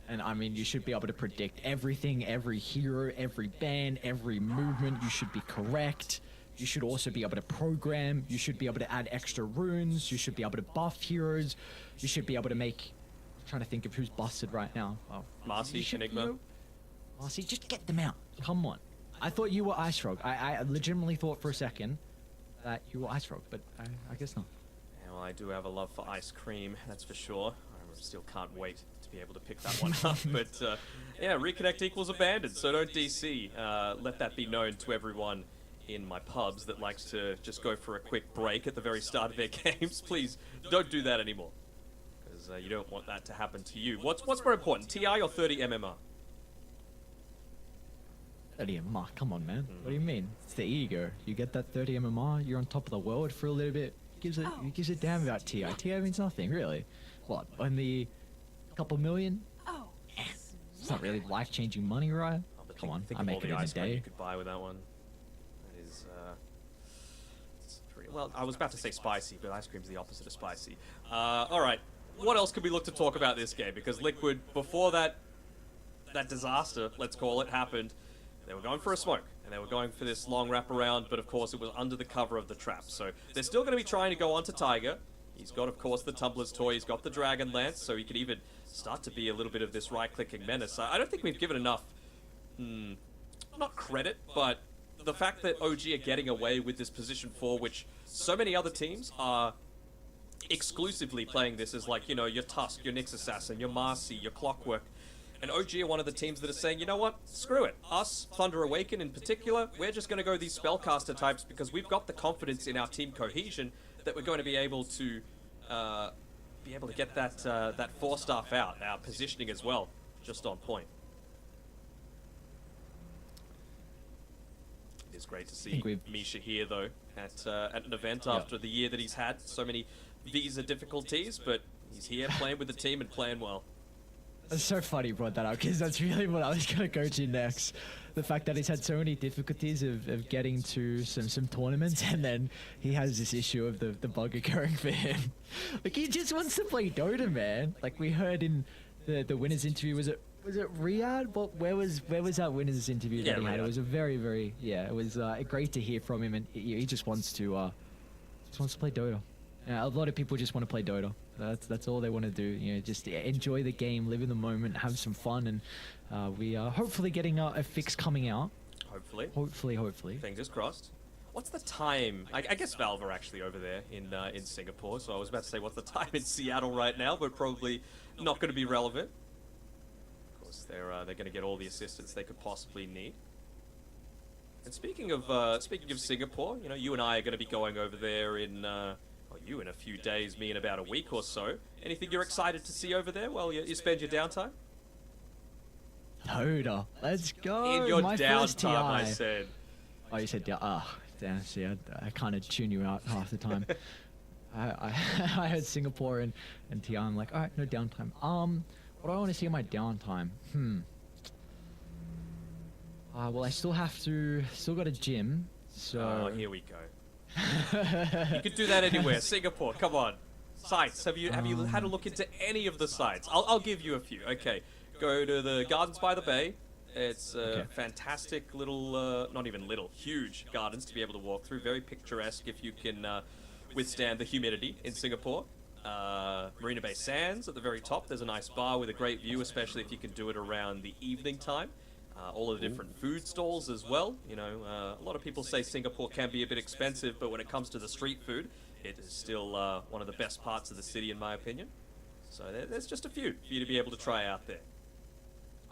And I mean, you should be able to predict everything, every hero, every ban, every movement. You should be correct. You should also be able to program. You should be able to add extra runes. You should be able to buff heroes. You should be able to make... I'm trying to think of who's busted right now. Oh, Marcy, you should- Enigma. you know- Marcy, just get them out. Come on. I thought you were Ice Frog. I legitimately thought for a second that you were Ice Frog, but I guess not. Yeah, well, I do have a love for ice cream, that's for sure. I still can't wait to be able to pick that one up. But yeah, reconnect equals abandoned, so don't DC. Let that be known to everyone in my pubs that likes to just go for a quick break at the very start of their games. Please don't do that anymore, because you don't want that to happen to you. What's more important, TI or 30 MMR? 30 MMR, come on, man. What do you mean? It's the ego. You get that 30 MMR, you're on top of the world for a little bit. Who gives a damn about TI? TI means nothing, really. What, only a couple million? Oh. It's not really life-changing money, right? Oh, but Come on, think I of all make it the in a ice cream you day. could buy with that one. That is, well, I was about to say spicy, but ice cream's the opposite of spicy. Alright, what else could we look to talk about this game? Because Liquid, before that disaster, let's call it, happened, they were going for a smoke, and they were going for this long wraparound, but of course it was under the cover of the trap. So they're still going to be trying to go onto Tiger. He's got, of course, the Tumblr's toy, he's got the Dragon Lance, so he could even start to be a little bit of this right-clicking menace. I don't think we've given enough, not credit, but the fact that OG are getting away with this position 4, which so many other teams are exclusively playing this as, like, you know, your Tusk, your Nyx Assassin, your Marcy, your Clockwork. And OG are one of the teams that are saying, you know what, screw it. Us, Thunder Awaken in particular, we're just going to go these spellcaster types because we've got the confidence in our team cohesion that we're going to be able to get that that 4-staff out, our positioning as well, just on point. It is great to see Misha here, though, at an event after the year that he's had. So many visa difficulties, but he's here playing with the team and playing well. It's so funny you brought that up, because that's really what I was going to go to next. The fact that he's had so many difficulties of getting to some tournaments, and then he has this issue of the bug occurring for him. Like, he just wants to play Dota, man. Like, we heard in the winners interview, was it Riyadh? But where was that winners interview that he had? It was a very, very, it was great to hear from him, and he just wants to play Dota. A lot of people just want to play Dota. That's all they want to do. You know, just enjoy the game, live in the moment, have some fun, and we are hopefully getting a fix coming out. Hopefully. Fingers crossed. What's the time? I guess Valve are actually over there in Singapore, so I was about to say what's the time in Seattle right now, but probably not going to be relevant. Of course, they're going to get all the assistance they could possibly need. And speaking of Singapore, you know, you and I are going to be going over there in you in a few days, me in about a week or so. Anything you're excited to see over there while you spend your downtime? Toda, let's go. In your My first TI. downtime, I said. Oh, you said damn. See, I kind of tune you out half the time. I heard Singapore and TI. I'm like, all right, no downtime. What do I want to see in my downtime? Well, I still got a gym, so. Oh, here we go. You could do that anywhere. Singapore, come on. Sites. Have you had a look into any of the sites? I'll give you a few. Okay, go to the Gardens by the Bay. It's fantastic little, not even little, huge gardens to be able to walk through. Very picturesque if you can withstand the humidity in Singapore. Marina Bay Sands at the very top. There's a nice bar with a great view, especially if you can do it around the evening time. All of the different food stalls as well. You know, a lot of people say Singapore can be a bit expensive, but when it comes to the street food, it is still one of the best parts of the city, in my opinion. So there's just a few for you to be able to try out there.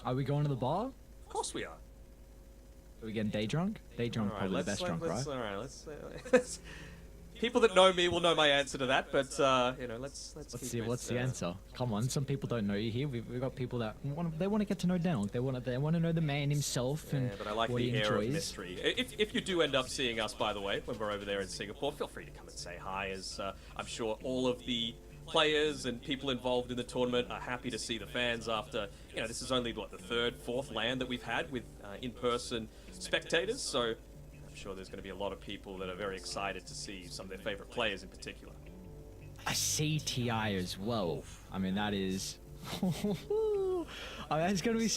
Are we going to the bar? Of course we are. Are we getting day drunk? Day drunk, probably the best drunk, right? All right, let's people that know me will know my answer to that, but you know, let's keep What's it, the answer? Come on, some people don't know you here. We've got people that want to get to know Daniel. They want to know the man himself and but I like what the he air of enjoys. mystery. If you do end up seeing us, by the way, when we're over there in Singapore, feel free to come and say hi, as I'm sure all of the players and people involved in the tournament are happy to see the fans after, you know, this is only, what, the third, fourth LAN that we've had with in-person spectators, so I'm sure there's going to be a lot of people that are very excited to see some of their favorite players in particular. A CTI as well. I mean, that is... I mean, that's going to be